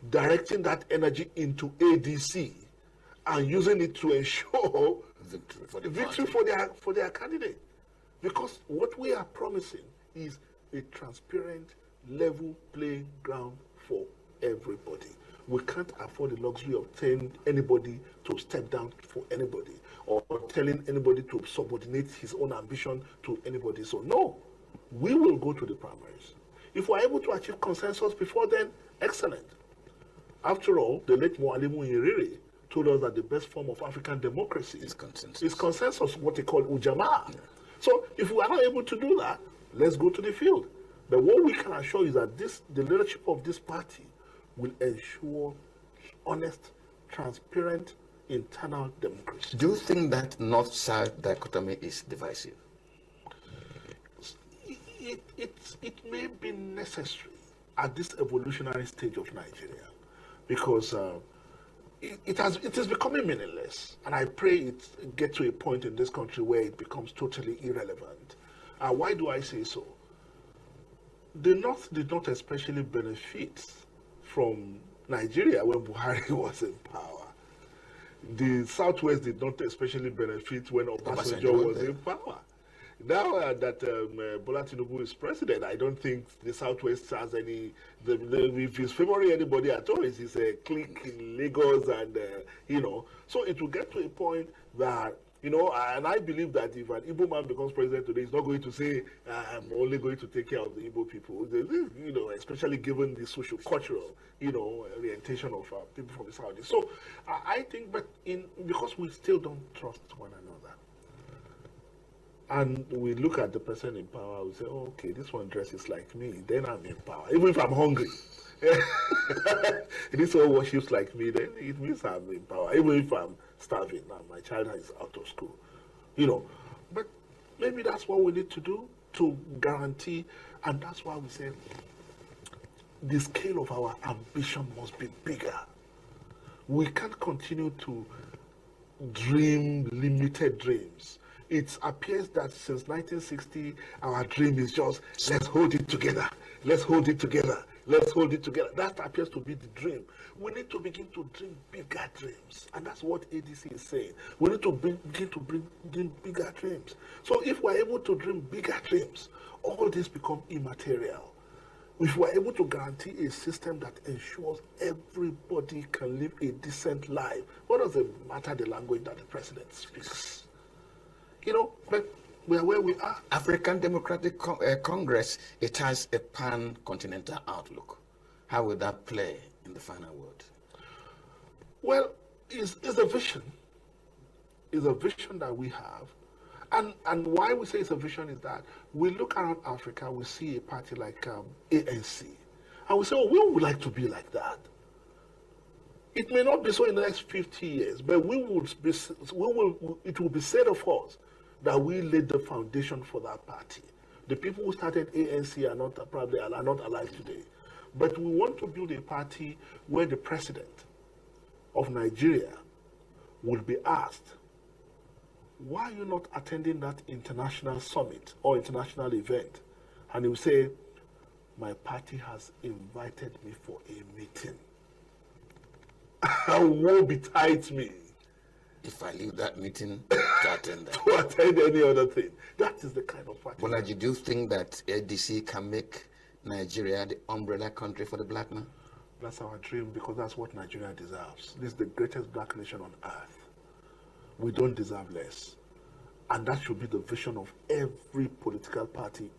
directing that energy into ADC and using it to ensure victory for their candidate. Because what we are promising is a transparent, level playing ground for everybody. We can't afford the luxury of telling anybody to step down for anybody or telling anybody to subordinate his own ambition to anybody. So no, we will go to the primaries. If we're able to achieve consensus before then, excellent. After all, the late Mwalimu Nyerere told us that the best form of African democracy is consensus, what they call Ujamaa. Yeah. So if we are not able to do that, let's go to the field. But what we can assure is that the leadership of this party will ensure honest, transparent, internal democracy. Do you think that North-South dichotomy is divisive? It may be necessary at this evolutionary stage of Nigeria because it is becoming meaningless, and I pray it gets to a point in this country where it becomes totally irrelevant. Why do I say so? The North did not especially benefit from Nigeria when Buhari was in power. The Southwest did not especially benefit when Obasanjo was in power. Now that Bola Tinubu is president, I don't think the Southwest has any. If he's favoring anybody at all, it's a clique in Lagos, and So it will get to a point that and I believe that if an Igbo man becomes president today, he's not going to say, "I'm only going to take care of the Igbo people." Especially given the socio-cultural, orientation of people from the South. So I think, because we still don't trust one another. And we look at the person in power, we say, oh, okay, this one dresses like me, then I'm in power. Even if I'm hungry. This one worships like me, then it means I'm in power. Even if I'm starving now, my child is out of school. But maybe that's what we need to do to guarantee, and that's why we say the scale of our ambition must be bigger. We can't continue to dream limited dreams. It appears that since 1960, our dream is just, let's hold it together, let's hold it together, let's hold it together. That appears to be the dream. We need to begin to dream bigger dreams. And that's what ADC is saying. We need to begin to dream bigger dreams. So if we're able to dream bigger dreams, all this become immaterial. If we're able to guarantee a system that ensures everybody can live a decent life, what does it matter the language that the president speaks? But we are where we are. African Democratic Congress, it has a pan-continental outlook. How will that play in the final word? Well, it's a vision. It's a vision that we have. And why we say it's a vision is that we look around Africa, we see a party like ANC, and we say, oh, we would like to be like that. It may not be so in the next 50 years, but it will be said of us that we laid the foundation for that party. The people who started ANC are not alive today. But we want to build a party where the president of Nigeria will be asked, why are you not attending that international summit or international event? And he will say, my party has invited me for a meeting. Woe betide me if I leave that meeting to attend that. To attend any other thing. That is the kind of party. Well, do you think that ADC can make Nigeria the umbrella country for the black man? That's our dream, because that's what Nigeria deserves. This is the greatest black nation on earth. We don't deserve less. And that should be the vision of every political party in